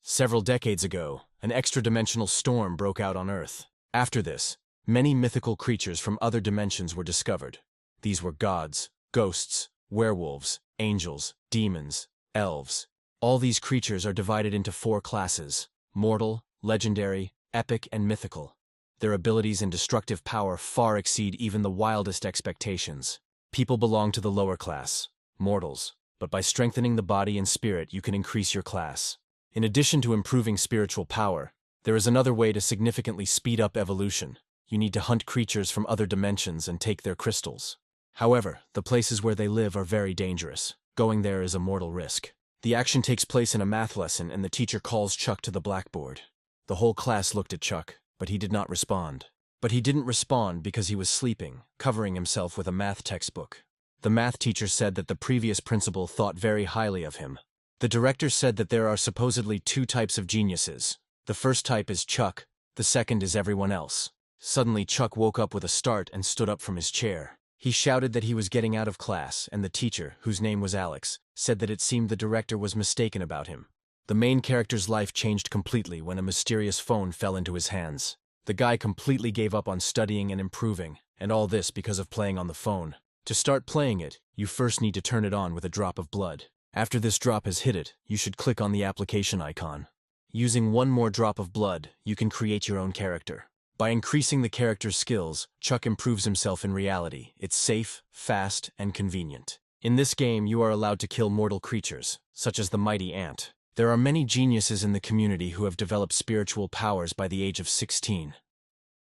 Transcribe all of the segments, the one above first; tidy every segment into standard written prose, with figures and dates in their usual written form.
Several decades ago, an extra-dimensional storm broke out on Earth. After this, many mythical creatures from other dimensions were discovered. These were gods, ghosts, werewolves, angels, demons, elves. All these creatures are divided into 4 classes: mortal, legendary, epic, and mythical. Their abilities and destructive power far exceed even the wildest expectations. People belong to the lower class, mortals, but by strengthening the body and spirit you can increase your class. In addition to improving spiritual power, there is another way to significantly speed up evolution. You need to hunt creatures from other dimensions and take their crystals. However, the places where they live are very dangerous. Going there is a mortal risk. The action takes place in a math lesson and the teacher calls Chuck to the blackboard. The whole class looked at Chuck, but he did not respond. But he didn't respond because he was sleeping, covering himself with a math textbook. The math teacher said that the previous principal thought very highly of him. The director said that there are supposedly 2 types of geniuses. The first type is Chuck, the second is everyone else. Suddenly Chuck woke up with a start and stood up from his chair. He shouted that he was getting out of class, and the teacher, whose name was Alex, said that it seemed the director was mistaken about him. The main character's life changed completely when a mysterious phone fell into his hands. The guy completely gave up on studying and improving, and all this because of playing on the phone. To start playing it, you first need to turn it on with a drop of blood. After this drop has hit it, you should click on the application icon. Using one more drop of blood, you can create your own character. By increasing the character's skills, Chuck improves himself in reality. It's safe, fast, and convenient. In this game, you are allowed to kill mortal creatures, such as the mighty ant. There are many geniuses in the community who have developed spiritual powers by the age of 16.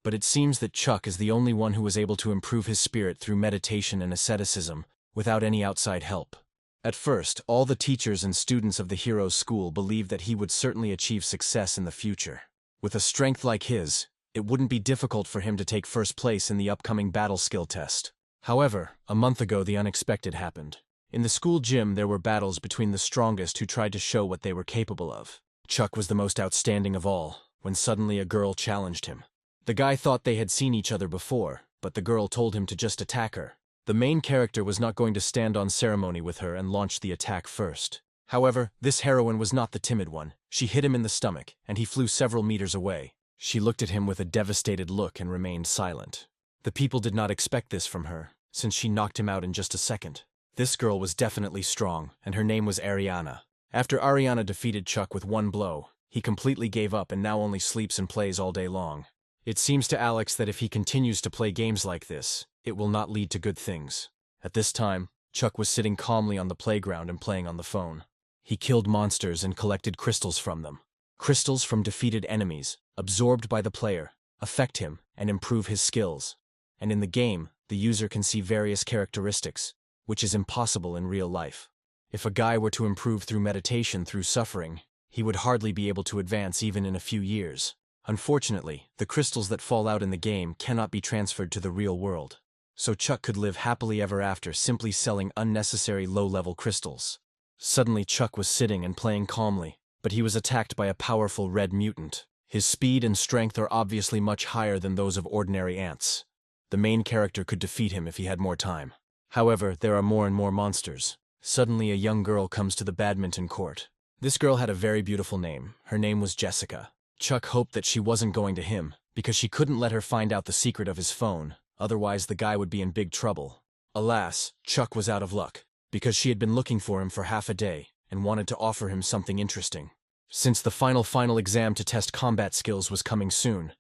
But it seems that Chuck is the only one who was able to improve his spirit through meditation and asceticism, without any outside help. At first, all the teachers and students of the hero's school believed that he would certainly achieve success in the future. With a strength like his, it wouldn't be difficult for him to take first place in the upcoming battle skill test. However, a month ago the unexpected happened. In the school gym there were battles between the strongest who tried to show what they were capable of. Chuck was the most outstanding of all, when suddenly a girl challenged him. The guy thought they had seen each other before, but the girl told him to just attack her. The main character was not going to stand on ceremony with her and launched the attack first. However, this heroine was not the timid one. She hit him in the stomach, and he flew several meters away. She looked at him with a devastated look and remained silent. The people did not expect this from her, since she knocked him out in just a second. This girl was definitely strong, and her name was Ariana. After Ariana defeated Chuck with one blow, he completely gave up and now only sleeps and plays all day long. It seems to Alex that if he continues to play games like this, it will not lead to good things. At this time, Chuck was sitting calmly on the playground and playing on the phone. He killed monsters and collected crystals from them. Crystals from defeated enemies, absorbed by the player, affect him and improve his skills. And in the game, the user can see various characteristics, which is impossible in real life. If a guy were to improve through meditation through suffering, he would hardly be able to advance even in a few years. Unfortunately, the crystals that fall out in the game cannot be transferred to the real world. So Chuck could live happily ever after simply selling unnecessary low-level crystals. Suddenly Chuck was sitting and playing calmly, but he was attacked by a powerful red mutant. His speed and strength are obviously much higher than those of ordinary ants. The main character could defeat him if he had more time. However, there are more and more monsters. Suddenly a young girl comes to the badminton court. This girl had a very beautiful name. Her name was Jessica. Chuck hoped that she wasn't going to him, because she couldn't let her find out the secret of his phone. Otherwise, the guy would be in big trouble. Alas, Chuck was out of luck, because she had been looking for him for half a day and wanted to offer him something interesting. Since the final exam to test combat skills was coming soon,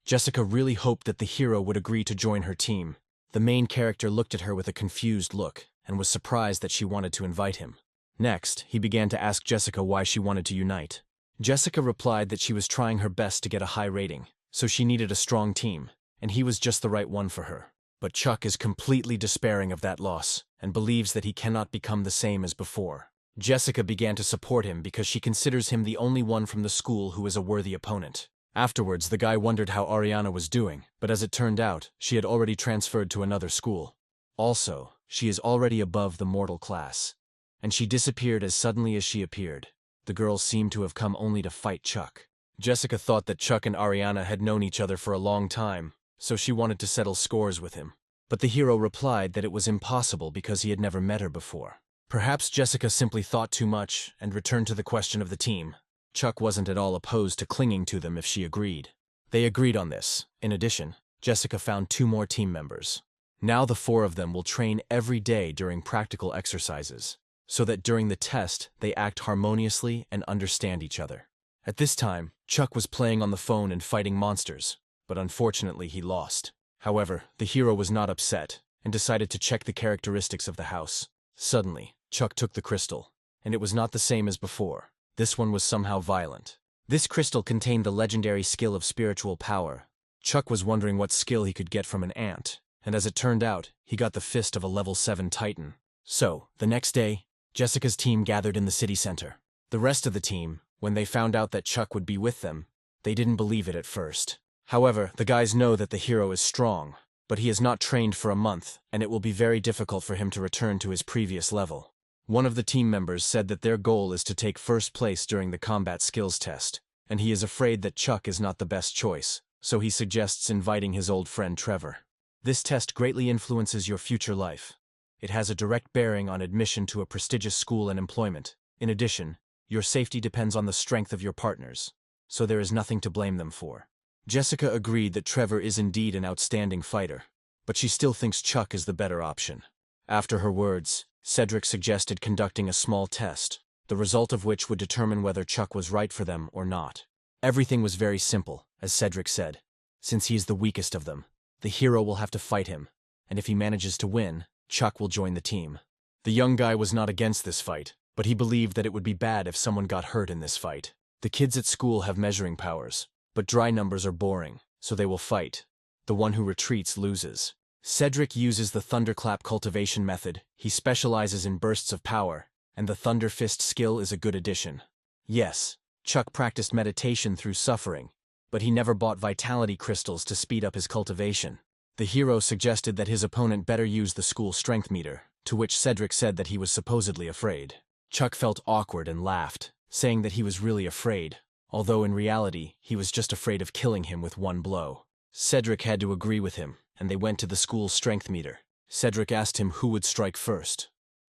Jessica really hoped that the hero would agree to join her team. The main character looked at her with a confused look and was surprised that she wanted to invite him. Next, he began to ask Jessica why she wanted to unite. Jessica replied that she was trying her best to get a high rating, so she needed a strong team, and he was just the right one for her. But Chuck is completely despairing of that loss, and believes that he cannot become the same as before. Jessica began to support him because she considers him the only one from the school who is a worthy opponent. Afterwards, the guy wondered how Ariana was doing, but as it turned out, she had already transferred to another school. Also, she is already above the mortal class. And she disappeared as suddenly as she appeared. The girls seemed to have come only to fight Chuck. Jessica thought that Chuck and Ariana had known each other for a long time, so she wanted to settle scores with him. But the hero replied that it was impossible because he had never met her before. Perhaps Jessica simply thought too much and returned to the question of the team. Chuck wasn't at all opposed to clinging to them if she agreed. They agreed on this. In addition, Jessica found 2 more team members. Now the 4 of them will train every day during practical exercises, so that during the test they act harmoniously and understand each other. At this time, Chuck was playing on the phone and fighting monsters, but unfortunately he lost. However, the hero was not upset, and decided to check the characteristics of the house. Suddenly, Chuck took the crystal, and it was not the same as before. This one was somehow violent. This crystal contained the legendary skill of spiritual power. Chuck was wondering what skill he could get from an ant, and as it turned out, he got the fist of a level 7 titan. So, the next day, Jessica's team gathered in the city center. The rest of the team, when they found out that Chuck would be with them, they didn't believe it at first. However, the guys know that the hero is strong, but he has not trained for a month, and it will be very difficult for him to return to his previous level. One of the team members said that their goal is to take first place during the combat skills test, and he is afraid that Chuck is not the best choice, so he suggests inviting his old friend Trevor. This test greatly influences your future life. It has a direct bearing on admission to a prestigious school and employment. In addition, your safety depends on the strength of your partners, so there is nothing to blame them for. Jessica agreed that Trevor is indeed an outstanding fighter, but she still thinks Chuck is the better option. After her words, Cedric suggested conducting a small test, the result of which would determine whether Chuck was right for them or not. Everything was very simple, as Cedric said. Since he is the weakest of them, the hero will have to fight him, and if he manages to win, Chuck will join the team. The young guy was not against this fight, but he believed that it would be bad if someone got hurt in this fight. The kids at school have measuring powers, but dry numbers are boring, so they will fight. The one who retreats loses. Cedric uses the thunderclap cultivation method. He specializes in bursts of power, and the thunder fist skill is a good addition. Yes, Chuck practiced meditation through suffering, but he never bought vitality crystals to speed up his cultivation. The hero suggested that his opponent better use the school strength meter, to which Cedric said that he was supposedly afraid. Chuck felt awkward and laughed, saying that he was really afraid, although in reality, he was just afraid of killing him with one blow. Cedric had to agree with him, and they went to the school's strength meter. Cedric asked him who would strike first,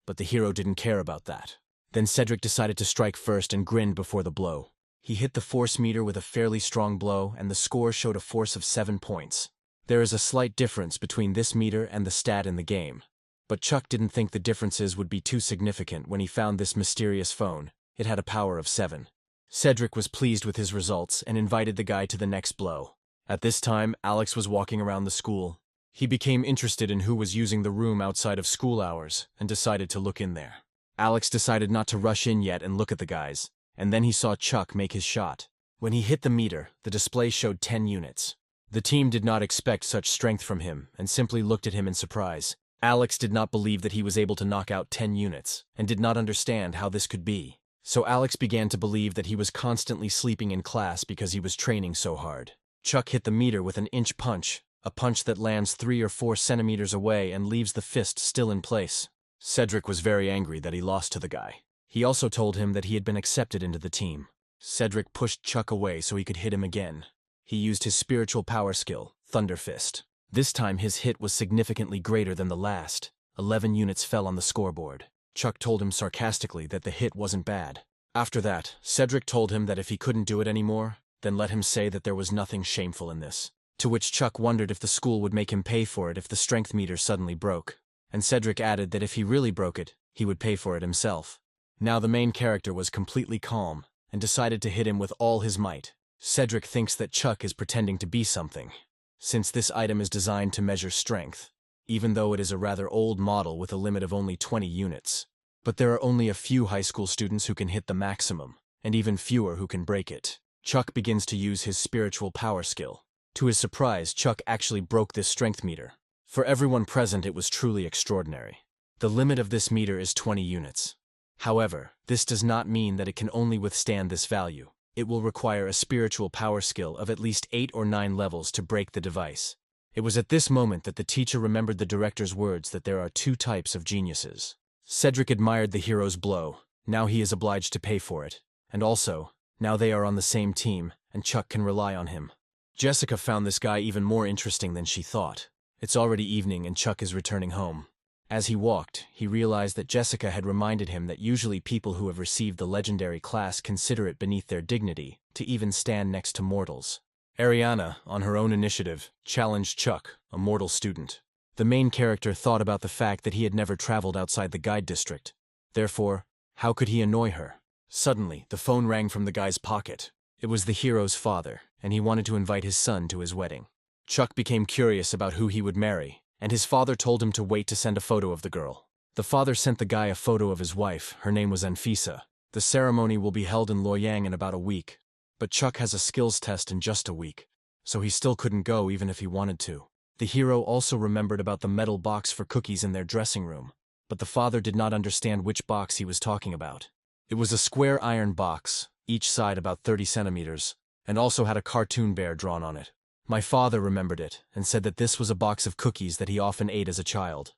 but the hero didn't care about that. Then Cedric decided to strike first and grinned before the blow. He hit the force meter with a fairly strong blow, and the score showed a force of 7 points. There is a slight difference between this meter and the stat in the game, but Chuck didn't think the differences would be too significant when he found this mysterious phone. It had a power of 7. Cedric was pleased with his results and invited the guy to the next blow. At this time, Alex was walking around the school. He became interested in who was using the room outside of school hours and decided to look in there. Alex decided not to rush in yet and look at the guys, and then he saw Chuck make his shot. When he hit the meter, the display showed 10 units. The team did not expect such strength from him and simply looked at him in surprise. Alex did not believe that he was able to knock out 10 units and did not understand how this could be. So Alex began to believe that he was constantly sleeping in class because he was training so hard. Chuck hit the meter with an inch punch, a punch that lands 3 or 4 centimeters away and leaves the fist still in place. Cedric was very angry that he lost to the guy. He also told him that he had been accepted into the team. Cedric pushed Chuck away so he could hit him again. He used his spiritual power skill, Thunder Fist. This time his hit was significantly greater than the last. 11 units fell on the scoreboard. Chuck told him sarcastically that the hit wasn't bad. After that, Cedric told him that if he couldn't do it anymore, then let him say that there was nothing shameful in this. To which Chuck wondered if the school would make him pay for it if the strength meter suddenly broke. And Cedric added that if he really broke it, he would pay for it himself. Now the main character was completely calm and decided to hit him with all his might. Cedric thinks that Chuck is pretending to be something, since this item is designed to measure strength, even though it is a rather old model with a limit of only 20 units. But there are only a few high school students who can hit the maximum, and even fewer who can break it. Chuck begins to use his spiritual power skill. To his surprise, Chuck actually broke this strength meter. For everyone present, it was truly extraordinary. The limit of this meter is 20 units. However, this does not mean that it can only withstand this value. It will require a spiritual power skill of at least 8 or 9 levels to break the device. It was at this moment that the teacher remembered the director's words that there are 2 types of geniuses. Cedric admired the hero's blow. Now he is obliged to pay for it. And also, now they are on the same team, and Chuck can rely on him. Jessica found this guy even more interesting than she thought. It's already evening and Chuck is returning home. As he walked, he realized that Jessica had reminded him that usually people who have received the legendary class consider it beneath their dignity to even stand next to mortals. Ariana, on her own initiative, challenged Chuck, a mortal student. The main character thought about the fact that he had never traveled outside the guide district. Therefore, how could he annoy her? Suddenly, the phone rang from the guy's pocket. It was the hero's father, and he wanted to invite his son to his wedding. Chuck became curious about who he would marry, and his father told him to wait to send a photo of the girl. The father sent the guy a photo of his wife. Her name was Anfisa. The ceremony will be held in Loyang in about a week. But Chuck has a skills test in just a week, so he still couldn't go even if he wanted to. The hero also remembered about the metal box for cookies in their dressing room, but the father did not understand which box he was talking about. It was a square iron box, each side about 30 centimeters, and also had a cartoon bear drawn on it. My father remembered it and said that this was a box of cookies that he often ate as a child.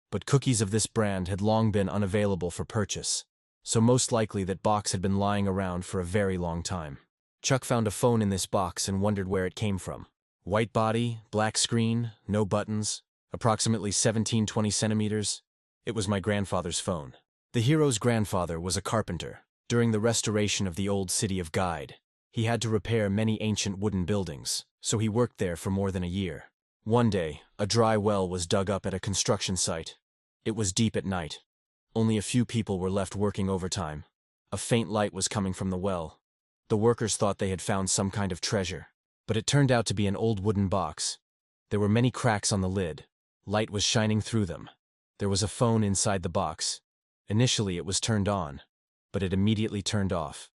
But cookies of this brand had long been unavailable for purchase, so most likely that box had been lying around for a very long time. Chuck found a phone in this box and wondered where it came from. White body, black screen, no buttons, approximately 17-20 centimeters. It was my grandfather's phone. The hero's grandfather was a carpenter. During the restoration of the old city of Guide, he had to repair many ancient wooden buildings, so he worked there for more than a year. One day, a dry well was dug up at a construction site. It was deep at night. Only a few people were left working overtime. A faint light was coming from the well. The workers thought they had found some kind of treasure, but it turned out to be an old wooden box. There were many cracks on the lid. Light was shining through them. There was a phone inside the box. Initially it was turned on, but it immediately turned off,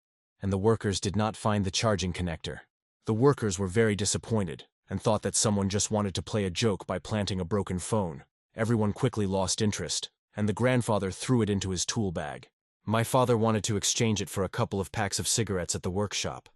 and the workers did not find the charging connector. The workers were very disappointed and thought that someone just wanted to play a joke by planting a broken phone. Everyone quickly lost interest, and the grandfather threw it into his tool bag. My father wanted to exchange it for a couple of packs of cigarettes at the workshop,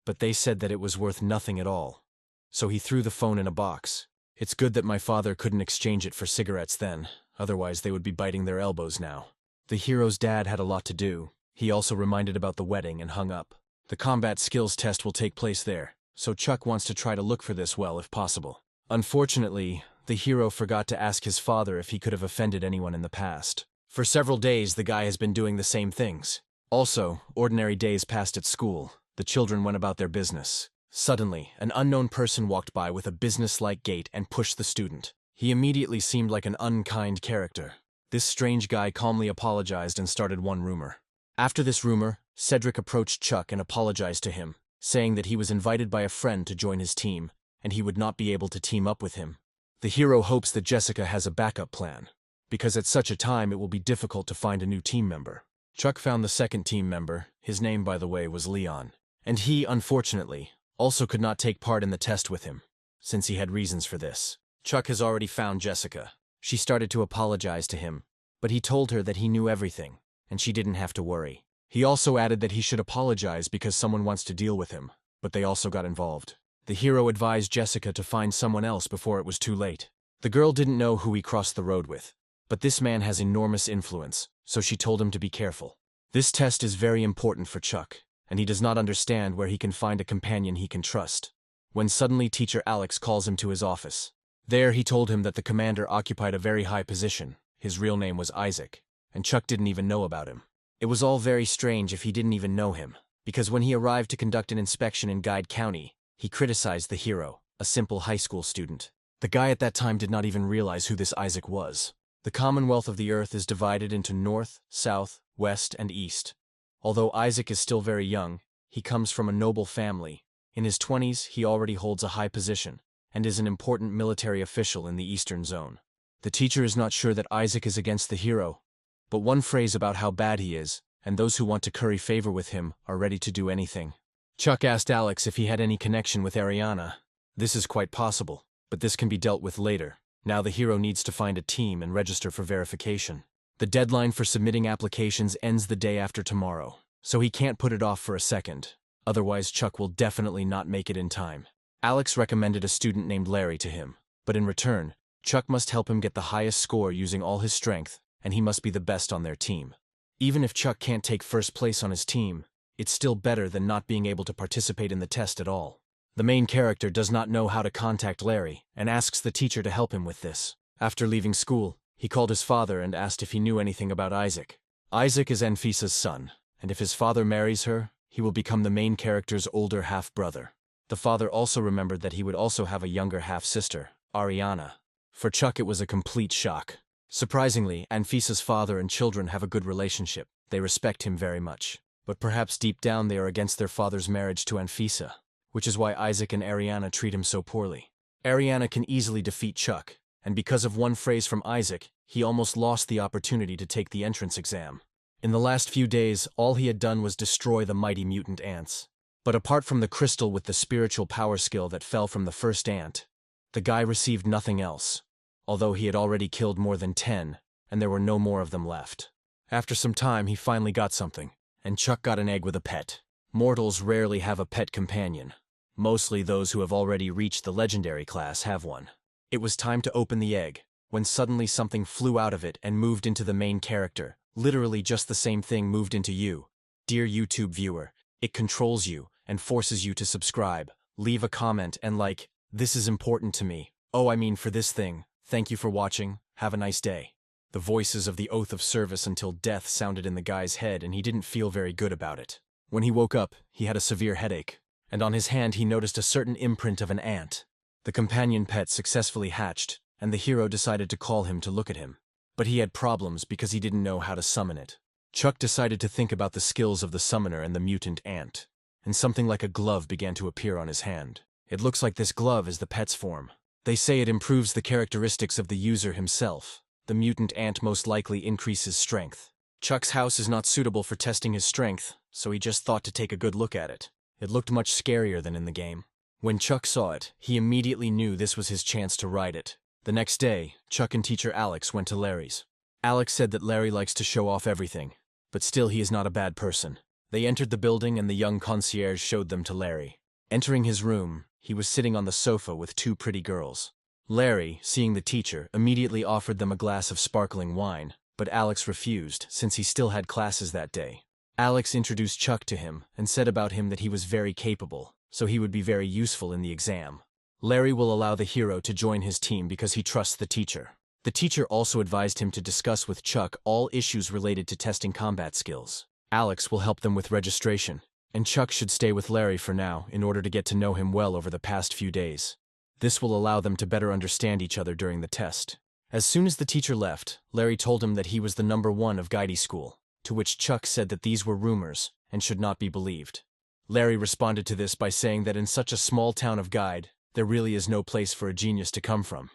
but they said that it was worth nothing at all, so he threw the phone in a box. It's good that my father couldn't exchange it for cigarettes then, otherwise they would be biting their elbows now. The hero's dad had a lot to do. He also reminded about the wedding and hung up. The combat skills test will take place there, so Chuck wants to try to look for this well if possible. Unfortunately, the hero forgot to ask his father if he could have offended anyone in the past. For several days, the guy has been doing the same things. Also, ordinary days passed at school. The children went about their business. Suddenly, an unknown person walked by with a business-like gait and pushed the student. He immediately seemed like an unkind character. This strange guy calmly apologized and started one rumor. After this rumor, Cedric approached Chuck and apologized to him, saying that he was invited by a friend to join his team, and he would not be able to team up with him. The hero hopes that Jessica has a backup plan, because at such a time it will be difficult to find a new team member. Chuck found the second team member. His name, by the way, was Leon, and he, unfortunately, also could not take part in the test with him, since he had reasons for this. Chuck has already found Jessica. She started to apologize to him, but he told her that he knew everything, and she didn't have to worry. He also added that he should apologize because someone wants to deal with him, but they also got involved. The hero advised Jessica to find someone else before it was too late. The girl didn't know who he crossed the road with, but this man has enormous influence, so she told him to be careful. This test is very important for Chuck, and he does not understand where he can find a companion he can trust. When suddenly Teacher Alex calls him to his office. There he told him that the commander occupied a very high position. His real name was Isaac, and Chuck didn't even know about him. It was all very strange if he didn't even know him, because when he arrived to conduct an inspection in Guide County, he criticized the hero, a simple high school student. The guy at that time did not even realize who this Isaac was. The Commonwealth of the Earth is divided into North, South, West, and East. Although Isaac is still very young, he comes from a noble family. In his 20s, he already holds a high position, and is an important military official in the Eastern Zone. The teacher is not sure that Isaac is against the hero, but one phrase about how bad he is, and those who want to curry favor with him are ready to do anything. Chuck asked Alex if he had any connection with Ariana. This is quite possible, but this can be dealt with later. Now the hero needs to find a team and register for verification. The deadline for submitting applications ends the day after tomorrow, so he can't put it off for a second. Otherwise, Chuck will definitely not make it in time. Alex recommended a student named Larry to him, but in return, Chuck must help him get the highest score using all his strength, and he must be the best on their team. Even if Chuck can't take first place on his team, it's still better than not being able to participate in the test at all. The main character does not know how to contact Larry and asks the teacher to help him with this. After leaving school, He called his father and asked if he knew anything about Isaac. Isaac is Anfisa's son, and if his father marries her, he will become the main character's older half-brother. The father also remembered that he would also have a younger half-sister, Ariana. For Chuck, it was a complete shock. Surprisingly, Anfisa's father and children have a good relationship. They respect him very much. But perhaps deep down they are against their father's marriage to Anfisa, which is why Isaac and Ariana treat him so poorly. Ariana can easily defeat Chuck, and because of one phrase from Isaac, he almost lost the opportunity to take the entrance exam. In the last few days, all he had done was destroy the mighty mutant ants. But apart from the crystal with the spiritual power skill that fell from the first ant, the guy received nothing else, although he had already killed more than 10, and there were no more of them left. After some time, he finally got something, and Chuck got an egg with a pet. Mortals rarely have a pet companion. Mostly those who have already reached the legendary class have one. It was time to open the egg, when suddenly something flew out of it and moved into the main character. Literally just the same thing moved into you. Dear YouTube viewer, it controls you and forces you to subscribe, leave a comment and like, this is important to me. Oh, I mean for this thing. Thank you for watching. Have a nice day. The voices of the oath of service until death sounded in the guy's head and he didn't feel very good about it. When he woke up, he had a severe headache, and on his hand he noticed a certain imprint of an ant. The companion pet successfully hatched, and the hero decided to call him to look at him. But he had problems because he didn't know how to summon it. Chuck decided to think about the skills of the summoner and the mutant ant, and something like a glove began to appear on his hand. It looks like this glove is the pet's form. They say it improves the characteristics of the user himself. The mutant ant most likely increases strength. Chuck's house is not suitable for testing his strength, so he just thought to take a good look at it. It looked much scarier than in the game. When Chuck saw it, he immediately knew this was his chance to ride it. The next day, Chuck and teacher Alex went to Larry's. Alex said that Larry likes to show off everything, but still he is not a bad person. They entered the building and the young concierge showed them to Larry. Entering his room, he was sitting on the sofa with 2 pretty girls. Larry, seeing the teacher, immediately offered them a glass of sparkling wine, but Alex refused since he still had classes that day. Alex introduced Chuck to him and said about him that he was very capable, so he would be very useful in the exam. Larry will allow the hero to join his team because he trusts the teacher. The teacher also advised him to discuss with Chuck all issues related to testing combat skills. Alex will help them with registration, and Chuck should stay with Larry for now in order to get to know him well over the past few days. This will allow them to better understand each other during the test. As soon as the teacher left, Larry told him that he was the #1 of Guidey School, to which Chuck said that these were rumors and should not be believed. Larry responded to this by saying that in such a small town of Guide, there really is no place for a genius to come from.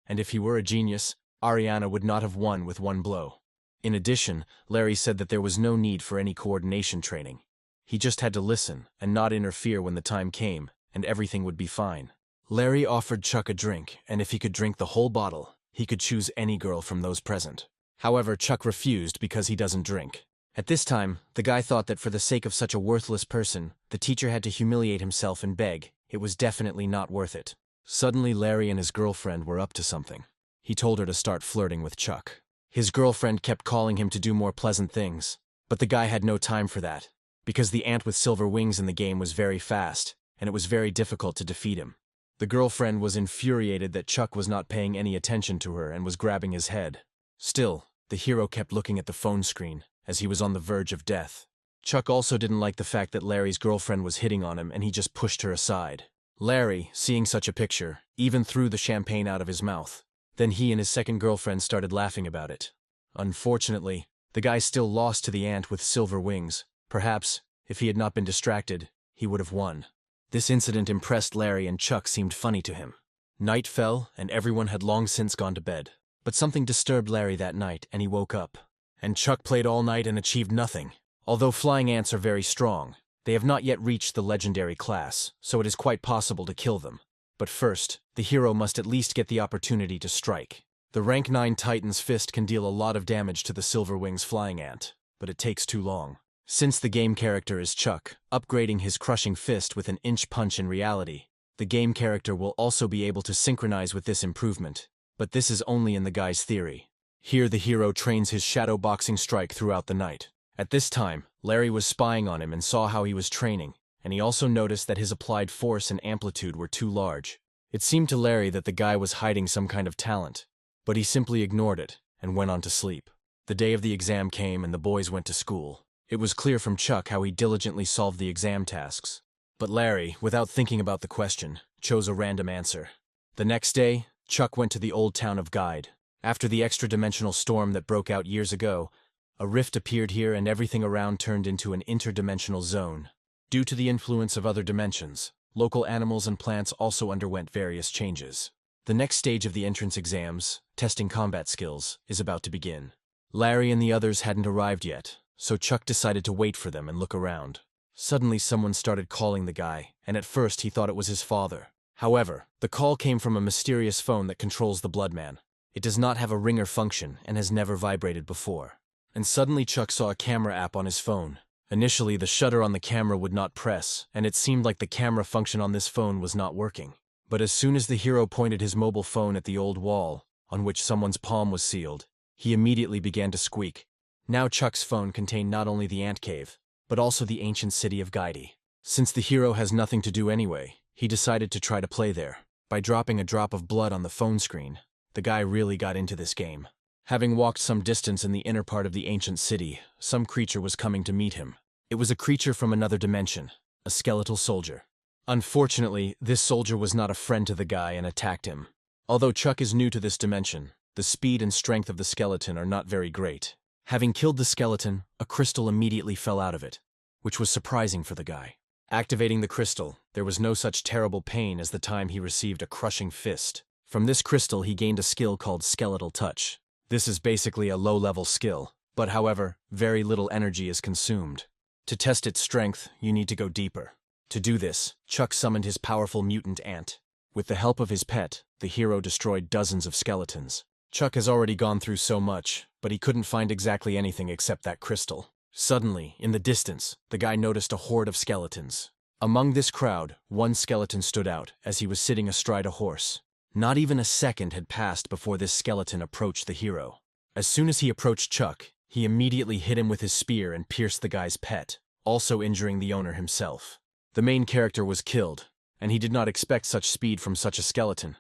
And if he were a genius, Ariana would not have won with one blow. In addition, Larry said that there was no need for any coordination training. He just had to listen and not interfere when the time came, and everything would be fine. Larry offered Chuck a drink, and if he could drink the whole bottle, he could choose any girl from those present. However, Chuck refused because he doesn't drink. At this time, the guy thought that for the sake of such a worthless person, the teacher had to humiliate himself and beg. It was definitely not worth it. Suddenly, Larry and his girlfriend were up to something. He told her to start flirting with Chuck. His girlfriend kept calling him to do more pleasant things, but the guy had no time for that, because the ant with silver wings in the game was very fast, and it was very difficult to defeat him. The girlfriend was infuriated that Chuck was not paying any attention to her and was grabbing his head. Still, the hero kept looking at the phone screen, as he was on the verge of death. Chuck also didn't like the fact that Larry's girlfriend was hitting on him and he just pushed her aside. Larry, seeing such a picture, even threw the champagne out of his mouth. Then he and his second girlfriend started laughing about it. Unfortunately, the guy still lost to the ant with silver wings. Perhaps, if he had not been distracted, he would have won. This incident impressed Larry and Chuck seemed funny to him. Night fell and everyone had long since gone to bed. But something disturbed Larry that night and he woke up. And Chuck played all night and achieved nothing. Although flying ants are very strong, they have not yet reached the legendary class, so it is quite possible to kill them. But first, the hero must at least get the opportunity to strike. The rank 9 Titan's fist can deal a lot of damage to the Silver Wings flying ant, but it takes too long. Since the game character is Chuck, upgrading his crushing fist with an inch punch in reality, the game character will also be able to synchronize with this improvement, but this is only in the guy's theory. Here the hero trains his shadow boxing strike throughout the night. At this time, Larry was spying on him and saw how he was training, and he also noticed that his applied force and amplitude were too large. It seemed to Larry that the guy was hiding some kind of talent, but he simply ignored it, and went on to sleep. The day of the exam came and the boys went to school. It was clear from Chuck how he diligently solved the exam tasks. But Larry, without thinking about the question, chose a random answer. The next day, Chuck went to the old town of Guide. After the extra-dimensional storm that broke out years ago, a rift appeared here and everything around turned into an interdimensional zone. Due to the influence of other dimensions, local animals and plants also underwent various changes. The next stage of the entrance exams, testing combat skills, is about to begin. Larry and the others hadn't arrived yet, so Chuck decided to wait for them and look around. Suddenly someone started calling the guy, and at first he thought it was his father. However, the call came from a mysterious phone that controls the Bloodman. It does not have a ringer function and has never vibrated before. And suddenly Chuck saw a camera app on his phone. Initially, the shutter on the camera would not press, and it seemed like the camera function on this phone was not working. But as soon as the hero pointed his mobile phone at the old wall, on which someone's palm was sealed, he immediately began to squeak. Now Chuck's phone contained not only the ant cave, but also the ancient city of Guide. Since the hero has nothing to do anyway, he decided to try to play there. By dropping a drop of blood on the phone screen, the guy really got into this game. Having walked some distance in the inner part of the ancient city, some creature was coming to meet him. It was a creature from another dimension, a skeletal soldier. Unfortunately, this soldier was not a friend to the guy and attacked him. Although Chuck is new to this dimension, the speed and strength of the skeleton are not very great. Having killed the skeleton, a crystal immediately fell out of it, which was surprising for the guy. Activating the crystal, there was no such terrible pain as the time he received a crushing fist. From this crystal he gained a skill called Skeletal Touch. This is basically a low-level skill, but however, very little energy is consumed. To test its strength, you need to go deeper. To do this, Chuck summoned his powerful mutant ant. With the help of his pet, the hero destroyed dozens of skeletons. Chuck has already gone through so much, but he couldn't find exactly anything except that crystal. Suddenly, in the distance, the guy noticed a horde of skeletons. Among this crowd, one skeleton stood out as he was sitting astride a horse. Not even a second had passed before this skeleton approached the hero. As soon as he approached Chuck, he immediately hit him with his spear and pierced the guy's pet, also injuring the owner himself. The main character was killed, and he did not expect such speed from such a skeleton.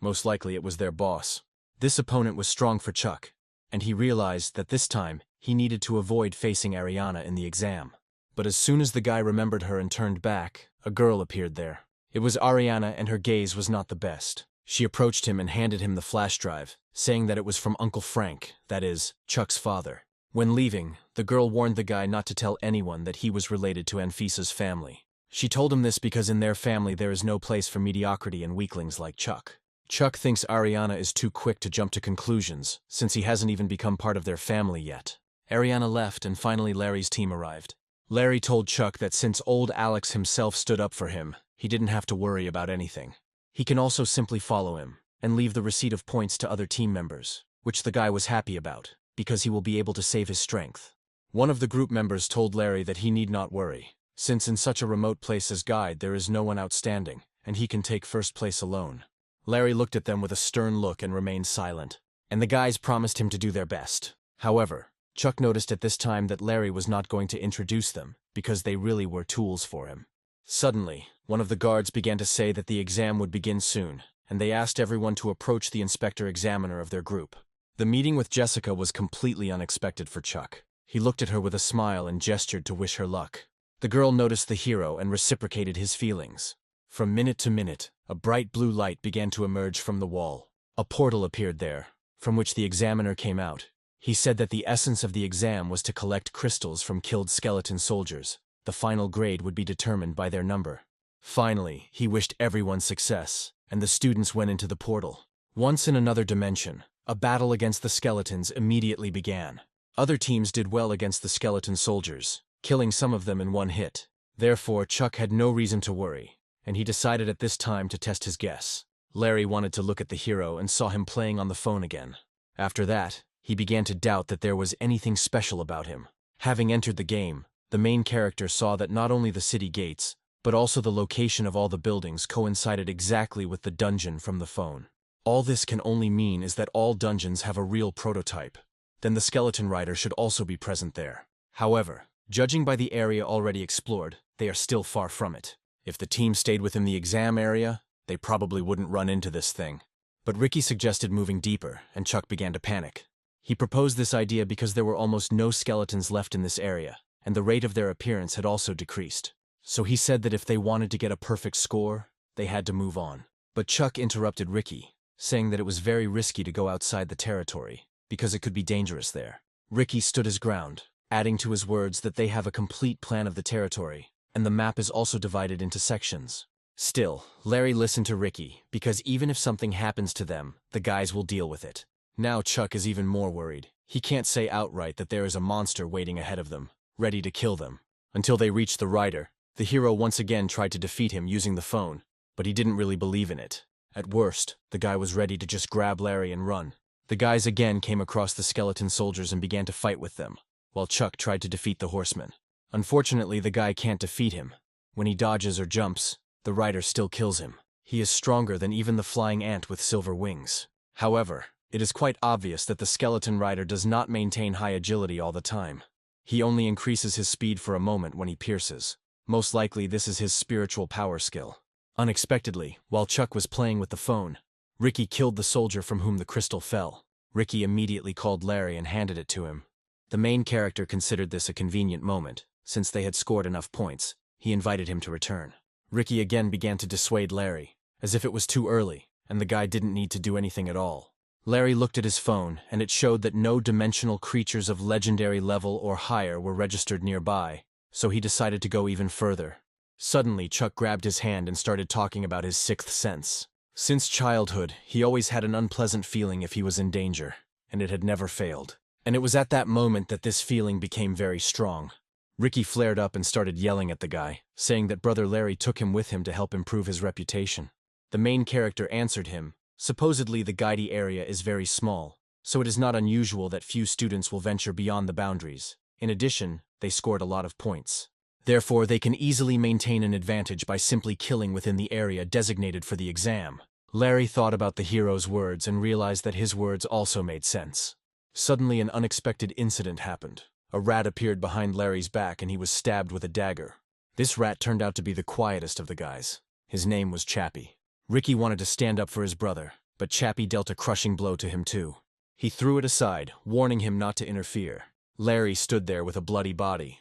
Most likely it was their boss. This opponent was strong for Chuck, and he realized that this time he needed to avoid facing Ariana in the exam. But as soon as the guy remembered her and turned back, a girl appeared there. It was Ariana, and her gaze was not the best. She approached him and handed him the flash drive, saying that it was from Uncle Frank, that is, Chuck's father. When leaving, the girl warned the guy not to tell anyone that he was related to Anfisa's family. She told him this because in their family there is no place for mediocrity and weaklings like Chuck. Chuck thinks Ariana is too quick to jump to conclusions, since he hasn't even become part of their family yet. Ariana left and finally Larry's team arrived. Larry told Chuck that since old Alex himself stood up for him, he didn't have to worry about anything. He can also simply follow him, and leave the receipt of points to other team members, which the guy was happy about, because he will be able to save his strength. One of the group members told Larry that he need not worry, since in such a remote place as Guide there is no one outstanding, and he can take first place alone. Larry looked at them with a stern look and remained silent, and the guys promised him to do their best. However, Chuck noticed at this time that Larry was not going to introduce them, because they really were tools for him. Suddenly, one of the guards began to say that the exam would begin soon, and they asked everyone to approach the inspector-examiner of their group. The meeting with Jessica was completely unexpected for Chuck. He looked at her with a smile and gestured to wish her luck. The girl noticed the hero and reciprocated his feelings. From minute to minute, a bright blue light began to emerge from the wall. A portal appeared there, from which the examiner came out. He said that the essence of the exam was to collect crystals from killed skeleton soldiers. The final grade would be determined by their number. Finally, he wished everyone success, and the students went into the portal. Once in another dimension, a battle against the skeletons immediately began. Other teams did well against the skeleton soldiers, killing some of them in one hit. Therefore, Chuck had no reason to worry, and he decided at this time to test his guess. Larry wanted to look at the hero and saw him playing on the phone again. After that, he began to doubt that there was anything special about him. Having entered the game, the main character saw that not only the city gates, but also the location of all the buildings coincided exactly with the dungeon from the phone. All this can only mean is that all dungeons have a real prototype. Then the skeleton rider should also be present there. However, judging by the area already explored, they are still far from it. If the team stayed within the exam area, they probably wouldn't run into this thing. But Ricky suggested moving deeper, and Chuck began to panic. He proposed this idea because there were almost no skeletons left in this area, and the rate of their appearance had also decreased. So he said that if they wanted to get a perfect score, they had to move on. But Chuck interrupted Ricky, saying that it was very risky to go outside the territory, because it could be dangerous there. Ricky stood his ground, adding to his words that they have a complete plan of the territory, and the map is also divided into sections. Still, Larry listened to Ricky, because even if something happens to them, the guys will deal with it. Now Chuck is even more worried. He can't say outright that there is a monster waiting ahead of them, ready to kill them. Until they reach the rider, the hero once again tried to defeat him using the phone, but he didn't really believe in it. At worst, the guy was ready to just grab Larry and run. The guys again came across the skeleton soldiers and began to fight with them, while Chuck tried to defeat the horseman. Unfortunately, the guy can't defeat him. When he dodges or jumps, the rider still kills him. He is stronger than even the flying ant with silver wings. However, it is quite obvious that the skeleton rider does not maintain high agility all the time. He only increases his speed for a moment when he pierces. Most likely this is his spiritual power skill. Unexpectedly, while Chuck was playing with the phone, Ricky killed the soldier from whom the crystal fell. Ricky immediately called Larry and handed it to him. The main character considered this a convenient moment. Since they had scored enough points, he invited him to return. Ricky again began to dissuade Larry, as if it was too early, and the guy didn't need to do anything at all. Larry looked at his phone, and it showed that no dimensional creatures of legendary level or higher were registered nearby, so he decided to go even further. Suddenly, Chuck grabbed his hand and started talking about his sixth sense. Since childhood, he always had an unpleasant feeling if he was in danger, and it had never failed. And it was at that moment that this feeling became very strong. Ricky flared up and started yelling at the guy, saying that Brother Larry took him with him to help improve his reputation. The main character answered him, supposedly the guidey area is very small, so it is not unusual that few students will venture beyond the boundaries. In addition, they scored a lot of points. Therefore, they can easily maintain an advantage by simply killing within the area designated for the exam. Larry thought about the hero's words and realized that his words also made sense. Suddenly, an unexpected incident happened. A rat appeared behind Larry's back and he was stabbed with a dagger. This rat turned out to be the quietest of the guys. His name was Chappie. Ricky wanted to stand up for his brother, but Chappie dealt a crushing blow to him too. He threw it aside, warning him not to interfere. Larry stood there with a bloody body,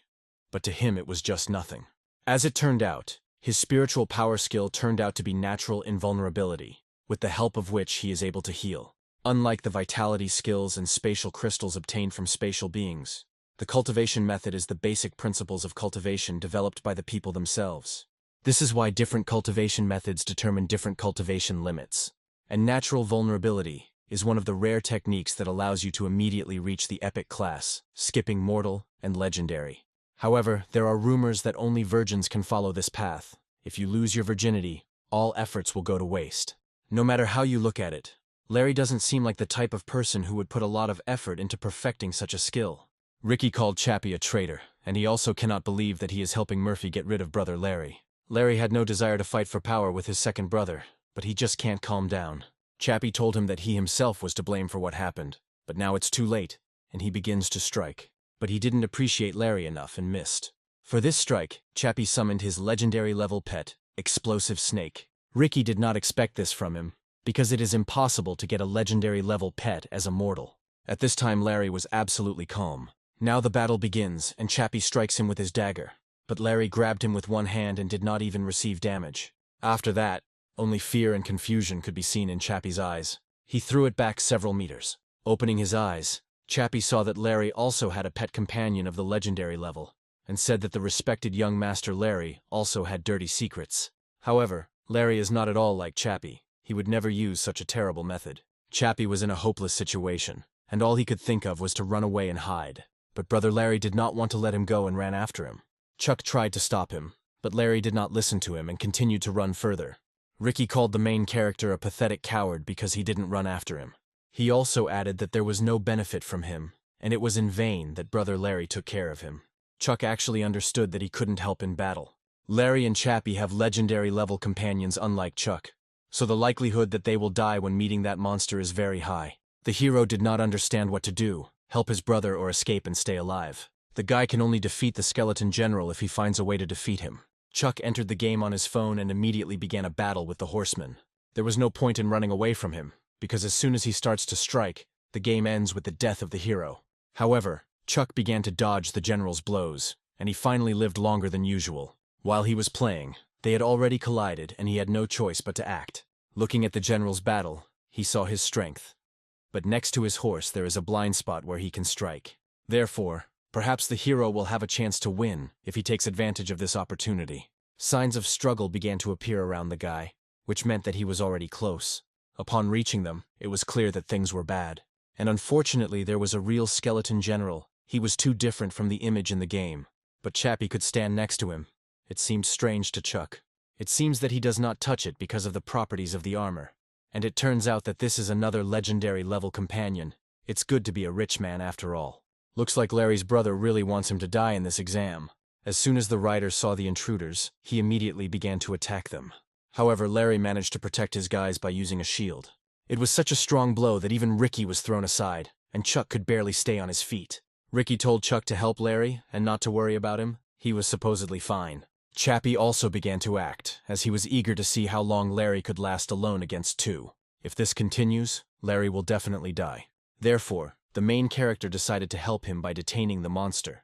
but to him it was just nothing. As it turned out, his spiritual power skill turned out to be natural invulnerability, with the help of which he is able to heal. Unlike the vitality skills and spatial crystals obtained from spatial beings, the cultivation method is the basic principles of cultivation developed by the people themselves. This is why different cultivation methods determine different cultivation limits. And natural vulnerability is one of the rare techniques that allows you to immediately reach the epic class, skipping mortal and legendary. However, there are rumors that only virgins can follow this path. If you lose your virginity, all efforts will go to waste. No matter how you look at it, Larry doesn't seem like the type of person who would put a lot of effort into perfecting such a skill. Ricky called Chappie a traitor, and he also cannot believe that he is helping Murphy get rid of Brother Larry. Larry had no desire to fight for power with his second brother, but he just can't calm down. Chappie told him that he himself was to blame for what happened, but now it's too late, and he begins to strike. But he didn't appreciate Larry enough and missed. For this strike, Chappie summoned his legendary-level pet, Explosive Snake. Ricky did not expect this from him, because it is impossible to get a legendary-level pet as a mortal. At this time, Larry was absolutely calm. Now the battle begins, and Chappie strikes him with his dagger, but Larry grabbed him with one hand and did not even receive damage. After that, only fear and confusion could be seen in Chappie's eyes. He threw it back several meters. Opening his eyes, Chappie saw that Larry also had a pet companion of the legendary level, and said that the respected young master Larry also had dirty secrets. However, Larry is not at all like Chappie. He would never use such a terrible method. Chappie was in a hopeless situation, and all he could think of was to run away and hide. But Brother Larry did not want to let him go and ran after him. Chuck tried to stop him, but Larry did not listen to him and continued to run further. Ricky called the main character a pathetic coward because he didn't run after him. He also added that there was no benefit from him, and it was in vain that Brother Larry took care of him. Chuck actually understood that he couldn't help in battle. Larry and Chappie have legendary-level companions unlike Chuck, so the likelihood that they will die when meeting that monster is very high. The hero did not understand what to do, help his brother or escape and stay alive. The guy can only defeat the skeleton general if he finds a way to defeat him. Chuck entered the game on his phone and immediately began a battle with the horseman. There was no point in running away from him, because as soon as he starts to strike, the game ends with the death of the hero. However, Chuck began to dodge the general's blows, and he finally lived longer than usual. While he was playing, they had already collided and he had no choice but to act. Looking at the general's battle, he saw his strength. But next to his horse there is a blind spot where he can strike. Therefore, perhaps the hero will have a chance to win if he takes advantage of this opportunity. Signs of struggle began to appear around the guy, which meant that he was already close. Upon reaching them, it was clear that things were bad. And unfortunately there was a real skeleton general. He was too different from the image in the game. But Chappie could stand next to him. It seemed strange to Chuck. It seems that he does not touch it because of the properties of the armor. And it turns out that this is another legendary level companion. It's good to be a rich man after all. Looks like Larry's brother really wants him to die in this exam. As soon as the rider saw the intruders, he immediately began to attack them. However, Larry managed to protect his guys by using a shield. It was such a strong blow that even Ricky was thrown aside, and Chuck could barely stay on his feet. Ricky told Chuck to help Larry and not to worry about him. He was supposedly fine. Chappie also began to act, as he was eager to see how long Larry could last alone against two. If this continues, Larry will definitely die. Therefore, the main character decided to help him by detaining the monster.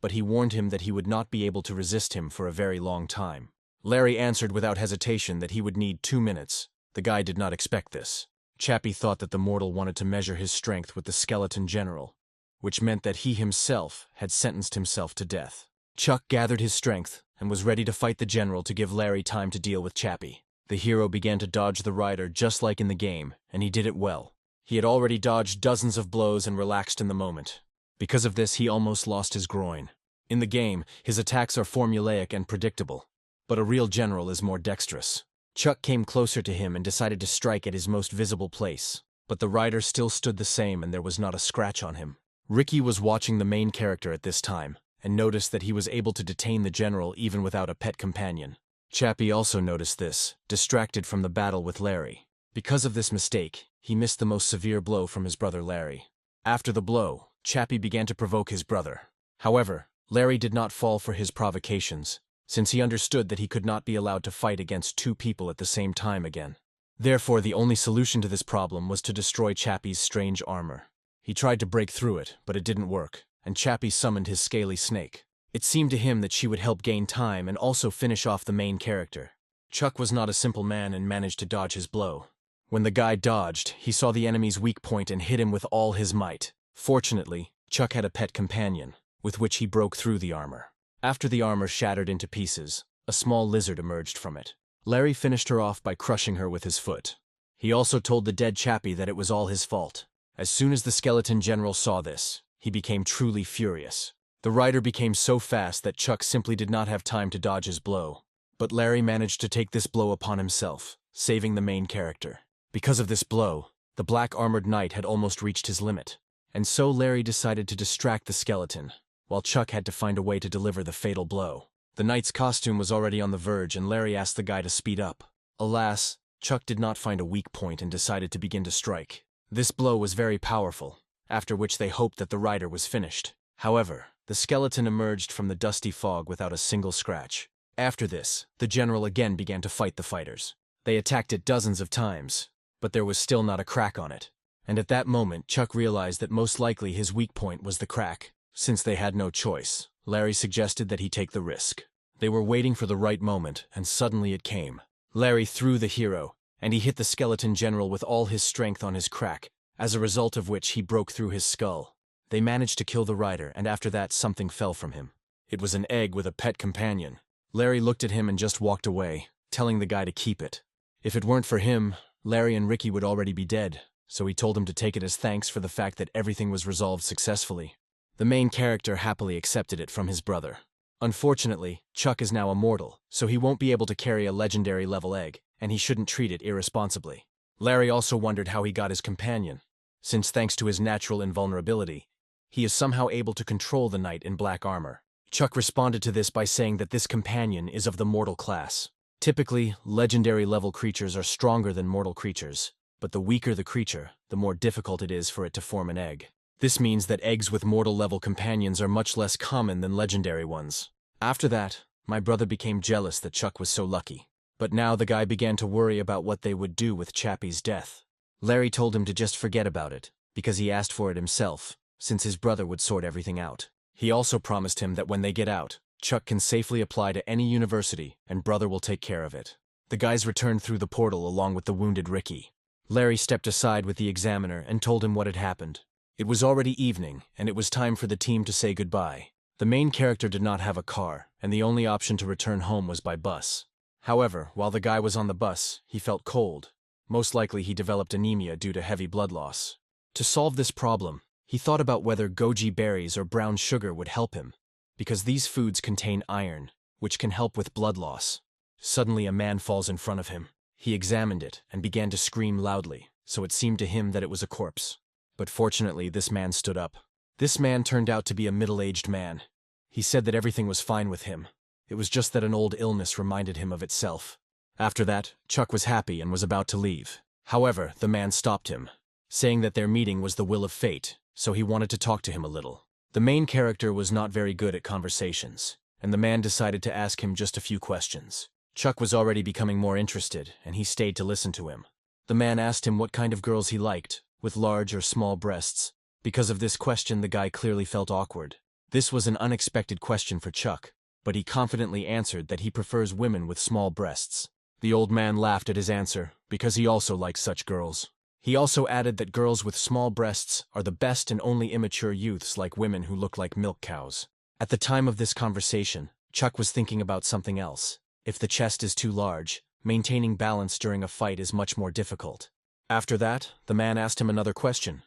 But he warned him that he would not be able to resist him for a very long time. Larry answered without hesitation that he would need 2 minutes. The guy did not expect this. Chappie thought that the mortal wanted to measure his strength with the skeleton general, which meant that he himself had sentenced himself to death. Chuck gathered his strength and was ready to fight the general to give Larry time to deal with Chappie. The hero began to dodge the rider just like in the game, and he did it well. He had already dodged dozens of blows and relaxed in the moment. Because of this, he almost lost his groin. In the game, his attacks are formulaic and predictable, but a real general is more dexterous. Chuck came closer to him and decided to strike at his most visible place, but the rider still stood the same and there was not a scratch on him. Ricky was watching the main character at this time, and noticed that he was able to detain the general even without a pet companion. Chappie also noticed this, distracted from the battle with Larry. Because of this mistake, he missed the most severe blow from his brother Larry. After the blow, Chappie began to provoke his brother. However, Larry did not fall for his provocations, since he understood that he could not be allowed to fight against two people at the same time again. Therefore, the only solution to this problem was to destroy Chappie's strange armor. He tried to break through it, but it didn't work, and Chappie summoned his scaly snake. It seemed to him that she would help gain time and also finish off the main character. Chuck was not a simple man and managed to dodge his blow. When the guy dodged, he saw the enemy's weak point and hit him with all his might. Fortunately, Chuck had a pet companion, with which he broke through the armor. After the armor shattered into pieces, a small lizard emerged from it. Larry finished her off by crushing her with his foot. He also told the dead Chappie that it was all his fault. As soon as the skeleton general saw this, he became truly furious. The rider became so fast that Chuck simply did not have time to dodge his blow. But Larry managed to take this blow upon himself, saving the main character. Because of this blow, the black armored knight had almost reached his limit. And so Larry decided to distract the skeleton, while Chuck had to find a way to deliver the fatal blow. The knight's costume was already on the verge and Larry asked the guy to speed up. Alas, Chuck did not find a weak point and decided to begin to strike. This blow was very powerful, after which they hoped that the rider was finished. However, the skeleton emerged from the dusty fog without a single scratch. After this, the general again began to fight the fighters. They attacked it dozens of times, but there was still not a crack on it. And at that moment, Chuck realized that most likely his weak point was the crack. Since they had no choice, Larry suggested that he take the risk. They were waiting for the right moment, and suddenly it came. Larry threw the hero, and he hit the skeleton general with all his strength on his crack, as a result of which he broke through his skull. They managed to kill the rider, and after that something fell from him. It was an egg with a pet companion. Larry looked at him and just walked away, telling the guy to keep it. If it weren't for him, Larry and Ricky would already be dead, so he told him to take it as thanks for the fact that everything was resolved successfully. The main character happily accepted it from his brother. Unfortunately, Chuck is now immortal, so he won't be able to carry a legendary level egg, and he shouldn't treat it irresponsibly. Larry also wondered how he got his companion, since thanks to his natural invulnerability, he is somehow able to control the knight in black armor. Chuck responded to this by saying that this companion is of the mortal class. Typically, legendary level creatures are stronger than mortal creatures, but the weaker the creature, the more difficult it is for it to form an egg. This means that eggs with mortal level companions are much less common than legendary ones. After that, my brother became jealous that Chuck was so lucky. But now the guy began to worry about what they would do with Chappie's death. Larry told him to just forget about it, because he asked for it himself, since his brother would sort everything out. He also promised him that when they get out, Chuck can safely apply to any university and brother will take care of it. The guys returned through the portal along with the wounded Ricky. Larry stepped aside with the examiner and told him what had happened. It was already evening, and it was time for the team to say goodbye. The main character did not have a car, and the only option to return home was by bus. However, while the guy was on the bus, he felt cold. Most likely he developed anemia due to heavy blood loss. To solve this problem, he thought about whether goji berries or brown sugar would help him, because these foods contain iron, which can help with blood loss. Suddenly a man falls in front of him. He examined it and began to scream loudly, so it seemed to him that it was a corpse. But fortunately, this man stood up. This man turned out to be a middle-aged man. He said that everything was fine with him. It was just that an old illness reminded him of itself. After that, Chuck was happy and was about to leave. However, the man stopped him, saying that their meeting was the will of fate, so he wanted to talk to him a little. The main character was not very good at conversations, and the man decided to ask him just a few questions. Chuck was already becoming more interested, and he stayed to listen to him. The man asked him what kind of girls he liked, with large or small breasts. Because of this question, the guy clearly felt awkward. This was an unexpected question for Chuck, but he confidently answered that he prefers women with small breasts. The old man laughed at his answer, because he also likes such girls. He also added that girls with small breasts are the best and only immature youths like women who look like milk cows. At the time of this conversation, Chuck was thinking about something else. If the chest is too large, maintaining balance during a fight is much more difficult. After that, the man asked him another question.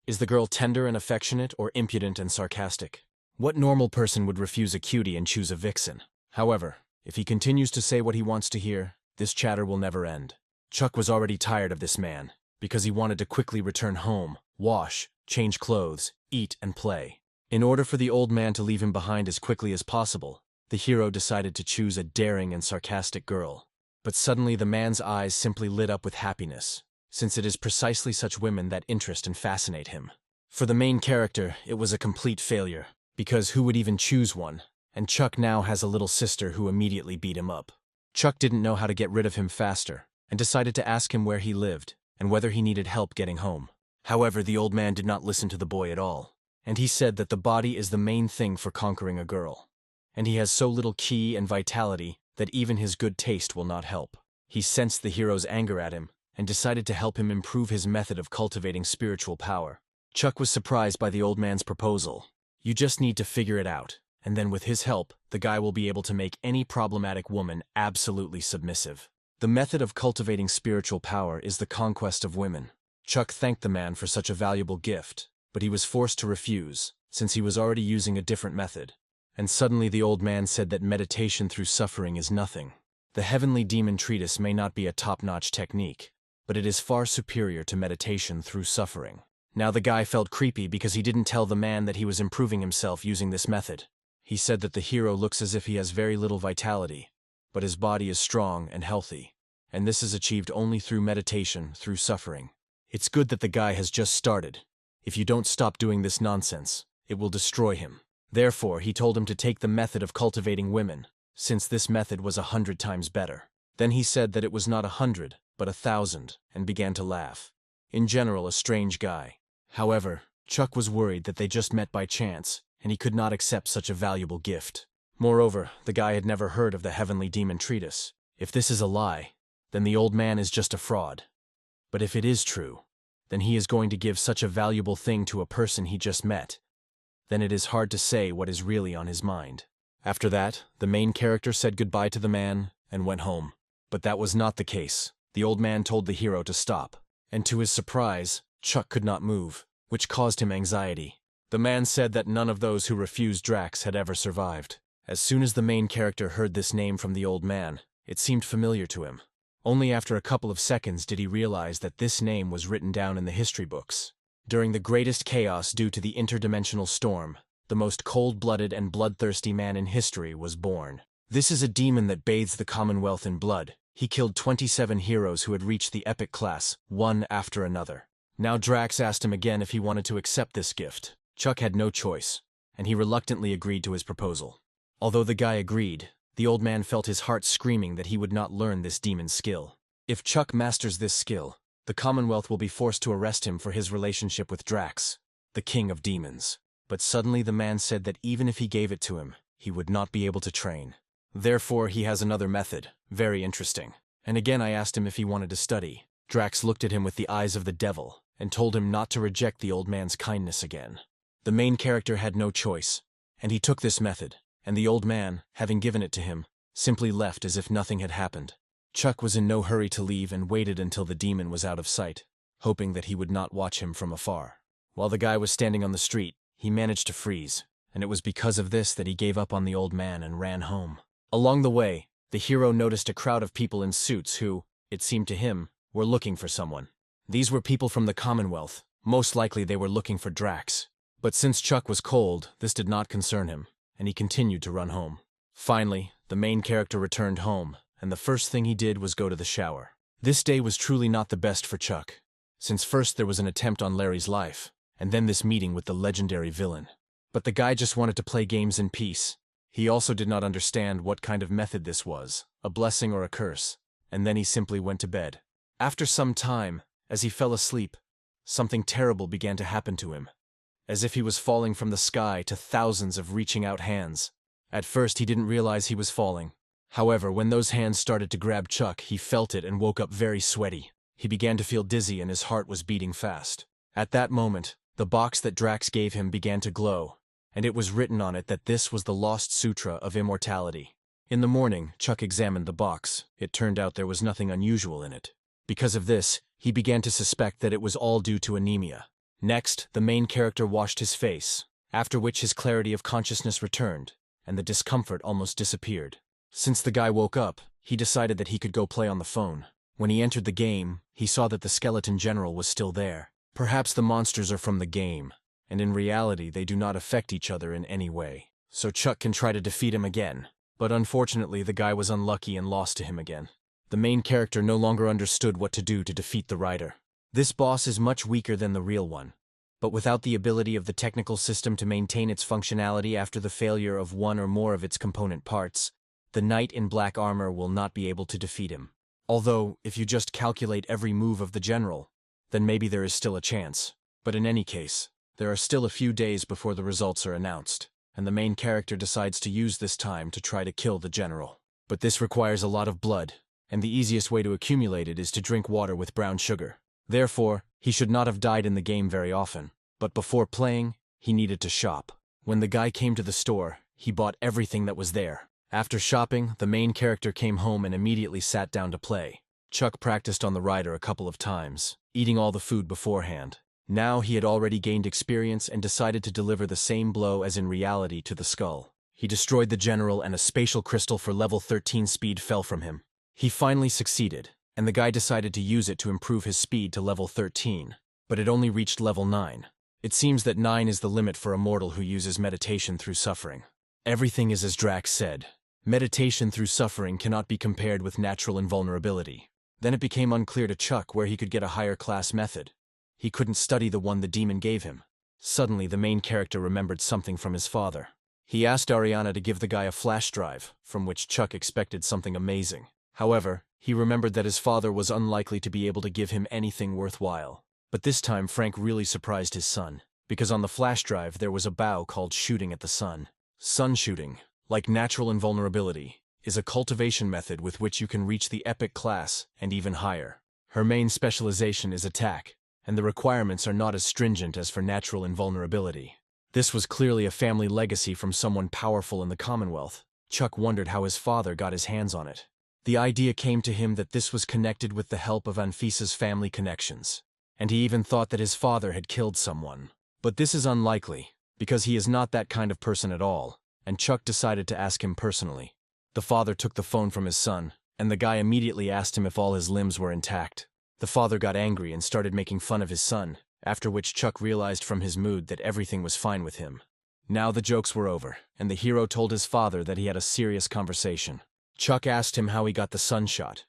Is the girl tender and affectionate or impudent and sarcastic? What normal person would refuse a cutie and choose a vixen? However, if he continues to say what he wants to hear, this chatter will never end. Chuck was already tired of this man, because he wanted to quickly return home, wash, change clothes, eat, and play. In order for the old man to leave him behind as quickly as possible, the hero decided to choose a daring and sarcastic girl. But suddenly the man's eyes simply lit up with happiness, since it is precisely such women that interest and fascinate him. For the main character, it was a complete failure, because who would even choose one? And Chuck now has a little sister who immediately beat him up. Chuck didn't know how to get rid of him faster, and decided to ask him where he lived, and whether he needed help getting home. However, the old man did not listen to the boy at all, and he said that the body is the main thing for conquering a girl. And he has so little ki and vitality that even his good taste will not help. He sensed the hero's anger at him, and decided to help him improve his method of cultivating spiritual power. Chuck was surprised by the old man's proposal. You just need to figure it out, and then with his help, the guy will be able to make any problematic woman absolutely submissive. The method of cultivating spiritual power is the conquest of women. Chuck thanked the man for such a valuable gift, but he was forced to refuse, since he was already using a different method. And suddenly the old man said that meditation through suffering is nothing. The Heavenly Demon Treatise may not be a top-notch technique, but it is far superior to meditation through suffering. Now the guy felt creepy because he didn't tell the man that he was improving himself using this method. He said that the hero looks as if he has very little vitality, but his body is strong and healthy, and this is achieved only through meditation through suffering. It's good that the guy has just started. If you don't stop doing this nonsense, it will destroy him. Therefore, he told him to take the method of cultivating women, since this method was 100 times better. Then he said that it was not 100, but 1,000, and began to laugh. In general, a strange guy. However, Chuck was worried that they just met by chance, and he could not accept such a valuable gift. Moreover, the guy had never heard of the Heavenly Demon Treatise. If this is a lie, then the old man is just a fraud. But if it is true, then he is going to give such a valuable thing to a person he just met. Then it is hard to say what is really on his mind. After that, the main character said goodbye to the man and went home. But that was not the case. The old man told the hero to stop, and to his surprise, Chuck could not move, which caused him anxiety. The man said that none of those who refused Drax had ever survived. As soon as the main character heard this name from the old man, it seemed familiar to him. Only after a couple of seconds did he realize that this name was written down in the history books. During the greatest chaos due to the interdimensional storm, the most cold-blooded and bloodthirsty man in history was born. This is a demon that bathes the Commonwealth in blood. He killed 27 heroes who had reached the epic class, one after another. Now Drax asked him again if he wanted to accept this gift. Chuck had no choice, and he reluctantly agreed to his proposal. Although the guy agreed, the old man felt his heart screaming that he would not learn this demon's skill. If Chuck masters this skill, The Commonwealth will be forced to arrest him for his relationship with Drax, the king of demons. But suddenly the man said that even if he gave it to him, he would not be able to train. Therefore, he has another method. Very interesting. And again I asked him if he wanted to study. Drax looked at him with the eyes of the devil and told him not to reject the old man's kindness again. The main character had no choice, and he took this method, and the old man, having given it to him, simply left as if nothing had happened. Chuck was in no hurry to leave and waited until the demon was out of sight, hoping that he would not watch him from afar. While the guy was standing on the street, he managed to freeze, and it was because of this that he gave up on the old man and ran home. Along the way, the hero noticed a crowd of people in suits who, it seemed to him, were looking for someone. These were people from the Commonwealth. Most likely they were looking for Drax. But since Chuck was cold, this did not concern him, and he continued to run home. Finally, the main character returned home, and the first thing he did was go to the shower. This day was truly not the best for Chuck, since first there was an attempt on Larry's life, and then this meeting with the legendary villain. But the guy just wanted to play games in peace. He also did not understand what kind of method this was, a blessing or a curse, and then he simply went to bed. After some time, as he fell asleep, something terrible began to happen to him, as if he was falling from the sky to thousands of reaching out hands. At first he didn't realize he was falling. However, when those hands started to grab Chuck, he felt it and woke up very sweaty. He began to feel dizzy and his heart was beating fast. At that moment, the box that Drax gave him began to glow, and it was written on it that this was the Lost Sutra of Immortality. In the morning, Chuck examined the box. It turned out there was nothing unusual in it. Because of this, he began to suspect that it was all due to anemia. Next, the main character washed his face, after which his clarity of consciousness returned, and the discomfort almost disappeared. Since the guy woke up, he decided that he could go play on the phone. When he entered the game, he saw that the skeleton general was still there. Perhaps the monsters are from the game, and in reality they do not affect each other in any way. So Chuck can try to defeat him again. But unfortunately the guy was unlucky and lost to him again. The main character no longer understood what to do to defeat the writer. This boss is much weaker than the real one, but without the ability of the technical system to maintain its functionality after the failure of one or more of its component parts, the knight in black armor will not be able to defeat him. Although, if you just calculate every move of the general, then maybe there is still a chance. But in any case, there are still a few days before the results are announced, and the main character decides to use this time to try to kill the general. But this requires a lot of blood, and the easiest way to accumulate it is to drink water with brown sugar. Therefore, he should not have died in the game very often, but before playing, he needed to shop. When the guy came to the store, he bought everything that was there. After shopping, the main character came home and immediately sat down to play. Chuck practiced on the rider a couple of times, eating all the food beforehand. Now he had already gained experience and decided to deliver the same blow as in reality to the skull. He destroyed the general and a spatial crystal for level 13 speed fell from him. He finally succeeded, and the guy decided to use it to improve his speed to level 13, but it only reached level 9. It seems that 9 is the limit for a mortal who uses meditation through suffering. Everything is as Drax said. Meditation through suffering cannot be compared with natural invulnerability. Then it became unclear to Chuck where he could get a higher class method. He couldn't study the one the demon gave him. Suddenly, the main character remembered something from his father. He asked Ariana to give the guy a flash drive, from which Chuck expected something amazing. However, he remembered that his father was unlikely to be able to give him anything worthwhile. But this time Frank really surprised his son, because on the flash drive there was a bow called Shooting at the Sun. Sun shooting, like natural invulnerability, is a cultivation method with which you can reach the epic class and even higher. Her main specialization is attack, and the requirements are not as stringent as for natural invulnerability. This was clearly a family legacy from someone powerful in the Commonwealth. Chuck wondered how his father got his hands on it. The idea came to him that this was connected with the help of Anfisa's family connections, and he even thought that his father had killed someone. But this is unlikely, because he is not that kind of person at all, and Chuck decided to ask him personally. The father took the phone from his son, and the guy immediately asked him if all his limbs were intact. The father got angry and started making fun of his son, after which Chuck realized from his mood that everything was fine with him. Now the jokes were over, and the hero told his father that he had a serious conversation. Chuck asked him how he got the sun shot,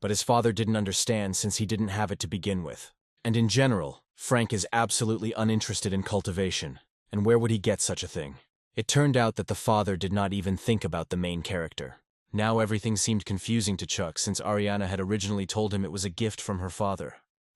but his father didn't understand since he didn't have it to begin with. And in general, Frank is absolutely uninterested in cultivation, and where would he get such a thing? It turned out that the father did not even think about the main character. Now everything seemed confusing to Chuck since Ariana had originally told him it was a gift from her father.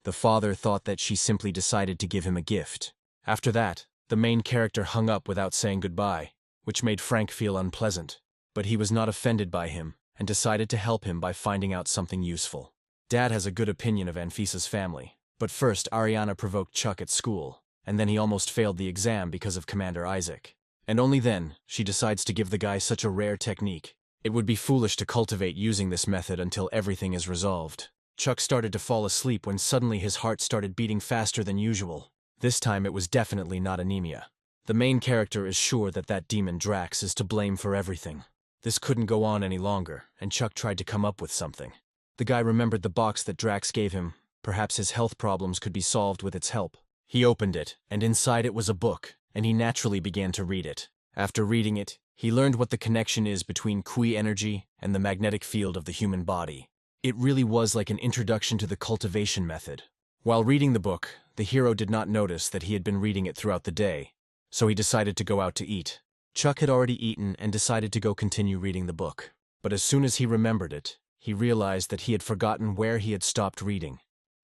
The father thought that she simply decided to give him a gift. After that, the main character hung up without saying goodbye, which made Frank feel unpleasant. But he was not offended by him and decided to help him by finding out something useful. Dad has a good opinion of Anfisa's family, but first Ariana provoked Chuck at school, and then he almost failed the exam because of Commander Isaac. And only then, she decides to give the guy such a rare technique. It would be foolish to cultivate using this method until everything is resolved. Chuck started to fall asleep when suddenly his heart started beating faster than usual. This time it was definitely not anemia. The main character is sure that that demon Drax is to blame for everything. This couldn't go on any longer, and Chuck tried to come up with something. The guy remembered the box that Drax gave him. Perhaps his health problems could be solved with its help. He opened it, and inside it was a book, and he naturally began to read it. After reading it, he learned what the connection is between Qi energy and the magnetic field of the human body. It really was like an introduction to the cultivation method. While reading the book, the hero did not notice that he had been reading it throughout the day, so he decided to go out to eat. Chuck had already eaten and decided to go continue reading the book. But as soon as he remembered it, he realized that he had forgotten where he had stopped reading.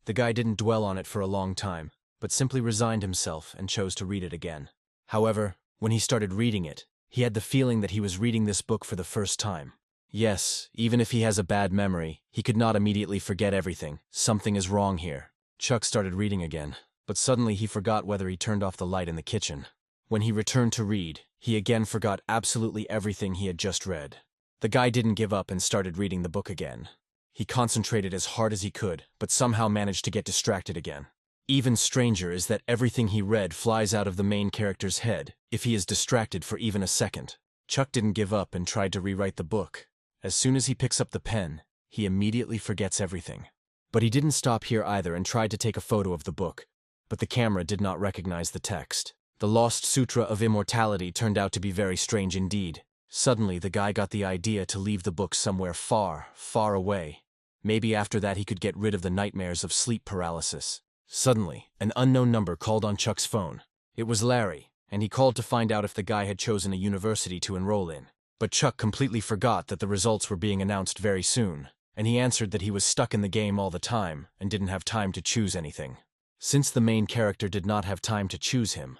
The guy didn't dwell on it for a long time, but simply resigned himself and chose to read it again. However, when he started reading it, he had the feeling that he was reading this book for the first time. Yes, even if he has a bad memory, he could not immediately forget everything. Something is wrong here. Chuck started reading again, but suddenly he forgot whether he turned off the light in the kitchen. When he returned to read, he again forgot absolutely everything he had just read. The guy didn't give up and started reading the book again. He concentrated as hard as he could, but somehow managed to get distracted again. Even stranger is that everything he read flies out of the main character's head if he is distracted for even a second. Chuck didn't give up and tried to rewrite the book. As soon as he picks up the pen, he immediately forgets everything. But he didn't stop here either and tried to take a photo of the book, but the camera did not recognize the text. The Lost Sutra of Immortality turned out to be very strange indeed. Suddenly, the guy got the idea to leave the book somewhere far, far away. Maybe after that he could get rid of the nightmares of sleep paralysis. Suddenly, an unknown number called on Chuck's phone. It was Larry, and he called to find out if the guy had chosen a university to enroll in. But Chuck completely forgot that the results were being announced very soon, and he answered that he was stuck in the game all the time and didn't have time to choose anything. Since the main character did not have time to choose him,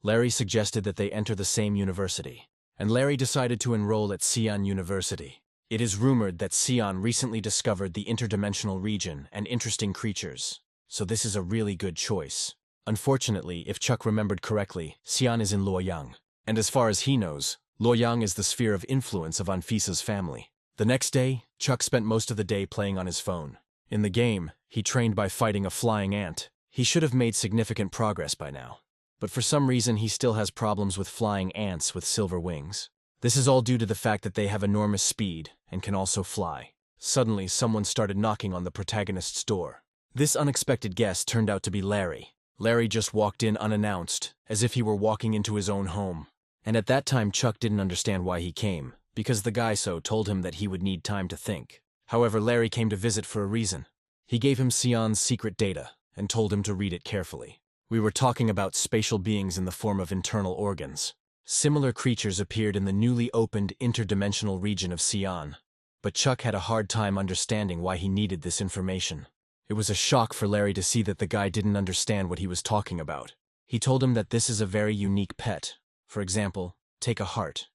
Larry suggested that they enter the same university, and Larry decided to enroll at Sion University. It is rumored that Sion recently discovered the interdimensional region and interesting creatures, so this is a really good choice. Unfortunately, if Chuck remembered correctly, Sion is in Luoyang, and as far as he knows, Luoyang is the sphere of influence of Anfisa's family. The next day, Chuck spent most of the day playing on his phone. In the game, he trained by fighting a flying ant. He should have made significant progress by now. But for some reason he still has problems with flying ants with silver wings. This is all due to the fact that they have enormous speed and can also fly. Suddenly, someone started knocking on the protagonist's door. This unexpected guest turned out to be Larry. Larry just walked in unannounced, as if he were walking into his own home. And at that time Chuck didn't understand why he came, because the guy told him that he would need time to think. However, Larry came to visit for a reason. He gave him Sion's secret data and told him to read it carefully. We were talking about spatial beings in the form of internal organs. Similar creatures appeared in the newly opened interdimensional region of Sion, but Chuck had a hard time understanding why he needed this information. It was a shock for Larry to see that the guy didn't understand what he was talking about. He told him that this is a very unique pet. For example, take a heart.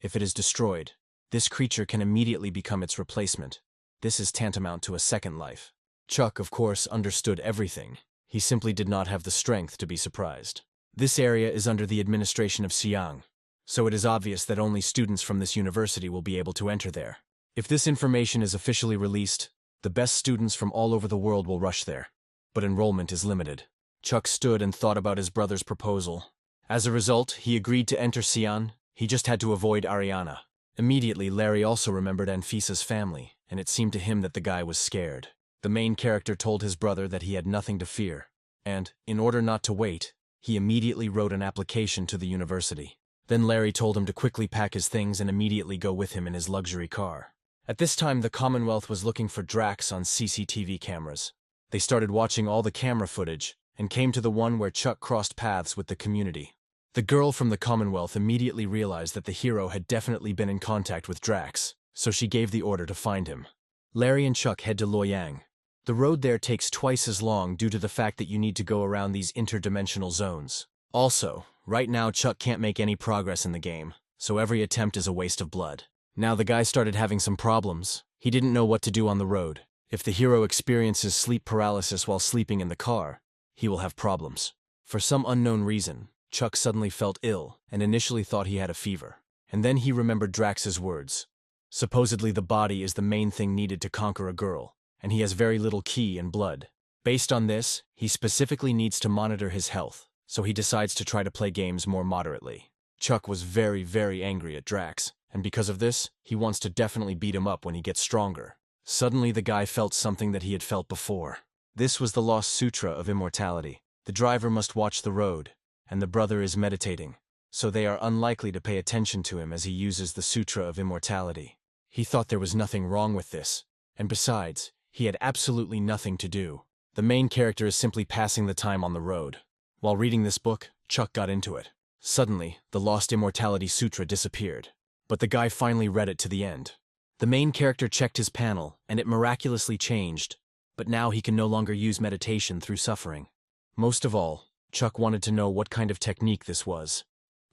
If it is destroyed, this creature can immediately become its replacement. This is tantamount to a second life. Chuck, of course, understood everything. He simply did not have the strength to be surprised. This area is under the administration of Siang, so it is obvious that only students from this university will be able to enter there. If this information is officially released, the best students from all over the world will rush there. But enrollment is limited. Chuck stood and thought about his brother's proposal. As a result, he agreed to enter Sion. He just had to avoid Ariana. Immediately, Larry also remembered Anfisa's family, and it seemed to him that the guy was scared. The main character told his brother that he had nothing to fear, and, in order not to wait, he immediately wrote an application to the university. Then Larry told him to quickly pack his things and immediately go with him in his luxury car. At this time, the Commonwealth was looking for Drax on CCTV cameras. They started watching all the camera footage and came to the one where Chuck crossed paths with the community. The girl from the Commonwealth immediately realized that the hero had definitely been in contact with Drax, so she gave the order to find him. Larry and Chuck head to Luoyang. The road there takes twice as long due to the fact that you need to go around these interdimensional zones. Also, right now Chuck can't make any progress in the game, so every attempt is a waste of blood. Now the guy started having some problems. He didn't know what to do on the road. If the hero experiences sleep paralysis while sleeping in the car, he will have problems. For some unknown reason, Chuck suddenly felt ill and initially thought he had a fever. And then he remembered Drax's words. Supposedly the body is the main thing needed to conquer a girl, and he has very little ki and blood. Based on this, he specifically needs to monitor his health, so he decides to try to play games more moderately. Chuck was very, very angry at Drax, and because of this, he wants to definitely beat him up when he gets stronger. Suddenly the guy felt something that he had felt before. This was the Lost Sutra of Immortality. The driver must watch the road, and the brother is meditating, so they are unlikely to pay attention to him as he uses the Sutra of Immortality. He thought there was nothing wrong with this, and besides, he had absolutely nothing to do. The main character is simply passing the time on the road. While reading this book, Chuck got into it. Suddenly, the Lost Immortality Sutra disappeared, but the guy finally read it to the end. The main character checked his panel, and it miraculously changed, but now he can no longer use meditation through suffering. Most of all, Chuck wanted to know what kind of technique this was.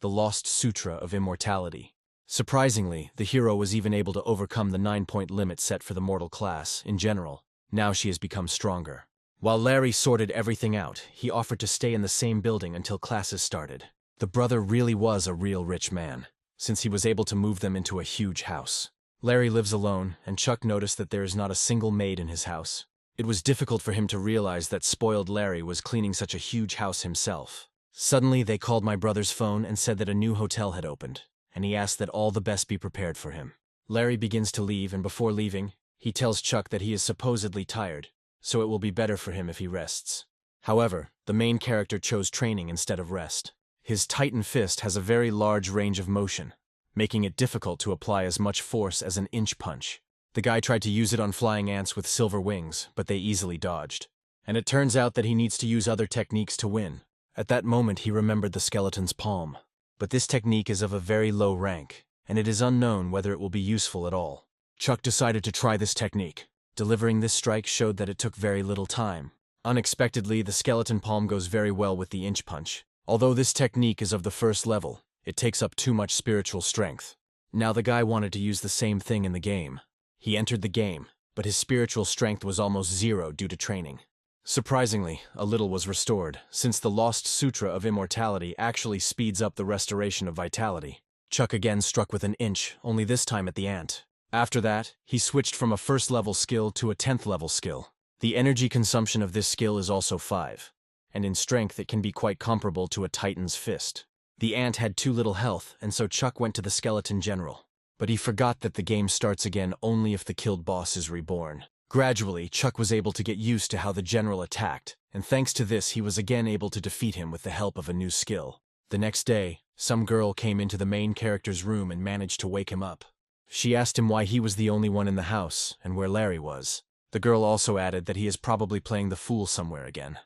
The Lost Sutra of Immortality. Surprisingly, the hero was even able to overcome the 9-point limit set for the mortal class, in general. Now she has become stronger. While Larry sorted everything out, he offered to stay in the same building until classes started. The brother really was a real rich man, since he was able to move them into a huge house. Larry lives alone, and Chuck noticed that there is not a single maid in his house. It was difficult for him to realize that spoiled Larry was cleaning such a huge house himself. Suddenly, they called my brother's phone and said that a new hotel had opened, and he asked that all the best be prepared for him. Larry begins to leave, and before leaving, he tells Chuck that he is supposedly tired, so it will be better for him if he rests. However, the main character chose training instead of rest. His Titan fist has a very large range of motion, making it difficult to apply as much force as an inch punch. The guy tried to use it on flying ants with silver wings, but they easily dodged. And it turns out that he needs to use other techniques to win. At that moment he remembered the skeleton's palm. But this technique is of a very low rank, and it is unknown whether it will be useful at all. Chuck decided to try this technique. Delivering this strike showed that it took very little time. Unexpectedly, the skeleton palm goes very well with the inch punch. Although this technique is of the first level, it takes up too much spiritual strength. Now the guy wanted to use the same thing in the game. He entered the game, but his spiritual strength was almost zero due to training. Surprisingly, a little was restored, since the Lost Sutra of Immortality actually speeds up the restoration of vitality. Chuck again struck with an inch, only this time at the ant. After that, he switched from a first-level skill to a 10th-level skill. The energy consumption of this skill is also 5, and in strength it can be quite comparable to a Titan's fist. The ant had too little health, and so Chuck went to the skeleton general. But he forgot that the game starts again only if the killed boss is reborn. Gradually, Chuck was able to get used to how the general attacked, and thanks to this he was again able to defeat him with the help of a new skill. The next day, some girl came into the main character's room and managed to wake him up. She asked him why he was the only one in the house, and where Larry was. The girl also added that he is probably playing the fool somewhere again,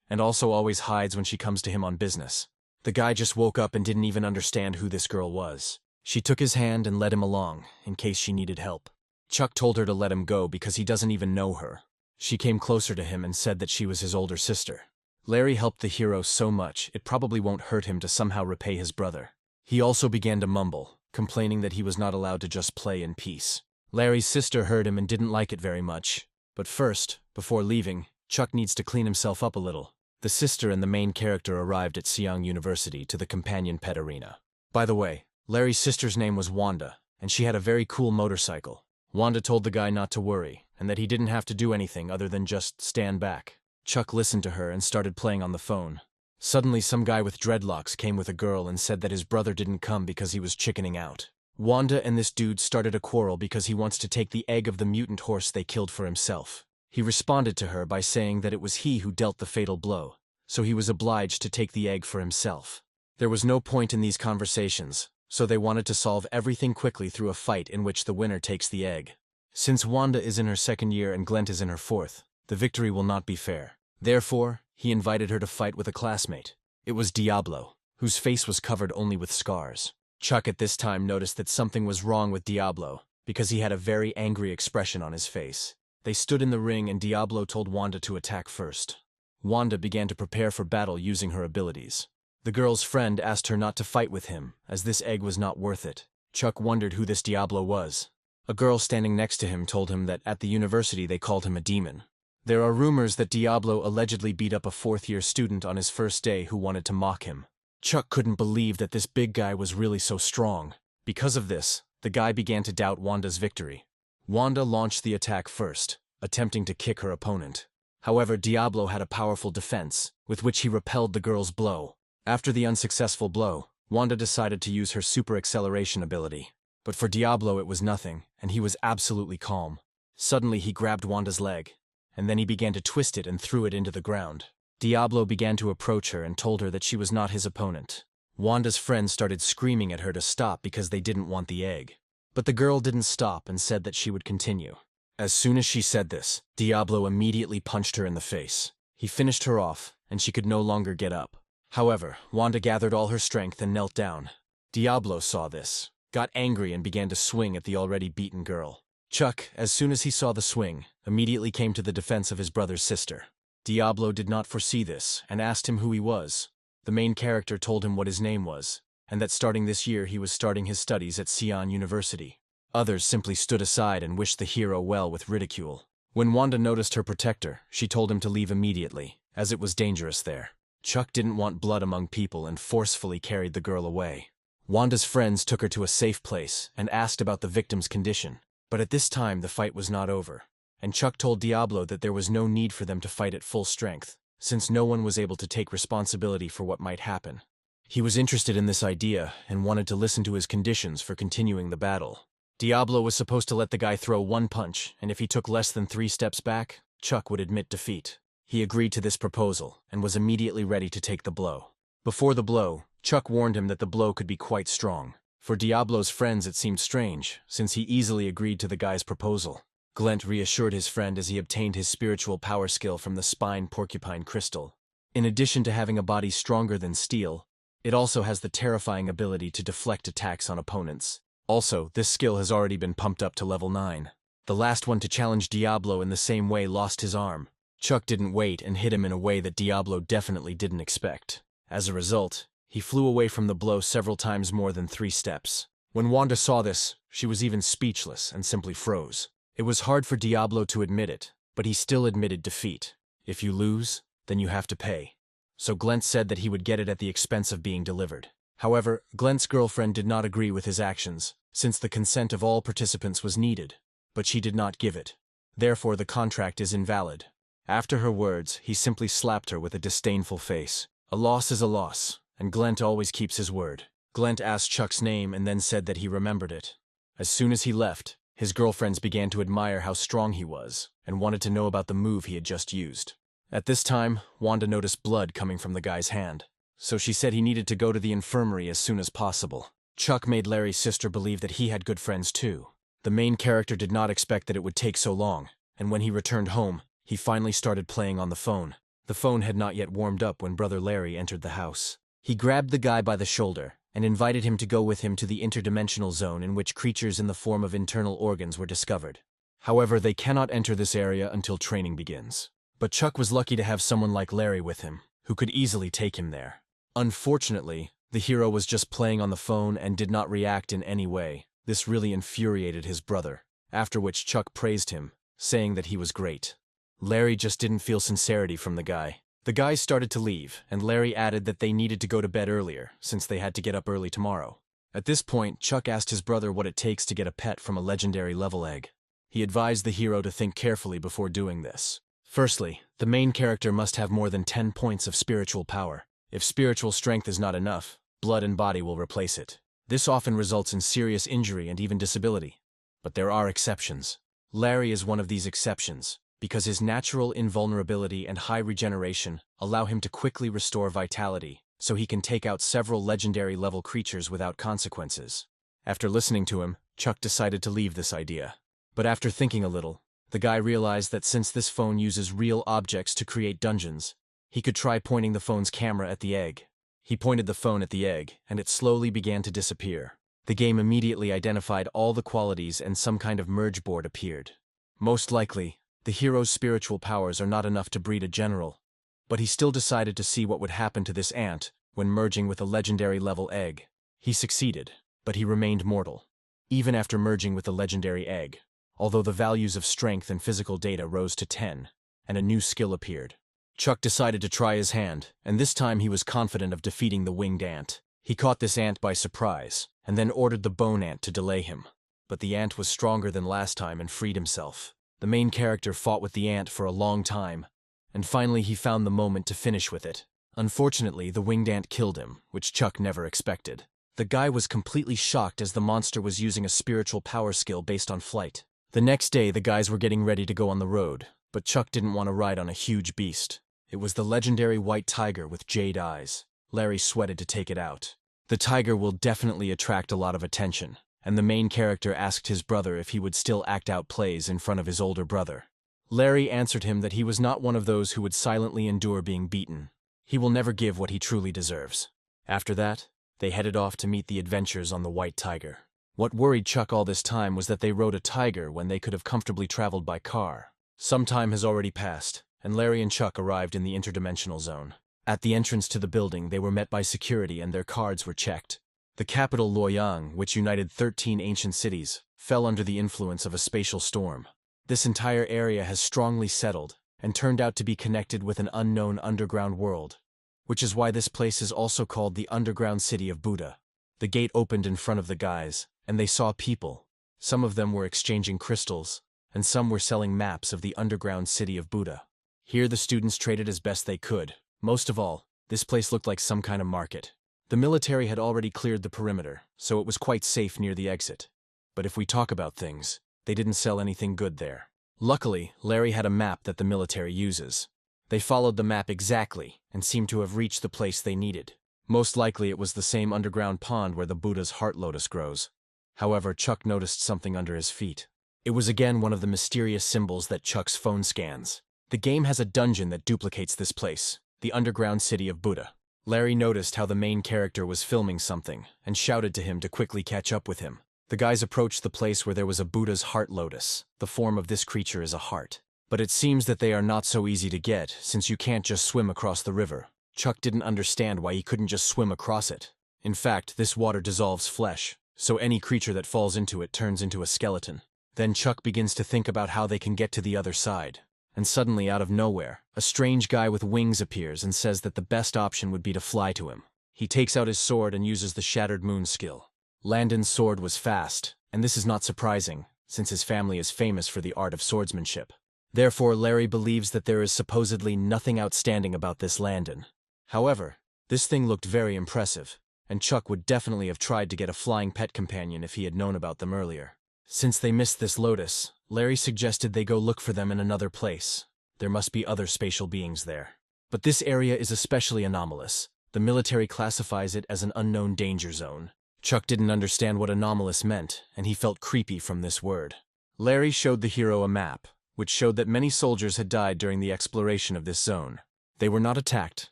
and also always hides when she comes to him on business. The guy just woke up and didn't even understand who this girl was. She took his hand and led him along, in case she needed help. Chuck told her to let him go because he doesn't even know her. She came closer to him and said that she was his older sister. Larry helped the hero so much, it probably won't hurt him to somehow repay his brother. He also began to mumble, complaining that he was not allowed to just play in peace. Larry's sister heard him and didn't like it very much. But first, before leaving, Chuck needs to clean himself up a little. The sister and the main character arrived at Siang University to the companion pet arena. By the way, Larry's sister's name was Wanda, and she had a very cool motorcycle. Wanda told the guy not to worry, and that he didn't have to do anything other than just stand back. Chuck listened to her and started playing on the phone. Suddenly some guy with dreadlocks came with a girl and said that his brother didn't come because he was chickening out. Wanda and this dude started a quarrel because he wants to take the egg of the mutant horse they killed for himself. He responded to her by saying that it was he who dealt the fatal blow, so he was obliged to take the egg for himself. There was no point in these conversations, so they wanted to solve everything quickly through a fight in which the winner takes the egg. Since Wanda is in her 2nd year and Glent is in her 4th, the victory will not be fair. Therefore, he invited her to fight with a classmate. It was Diablo, whose face was covered only with scars. Chuck at this time noticed that something was wrong with Diablo, because he had a very angry expression on his face. They stood in the ring and Diablo told Wanda to attack first. Wanda began to prepare for battle using her abilities. The girl's friend asked her not to fight with him, as this egg was not worth it. Chuck wondered who this Diablo was. A girl standing next to him told him that at the university they called him a demon. There are rumors that Diablo allegedly beat up a fourth-year student on his first day who wanted to mock him. Chuck couldn't believe that this big guy was really so strong. Because of this, the guy began to doubt Wanda's victory. Wanda launched the attack first, attempting to kick her opponent. However, Diablo had a powerful defense, with which he repelled the girl's blow. After the unsuccessful blow, Wanda decided to use her super acceleration ability. But for Diablo it was nothing, and he was absolutely calm. Suddenly he grabbed Wanda's leg, and then he began to twist it and threw it into the ground. Diablo began to approach her and told her that she was not his opponent. Wanda's friends started screaming at her to stop because they didn't want the egg. But the girl didn't stop and said that she would continue. As soon as she said this, Diablo immediately punched her in the face. He finished her off, and she could no longer get up. However, Wanda gathered all her strength and knelt down. Diablo saw this, got angry and began to swing at the already beaten girl. Chuck, as soon as he saw the swing, immediately came to the defense of his brother's sister. Diablo did not foresee this and asked him who he was. The main character told him what his name was, and that starting this year he was starting his studies at Sion University. Others simply stood aside and wished the hero well with ridicule. When Wanda noticed her protector, she told him to leave immediately, as it was dangerous there. Chuck didn't want blood among people and forcefully carried the girl away. Wanda's friends took her to a safe place and asked about the victim's condition. But at this time the fight was not over, and Chuck told Diablo that there was no need for them to fight at full strength, since no one was able to take responsibility for what might happen. He was interested in this idea and wanted to listen to his conditions for continuing the battle. Diablo was supposed to let the guy throw one punch, and if he took less than 3 steps back, Chuck would admit defeat. He agreed to this proposal and was immediately ready to take the blow. Before the blow, Chuck warned him that the blow could be quite strong. For Diablo's friends it seemed strange, since he easily agreed to the guy's proposal. Glent reassured his friend as he obtained his spiritual power skill from the spine porcupine crystal. In addition to having a body stronger than steel, it also has the terrifying ability to deflect attacks on opponents. Also, this skill has already been pumped up to level 9. The last one to challenge Diablo in the same way lost his arm. Chuck didn't wait and hit him in a way that Diablo definitely didn't expect. As a result, he flew away from the blow several times more than 3 steps. When Wanda saw this, she was even speechless and simply froze. It was hard for Diablo to admit it, but he still admitted defeat. If you lose, then you have to pay. So Glent said that he would get it at the expense of being delivered. However, Glent's girlfriend did not agree with his actions, since the consent of all participants was needed, but she did not give it. Therefore, the contract is invalid. After her words, he simply slapped her with a disdainful face. A loss is a loss, and Glent always keeps his word. Glent asked Chuck's name and then said that he remembered it. As soon as he left, his girlfriends began to admire how strong he was, and wanted to know about the move he had just used. At this time, Wanda noticed blood coming from the guy's hand, so she said he needed to go to the infirmary as soon as possible. Chuck made Larry's sister believe that he had good friends too. The main character did not expect that it would take so long, and when he returned home, he finally started playing on the phone. The phone had not yet warmed up when Brother Larry entered the house. He grabbed the guy by the shoulder and invited him to go with him to the interdimensional zone in which creatures in the form of internal organs were discovered. However, they cannot enter this area until training begins. But Chuck was lucky to have someone like Larry with him, who could easily take him there. Unfortunately, the hero was just playing on the phone and did not react in any way. This really infuriated his brother, after which Chuck praised him, saying that he was great. Larry just didn't feel sincerity from the guy. The guys started to leave, and Larry added that they needed to go to bed earlier, since they had to get up early tomorrow. At this point, Chuck asked his brother what it takes to get a pet from a legendary level egg. He advised the hero to think carefully before doing this. Firstly, the main character must have more than 10 points of spiritual power. If spiritual strength is not enough, blood and body will replace it. This often results in serious injury and even disability. But there are exceptions. Larry is one of these exceptions, because his natural invulnerability and high regeneration allow him to quickly restore vitality, so he can take out several legendary level creatures without consequences. After listening to him, Chuck decided to leave this idea. But after thinking a little, the guy realized that since this phone uses real objects to create dungeons, he could try pointing the phone's camera at the egg. He pointed the phone at the egg, and it slowly began to disappear. The game immediately identified all the qualities and some kind of merge board appeared. Most likely, The hero's spiritual powers are not enough to breed a general, but he still decided to see what would happen to this ant when merging with a legendary level egg. He succeeded, but he remained mortal, even after merging with the legendary egg, although the values of strength and physical data rose to 10, and a new skill appeared. Chuck decided to try his hand, and this time he was confident of defeating the winged ant. He caught this ant by surprise, and then ordered the bone ant to delay him. But the ant was stronger than last time and freed himself. The main character fought with the ant for a long time, and finally he found the moment to finish with it. Unfortunately, the winged ant killed him, which Chuck never expected. The guy was completely shocked as the monster was using a spiritual power skill based on flight. The next day, the guys were getting ready to go on the road, but Chuck didn't want to ride on a huge beast. It was the legendary white tiger with jade eyes. Larry sweated to take it out. The tiger will definitely attract a lot of attention, and the main character asked his brother if he would still act out plays in front of his older brother. Larry answered him that he was not one of those who would silently endure being beaten. He will never give what he truly deserves. After that, they headed off to meet the adventures on the white tiger. What worried Chuck all this time was that they rode a tiger when they could have comfortably traveled by car. Some time has already passed, and Larry and Chuck arrived in the interdimensional zone. At the entrance to the building, they were met by security and their cards were checked. The capital, Luoyang, which united 13 ancient cities, fell under the influence of a spatial storm. This entire area has strongly settled and turned out to be connected with an unknown underground world, which is why this place is also called the underground city of Buddha. The gate opened in front of the guys, and they saw people. Some of them were exchanging crystals, and some were selling maps of the underground city of Buddha. Here the students traded as best they could. Most of all, this place looked like some kind of market. The military had already cleared the perimeter, so it was quite safe near the exit. But if we talk about things, they didn't sell anything good there. Luckily, Larry had a map that the military uses. They followed the map exactly and seemed to have reached the place they needed. Most likely it was the same underground pond where the Buddha's heart lotus grows. However, Chuck noticed something under his feet. It was again one of the mysterious symbols that Chuck's phone scans. The game has a dungeon that duplicates this place, the underground city of Buddha. Larry noticed how the main character was filming something and shouted to him to quickly catch up with him. The guys approached the place where there was a Buddha's heart lotus. The form of this creature is a heart. But it seems that they are not so easy to get, since you can't just swim across the river. Chuck didn't understand why he couldn't just swim across it. In fact, this water dissolves flesh, so any creature that falls into it turns into a skeleton. Then Chuck begins to think about how they can get to the other side. And suddenly, out of nowhere, a strange guy with wings appears and says that the best option would be to fly to him. He takes out his sword and uses the Shattered Moon skill. Landon's sword was fast, and this is not surprising, since his family is famous for the art of swordsmanship. Therefore, Larry believes that there is supposedly nothing outstanding about this Landon. However, this thing looked very impressive, and Chuck would definitely have tried to get a flying pet companion if he had known about them earlier. Since they missed this lotus, Larry suggested they go look for them in another place. There must be other spatial beings there. But this area is especially anomalous. The military classifies it as an unknown danger zone. Chuck didn't understand what anomalous meant, and he felt creepy from this word. Larry showed the hero a map, which showed that many soldiers had died during the exploration of this zone. They were not attacked,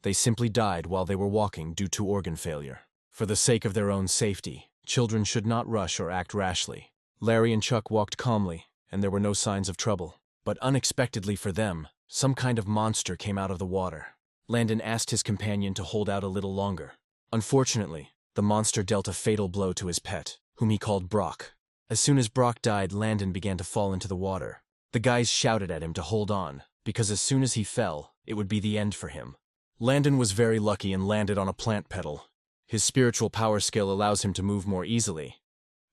they simply died while they were walking due to organ failure. For the sake of their own safety, children should not rush or act rashly. Larry and Chuck walked calmly, and there were no signs of trouble. But unexpectedly for them, some kind of monster came out of the water. Landon asked his companion to hold out a little longer. Unfortunately, the monster dealt a fatal blow to his pet, whom he called Brock. As soon as Brock died, Landon began to fall into the water. The guys shouted at him to hold on, because as soon as he fell, it would be the end for him. Landon was very lucky and landed on a plant petal. His spiritual power skill allows him to move more easily,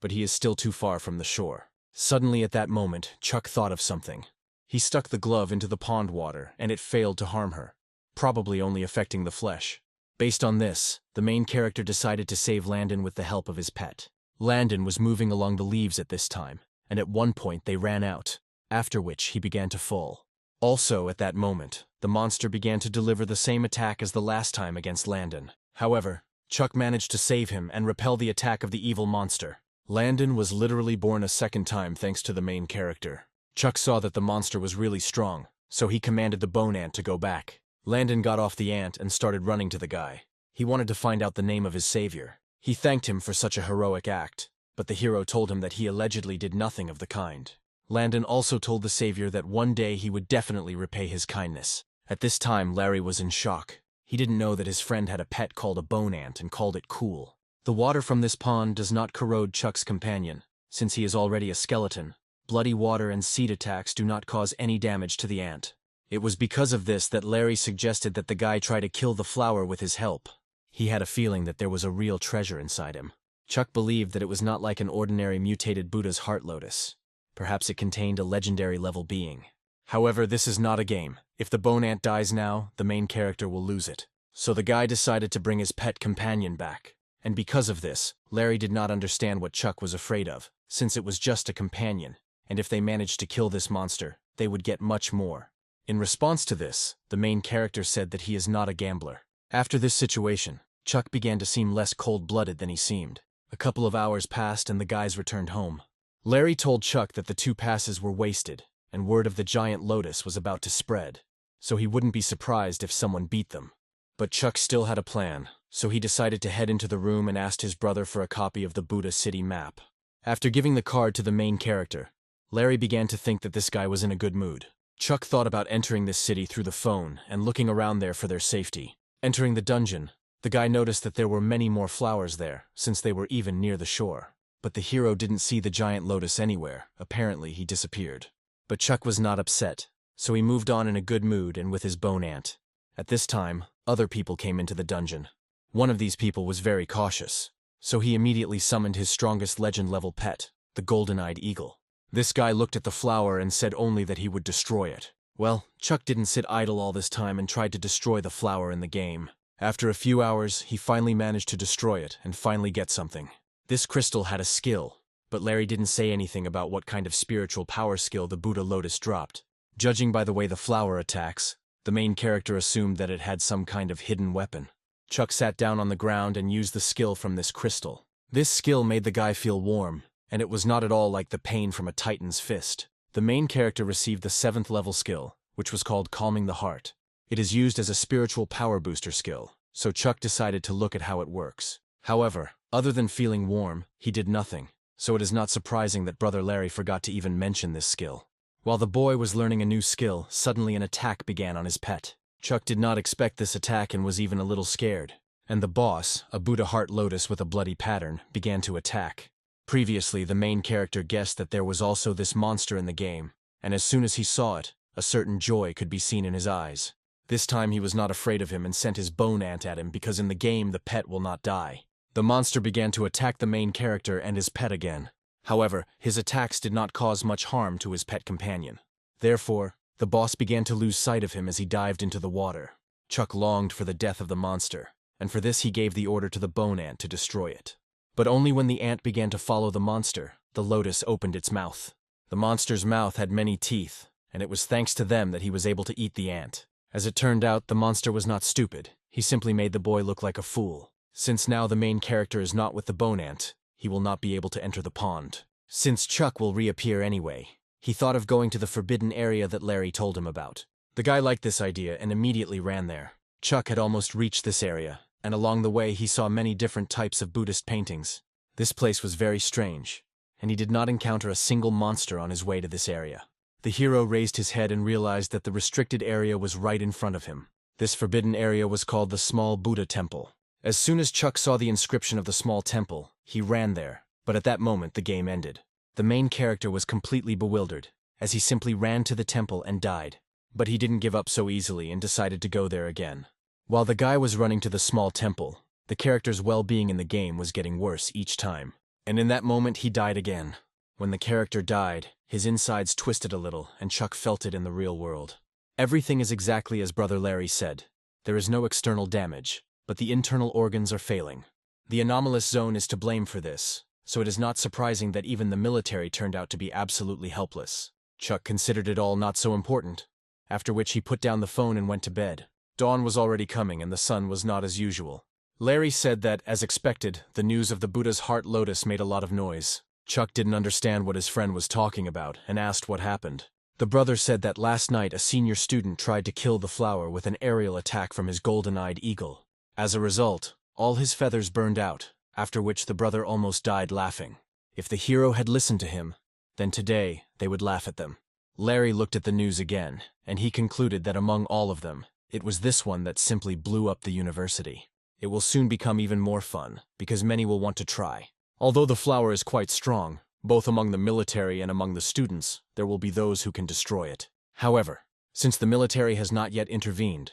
but he is still too far from the shore. Suddenly at that moment, Chuck thought of something. He stuck the glove into the pond water, and it failed to harm her, probably only affecting the flesh. Based on this, the main character decided to save Landon with the help of his pet. Landon was moving along the leaves at this time, and at one point they ran out, after which he began to fall. Also, at that moment, the monster began to deliver the same attack as the last time against Landon. However, Chuck managed to save him and repel the attack of the evil monster. Landon was literally born a second time thanks to the main character. Chuck saw that the monster was really strong, so he commanded the bone ant to go back. Landon got off the ant and started running to the guy. He wanted to find out the name of his savior. He thanked him for such a heroic act, but the hero told him that he allegedly did nothing of the kind. Landon also told the savior that one day he would definitely repay his kindness. At this time, Larry was in shock. He didn't know that his friend had a pet called a bone ant and called it cool. The water from this pond does not corrode Chuck's companion, since he is already a skeleton. Bloody water and seed attacks do not cause any damage to the ant. It was because of this that Larry suggested that the guy try to kill the flower with his help. He had a feeling that there was a real treasure inside him. Chuck believed that it was not like an ordinary mutated Buddha's heart lotus. Perhaps it contained a legendary level being. However, this is not a game. If the bone ant dies now, the main character will lose it. So the guy decided to bring his pet companion back. And because of this, Larry did not understand what Chuck was afraid of, since it was just a companion, and if they managed to kill this monster, they would get much more. In response to this, the main character said that he is not a gambler. After this situation, Chuck began to seem less cold-blooded than he seemed. A couple of hours passed and the guys returned home. Larry told Chuck that the 2 passes were wasted, and word of the giant lotus was about to spread, so he wouldn't be surprised if someone beat them. But Chuck still had a plan, so he decided to head into the room and asked his brother for a copy of the Buddha City map. After giving the card to the main character, Larry began to think that this guy was in a good mood. Chuck thought about entering this city through the phone and looking around there for their safety. Entering the dungeon, the guy noticed that there were many more flowers there, since they were even near the shore. But the hero didn't see the giant lotus anywhere. Apparently, he disappeared. But Chuck was not upset, so he moved on in a good mood and with his bone ant. At this time, other people came into the dungeon. One of these people was very cautious, so he immediately summoned his strongest legend-level pet, the golden-eyed eagle. This guy looked at the flower and said only that he would destroy it. Well, Chuck didn't sit idle all this time and tried to destroy the flower in the game. After a few hours, he finally managed to destroy it and finally get something. This crystal had a skill, but Larry didn't say anything about what kind of spiritual power skill the Buddha lotus dropped. Judging by the way the flower attacks, the main character assumed that it had some kind of hidden weapon. Chuck sat down on the ground and used the skill from this crystal. This skill made the guy feel warm, and it was not at all like the pain from a titan's fist. The main character received the 7th level skill, which was called Calming the Heart. It is used as a spiritual power booster skill, so Chuck decided to look at how it works. However, other than feeling warm, he did nothing, so it is not surprising that Brother Larry forgot to even mention this skill. While the boy was learning a new skill, suddenly an attack began on his pet. Chuck did not expect this attack and was even a little scared. And the boss, a Buddha heart lotus with a bloody pattern, began to attack. Previously, the main character guessed that there was also this monster in the game, and as soon as he saw it, a certain joy could be seen in his eyes. This time he was not afraid of him and sent his bone ant at him because in the game the pet will not die. The monster began to attack the main character and his pet again. However, his attacks did not cause much harm to his pet companion. Therefore, the boss began to lose sight of him as he dived into the water. Chuck longed for the death of the monster, and for this he gave the order to the bone ant to destroy it. But only when the ant began to follow the monster, the lotus opened its mouth. The monster's mouth had many teeth, and it was thanks to them that he was able to eat the ant. As it turned out, the monster was not stupid. He simply made the boy look like a fool. Since now the main character is not with the bone ant, he will not be able to enter the pond. Since Chuck will reappear anyway, he thought of going to the forbidden area that Larry told him about. The guy liked this idea and immediately ran there. Chuck had almost reached this area, and along the way he saw many different types of Buddhist paintings. This place was very strange, and he did not encounter a single monster on his way to this area. The hero raised his head and realized that the restricted area was right in front of him. This forbidden area was called the Small Buddha Temple. As soon as Chuck saw the inscription of the small temple, he ran there, but at that moment the game ended. The main character was completely bewildered, as he simply ran to the temple and died. But he didn't give up so easily and decided to go there again. While the guy was running to the small temple, the character's well-being in the game was getting worse each time. And in that moment he died again. When the character died, his insides twisted a little, and Chuck felt it in the real world. Everything is exactly as Brother Larry said. There is no external damage, but the internal organs are failing. The anomalous zone is to blame for this, so it is not surprising that even the military turned out to be absolutely helpless. Chuck considered it all not so important, after which he put down the phone and went to bed. Dawn was already coming and the sun was not as usual. Larry said that, as expected, the news of the Buddha's heart lotus made a lot of noise. Chuck didn't understand what his friend was talking about and asked what happened. The brother said that last night a senior student tried to kill the flower with an aerial attack from his golden-eyed eagle. As a result, all his feathers burned out, after which the brother almost died laughing. If the hero had listened to him, then today they would laugh at them. Larry looked at the news again, and he concluded that among all of them, it was this one that simply blew up the university. It will soon become even more fun, because many will want to try. Although the flower is quite strong, both among the military and among the students, there will be those who can destroy it. However, since the military has not yet intervened,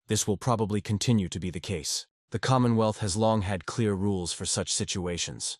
this will probably continue to be the case. The Commonwealth has long had clear rules for such situations.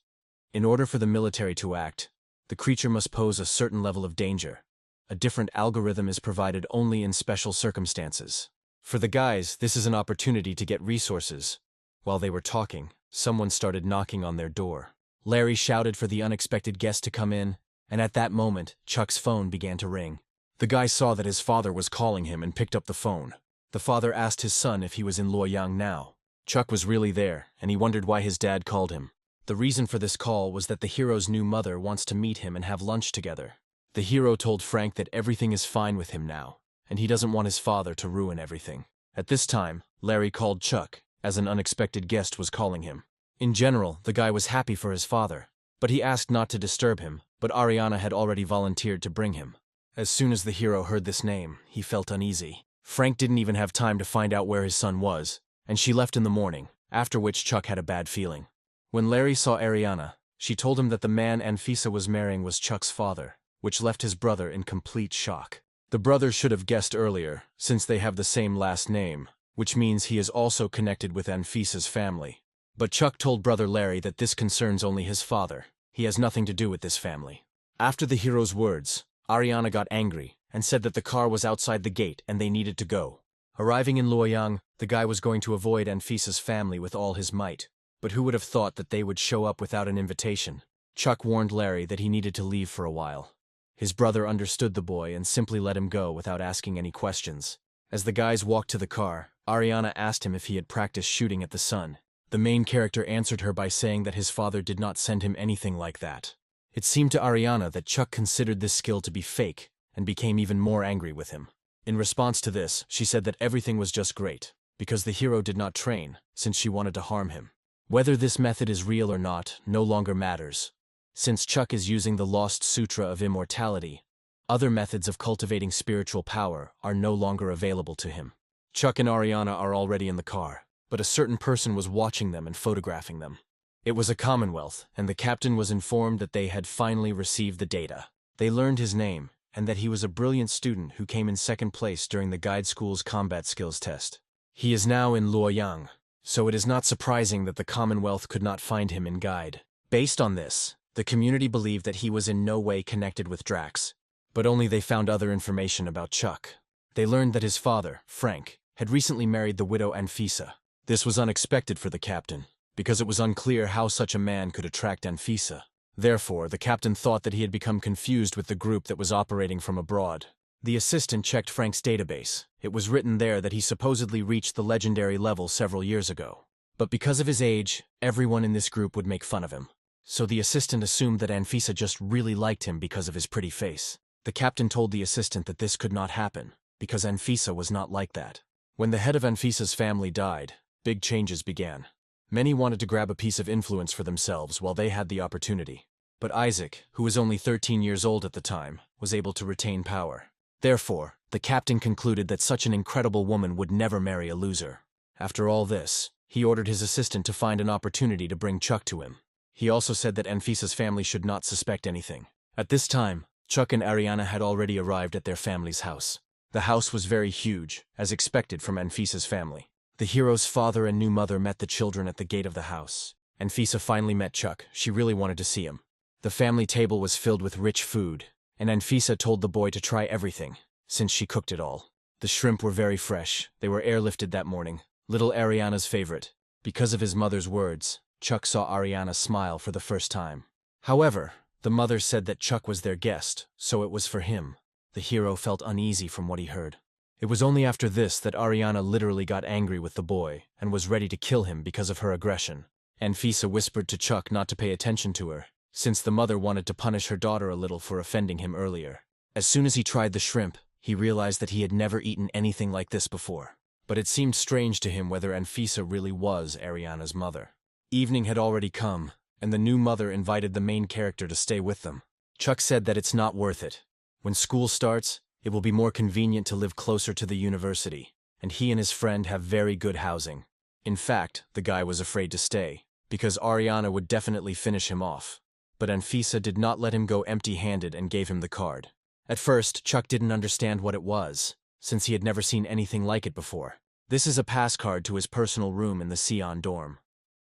In order for the military to act, the creature must pose a certain level of danger. A different algorithm is provided only in special circumstances. For the guys, this is an opportunity to get resources. While they were talking, someone started knocking on their door. Larry shouted for the unexpected guest to come in, and at that moment, Chuck's phone began to ring. The guy saw that his father was calling him and picked up the phone. The father asked his son if he was in Luoyang now. Chuck was really there, and he wondered why his dad called him. The reason for this call was that the hero's new mother wants to meet him and have lunch together. The hero told Frank that everything is fine with him now, and he doesn't want his father to ruin everything. At this time, Larry called Chuck, as an unexpected guest was calling him. In general, the guy was happy for his father, but he asked not to disturb him, but Ariana had already volunteered to bring him. As soon as the hero heard this name, he felt uneasy. Frank didn't even have time to find out where his son was, and she left in the morning, after which Chuck had a bad feeling. When Larry saw Ariana, she told him that the man Anfisa was marrying was Chuck's father, which left his brother in complete shock. The brother should have guessed earlier, since they have the same last name, which means he is also connected with Anfisa's family. But Chuck told brother Larry that this concerns only his father. He has nothing to do with this family. After the hero's words, Ariana got angry and said that the car was outside the gate and they needed to go. Arriving in Luoyang, the guy was going to avoid Anfisa's family with all his might. But who would have thought that they would show up without an invitation? Chuck warned Larry that he needed to leave for a while. His brother understood the boy and simply let him go without asking any questions. As the guys walked to the car, Ariana asked him if he had practiced shooting at the sun. The main character answered her by saying that his father did not send him anything like that. It seemed to Ariana that Chuck considered this skill to be fake and became even more angry with him. In response to this, she said that everything was just great, because the hero did not train, since she wanted to harm him. Whether this method is real or not no longer matters. Since Chuck is using the Lost Sutra of Immortality, other methods of cultivating spiritual power are no longer available to him. Chuck and Ariana are already in the car, but a certain person was watching them and photographing them. It was a Commonwealth, and the captain was informed that they had finally received the data. They learned his name, and that he was a brilliant student who came in second place during the guide school's combat skills test. He is now in Luoyang, so it is not surprising that the Commonwealth could not find him in guide. Based on this, the community believed that he was in no way connected with Drax, but only they found other information about Chuck. They learned that his father, Frank, had recently married the widow Anfisa. This was unexpected for the captain, because it was unclear how such a man could attract Anfisa. Therefore, the captain thought that he had become confused with the group that was operating from abroad. The assistant checked Frank's database. It was written there that he supposedly reached the legendary level several years ago. But because of his age, everyone in this group would make fun of him. So the assistant assumed that Anfisa just really liked him because of his pretty face. The captain told the assistant that this could not happen, because Anfisa was not like that. When the head of Anfisa's family died, big changes began. Many wanted to grab a piece of influence for themselves while they had the opportunity. But Isaac, who was only 13 years old at the time, was able to retain power. Therefore, the captain concluded that such an incredible woman would never marry a loser. After all this, he ordered his assistant to find an opportunity to bring Chuck to him. He also said that Anfisa's family should not suspect anything. At this time, Chuck and Ariana had already arrived at their family's house. The house was very huge, as expected from Anfisa's family. The hero's father and new mother met the children at the gate of the house. Anfisa finally met Chuck. She really wanted to see him. The family table was filled with rich food, and Anfisa told the boy to try everything, since she cooked it all. The shrimp were very fresh. They were airlifted that morning. Little Ariana's favorite. Because of his mother's words, Chuck saw Ariana smile for the first time. However, the mother said that Chuck was their guest, so it was for him. The hero felt uneasy from what he heard. It was only after this that Ariana literally got angry with the boy and was ready to kill him because of her aggression. Anfisa whispered to Chuck not to pay attention to her, since the mother wanted to punish her daughter a little for offending him earlier. As soon as he tried the shrimp, he realized that he had never eaten anything like this before. But it seemed strange to him whether Anfisa really was Ariana's mother. Evening had already come, and the new mother invited the main character to stay with them. Chuck said that it's not worth it. When school starts, it will be more convenient to live closer to the university, and he and his friend have very good housing. In fact, the guy was afraid to stay, because Ariana would definitely finish him off. But Anfisa did not let him go empty-handed and gave him the card. At first, Chuck didn't understand what it was, since he had never seen anything like it before. This is a pass card to his personal room in the Sion dorm.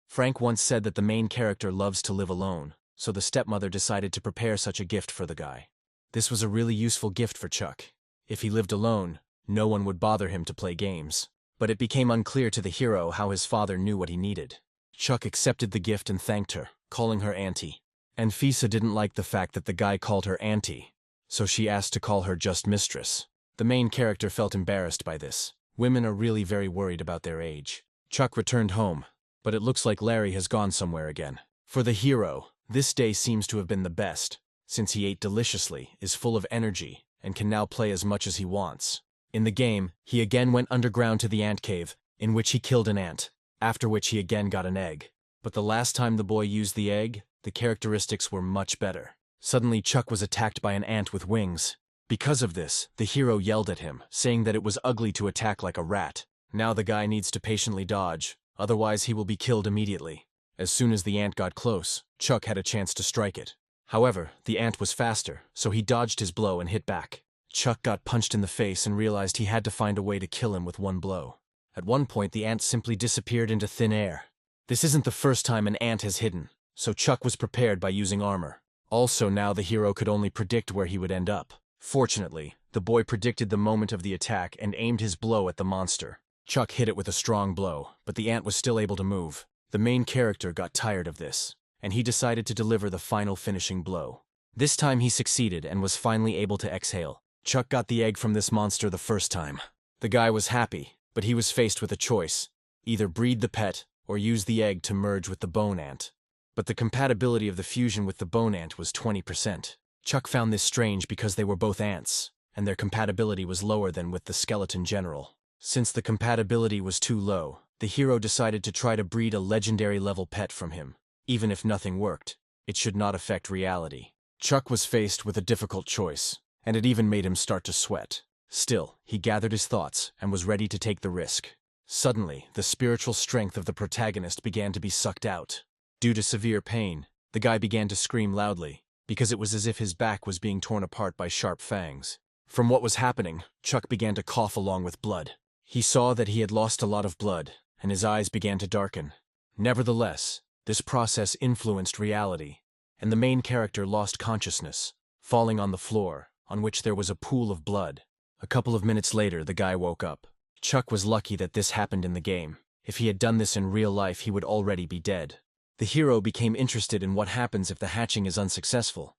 Frank once said that the main character loves to live alone, so the stepmother decided to prepare such a gift for the guy. This was a really useful gift for Chuck. If he lived alone, no one would bother him to play games. But it became unclear to the hero how his father knew what he needed. Chuck accepted the gift and thanked her, calling her Auntie. Anfisa didn't like the fact that the guy called her Auntie, so she asked to call her just Mistress. The main character felt embarrassed by this. Women are really very worried about their age. Chuck returned home, but it looks like Larry has gone somewhere again. For the hero, this day seems to have been the best, since he ate deliciously, is full of energy, and can now play as much as he wants. In the game, he again went underground to the ant cave, in which he killed an ant, after which he again got an egg. But the last time the boy used the egg, the characteristics were much better. Suddenly Chuck was attacked by an ant with wings. Because of this, the hero yelled at him, saying that it was ugly to attack like a rat. Now the guy needs to patiently dodge, otherwise he will be killed immediately. As soon as the ant got close, Chuck had a chance to strike it. However, the ant was faster, so he dodged his blow and hit back. Chuck got punched in the face and realized he had to find a way to kill him with one blow. At one point, the ant simply disappeared into thin air. This isn't the first time an ant has hidden, so Chuck was prepared by using armor. Also, now the hero could only predict where he would end up. Fortunately, the boy predicted the moment of the attack and aimed his blow at the monster. Chuck hit it with a strong blow, but the ant was still able to move. The main character got tired of this, and he decided to deliver the final finishing blow. This time he succeeded and was finally able to exhale. Chuck got the egg from this monster the first time. The guy was happy, but he was faced with a choice: either breed the pet or use the egg to merge with the bone ant. But the compatibility of the fusion with the bone ant was 20%. Chuck found this strange because they were both ants, and their compatibility was lower than with the skeleton general. Since the compatibility was too low, the hero decided to try to breed a legendary level pet from him. Even if nothing worked, it should not affect reality. Chuck was faced with a difficult choice, and it even made him start to sweat. Still, he gathered his thoughts and was ready to take the risk. Suddenly, the spiritual strength of the protagonist began to be sucked out. Due to severe pain, the guy began to scream loudly, because it was as if his back was being torn apart by sharp fangs. From what was happening, Chuck began to cough along with blood. He saw that he had lost a lot of blood, and his eyes began to darken. Nevertheless, this process influenced reality, and the main character lost consciousness, falling on the floor, on which there was a pool of blood. A couple of minutes later, the guy woke up. Chuck was lucky that this happened in the game. If he had done this in real life, he would already be dead. The hero became interested in what happens if the hatching is unsuccessful.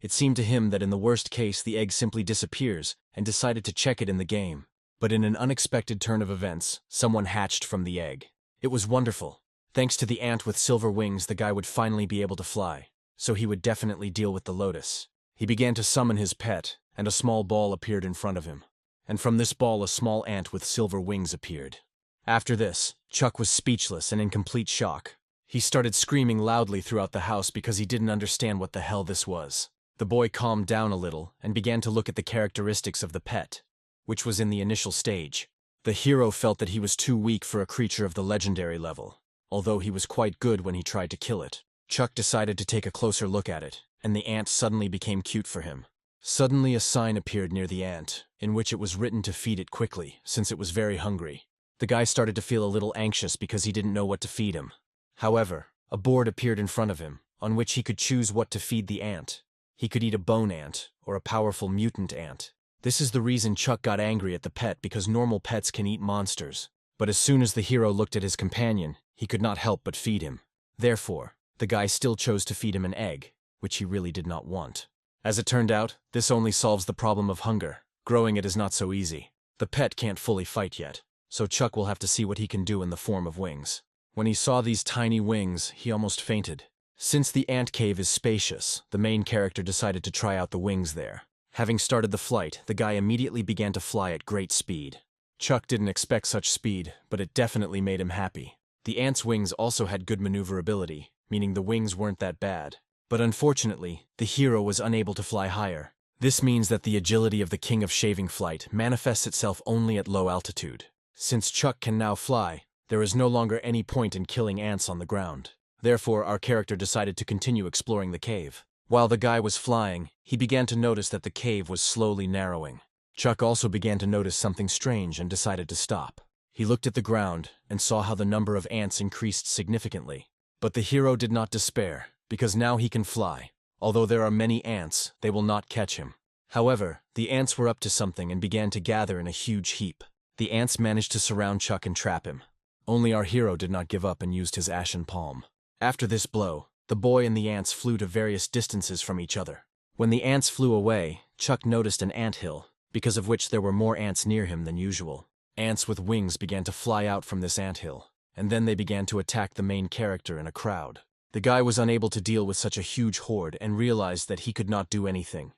It seemed to him that in the worst case, the egg simply disappears, and decided to check it in the game. But in an unexpected turn of events, someone hatched from the egg. It was wonderful. Thanks to the ant with silver wings, the guy would finally be able to fly, so he would definitely deal with the lotus. He began to summon his pet, and a small ball appeared in front of him. And from this ball, a small ant with silver wings appeared. After this, Chuck was speechless and in complete shock. He started screaming loudly throughout the house because he didn't understand what the hell this was. The boy calmed down a little and began to look at the characteristics of the pet, which was in the initial stage. The hero felt that he was too weak for a creature of the legendary level, although he was quite good when he tried to kill it. Chuck decided to take a closer look at it, and the ant suddenly became cute for him. Suddenly a sign appeared near the ant, in which it was written to feed it quickly, since it was very hungry. The guy started to feel a little anxious because he didn't know what to feed him. However, a board appeared in front of him, on which he could choose what to feed the ant. He could eat a bone ant, or a powerful mutant ant. This is the reason Chuck got angry at the pet, because normal pets can eat monsters. But as soon as the hero looked at his companion, he could not help but feed him. Therefore, the guy still chose to feed him an egg, which he really did not want. As it turned out, this only solves the problem of hunger. Growing it is not so easy. The pet can't fully fight yet, so Chuck will have to see what he can do in the form of wings. When he saw these tiny wings, he almost fainted. Since the ant cave is spacious, the main character decided to try out the wings there. Having started the flight, the guy immediately began to fly at great speed. Chuck didn't expect such speed, but it definitely made him happy. The ant's wings also had good maneuverability, meaning the wings weren't that bad. But unfortunately, the hero was unable to fly higher. This means that the agility of the king of shaving flight manifests itself only at low altitude. Since Chuck can now fly, there is no longer any point in killing ants on the ground. Therefore, our character decided to continue exploring the cave. While the guy was flying, he began to notice that the cave was slowly narrowing. Chuck also began to notice something strange and decided to stop. He looked at the ground and saw how the number of ants increased significantly. But the hero did not despair, because now he can fly. Although there are many ants, they will not catch him. However, the ants were up to something and began to gather in a huge heap. The ants managed to surround Chuck and trap him. Only our hero did not give up and used his ashen palm. After this blow, the boy and the ants flew to various distances from each other. When the ants flew away, Chuck noticed an anthill, because of which there were more ants near him than usual. Ants with wings began to fly out from this anthill, and then they began to attack the main character in a crowd. The guy was unable to deal with such a huge horde and realized that he could not do anything.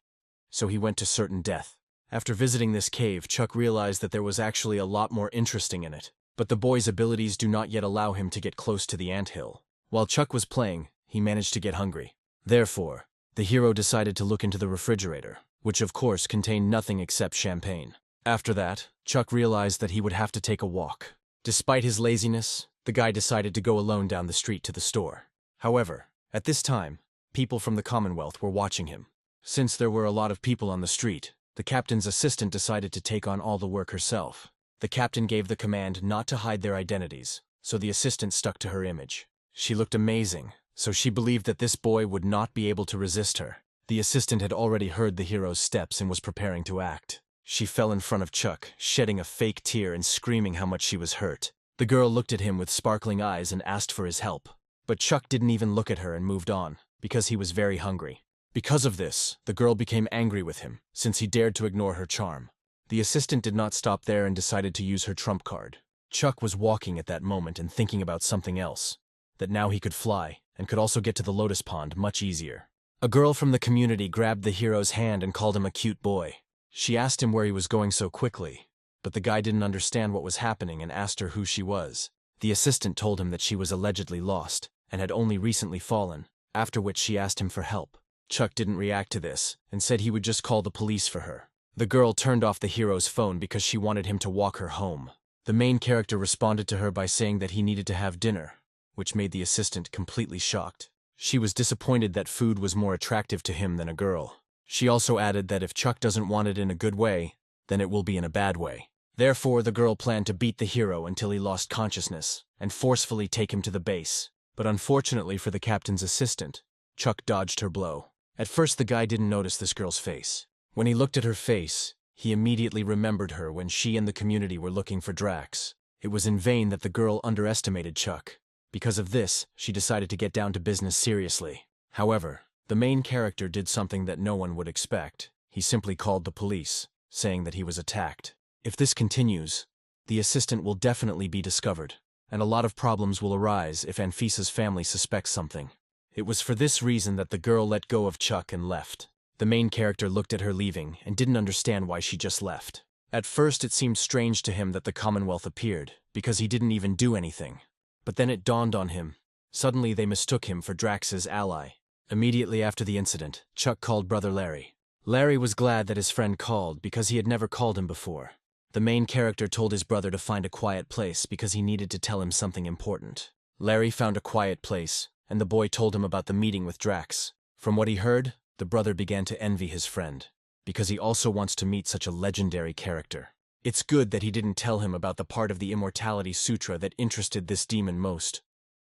So he went to certain death. After visiting this cave, Chuck realized that there was actually a lot more interesting in it. But the boy's abilities do not yet allow him to get close to the anthill. While Chuck was playing, he managed to get hungry. Therefore, the hero decided to look into the refrigerator, which of course contained nothing except champagne. After that, Chuck realized that he would have to take a walk. Despite his laziness, the guy decided to go alone down the street to the store. However, at this time, people from the Commonwealth were watching him. Since there were a lot of people on the street, the captain's assistant decided to take on all the work herself. The captain gave the command not to hide their identities, so the assistant stuck to her image. She looked amazing, so she believed that this boy would not be able to resist her. The assistant had already heard the hero's steps and was preparing to act. She fell in front of Chuck, shedding a fake tear and screaming how much she was hurt. The girl looked at him with sparkling eyes and asked for his help. But Chuck didn't even look at her and moved on, because he was very hungry. Because of this, the girl became angry with him, since he dared to ignore her charm. The assistant did not stop there and decided to use her trump card. Chuck was walking at that moment and thinking about something else, that now he could fly, and could also get to the lotus pond much easier. A girl from the community grabbed the hero's hand and called him a cute boy. She asked him where he was going so quickly, but the guy didn't understand what was happening and asked her who she was. The assistant told him that she was allegedly lost, and had only recently fallen, after which she asked him for help. Chuck didn't react to this, and said he would just call the police for her. The girl turned off the hero's phone because she wanted him to walk her home. The main character responded to her by saying that he needed to have dinner, which made the assistant completely shocked. She was disappointed that food was more attractive to him than a girl. She also added that if Chuck doesn't want it in a good way, then it will be in a bad way. Therefore, the girl planned to beat the hero until he lost consciousness, and forcefully take him to the base. But unfortunately for the captain's assistant, Chuck dodged her blow. At first the guy didn't notice this girl's face. When he looked at her face, he immediately remembered her when she and the community were looking for Drax. It was in vain that the girl underestimated Chuck. Because of this, she decided to get down to business seriously. However, the main character did something that no one would expect. He simply called the police, saying that he was attacked. If this continues, the assistant will definitely be discovered, and a lot of problems will arise if Anfisa's family suspects something. It was for this reason that the girl let go of Chuck and left. The main character looked at her leaving and didn't understand why she just left. At first it seemed strange to him that the Commonwealth appeared, because he didn't even do anything. But then it dawned on him. Suddenly they mistook him for Drax's ally. Immediately after the incident, Chuck called brother Larry. Larry was glad that his friend called because he had never called him before. The main character told his brother to find a quiet place because he needed to tell him something important. Larry found a quiet place, and the boy told him about the meeting with Drax. From what he heard, the brother began to envy his friend, because he also wants to meet such a legendary character. It's good that he didn't tell him about the part of the Immortality Sutra that interested this demon most.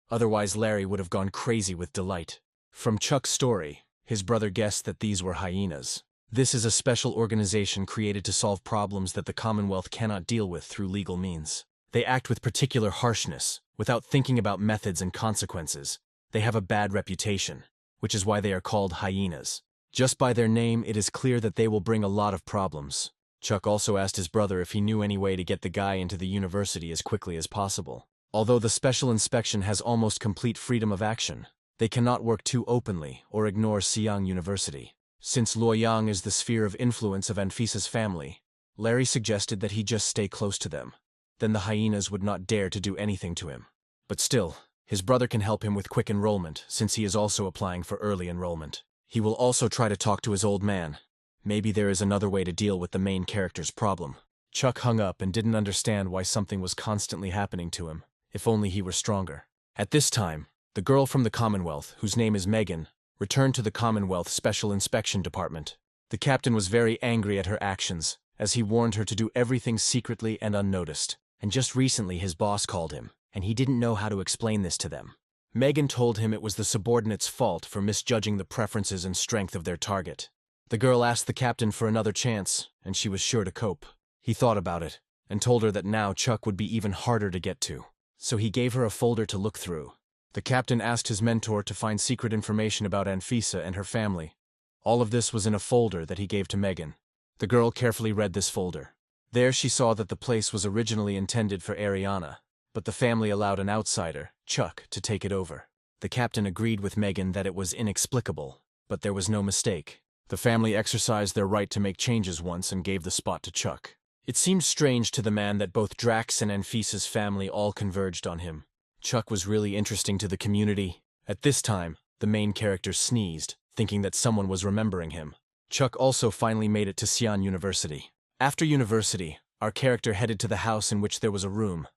Otherwise Larry would have gone crazy with delight. From Chuck's story, his brother guessed that these were hyenas. This is a special organization created to solve problems that the Commonwealth cannot deal with through legal means. They act with particular harshness, without thinking about methods and consequences. They have a bad reputation, which is why they are called hyenas. Just by their name, it is clear that they will bring a lot of problems. Chuck also asked his brother if he knew any way to get the guy into the university as quickly as possible. Although the special inspection has almost complete freedom of action, they cannot work too openly or ignore Siang University. Since Luoyang is the sphere of influence of Anfisa's family, Larry suggested that he just stay close to them. Then the hyenas would not dare to do anything to him. But still, His brother can help him with quick enrollment, since he is also applying for early enrollment. He will also try to talk to his old man. Maybe there is another way to deal with the main character's problem. Chuck hung up and didn't understand why something was constantly happening to him. If only he were stronger. At this time, the girl from the Commonwealth, whose name is Megan, returned to the Commonwealth Special Inspection Department. The captain was very angry at her actions, as he warned her to do everything secretly and unnoticed. And just recently his boss called him, and he didn't know how to explain this to them. Megan told him it was the subordinates' fault for misjudging the preferences and strength of their target. The girl asked the captain for another chance, and she was sure to cope. He thought about it, and told her that now Chuck would be even harder to get to. So he gave her a folder to look through. The captain asked his mentor to find secret information about Anfisa and her family. All of this was in a folder that he gave to Megan. The girl carefully read this folder. There she saw that the place was originally intended for Ariana, but the family allowed an outsider, Chuck, to take it over. The captain agreed with Megan that it was inexplicable, but there was no mistake. The family exercised their right to make changes once and gave the spot to Chuck. It seemed strange to the man that both Drax and Anfisa's family all converged on him. Chuck was really interesting to the community. At this time, the main character sneezed, thinking that someone was remembering him. Chuck also finally made it to Xi'an University. After university, our character headed to the house in which there was a room.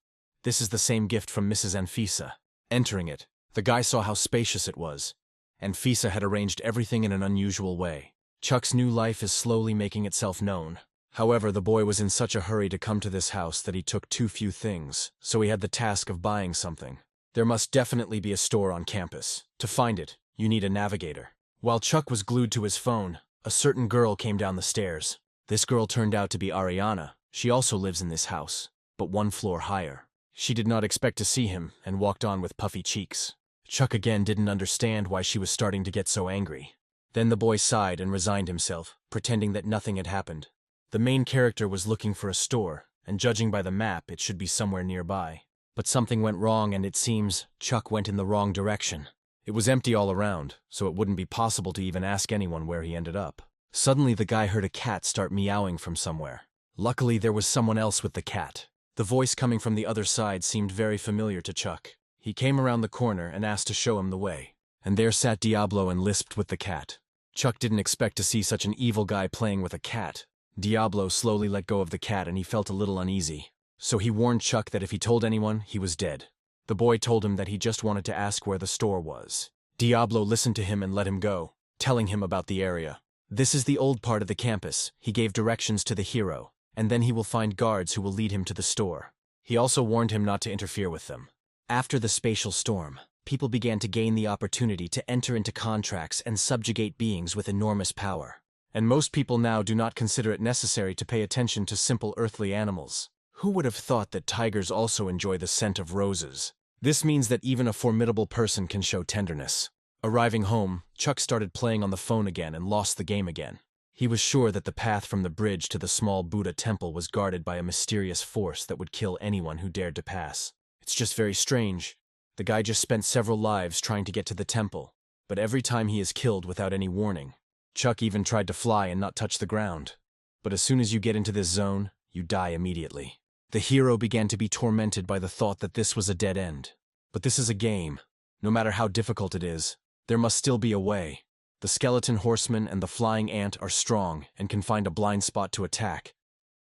This is the same gift from Mrs. Anfisa. Entering it, the guy saw how spacious it was. Anfisa had arranged everything in an unusual way. Chuck's new life is slowly making itself known. However, the boy was in such a hurry to come to this house that he took too few things, so he had the task of buying something. There must definitely be a store on campus. To find it, you need a navigator. While Chuck was glued to his phone, a certain girl came down the stairs. This girl turned out to be Ariana. She also lives in this house, but one floor higher. She did not expect to see him and walked on with puffy cheeks. Chuck again didn't understand why she was starting to get so angry. Then the boy sighed and resigned himself, pretending that nothing had happened. The main character was looking for a store, and judging by the map, it should be somewhere nearby. But something went wrong and it seems Chuck went in the wrong direction. It was empty all around, so it wouldn't be possible to even ask anyone where he ended up. Suddenly the guy heard a cat start meowing from somewhere. Luckily there was someone else with the cat. The voice coming from the other side seemed very familiar to Chuck. He came around the corner and asked to show him the way. And there sat Diablo and lisped with the cat. Chuck didn't expect to see such an evil guy playing with a cat. Diablo slowly let go of the cat and he felt a little uneasy. So he warned Chuck that if he told anyone, he was dead. The boy told him that he just wanted to ask where the store was. Diablo listened to him and let him go, telling him about the area. This is the old part of the campus. He gave directions to the hero, and then he will find guards who will lead him to the store. He also warned him not to interfere with them. After the spatial storm, people began to gain the opportunity to enter into contracts and subjugate beings with enormous power. And most people now do not consider it necessary to pay attention to simple earthly animals. Who would have thought that tigers also enjoy the scent of roses? This means that even a formidable person can show tenderness. Arriving home, Chuck started playing on the phone again and lost the game again. He was sure that the path from the bridge to the small Buddha temple was guarded by a mysterious force that would kill anyone who dared to pass. It's just very strange. The guy just spent several lives trying to get to the temple, but every time he is killed without any warning. Chuck even tried to fly and not touch the ground. But as soon as you get into this zone, you die immediately. The hero began to be tormented by the thought that this was a dead end. But this is a game. No matter how difficult it is, there must still be a way. The skeleton horseman and the flying ant are strong and can find a blind spot to attack,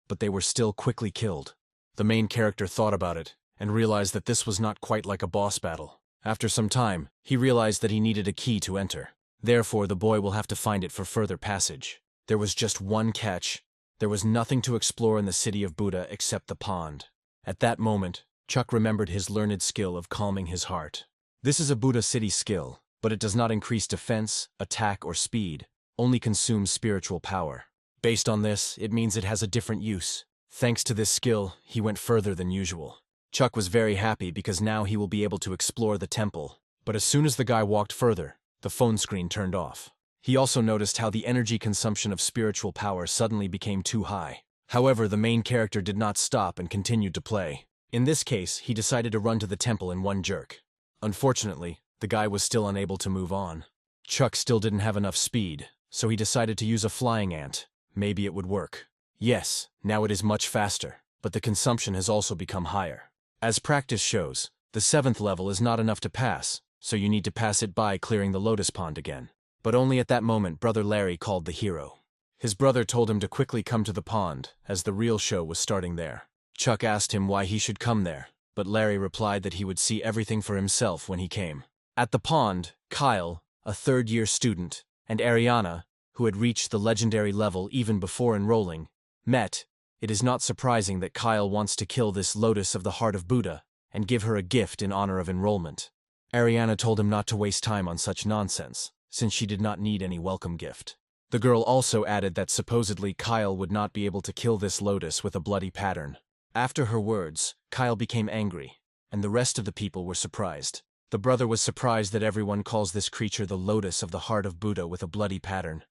but they were still quickly killed. The main character thought about it and realized that this was not quite like a boss battle. After some time, he realized that he needed a key to enter. Therefore, the boy will have to find it for further passage. There was just one catch. There was nothing to explore in the city of Buddha except the pond. At that moment, Chuck remembered his learned skill of calming his heart. This is a Buddha city skill, but it does not increase defense, attack, or speed, only consumes spiritual power. Based on this, it means it has a different use. Thanks to this skill, he went further than usual. Chuck was very happy because now he will be able to explore the temple. But as soon as the guy walked further, the phone screen turned off. He also noticed how the energy consumption of spiritual power suddenly became too high. However, the main character did not stop and continued to play. In this case, he decided to run to the temple in one jerk. Unfortunately, the guy was still unable to move on. Chuck still didn't have enough speed, so he decided to use a flying ant. Maybe it would work. Yes, now it is much faster, but the consumption has also become higher. As practice shows, The 7th level is not enough to pass, so you need to pass it by clearing the lotus pond again. But only at that moment Brother Larry called the hero. His brother told him to quickly come to the pond, as the real show was starting there. Chuck asked him why he should come there, but Larry replied that he would see everything for himself when he came. At the pond, Kyle, a third-year student, and Ariana, who had reached the legendary level even before enrolling, met. It is not surprising that Kyle wants to kill this lotus of the heart of Buddha and give her a gift in honor of enrollment. Ariana told him not to waste time on such nonsense, since she did not need any welcome gift. The girl also added that supposedly Kyle would not be able to kill this lotus with a bloody pattern. After her words, Kyle became angry, and the rest of the people were surprised. The brother was surprised that everyone calls this creature the lotus of the heart of Buddha with a bloody pattern.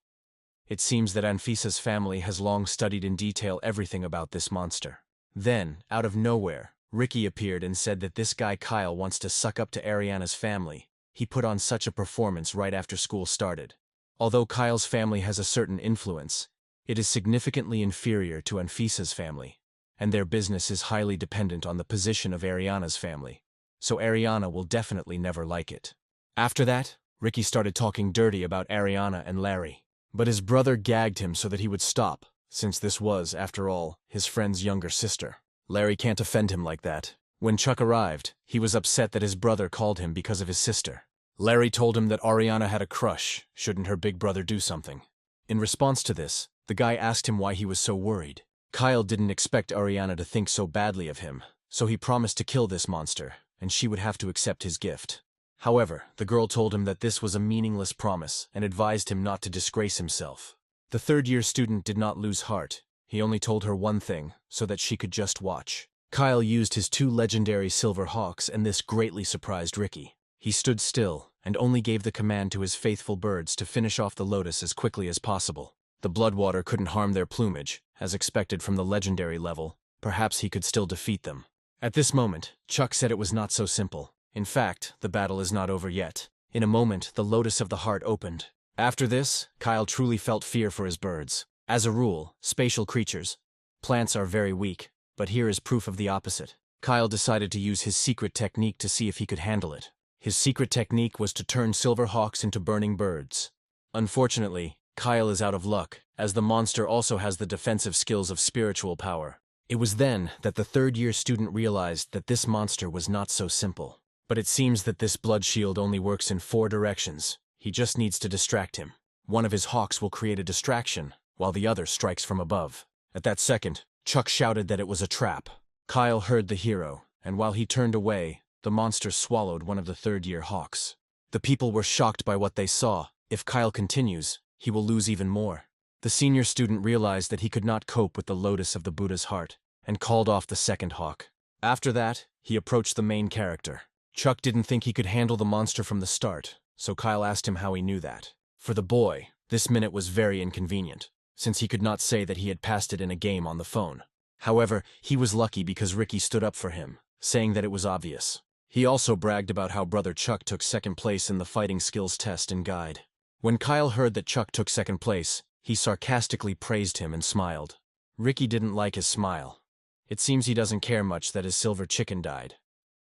It seems that Anfisa's family has long studied in detail everything about this monster. Then, out of nowhere, Ricky appeared and said that this guy Kyle wants to suck up to Ariana's family. He put on such a performance right after school started. Although Kyle's family has a certain influence, it is significantly inferior to Anfisa's family, and their business is highly dependent on the position of Ariana's family, so Ariana will definitely never like it. After that, Ricky started talking dirty about Ariana and Larry, but his brother gagged him so that he would stop, since this was, after all, his friend's younger sister. Larry can't offend him like that. When Chuck arrived, he was upset that his brother called him because of his sister. Larry told him that Ariana had a crush, shouldn't her big brother do something? In response to this, the guy asked him why he was so worried. Kyle didn't expect Ariana to think so badly of him, so he promised to kill this monster, and she would have to accept his gift. However, the girl told him that this was a meaningless promise and advised him not to disgrace himself. The third-year student did not lose heart. He only told her one thing, so that she could just watch. Kyle used his 2 legendary silver hawks, and this greatly surprised Ricky. He stood still and only gave the command to his faithful birds to finish off the lotus as quickly as possible. The bloodwater couldn't harm their plumage, as expected from the legendary level. Perhaps he could still defeat them. At this moment, Chuck said it was not so simple. In fact, the battle is not over yet. In a moment, the lotus of the heart opened. After this, Kyle truly felt fear for his birds. As a rule, spatial creatures, plants are very weak, but here is proof of the opposite. Kyle decided to use his secret technique to see if he could handle it. His secret technique was to turn silver hawks into burning birds. Unfortunately, Kyle is out of luck, as the monster also has the defensive skills of spiritual power. It was then that the third-year student realized that this monster was not so simple. But it seems that this blood shield only works in 4 directions. He just needs to distract him. One of his hawks will create a distraction, while the other strikes from above. At that second, Chuck shouted that it was a trap. Kyle heard the hero, and while he turned away, the monster swallowed one of the third-year hawks. The people were shocked by what they saw. If Kyle continues, he will lose even more. The senior student realized that he could not cope with the lotus of the Buddha's heart, and called off the second hawk. After that, he approached the main character. Chuck didn't think he could handle the monster from the start, so Kyle asked him how he knew that. For the boy, this minute was very inconvenient, since he could not say that he had passed it in a game on the phone. However, he was lucky because Ricky stood up for him, saying that it was obvious. He also bragged about how brother Chuck took second place in the fighting skills test and guide. When Kyle heard that Chuck took second place, he sarcastically praised him and smiled. Ricky didn't like his smile. It seems he doesn't care much that his silver chicken died.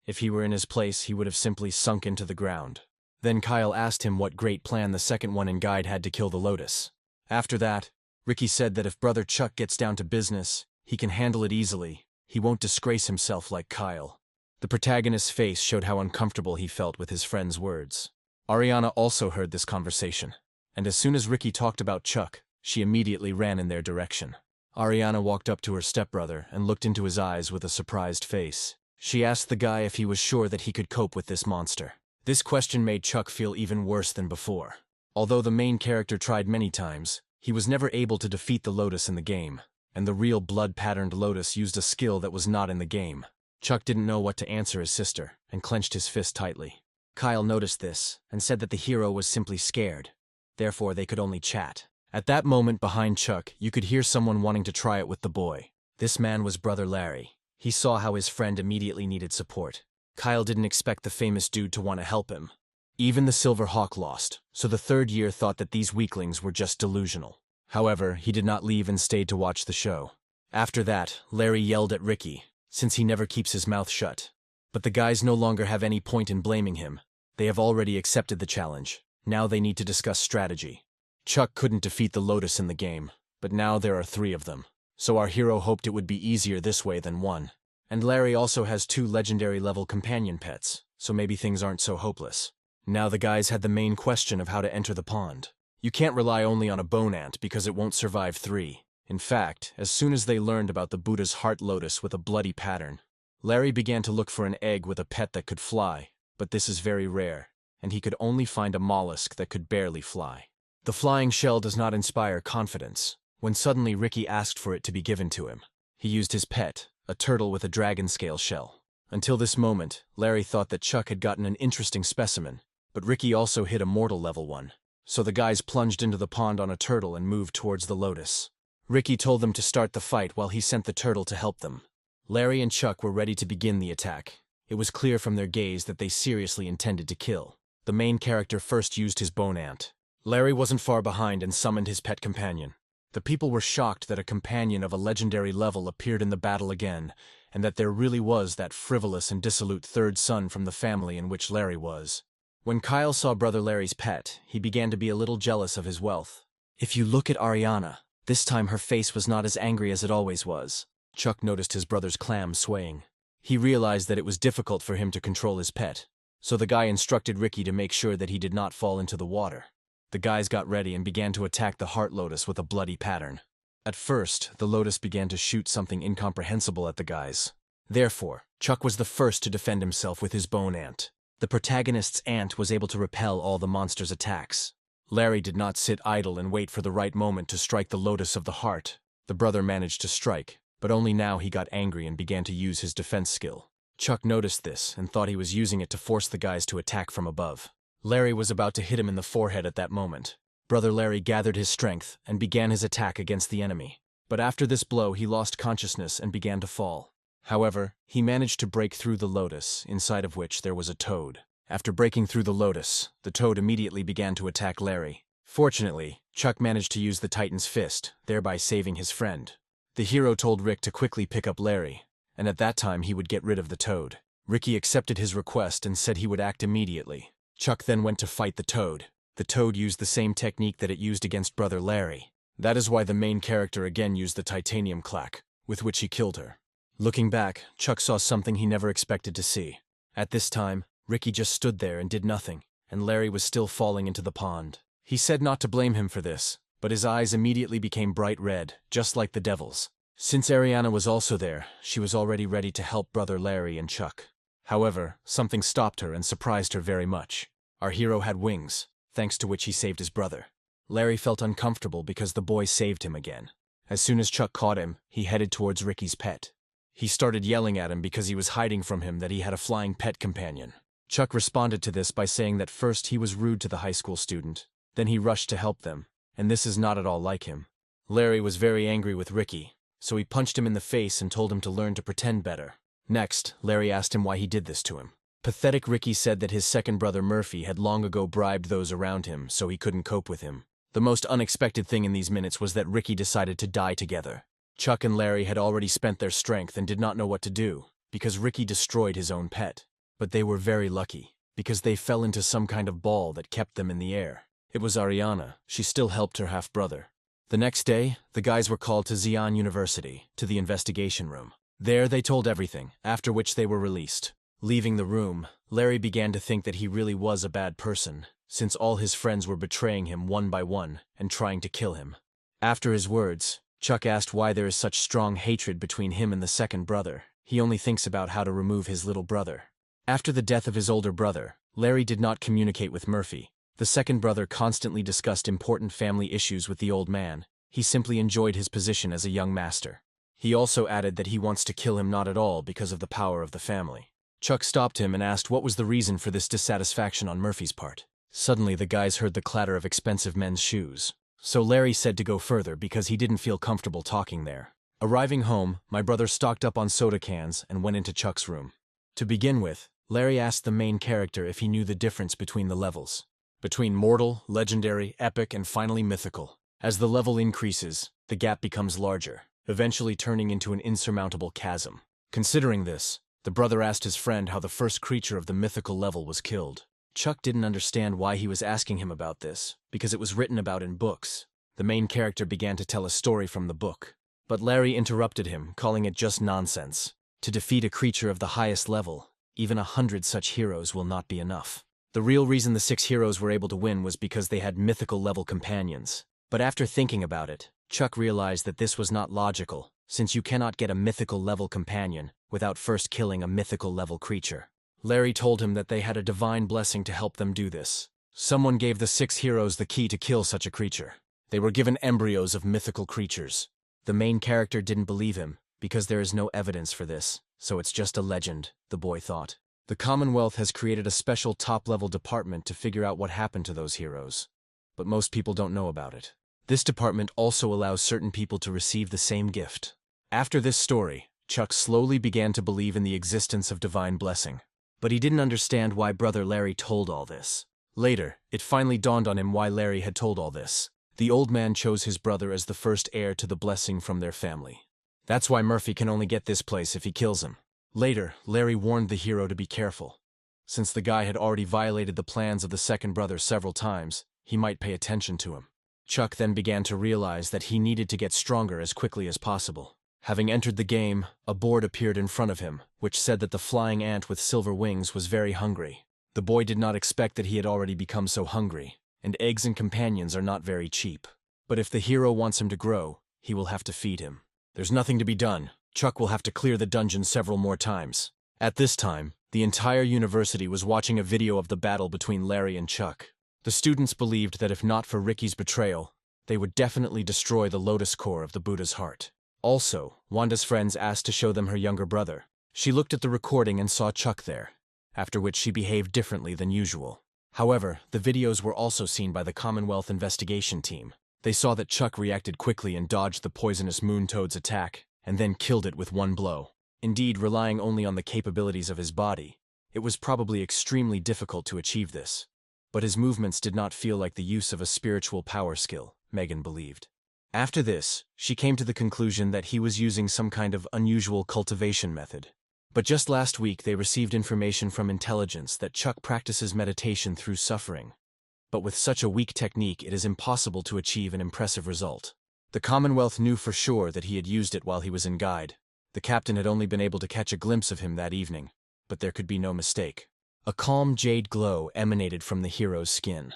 If he were in his place, he would have simply sunk into the ground. Then Kyle asked him what great plan the second one in guide had to kill the lotus. After that, Ricky said that if brother Chuck gets down to business, he can handle it easily. He won't disgrace himself like Kyle. The protagonist's face showed how uncomfortable he felt with his friend's words. Ariana also heard this conversation, and as soon as Ricky talked about Chuck, she immediately ran in their direction. Ariana walked up to her stepbrother and looked into his eyes with a surprised face. She asked the guy if he was sure that he could cope with this monster. This question made Chuck feel even worse than before. Although the main character tried many times, he was never able to defeat the lotus in the game, and the real blood-patterned lotus used a skill that was not in the game. Chuck didn't know what to answer his sister, and clenched his fist tightly. Kyle noticed this, and said that the hero was simply scared. Therefore, they could only chat. At that moment behind Chuck, you could hear someone wanting to try it with the boy. This man was Brother Larry. He saw how his friend immediately needed support. Kyle didn't expect the famous dude to want to help him. Even the Silver Hawk lost, so the third year thought that these weaklings were just delusional. However, he did not leave and stayed to watch the show. After that, Larry yelled at Ricky, since he never keeps his mouth shut. But the guys no longer have any point in blaming him. They have already accepted the challenge. Now they need to discuss strategy. Chuck couldn't defeat the Lotus in the game, but now there are 3 of them. So our hero hoped it would be easier this way than 1. And Larry also has 2 legendary-level companion pets, so maybe things aren't so hopeless. Now the guys had the main question of how to enter the pond. You can't rely only on a bone ant because it won't survive 3. In fact, as soon as they learned about the Buddha's heart lotus with a bloody pattern, Larry began to look for an egg with a pet that could fly, but this is very rare, and he could only find a mollusk that could barely fly. The flying shell does not inspire confidence, when suddenly Ricky asked for it to be given to him. He used his pet, a turtle with a dragon scale shell. Until this moment, Larry thought that Chuck had gotten an interesting specimen, but Ricky also hit a mortal level one. So the guys plunged into the pond on a turtle and moved towards the Lotus. Ricky told them to start the fight while he sent the turtle to help them. Larry and Chuck were ready to begin the attack. It was clear from their gaze that they seriously intended to kill. The main character first used his bone ant. Larry wasn't far behind and summoned his pet companion. The people were shocked that a companion of a legendary level appeared in the battle again, and that there really was that frivolous and dissolute third son from the family in which Larry was. When Kyle saw brother Larry's pet, he began to be a little jealous of his wealth. If you look at Ariana, this time her face was not as angry as it always was. Chuck noticed his brother's clam swaying. He realized that it was difficult for him to control his pet, so the guy instructed Ricky to make sure that he did not fall into the water. The guys got ready and began to attack the heart lotus with a bloody pattern. At first, the lotus began to shoot something incomprehensible at the guys. Therefore, Chuck was the first to defend himself with his bone ant. The protagonist's ant was able to repel all the monster's attacks. Larry did not sit idle and wait for the right moment to strike the lotus of the heart. The brother managed to strike, but only now he got angry and began to use his defense skill. Chuck noticed this and thought he was using it to force the guys to attack from above. Larry was about to hit him in the forehead at that moment. Brother Larry gathered his strength and began his attack against the enemy. But after this blow, he lost consciousness and began to fall. However, he managed to break through the lotus, inside of which there was a toad. After breaking through the lotus, the toad immediately began to attack Larry. Fortunately, Chuck managed to use the Titan's fist, thereby saving his friend. The hero told Rick to quickly pick up Larry, and at that time he would get rid of the toad. Ricky accepted his request and said he would act immediately. Chuck then went to fight the toad. The toad used the same technique that it used against brother Larry. That is why the main character again used the titanium clack, with which he killed her. Looking back, Chuck saw something he never expected to see. At this time, Ricky just stood there and did nothing, and Larry was still falling into the pond. He said not to blame him for this, but his eyes immediately became bright red, just like the devil's. Since Ariana was also there, she was already ready to help brother Larry and Chuck. However, something stopped her and surprised her very much. Our hero had wings, thanks to which he saved his brother. Larry felt uncomfortable because the boy saved him again. As soon as Chuck caught him, he headed towards Ricky's pet. He started yelling at him because he was hiding from him that he had a flying pet companion. Chuck responded to this by saying that first he was rude to the high school student, then he rushed to help them, and this is not at all like him. Larry was very angry with Ricky, so he punched him in the face and told him to learn to pretend better. Next, Larry asked him why he did this to him. Pathetic Ricky said that his second brother Murphy had long ago bribed those around him so he couldn't cope with him. The most unexpected thing in these minutes was that Ricky decided to die together. Chuck and Larry had already spent their strength and did not know what to do, because Ricky destroyed his own pet. But they were very lucky, because they fell into some kind of ball that kept them in the air. It was Ariana. She still helped her half-brother. The next day, the guys were called to Xi'an University, to the investigation room. There they told everything, after which they were released. Leaving the room, Larry began to think that he really was a bad person, since all his friends were betraying him one by one and trying to kill him. After his words, Chuck asked why there is such strong hatred between him and the second brother. He only thinks about how to remove his little brother. After the death of his older brother, Larry did not communicate with Murphy. The second brother constantly discussed important family issues with the old man. He simply enjoyed his position as a young master. He also added that he wants to kill him not at all because of the power of the family. Chuck stopped him and asked what was the reason for this dissatisfaction on Murphy's part. Suddenly the guys heard the clatter of expensive men's shoes. So Larry said to go further because he didn't feel comfortable talking there. Arriving home, my brother stocked up on soda cans and went into Chuck's room. To begin with, Larry asked the main character if he knew the difference between the levels. Between mortal, legendary, epic, and finally mythical. As the level increases, the gap becomes larger, eventually turning into an insurmountable chasm. Considering this, The brother asked his friend how the first creature of the mythical level was killed. Chuck didn't understand why he was asking him about this, because it was written about in books. The main character began to tell a story from the book. But Larry interrupted him, calling it just nonsense. To defeat a creature of the highest level, even 100 such heroes will not be enough. The real reason the 6 heroes were able to win was because they had mythical level companions. But after thinking about it, Chuck realized that this was not logical, since you cannot get a mythical level companion without first killing a mythical level creature. Larry told him that they had a divine blessing to help them do this. Someone gave the 6 heroes the key to kill such a creature. They were given embryos of mythical creatures. The main character didn't believe him, because there is no evidence for this, so it's just a legend, the boy thought. The Commonwealth has created a special top-level department to figure out what happened to those heroes. But most people don't know about it. This department also allows certain people to receive the same gift. After this story, Chuck slowly began to believe in the existence of divine blessing. But he didn't understand why brother Larry told all this. Later, it finally dawned on him why Larry had told all this. The old man chose his brother as the first heir to the blessing from their family. That's why Murphy can only get this place if he kills him. Later, Larry warned the hero to be careful. Since the guy had already violated the plans of the second brother several times, he might pay attention to him. Chuck then began to realize that he needed to get stronger as quickly as possible. Having entered the game, a board appeared in front of him, which said that the flying ant with silver wings was very hungry. The boy did not expect that he had already become so hungry, and eggs and companions are not very cheap. But if the hero wants him to grow, he will have to feed him. There's nothing to be done. Chuck will have to clear the dungeon several more times. At this time, the entire university was watching a video of the battle between Larry and Chuck. The students believed that if not for Ricky's betrayal, they would definitely destroy the lotus core of the Buddha's heart. Also, Wanda's friends asked to show them her younger brother. She looked at the recording and saw Chuck there, after which she behaved differently than usual. However, the videos were also seen by the Commonwealth investigation team. They saw that Chuck reacted quickly and dodged the poisonous moon toad's attack, and then killed it with one blow. Indeed, relying only on the capabilities of his body, it was probably extremely difficult to achieve this. But his movements did not feel like the use of a spiritual power skill, Megan believed. After this, she came to the conclusion that he was using some kind of unusual cultivation method. But just last week they received information from intelligence that Chuck practices meditation through suffering. But with such a weak technique, it is impossible to achieve an impressive result. The Commonwealth knew for sure that he had used it while he was in guide. The captain had only been able to catch a glimpse of him that evening, but there could be no mistake. A calm jade glow emanated from the hero's skin.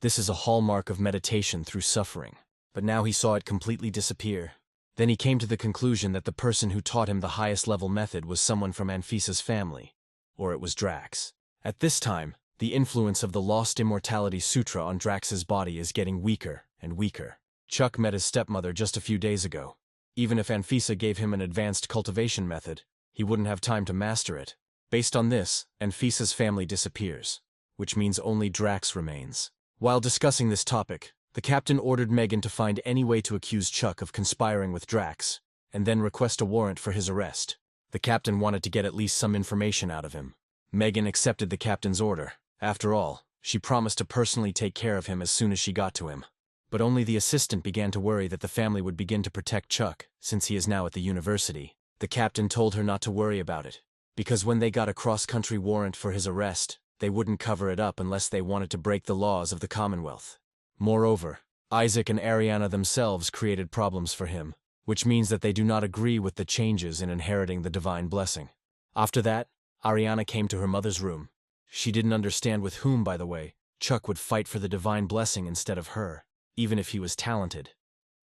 This is a hallmark of meditation through suffering. But now he saw it completely disappear. Then he came to the conclusion that the person who taught him the highest level method was someone from Anfisa's family, or it was Drax. At this time, the influence of the Lost Immortality Sutra on Drax's body is getting weaker and weaker. Chuck met his stepmother just a few days ago. Even if Anfisa gave him an advanced cultivation method, he wouldn't have time to master it. Based on this, Anfisa's family disappears, which means only Drax remains. While discussing this topic, the captain ordered Megan to find any way to accuse Chuck of conspiring with Drax, and then request a warrant for his arrest. The captain wanted to get at least some information out of him. Megan accepted the captain's order. After all, she promised to personally take care of him as soon as she got to him. But only the assistant began to worry that the family would begin to protect Chuck, since he is now at the university. The captain told her not to worry about it, because when they got a cross-country warrant for his arrest, they wouldn't cover it up unless they wanted to break the laws of the Commonwealth. Moreover, Isaac and Ariana themselves created problems for him, which means that they do not agree with the changes in inheriting the divine blessing. After that, Ariana came to her mother's room. She didn't understand with whom, by the way, Chuck would fight for the divine blessing instead of her, even if he was talented.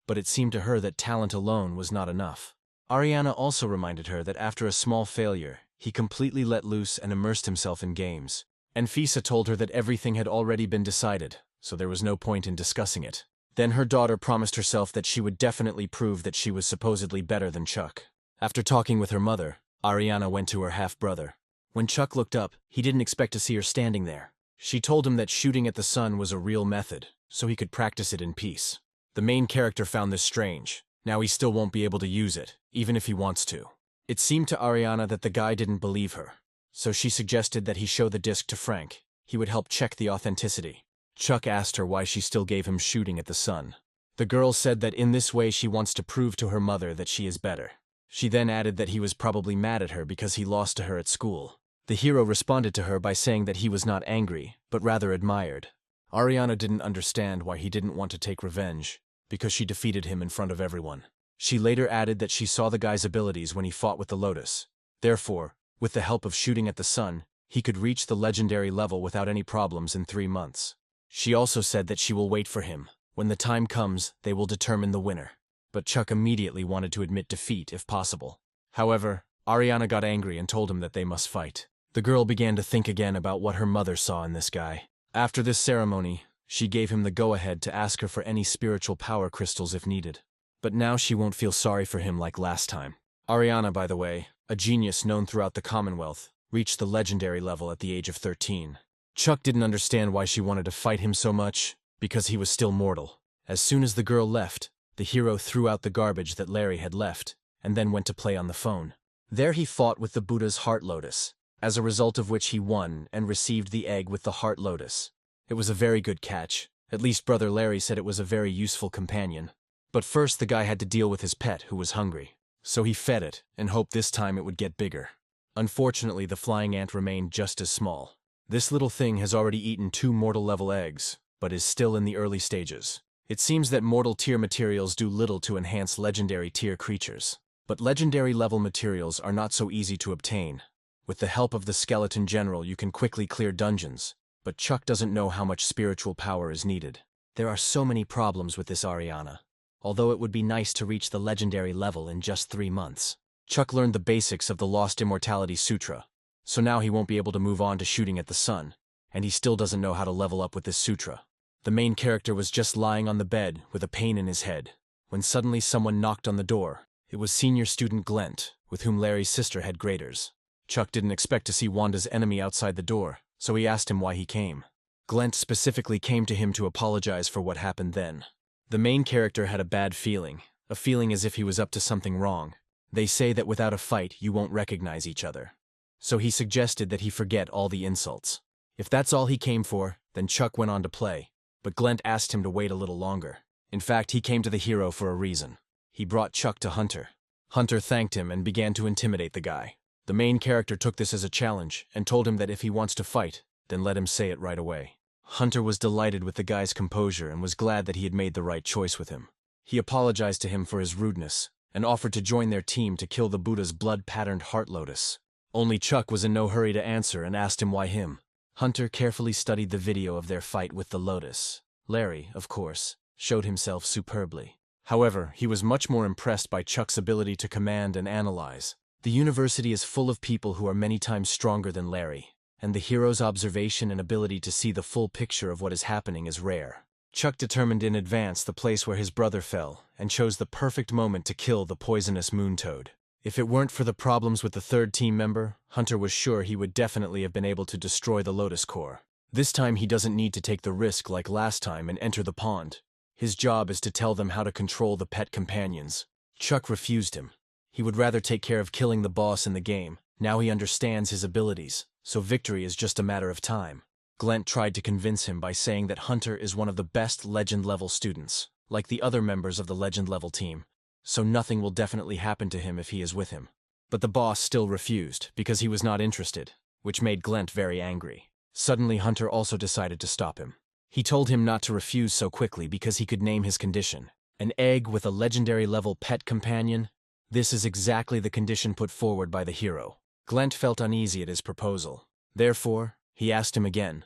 But it seemed to her that talent alone was not enough. Ariana also reminded her that after a small failure, he completely let loose and immersed himself in games. Anfisa told her that everything had already been decided, so there was no point in discussing it. Then her daughter promised herself that she would definitely prove that she was supposedly better than Chuck. After talking with her mother, Ariana went to her half-brother. When Chuck looked up, he didn't expect to see her standing there. She told him that shooting at the sun was a real method, so he could practice it in peace. The main character found this strange. Now he still won't be able to use it, even if he wants to. It seemed to Ariana that the guy didn't believe her, so she suggested that he show the disc to Frank. He would help check the authenticity. Chuck asked her why she still gave him shooting at the sun. The girl said that in this way she wants to prove to her mother that she is better. She then added that he was probably mad at her because he lost to her at school. The hero responded to her by saying that he was not angry, but rather admired. Ariana didn't understand why he didn't want to take revenge, because she defeated him in front of everyone. She later added that she saw the guy's abilities when he fought with the Lotus. Therefore, with the help of shooting at the sun, he could reach the legendary level without any problems in 3 months. She also said that she will wait for him. When the time comes, they will determine the winner. But Chuck immediately wanted to admit defeat if possible. However, Ariana got angry and told him that they must fight. The girl began to think again about what her mother saw in this guy. After this ceremony, she gave him the go-ahead to ask her for any spiritual power crystals if needed. But now she won't feel sorry for him like last time. Ariana, by the way, a genius known throughout the Commonwealth, reached the legendary level at the age of 13. Chuck didn't understand why she wanted to fight him so much, because he was still mortal. As soon as the girl left, the hero threw out the garbage that Larry had left, and then went to play on the phone. There he fought with the Buddha's heart lotus, as a result of which he won and received the egg with the heart lotus. It was a very good catch. At least Brother Larry said it was a very useful companion. But first the guy had to deal with his pet, who was hungry. So he fed it, and hoped this time it would get bigger. Unfortunately, the flying ant remained just as small. This little thing has already eaten 2 mortal-level eggs, but is still in the early stages. It seems that mortal tier materials do little to enhance legendary tier creatures. But legendary-level materials are not so easy to obtain. With the help of the Skeleton General, you can quickly clear dungeons, but Chuck doesn't know how much spiritual power is needed. There are so many problems with this Ariana. Although it would be nice to reach the legendary level in just 3 months. Chuck learned the basics of the Lost Immortality Sutra, so now he won't be able to move on to shooting at the sun, and he still doesn't know how to level up with this sutra. The main character was just lying on the bed with a pain in his head, when suddenly someone knocked on the door. It was senior student Glent, with whom Larry's sister had graders. Chuck didn't expect to see Wanda's enemy outside the door, so he asked him why he came. Glent specifically came to him to apologize for what happened then. The main character had a bad feeling, a feeling as if he was up to something wrong. They say that without a fight, you won't recognize each other. So he suggested that he forget all the insults. If that's all he came for, then Chuck went on to play, but Glent asked him to wait a little longer. In fact, he came to the hero for a reason. He brought Chuck to Hunter. Hunter thanked him and began to intimidate the guy. The main character took this as a challenge and told him that if he wants to fight, then let him say it right away. Hunter was delighted with the guy's composure and was glad that he had made the right choice with him. He apologized to him for his rudeness and offered to join their team to kill the Buddha's blood-patterned heart lotus. Only Chuck was in no hurry to answer and asked him why him. Hunter carefully studied the video of their fight with the lotus. Larry, of course, showed himself superbly. However, he was much more impressed by Chuck's ability to command and analyze. The university is full of people who are many times stronger than Larry, and the hero's observation and ability to see the full picture of what is happening is rare. Chuck determined in advance the place where his brother fell, and chose the perfect moment to kill the poisonous moon toad. If it weren't for the problems with the third team member, Hunter was sure he would definitely have been able to destroy the Lotus Core. This time he doesn't need to take the risk like last time and enter the pond. His job is to tell them how to control the pet companions. Chuck refused him. He would rather take care of killing the boss in the game. Now he understands his abilities, so victory is just a matter of time. Glent tried to convince him by saying that Hunter is one of the best Legend-level students, like the other members of the Legend-level team, so nothing will definitely happen to him if he is with him. But the boss still refused, because he was not interested, which made Glent very angry. Suddenly Hunter also decided to stop him. He told him not to refuse so quickly because he could name his condition. An egg with a legendary-level pet companion? This is exactly the condition put forward by the hero. Glent felt uneasy at his proposal. Therefore, he asked him again.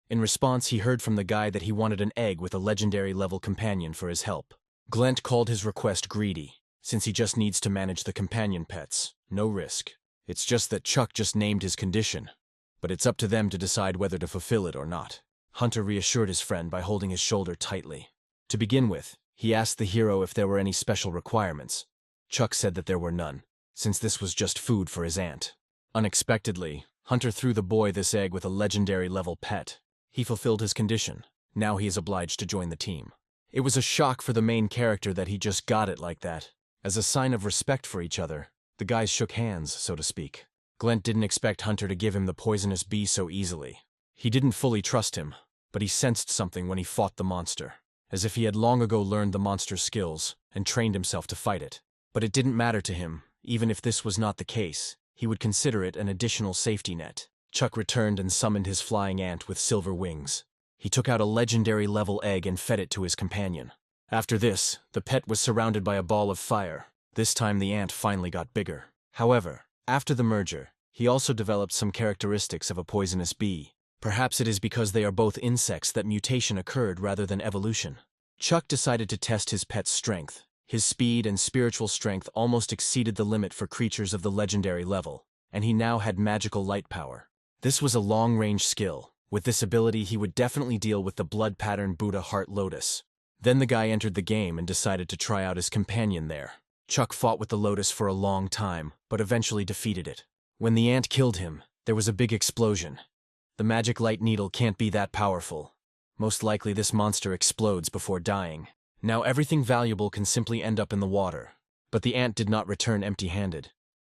In response, he heard from the guy that he wanted an egg with a legendary-level companion for his help. Glent called his request greedy, since he just needs to manage the companion pets. No risk. It's just that Chuck just named his condition, but it's up to them to decide whether to fulfill it or not. Hunter reassured his friend by holding his shoulder tightly. To begin with, he asked the hero if there were any special requirements. Chuck said that there were none, since this was just food for his aunt. Unexpectedly, Hunter threw the boy this egg with a legendary-level pet. He fulfilled his condition. Now he is obliged to join the team. It was a shock for the main character that he just got it like that. As a sign of respect for each other, the guys shook hands, so to speak. Glent didn't expect Hunter to give him the poisonous bee so easily. He didn't fully trust him, but he sensed something when he fought the monster, as if he had long ago learned the monster's skills and trained himself to fight it. But it didn't matter to him, even if this was not the case, he would consider it an additional safety net. Chuck returned and summoned his flying ant with silver wings. He took out a legendary level egg and fed it to his companion. After this, the pet was surrounded by a ball of fire. This time the ant finally got bigger. However, after the merger, he also developed some characteristics of a poisonous bee. Perhaps it is because they are both insects that mutation occurred rather than evolution. Chuck decided to test his pet's strength. His speed and spiritual strength almost exceeded the limit for creatures of the legendary level, and he now had magical light power. This was a long-range skill. With this ability, he would definitely deal with the blood pattern Buddha Heart Lotus. Then the guy entered the game and decided to try out his companion there. Chuck fought with the Lotus for a long time, but eventually defeated it. When the ant killed him, there was a big explosion. The magic light needle can't be that powerful. Most likely this monster explodes before dying. Now everything valuable can simply end up in the water. But the ant did not return empty-handed.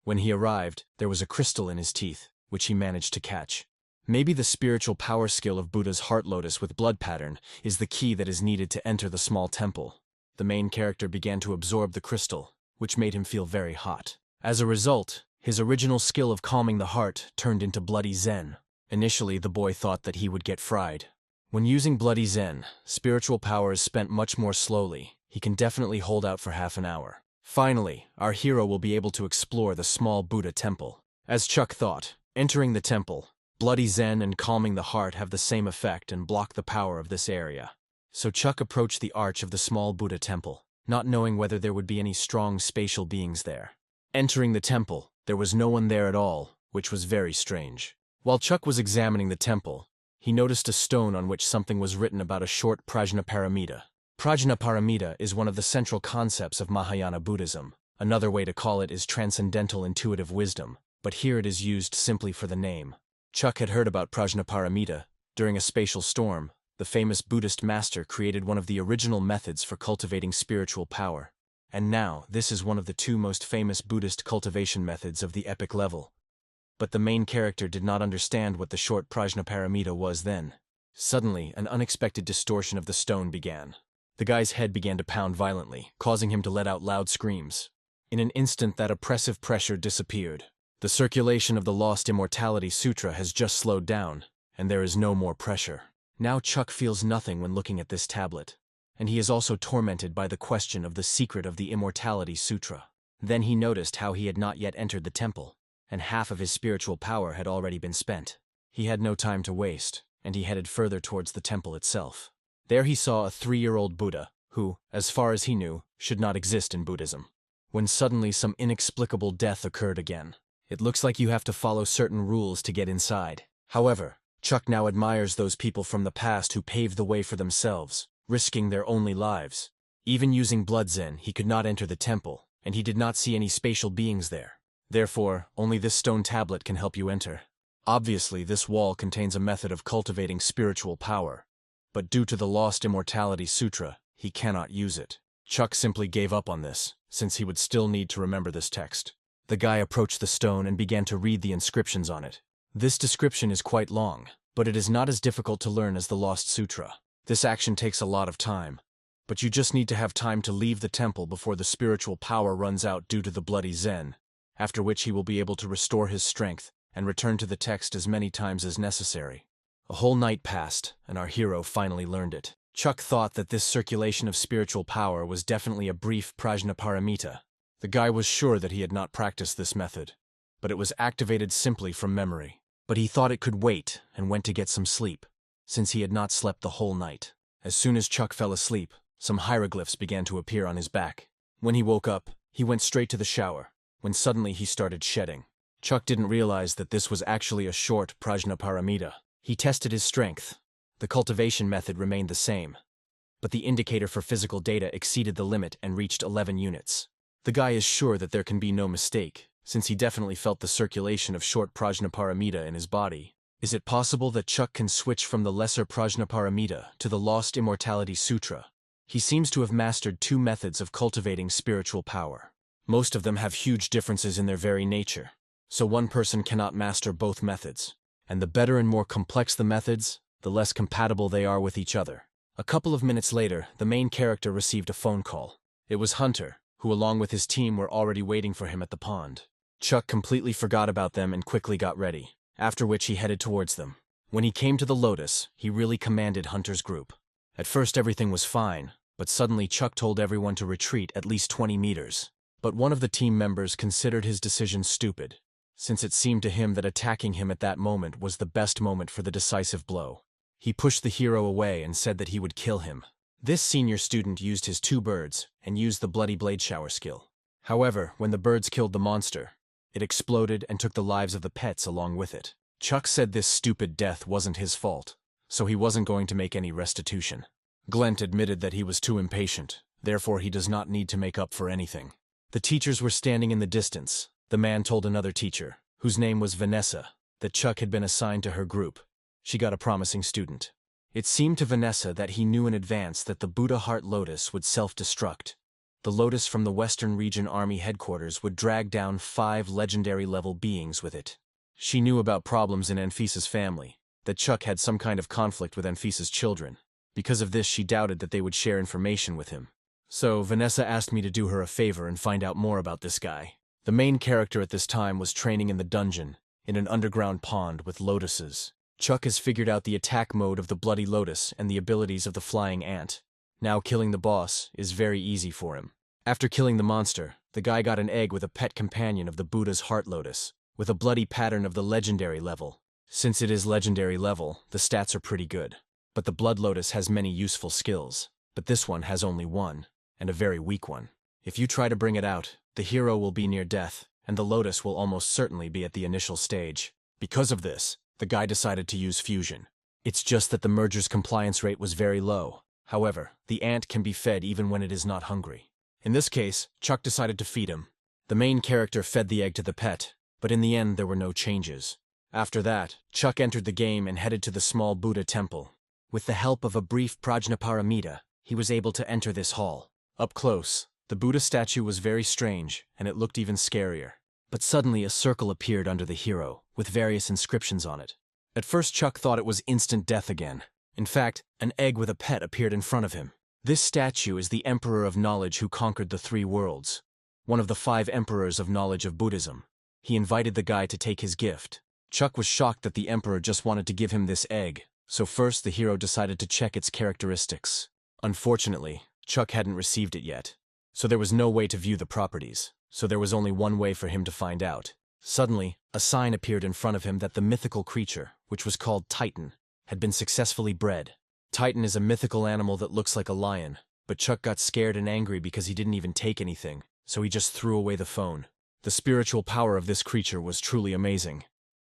When he arrived, there was a crystal in his teeth, which he managed to catch. Maybe the spiritual power skill of Buddha's Heart Lotus with blood pattern is the key that is needed to enter the small temple. The main character began to absorb the crystal, which made him feel very hot. As a result, his original skill of calming the heart turned into Bloody Zen. Initially, the boy thought that he would get fried. When using Bloody Zen, spiritual power is spent much more slowly. He can definitely hold out for half an hour. Finally, our hero will be able to explore the small Buddha temple. As Chuck thought, entering the temple, Bloody Zen and calming the heart have the same effect and block the power of this area. So Chuck approached the arch of the small Buddha temple, not knowing whether there would be any strong spatial beings there. Entering the temple, there was no one there at all, which was very strange. While Chuck was examining the temple, he noticed a stone on which something was written about a short Prajnaparamita. Prajnaparamita is one of the central concepts of Mahayana Buddhism. Another way to call it is transcendental intuitive wisdom, but here it is used simply for the name. Chuck had heard about Prajnaparamita. During a spatial storm, the famous Buddhist master created one of the original methods for cultivating spiritual power. And now, this is one of the two most famous Buddhist cultivation methods of the epic level. But the main character did not understand what the short Prajnaparamita was then. Suddenly, an unexpected distortion of the stone began. The guy's head began to pound violently, causing him to let out loud screams. In an instant, that oppressive pressure disappeared. The circulation of the Lost Immortality Sutra has just slowed down, and there is no more pressure. Now Chuck feels nothing when looking at this tablet, and he is also tormented by the question of the secret of the Immortality Sutra. Then he noticed how he had not yet entered the temple, and half of his spiritual power had already been spent. He had no time to waste, and he headed further towards the temple itself. There he saw a 3-year-old Buddha, who, as far as he knew, should not exist in Buddhism. When suddenly some inexplicable death occurred again. It looks like you have to follow certain rules to get inside. However, Chuck now admires those people from the past who paved the way for themselves, risking their only lives. Even using Blood Zen, he could not enter the temple, and he did not see any spatial beings there. Therefore, only this stone tablet can help you enter. Obviously, this wall contains a method of cultivating spiritual power, but due to the Lost Immortality Sutra, he cannot use it. Chuck simply gave up on this, since he would still need to remember this text. The guy approached the stone and began to read the inscriptions on it. This description is quite long, but it is not as difficult to learn as the Lost Sutra. This action takes a lot of time, but you just need to have time to leave the temple before the spiritual power runs out due to the Bloody Zen, after which he will be able to restore his strength and return to the text as many times as necessary. A whole night passed, and our hero finally learned it. Chuck thought that this circulation of spiritual power was definitely a brief Prajnaparamita. The guy was sure that he had not practiced this method, but it was activated simply from memory. But he thought it could wait and went to get some sleep, since he had not slept the whole night. As soon as Chuck fell asleep, some hieroglyphs began to appear on his back. When he woke up, he went straight to the shower, when suddenly he started shedding. Chuck didn't realize that this was actually a short Prajnaparamita. He tested his strength. The cultivation method remained the same, but the indicator for physical data exceeded the limit and reached 11 units. The guy is sure that there can be no mistake, since he definitely felt the circulation of short Prajnaparamita in his body. Is it possible that Chuck can switch from the lesser Prajnaparamita to the Lost Immortality Sutra? He seems to have mastered two methods of cultivating spiritual power. Most of them have huge differences in their very nature, so one person cannot master both methods. And the better and more complex the methods, the less compatible they are with each other. A couple of minutes later, the main character received a phone call. It was Hunter, who along with his team were already waiting for him at the pond. Chuck completely forgot about them and quickly got ready, after which he headed towards them. When he came to the lotus, he really commanded Hunter's group. At first everything was fine, but suddenly Chuck told everyone to retreat at least 20 meters. But one of the team members considered his decision stupid, since it seemed to him that attacking him at that moment was the best moment for the decisive blow. He pushed the hero away and said that he would kill him. This senior student used his 2 birds and used the bloody blade shower skill. However, when the birds killed the monster, it exploded and took the lives of the pets along with it. Chuck said this stupid death wasn't his fault, so he wasn't going to make any restitution. Glent admitted that he was too impatient, therefore he does not need to make up for anything. The teachers were standing in the distance. The man told another teacher, whose name was Vanessa, that Chuck had been assigned to her group. She got a promising student. It seemed to Vanessa that he knew in advance that the Buddha Heart Lotus would self-destruct. The Lotus from the Western Region Army headquarters would drag down 5 legendary-level beings with it. She knew about problems in Anfisa's family, that Chuck had some kind of conflict with Anfisa's children. Because of this, she doubted that they would share information with him. So, Vanessa asked me to do her a favor and find out more about this guy. The main character at this time was training in the dungeon, in an underground pond with lotuses. Chuck has figured out the attack mode of the Bloody Lotus and the abilities of the Flying Ant. Now killing the boss is very easy for him. After killing the monster, the guy got an egg with a pet companion of the Buddha's Heart Lotus, with a bloody pattern of the legendary level. Since it is legendary level, the stats are pretty good. But the Blood Lotus has many useful skills, but this one has only one, and a very weak one. If you try to bring it out, the hero will be near death, and the Lotus will almost certainly be at the initial stage. Because of this, the guy decided to use fusion. It's just that the merger's compliance rate was very low. However, the ant can be fed even when it is not hungry. In this case, Chuck decided to feed him. The main character fed the egg to the pet, but in the end there were no changes. After that, Chuck entered the game and headed to the small Buddha temple. With the help of a brief Prajnaparamita, he was able to enter this hall. Up close, the Buddha statue was very strange, and it looked even scarier. But suddenly a circle appeared under the hero, with various inscriptions on it. At first Chuck thought it was instant death again. In fact, an egg with a pet appeared in front of him. This statue is the Emperor of Knowledge who conquered the 3 worlds, one of the 5 emperors of knowledge of Buddhism. He invited the guy to take his gift. Chuck was shocked that the Emperor just wanted to give him this egg, so first the hero decided to check its characteristics. Unfortunately, Chuck hadn't received it yet, so there was no way to view the properties, so there was only one way for him to find out. Suddenly, a sign appeared in front of him that the mythical creature, which was called Titan, had been successfully bred. Titan is a mythical animal that looks like a lion, but Chuck got scared and angry because he didn't even take anything, so he just threw away the phone. The spiritual power of this creature was truly amazing.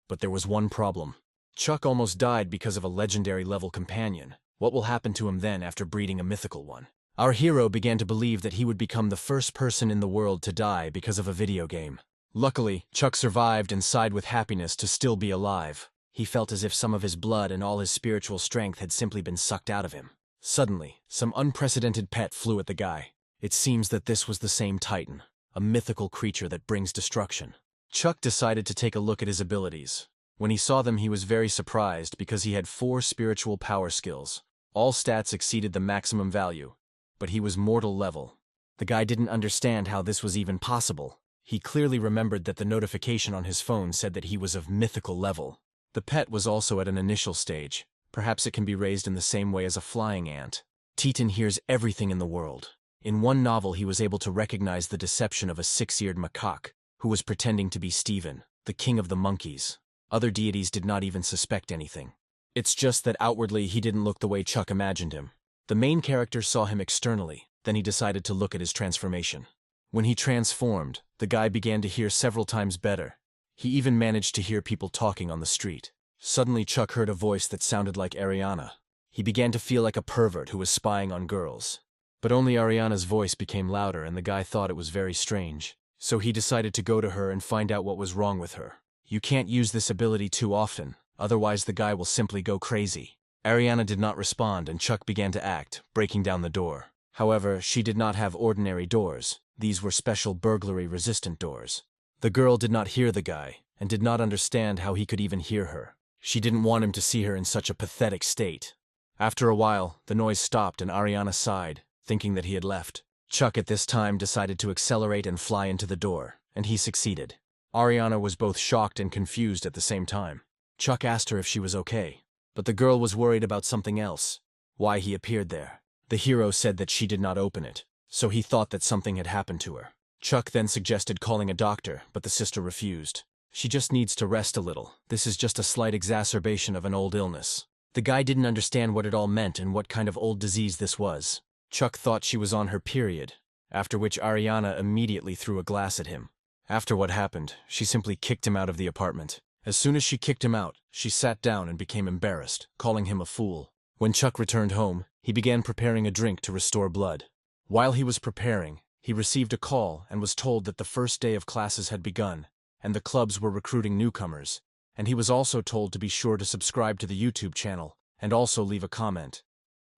But there was one problem. Chuck almost died because of a legendary-level companion. What will happen to him then after breeding a mythical one? Our hero began to believe that he would become the first person in the world to die because of a video game. Luckily, Chuck survived and sighed with happiness to still be alive. He felt as if some of his blood and all his spiritual strength had simply been sucked out of him. Suddenly, some unprecedented pet flew at the guy. It seems that this was the same Titan, a mythical creature that brings destruction. Chuck decided to take a look at his abilities. When he saw them, he was very surprised because he had 4 spiritual power skills. All stats exceeded the maximum value, but he was mortal level. The guy didn't understand how this was even possible. He clearly remembered that the notification on his phone said that he was of mythical level. The pet was also at an initial stage. Perhaps it can be raised in the same way as a flying ant. Titan hears everything in the world. In one novel, he was able to recognize the deception of a 6-eared macaque, who was pretending to be Stephen, the king of the monkeys. Other deities did not even suspect anything. It's just that outwardly he didn't look the way Chuck imagined him. The main character saw him externally, then he decided to look at his transformation. When he transformed, the guy began to hear several times better. He even managed to hear people talking on the street. Suddenly Chuck heard a voice that sounded like Ariana. He began to feel like a pervert who was spying on girls. But only Ariana's voice became louder and the guy thought it was very strange. So he decided to go to her and find out what was wrong with her. You can't use this ability too often, otherwise the guy will simply go crazy. Ariana did not respond and Chuck began to act, breaking down the door. However, she did not have ordinary doors. These were special burglary-resistant doors. The girl did not hear the guy, and did not understand how he could even hear her. She didn't want him to see her in such a pathetic state. After a while, the noise stopped and Ariana sighed, thinking that he had left. Chuck at this time decided to accelerate and fly into the door, and he succeeded. Ariana was both shocked and confused at the same time. Chuck asked her if she was okay, but the girl was worried about something else, why he appeared there. The hero said that she did not open it, so he thought that something had happened to her. Chuck then suggested calling a doctor, but the sister refused. She just needs to rest a little. This is just a slight exacerbation of an old illness. The guy didn't understand what it all meant and what kind of old disease this was. Chuck thought she was on her period, after which Ariana immediately threw a glass at him. After what happened, she simply kicked him out of the apartment. As soon as she kicked him out, she sat down and became embarrassed, calling him a fool. When Chuck returned home, he began preparing a drink to restore blood. While he was preparing, he received a call and was told that the first day of classes had begun, and the clubs were recruiting newcomers, and he was also told to be sure to subscribe to the YouTube channel and also leave a comment.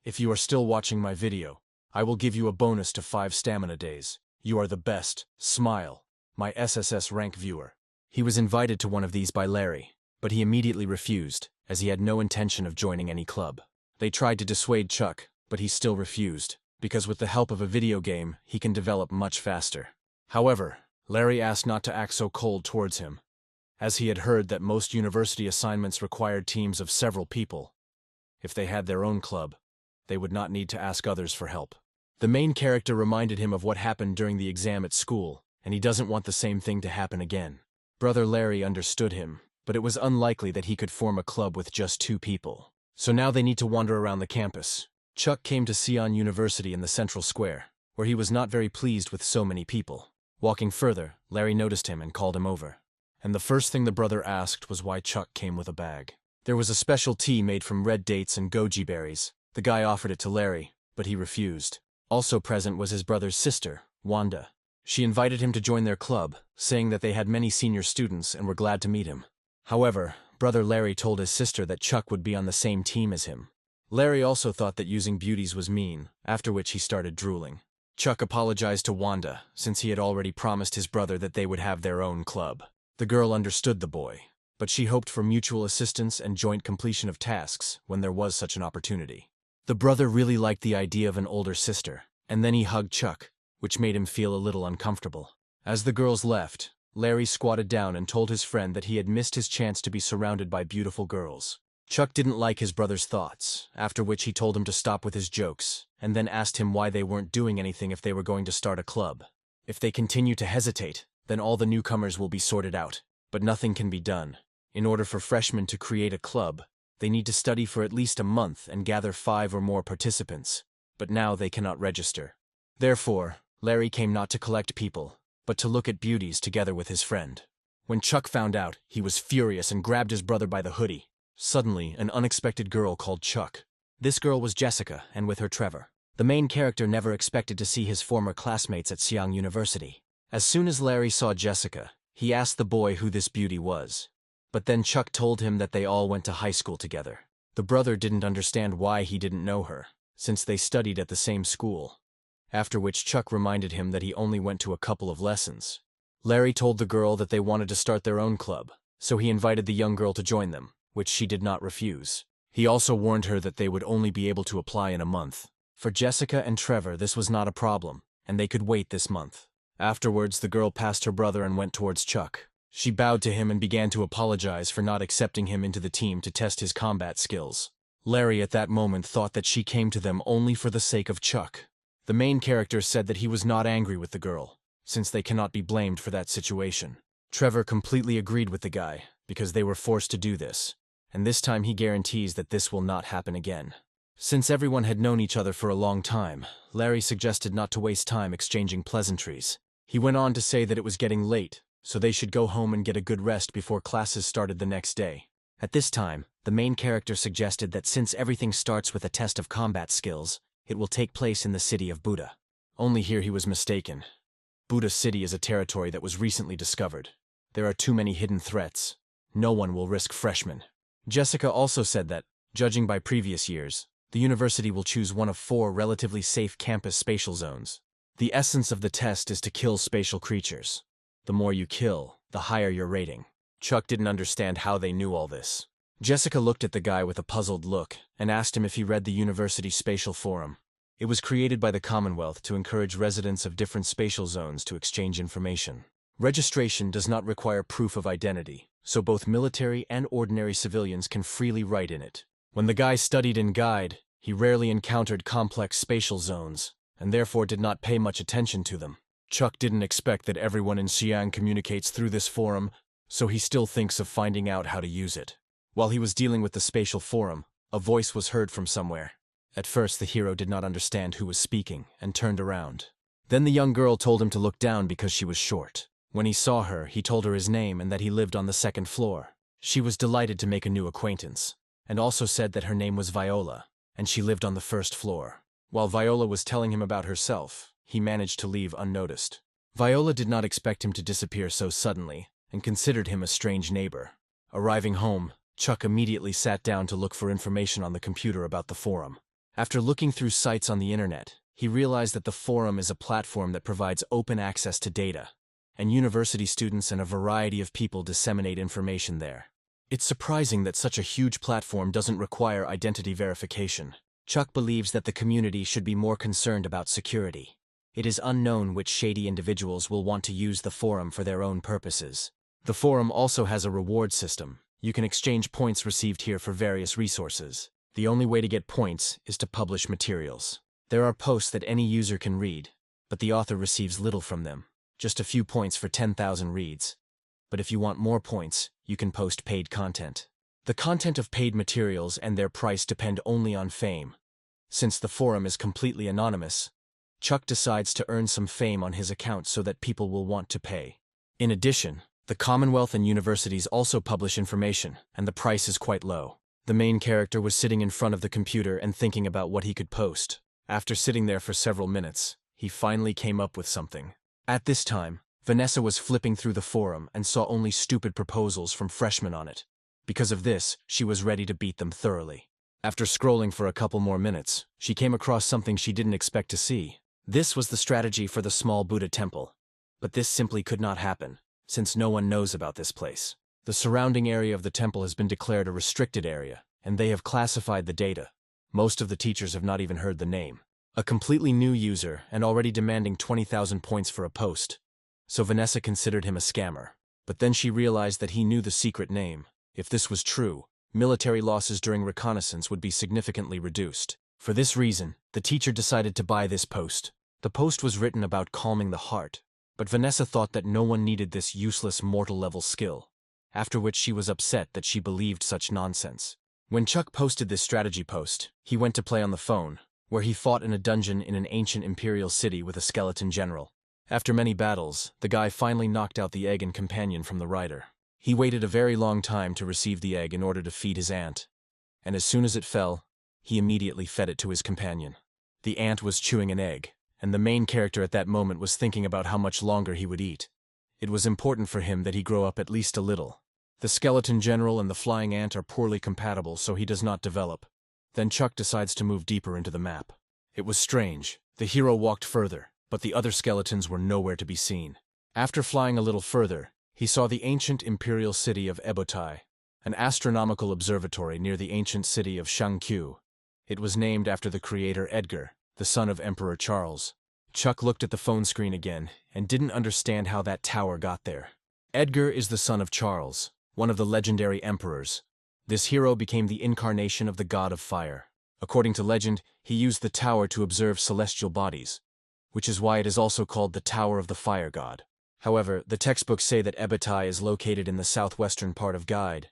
If you are still watching my video, I will give you a bonus to 5 stamina days. You are the best. Smile. My SSS rank viewer. He was invited to one of these by Larry, but he immediately refused, as he had no intention of joining any club. They tried to dissuade Chuck, but he still refused, because with the help of a video game, he can develop much faster. However, Larry asked not to act so cold towards him, as he had heard that most university assignments required teams of several people. If they had their own club, they would not need to ask others for help. The main character reminded him of what happened during the exam at school, and he doesn't want the same thing to happen again. Brother Larry understood him, but it was unlikely that he could form a club with just 2 people. So now they need to wander around the campus. Chuck came to Sion University in the central square, where he was not very pleased with so many people. Walking further, Larry noticed him and called him over. And the first thing the brother asked was why Chuck came with a bag. There was a special tea made from red dates and goji berries. The guy offered it to Larry, but he refused. Also present was his brother's sister, Wanda. She invited him to join their club, saying that they had many senior students and were glad to meet him. However, brother Larry told his sister that Chuck would be on the same team as him. Larry also thought that using beauties was mean, after which he started drooling. Chuck apologized to Wanda, since he had already promised his brother that they would have their own club. The girl understood the boy, but she hoped for mutual assistance and joint completion of tasks when there was such an opportunity. The brother really liked the idea of an older sister, and then he hugged Chuck, which made him feel a little uncomfortable. As the girls left, Larry squatted down and told his friend that he had missed his chance to be surrounded by beautiful girls. Chuck didn't like his brother's thoughts, after which he told him to stop with his jokes, and then asked him why they weren't doing anything if they were going to start a club. If they continue to hesitate, then all the newcomers will be sorted out, but nothing can be done. In order for freshmen to create a club, they need to study for at least a month and gather 5 or more participants, but now they cannot register. Therefore, Larry came not to collect people, but to look at beauties together with his friend. When Chuck found out, he was furious and grabbed his brother by the hoodie. Suddenly, an unexpected girl called Chuck. This girl was Jessica, and with her Trevor. The main character never expected to see his former classmates at Sion University. As soon as Larry saw Jessica, he asked the boy who this beauty was. But then Chuck told him that they all went to high school together. The brother didn't understand why he didn't know her, since they studied at the same school. After which Chuck reminded him that he only went to a couple of lessons. Larry told the girl that they wanted to start their own club, so he invited the young girl to join them, which she did not refuse. He also warned her that they would only be able to apply in a month. For Jessica and Trevor, this was not a problem, and they could wait this month. Afterwards, the girl passed her brother and went towards Chuck. She bowed to him and began to apologize for not accepting him into the team to test his combat skills. Larry at that moment thought that she came to them only for the sake of Chuck. The main character said that he was not angry with the girl, since they cannot be blamed for that situation. Trevor completely agreed with the guy, because they were forced to do this, and this time he guarantees that this will not happen again. Since everyone had known each other for a long time, Larry suggested not to waste time exchanging pleasantries. He went on to say that it was getting late, so they should go home and get a good rest before classes started the next day. At this time, the main character suggested that since everything starts with a test of combat skills, it will take place in the city of Buddha. Only here he was mistaken. Buddha City is a territory that was recently discovered. There are too many hidden threats. No one will risk freshmen. Jessica also said that, judging by previous years, the university will choose one of 4 relatively safe campus spatial zones. The essence of the test is to kill spatial creatures. The more you kill, the higher your rating. Chuck didn't understand how they knew all this. Jessica looked at the guy with a puzzled look and asked him if he read the university spatial forum. It was created by the Commonwealth to encourage residents of different spatial zones to exchange information. Registration does not require proof of identity, so both military and ordinary civilians can freely write in it. When the guy studied in Guide, he rarely encountered complex spatial zones, and therefore did not pay much attention to them. Chuck didn't expect that everyone in Xi'an communicates through this forum, so he still thinks of finding out how to use it. While he was dealing with the spatial forum, a voice was heard from somewhere. At first, the hero did not understand who was speaking and turned around. Then the young girl told him to look down because she was short. When he saw her, he told her his name and that he lived on the second floor. She was delighted to make a new acquaintance, and also said that her name was Viola, and she lived on the first floor. While Viola was telling him about herself, he managed to leave unnoticed. Viola did not expect him to disappear so suddenly, and considered him a strange neighbor. Arriving home, Chuck immediately sat down to look for information on the computer about the forum. After looking through sites on the internet, he realized that the forum is a platform that provides open access to data, and university students and a variety of people disseminate information there. It's surprising that such a huge platform doesn't require identity verification. Chuck believes that the community should be more concerned about security. It is unknown which shady individuals will want to use the forum for their own purposes. The forum also has a reward system. You can exchange points received here for various resources. The only way to get points is to publish materials. There are posts that any user can read, but the author receives little from them. Just a few points for 10,000 reads. But if you want more points, you can post paid content. The content of paid materials and their price depend only on fame. Since the forum is completely anonymous, Chuck decides to earn some fame on his account so that people will want to pay. In addition, the Commonwealth and universities also publish information, and the price is quite low. The main character was sitting in front of the computer and thinking about what he could post. After sitting there for several minutes, he finally came up with something. At this time, Vanessa was flipping through the forum and saw only stupid proposals from freshmen on it. Because of this, she was ready to beat them thoroughly. After scrolling for a couple more minutes, she came across something she didn't expect to see. This was the strategy for the small Buddha temple. But this simply could not happen, since no one knows about this place. The surrounding area of the temple has been declared a restricted area, and they have classified the data. Most of the teachers have not even heard the name. A completely new user and already demanding 20,000 points for a post. So Vanessa considered him a scammer. But then she realized that he knew the secret name. If this was true, military losses during reconnaissance would be significantly reduced. For this reason, the teacher decided to buy this post. The post was written about calming the heart, but Vanessa thought that no one needed this useless mortal-level skill, after which she was upset that she believed such nonsense. When Chuck posted this strategy post, he went to play on the phone, where he fought in a dungeon in an ancient imperial city with a skeleton general. After many battles, the guy finally knocked out the egg and companion from the rider. He waited a very long time to receive the egg in order to feed his ant, and as soon as it fell, he immediately fed it to his companion. The ant was chewing an egg, and the main character at that moment was thinking about how much longer he would eat. It was important for him that he grow up at least a little. The skeleton general and the flying ant are poorly compatible, so he does not develop. Then Chuck decides to move deeper into the map. It was strange. The hero walked further, but the other skeletons were nowhere to be seen. After flying a little further, he saw the ancient imperial city of Ebotai, an astronomical observatory near the ancient city of Shangqiu. It was named after the creator Edgar, the son of Emperor Charles. Chuck looked at the phone screen again and didn't understand how that tower got there. Edgar is the son of Charles, one of the legendary emperors. This hero became the incarnation of the god of fire. According to legend, he used the tower to observe celestial bodies, which is why it is also called the Tower of the Fire God. However, the textbooks say that Ebotai is located in the southwestern part of Guide,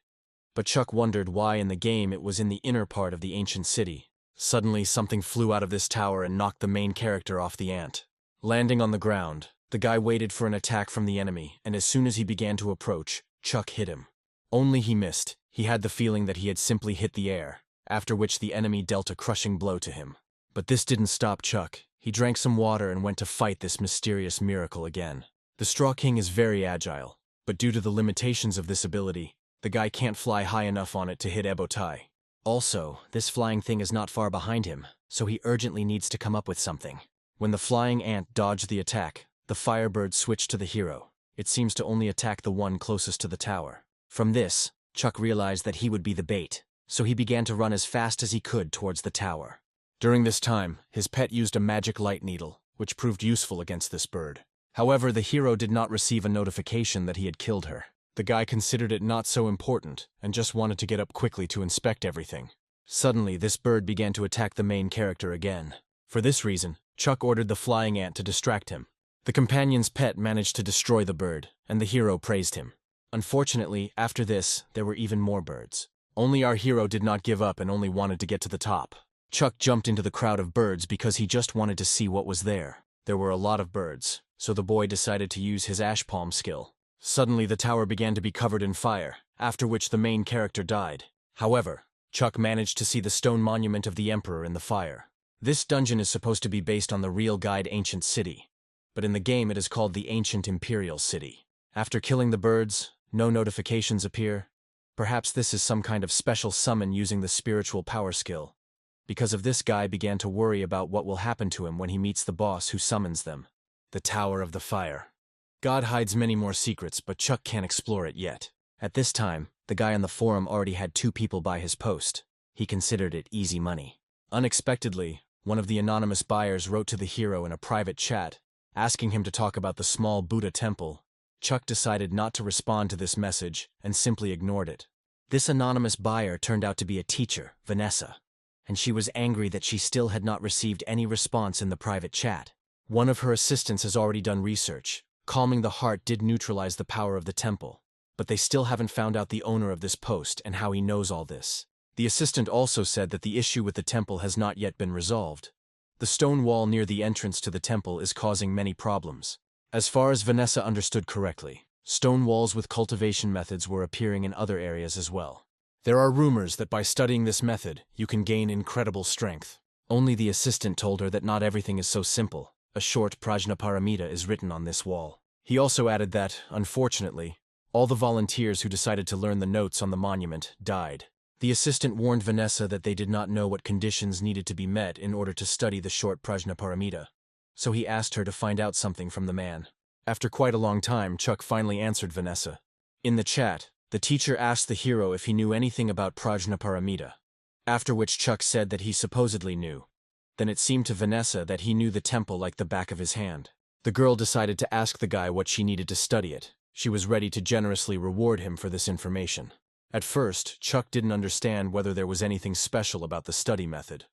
but Chuck wondered why in the game it was in the inner part of the ancient city. Suddenly, something flew out of this tower and knocked the main character off the ant. Landing on the ground, the guy waited for an attack from the enemy, and as soon as he began to approach, Chuck hit him. Only he missed. He had the feeling that he had simply hit the air, after which the enemy dealt a crushing blow to him. But this didn't stop Chuck. He drank some water and went to fight this mysterious miracle again. The Straw King is very agile, but due to the limitations of this ability, the guy can't fly high enough on it to hit Ebotai. Also, this flying thing is not far behind him, so he urgently needs to come up with something. When the flying ant dodged the attack, the Firebird switched to the hero. It seems to only attack the one closest to the tower. From this, Chuck realized that he would be the bait, so he began to run as fast as he could towards the tower. During this time, his pet used a magic light needle, which proved useful against this bird. However, the hero did not receive a notification that he had killed her. The guy considered it not so important and just wanted to get up quickly to inspect everything. Suddenly, this bird began to attack the main character again. For this reason, Chuck ordered the flying ant to distract him. The companion's pet managed to destroy the bird, and the hero praised him. Unfortunately, after this, there were even more birds. Only our hero did not give up and only wanted to get to the top. Chuck jumped into the crowd of birds because he just wanted to see what was there. There were a lot of birds, so the boy decided to use his ash palm skill. Suddenly, the tower began to be covered in fire, after which the main character died. However, Chuck managed to see the stone monument of the Emperor in the fire. This dungeon is supposed to be based on the real guide Ancient City, but in the game it is called the Ancient Imperial City. After killing the birds, no notifications appear. Perhaps this is some kind of special summon using the spiritual power skill. Because of this, guy began to worry about what will happen to him when he meets the boss who summons them. The Tower of the Fire. God hides many more secrets, but Chuck can't explore it yet. At this time, the guy on the forum already had 2 people by his post. He considered it easy money. Unexpectedly, one of the anonymous buyers wrote to the hero in a private chat, asking him to talk about the small Buddha temple. Chuck decided not to respond to this message and simply ignored it. This anonymous buyer turned out to be a teacher, Vanessa, and she was angry that she still had not received any response in the private chat. One of her assistants has already done research. Calming the heart did neutralize the power of the temple, but they still haven't found out the owner of this post and how he knows all this. The assistant also said that the issue with the temple has not yet been resolved. The stone wall near the entrance to the temple is causing many problems. As far as Vanessa understood correctly, stone walls with cultivation methods were appearing in other areas as well. There are rumors that by studying this method, you can gain incredible strength. Only the assistant told her that not everything is so simple. A short Prajnaparamita is written on this wall. He also added that, unfortunately, all the volunteers who decided to learn the notes on the monument died. The assistant warned Vanessa that they did not know what conditions needed to be met in order to study the short Prajnaparamita, so he asked her to find out something from the man. After quite a long time, Chuck finally answered Vanessa. In the chat, the teacher asked the hero if he knew anything about Prajnaparamita, after which Chuck said that he supposedly knew. Then it seemed to Vanessa that he knew the temple like the back of his hand. The girl decided to ask the guy what she needed to study it. She was ready to generously reward him for this information. At first, Chuck didn't understand whether there was anything special about the study method.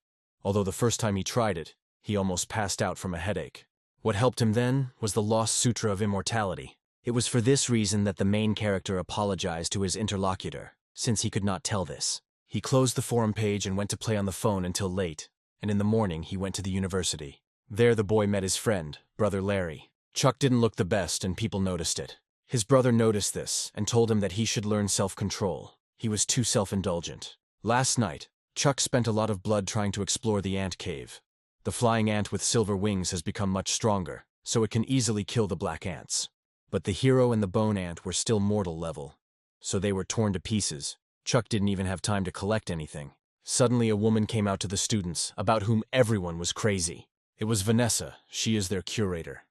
Although the first time he tried it, he almost passed out from a headache. What helped him then was the Lost Sutra of Immortality. It was for this reason that the main character apologized to his interlocutor, since he could not tell this. He closed the forum page and went to play on the phone until late, and in the morning he went to the university. There the boy met his friend, Brother Larry. Chuck didn't look the best and people noticed it. His brother noticed this and told him that he should learn self-control. He was too self-indulgent. Last night, Chuck spent a lot of blood trying to explore the ant cave. The flying ant with silver wings has become much stronger, so it can easily kill the black ants. But the hero and the bone ant were still mortal level, so they were torn to pieces. Chuck didn't even have time to collect anything. Suddenly a woman came out to the students, about whom everyone was crazy. It was Vanessa. She is their curator.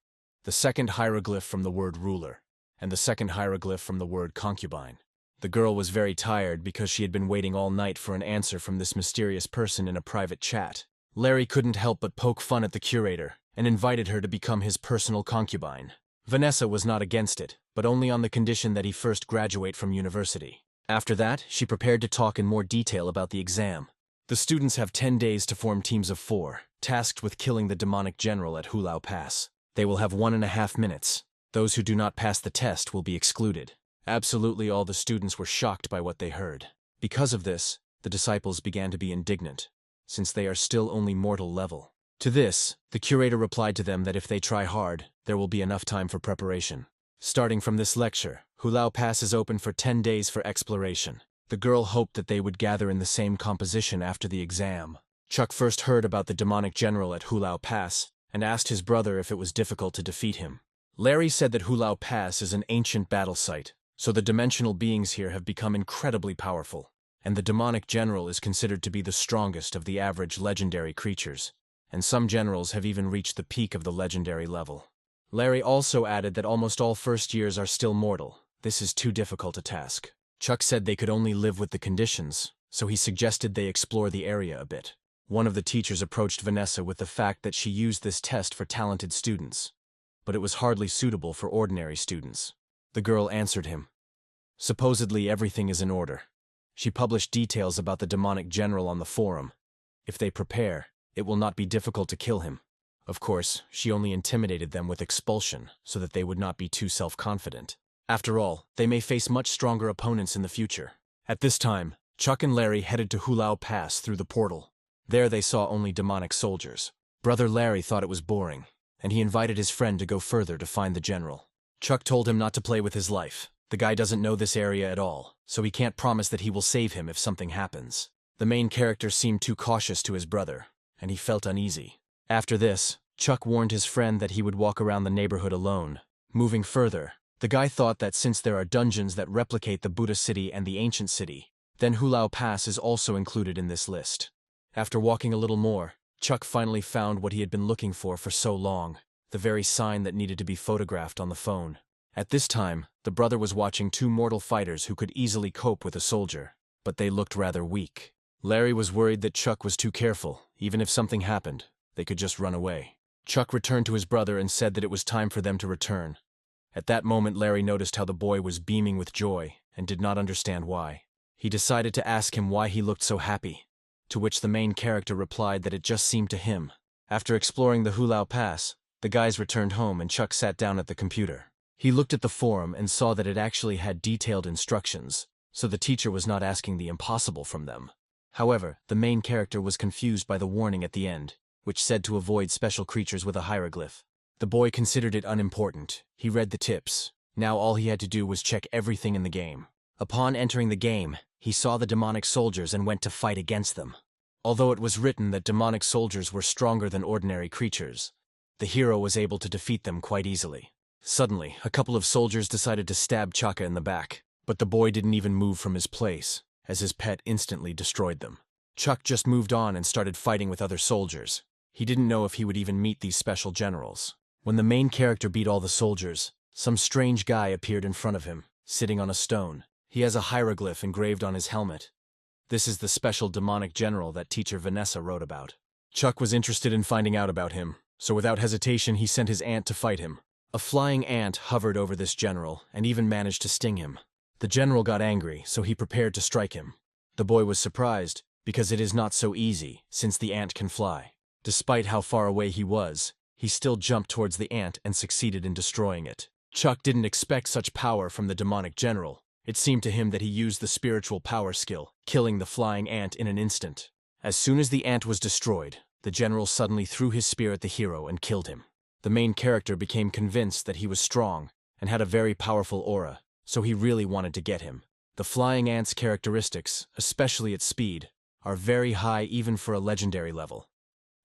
The second hieroglyph from the word ruler, and the second hieroglyph from the word concubine. The girl was very tired because she had been waiting all night for an answer from this mysterious person in a private chat. Larry couldn't help but poke fun at the curator, and invited her to become his personal concubine. Vanessa was not against it, but only on the condition that he first graduate from university. After that, she prepared to talk in more detail about the exam. The students have 10 days to form teams of 4, tasked with killing the demonic general at Hulao Pass. They will have 1.5 minutes. Those who do not pass the test will be excluded. Absolutely all the students were shocked by what they heard. Because of this, the disciples began to be indignant, since they are still only mortal level. To this, the curator replied to them that if they try hard, there will be enough time for preparation. Starting from this lecture, Hulao Pass is open for 10 days for exploration. The girl hoped that they would gather in the same composition after the exam. Chuck first heard about the demonic general at Hulao Pass, and asked his brother if it was difficult to defeat him. Larry said that Hulao Pass is an ancient battle site, so the dimensional beings here have become incredibly powerful, and the demonic general is considered to be the strongest of the average legendary creatures, and some generals have even reached the peak of the legendary level. Larry also added that almost all first years are still mortal. This is too difficult a task. Chuck said they could only live with the conditions, so he suggested they explore the area a bit. One of the teachers approached Vanessa with the fact that she used this test for talented students, but it was hardly suitable for ordinary students. The girl answered him. Supposedly everything is in order. She published details about the demonic general on the forum. If they prepare, it will not be difficult to kill him. Of course, she only intimidated them with expulsion so that they would not be too self-confident. After all, they may face much stronger opponents in the future. At this time, Chuck and Larry headed to Hulao Pass through the portal. There they saw only demonic soldiers. Brother Larry thought it was boring, and he invited his friend to go further to find the general. Chuck told him not to play with his life. The guy doesn't know this area at all, so he can't promise that he will save him if something happens. The main character seemed too cautious to his brother, and he felt uneasy. After this, Chuck warned his friend that he would walk around the neighborhood alone. Moving further, the guy thought that since there are dungeons that replicate the Buddha city and the ancient city, then Hulao Pass is also included in this list. After walking a little more, Chuck finally found what he had been looking for so long, the very sign that needed to be photographed on the phone. At this time, the brother was watching two mortal fighters who could easily cope with a soldier, but they looked rather weak. Larry was worried that Chuck was too careful. Even if something happened, they could just run away. Chuck returned to his brother and said that it was time for them to return. At that moment, Larry noticed how the boy was beaming with joy and did not understand why. He decided to ask him why he looked so happy, to which the main character replied that it just seemed to him. After exploring the Hulao Pass, the guys returned home and Chuck sat down at the computer. He looked at the forum and saw that it actually had detailed instructions, so the teacher was not asking the impossible from them. However, the main character was confused by the warning at the end, which said to avoid special creatures with a hieroglyph. The boy considered it unimportant. He read the tips. Now all he had to do was check everything in the game. Upon entering the game, he saw the demonic soldiers and went to fight against them. Although it was written that demonic soldiers were stronger than ordinary creatures, the hero was able to defeat them quite easily. Suddenly, a couple of soldiers decided to stab Chaka in the back, but the boy didn't even move from his place, as his pet instantly destroyed them. Chuck just moved on and started fighting with other soldiers. He didn't know if he would even meet these special generals. When the main character beat all the soldiers, some strange guy appeared in front of him, sitting on a stone. He has a hieroglyph engraved on his helmet. This is the special demonic general that teacher Vanessa wrote about. Chuck was interested in finding out about him, so without hesitation he sent his ant to fight him. A flying ant hovered over this general and even managed to sting him. The general got angry, so he prepared to strike him. The boy was surprised, because it is not so easy, since the ant can fly. Despite how far away he was, he still jumped towards the ant and succeeded in destroying it. Chuck didn't expect such power from the demonic general. It seemed to him that he used the spiritual power skill, killing the flying ant in an instant. As soon as the ant was destroyed, the general suddenly threw his spear at the hero and killed him. The main character became convinced that he was strong and had a very powerful aura, so he really wanted to get him. The flying ant's characteristics, especially its speed, are very high even for a legendary level.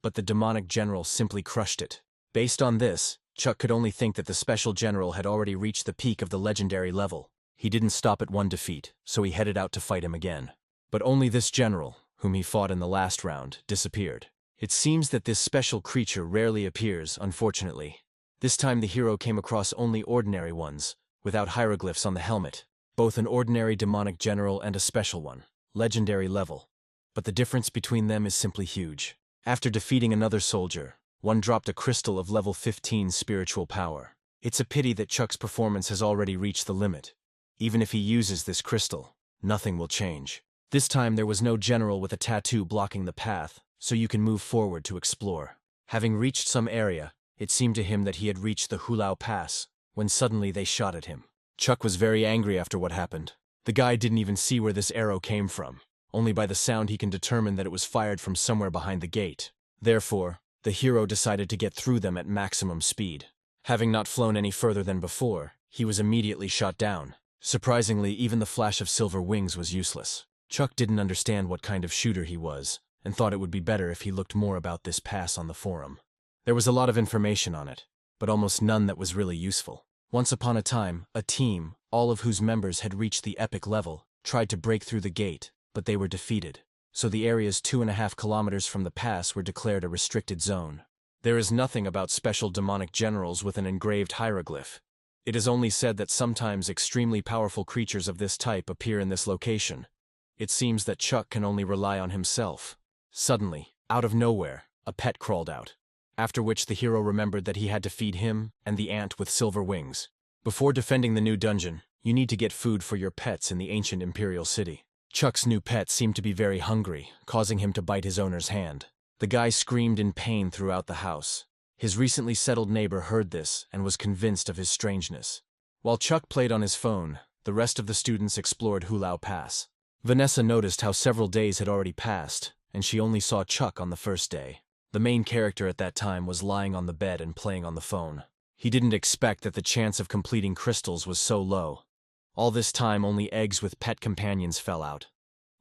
But the demonic general simply crushed it. Based on this, Chuck could only think that the special general had already reached the peak of the legendary level. He didn't stop at one defeat, so he headed out to fight him again. But only this general, whom he fought in the last round, disappeared. It seems that this special creature rarely appears, unfortunately. This time the hero came across only ordinary ones, without hieroglyphs on the helmet. Both an ordinary demonic general and a special one, legendary level. But the difference between them is simply huge. After defeating another soldier, one dropped a crystal of level 15 spiritual power. It's a pity that Chuck's performance has already reached the limit. Even if he uses this crystal, nothing will change. This time there was no general with a tattoo blocking the path, so you can move forward to explore. Having reached some area, it seemed to him that he had reached the Hulao Pass, when suddenly they shot at him. Chuck was very angry after what happened. The guy didn't even see where this arrow came from. Only by the sound he can determine that it was fired from somewhere behind the gate. Therefore, the hero decided to get through them at maximum speed. Having not flown any further than before, he was immediately shot down. Surprisingly, even the flash of silver wings was useless. Chuck didn't understand what kind of shooter he was, and thought it would be better if he looked more about this pass on the forum. There was a lot of information on it, but almost none that was really useful. Once upon a time, a team, all of whose members had reached the epic level, tried to break through the gate, but they were defeated. So the areas 2.5 kilometers from the pass were declared a restricted zone. There is nothing about special demonic generals with an engraved hieroglyph. It is only said that sometimes extremely powerful creatures of this type appear in this location. It seems that Chuck can only rely on himself. Suddenly, Out of nowhere, a pet crawled out, after which the hero remembered that he had to feed him and the ant with silver wings. Before defending the new dungeon, you need to get food for your pets in the ancient imperial city. Chuck's new pet seemed to be very hungry, causing him to bite his owner's hand. The guy screamed in pain throughout the house. His recently settled neighbor heard this and was convinced of his strangeness. While Chuck played on his phone, the rest of the students explored Hulao Pass. Vanessa noticed how several days had already passed, and she only saw Chuck on the first day. The main character at that time was lying on the bed and playing on the phone. He didn't expect that the chance of completing crystals was so low. All this time only eggs with pet companions fell out.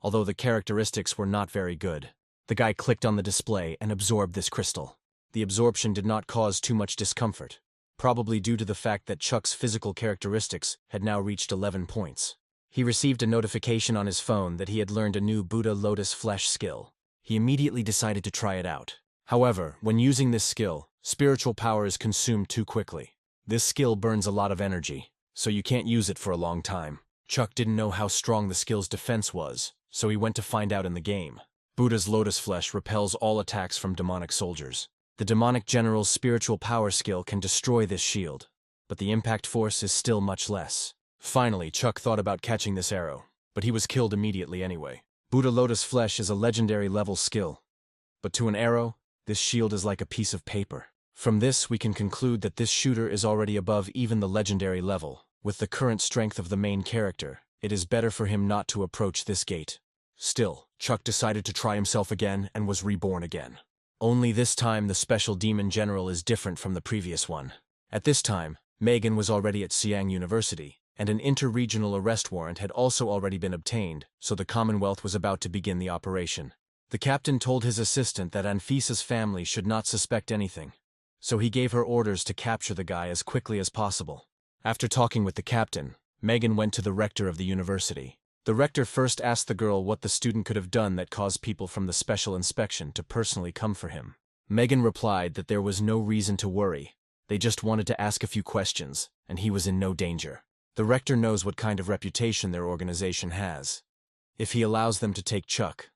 Although the characteristics were not very good, the guy clicked on the display and absorbed this crystal. The absorption did not cause too much discomfort, probably due to the fact that Chuck's physical characteristics had now reached 11 points. He received a notification on his phone that he had learned a new Buddha Lotus Flesh skill. He immediately decided to try it out. However, when using this skill, spiritual power is consumed too quickly. This skill burns a lot of energy, so you can't use it for a long time. Chuck didn't know how strong the skill's defense was, so he went to find out in the game. Buddha's Lotus Flesh repels all attacks from demonic soldiers. The demonic general's spiritual power skill can destroy this shield, but the impact force is still much less. Finally, Chuck thought about catching this arrow, but he was killed immediately anyway. Buddha Lotus Flesh is a legendary level skill, but to an arrow, this shield is like a piece of paper. From this, we can conclude that this shooter is already above even the legendary level. With the current strength of the main character, it is better for him not to approach this gate. Still, Chuck decided to try himself again and was reborn again. Only this time the special demon general is different from the previous one. At this time, Megan was already at Siang University, and an inter-regional arrest warrant had also already been obtained, so the Commonwealth was about to begin the operation. The captain told his assistant that Anfisa's family should not suspect anything, so he gave her orders to capture the guy as quickly as possible. After talking with the captain, Megan went to the rector of the university. The rector first asked the girl what the student could have done that caused people from the special inspection to personally come for him. Megan replied that there was no reason to worry. They just wanted to ask a few questions, and he was in no danger. The rector knows what kind of reputation their organization has. If he allows them to take Chuck,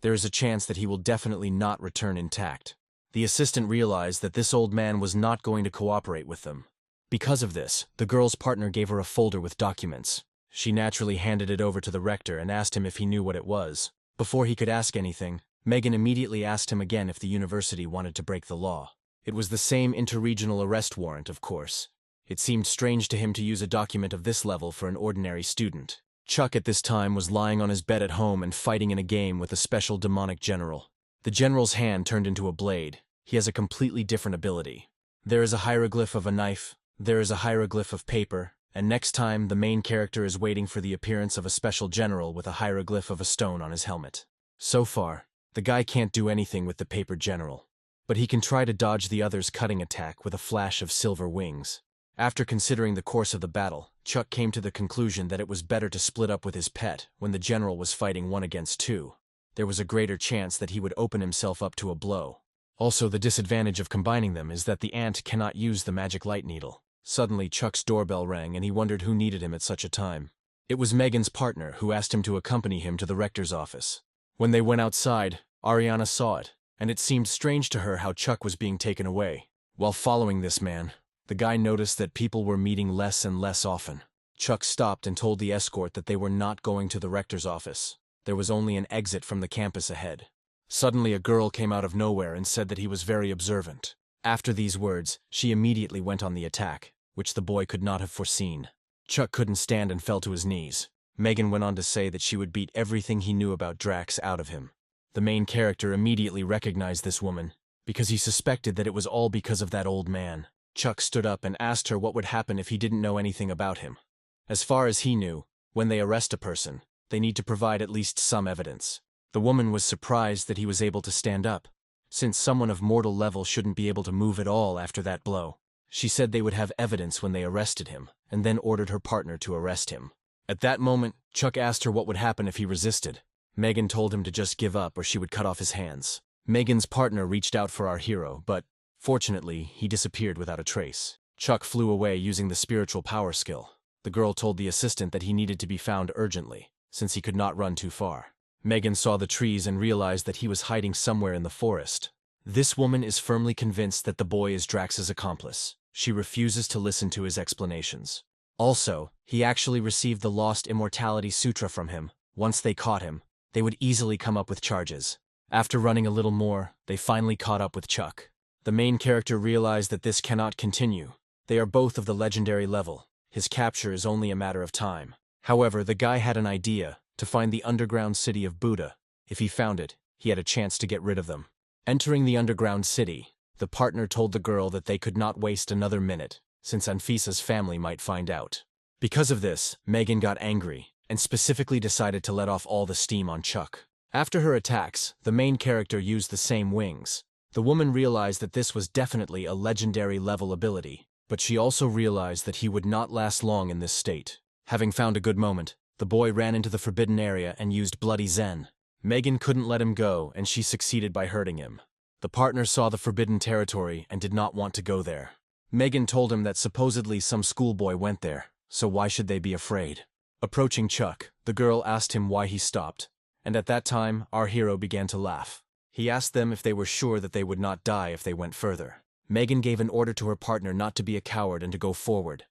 there is a chance that he will definitely not return intact. The assistant realized that this old man was not going to cooperate with them. Because of this, the girl's partner gave her a folder with documents. She naturally handed it over to the rector and asked him if he knew what it was. Before he could ask anything, Megan immediately asked him again if the university wanted to break the law. It was the same interregional arrest warrant, of course. It seemed strange to him to use a document of this level for an ordinary student. Chuck at this time was lying on his bed at home and fighting in a game with a special demonic general. The general's hand turned into a blade. He has a completely different ability. There is a hieroglyph of a knife, there is a hieroglyph of paper, and next time the main character is waiting for the appearance of a special general with a hieroglyph of a stone on his helmet. So far, the guy can't do anything with the paper general, but he can try to dodge the other's cutting attack with a flash of silver wings. After considering the course of the battle, Chuck came to the conclusion that it was better to split up with his pet when the general was fighting 1 against 2. There was a greater chance that he would open himself up to a blow. Also, the disadvantage of combining them is that the ant cannot use the magic light needle. Suddenly, Chuck's doorbell rang and he wondered who needed him at such a time. It was Megan's partner who asked him to accompany him to the rector's office. When they went outside, Ariana saw it, and it seemed strange to her how Chuck was being taken away. While following this man, the guy noticed that people were meeting less and less often. Chuck stopped and told the escort that they were not going to the rector's office. There was only an exit from the campus ahead. Suddenly a girl came out of nowhere and said that he was very observant. After these words, she immediately went on the attack, which the boy could not have foreseen. Chuck couldn't stand and fell to his knees. Megan went on to say that she would beat everything he knew about Drax out of him. The main character immediately recognized this woman, because he suspected that it was all because of that old man. Chuck stood up and asked her what would happen if he didn't know anything about him. As far as he knew, when they arrest a person, they need to provide at least some evidence. The woman was surprised that he was able to stand up, since someone of mortal level shouldn't be able to move at all after that blow. She said they would have evidence when they arrested him, and then ordered her partner to arrest him. At that moment, Chuck asked her what would happen if he resisted. Megan told him to just give up or she would cut off his hands. Megan's partner reached out for our hero, but fortunately, he disappeared without a trace. Chuck flew away using the spiritual power skill. The girl told the assistant that he needed to be found urgently, since he could not run too far. Megan saw the trees and realized that he was hiding somewhere in the forest. This woman is firmly convinced that the boy is Drax's accomplice. She refuses to listen to his explanations. Also, he actually received the Lost Immortality Sutra from him. Once they caught him, they would easily come up with charges. After running a little more, they finally caught up with Chuck. The main character realized that this cannot continue. They are both of the legendary level. His capture is only a matter of time. However, the guy had an idea to find the underground city of Buddha. If he found it, he had a chance to get rid of them. Entering the underground city, the partner told the girl that they could not waste another minute, since Anfisa's family might find out. Because of this, Megan got angry, and specifically decided to let off all the steam on Chuck. After her attacks, the main character used the same wings. The woman realized that this was definitely a legendary level ability, but she also realized that he would not last long in this state. Having found a good moment, the boy ran into the forbidden area and used Bloody Zen. Megan couldn't let him go, and she succeeded by hurting him. The partner saw the forbidden territory and did not want to go there. Megan told him that supposedly some schoolboy went there, so why should they be afraid? Approaching Chuck, the girl asked him why he stopped, and at that time, our hero began to laugh. He asked them if they were sure that they would not die if they went further. Megan gave an order to her partner not to be a coward and to go forward,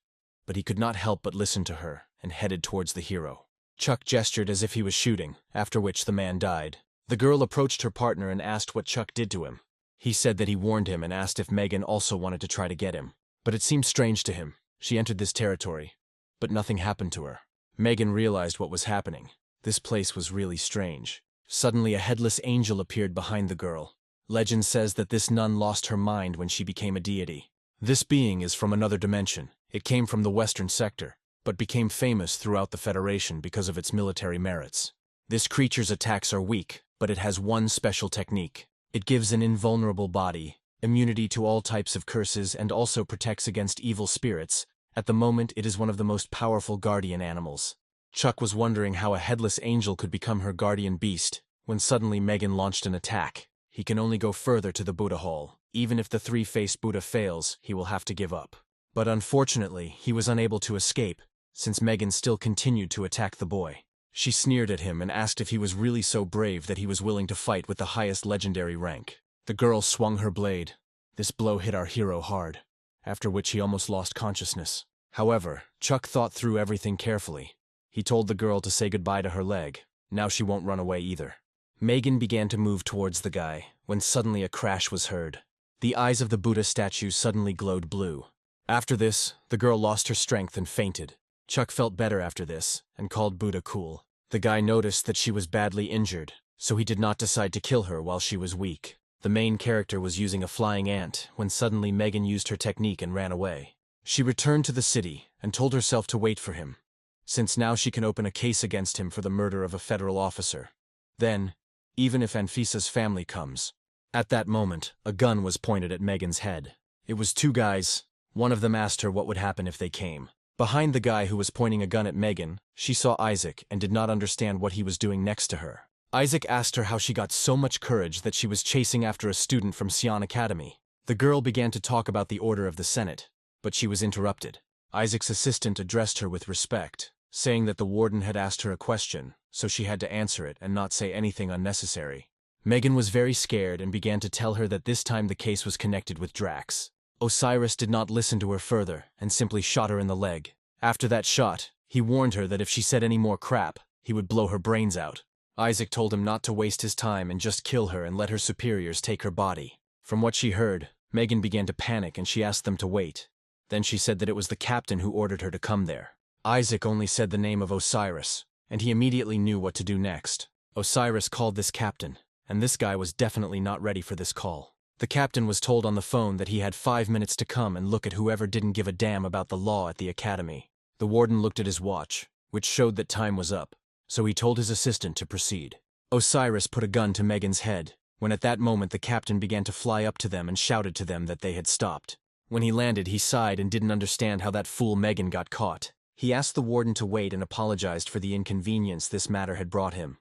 but he could not help but listen to her and headed towards the hero. Chuck gestured as if he was shooting, after which the man died. The girl approached her partner and asked what Chuck did to him. He said that he warned him and asked if Megan also wanted to try to get him. But it seemed strange to him. She entered this territory, but nothing happened to her. Megan realized what was happening. This place was really strange. Suddenly a headless angel appeared behind the girl. Legend says that this nun lost her mind when she became a deity. This being is from another dimension. It came from the western sector, but became famous throughout the Federation because of its military merits. This creature's attacks are weak, but it has one special technique. It gives an invulnerable body, immunity to all types of curses, and also protects against evil spirits. At the moment, it is one of the most powerful guardian animals. Chuck was wondering how a headless angel could become her guardian beast, when suddenly Megan launched an attack. He can only go further to the Buddha Hall. Even if the three-faced Buddha fails, he will have to give up. But unfortunately, he was unable to escape, since Megan still continued to attack the boy. She sneered at him and asked if he was really so brave that he was willing to fight with the highest legendary rank. The girl swung her blade. This blow hit our hero hard, after which he almost lost consciousness. However, Chuck thought through everything carefully. He told the girl to say goodbye to her leg. Now she won't run away either. Megan began to move towards the guy, when suddenly a crash was heard. The eyes of the Buddha statue suddenly glowed blue. After this, the girl lost her strength and fainted. Chuck felt better after this, and called Buddha cool. The guy noticed that she was badly injured, so he did not decide to kill her while she was weak. The main character was using a flying ant, when suddenly Megan used her technique and ran away. She returned to the city, and told herself to wait for him, since now she can open a case against him for the murder of a federal officer. Then, even if Anfisa's family comes. At that moment, a gun was pointed at Megan's head. It was two guys. One of them asked her what would happen if they came. Behind the guy who was pointing a gun at Megan, she saw Isaac and did not understand what he was doing next to her. Isaac asked her how she got so much courage that she was chasing after a student from Sion Academy. The girl began to talk about the order of the Senate, but she was interrupted. Isaac's assistant addressed her with respect, saying that the warden had asked her a question, so she had to answer it and not say anything unnecessary. Megan was very scared and began to tell her that this time the case was connected with Drax. Osiris did not listen to her further and simply shot her in the leg. After that shot, he warned her that if she said any more crap, he would blow her brains out. Isaac told him not to waste his time and just kill her and let her superiors take her body. From what she heard, Megan began to panic and she asked them to wait. Then she said that it was the captain who ordered her to come there. Isaac only said the name of Osiris, and he immediately knew what to do next. Osiris called this captain, and this guy was definitely not ready for this call. The captain was told on the phone that he had 5 minutes to come and look at whoever didn't give a damn about the law at the academy. The warden looked at his watch, which showed that time was up, so he told his assistant to proceed. Osiris put a gun to Megan's head, when at that moment the captain began to fly up to them and shouted to them that they had stopped. When he landed, he sighed and didn't understand how that fool Megan got caught. He asked the warden to wait and apologized for the inconvenience this matter had brought him.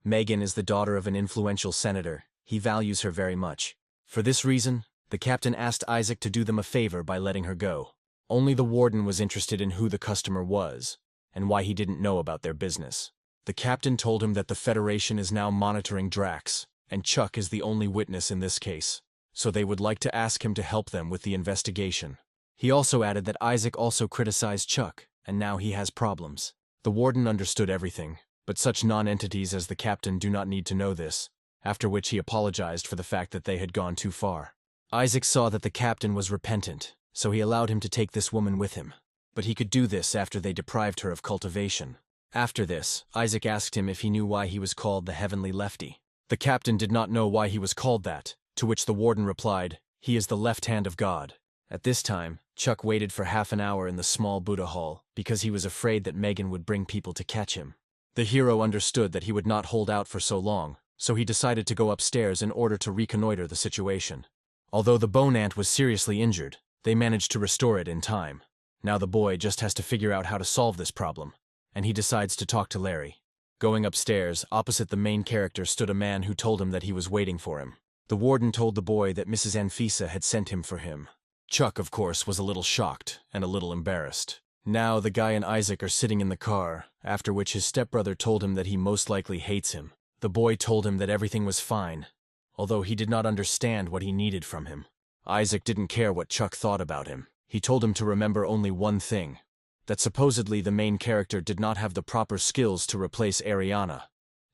Megan is the daughter of an influential senator. He values her very much. For this reason, the captain asked Isaac to do them a favor by letting her go. Only the warden was interested in who the customer was, and why he didn't know about their business. The captain told him that the Federation is now monitoring Drax, and Chuck is the only witness in this case, so they would like to ask him to help them with the investigation. He also added that Isaac also criticized Chuck, and now he has problems. The warden understood everything, but such non-entities as the captain do not need to know this, after which he apologized for the fact that they had gone too far. Isaac saw that the captain was repentant, so he allowed him to take this woman with him. But he could do this after they deprived her of cultivation. After this, Isaac asked him if he knew why he was called the Heavenly Lefty. The captain did not know why he was called that, to which the warden replied, "He is the left hand of God." At this time, Chuck waited for half an hour in the small Buddha hall because he was afraid that Megan would bring people to catch him. The hero understood that he would not hold out for so long, so he decided to go upstairs in order to reconnoiter the situation. Although the bone ant was seriously injured, they managed to restore it in time. Now the boy just has to figure out how to solve this problem, and he decides to talk to Larry. Going upstairs, opposite the main character stood a man who told him that he was waiting for him. The warden told the boy that Mrs. Anfisa had sent him for him. Chuck, of course, was a little shocked and a little embarrassed. Now the guy and Isaac are sitting in the car, after which his stepbrother told him that he most likely hates him. The boy told him that everything was fine, although he did not understand what he needed from him. Isaac didn't care what Chuck thought about him. He told him to remember only one thing, that supposedly the main character did not have the proper skills to replace Ariana.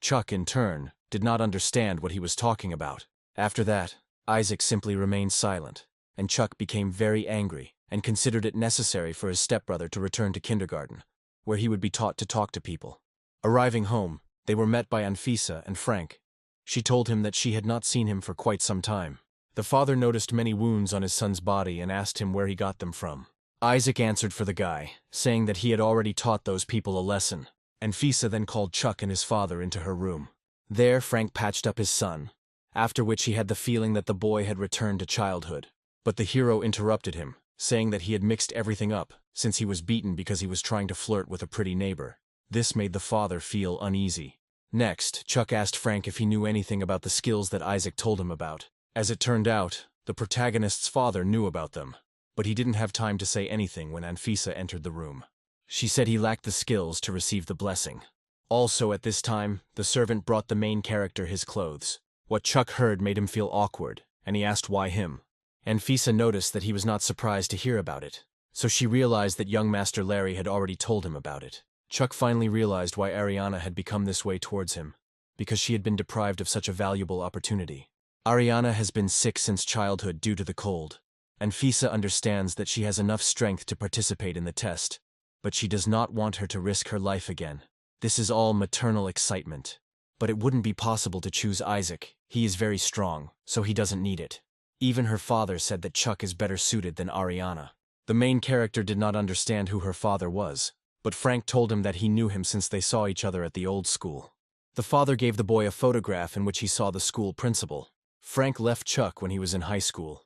Chuck, in turn, did not understand what he was talking about. After that, Isaac simply remained silent, and Chuck became very angry and considered it necessary for his stepbrother to return to kindergarten, where he would be taught to talk to people. Arriving home, they were met by Anfisa and Frank. She told him that she had not seen him for quite some time. The father noticed many wounds on his son's body and asked him where he got them from. Isaac answered for the guy, saying that he had already taught those people a lesson. Anfisa then called Chuck and his father into her room. There, Frank patched up his son, after which he had the feeling that the boy had returned to childhood. But the hero interrupted him, saying that he had mixed everything up, since he was beaten because he was trying to flirt with a pretty neighbor. This made the father feel uneasy. Next, Chuck asked Frank if he knew anything about the skills that Isaac told him about. As it turned out, the protagonist's father knew about them, but he didn't have time to say anything when Anfisa entered the room. She said he lacked the skills to receive the blessing. Also at this time, the servant brought the main character his clothes. What Chuck heard made him feel awkward, and he asked why him. Anfisa noticed that he was not surprised to hear about it, so she realized that young Master Larry had already told him about it. Chuck finally realized why Ariana had become this way towards him, because she had been deprived of such a valuable opportunity. Ariana has been sick since childhood due to the cold. Anfisa understands that she has enough strength to participate in the test, but she does not want her to risk her life again. This is all maternal excitement. But it wouldn't be possible to choose Isaac. He is very strong, so he doesn't need it. Even her father said that Chuck is better suited than Ariana. The main character did not understand who her father was, but Frank told him that he knew him since they saw each other at the old school. The father gave the boy a photograph in which he saw the school principal. Frank left Chuck when he was in high school.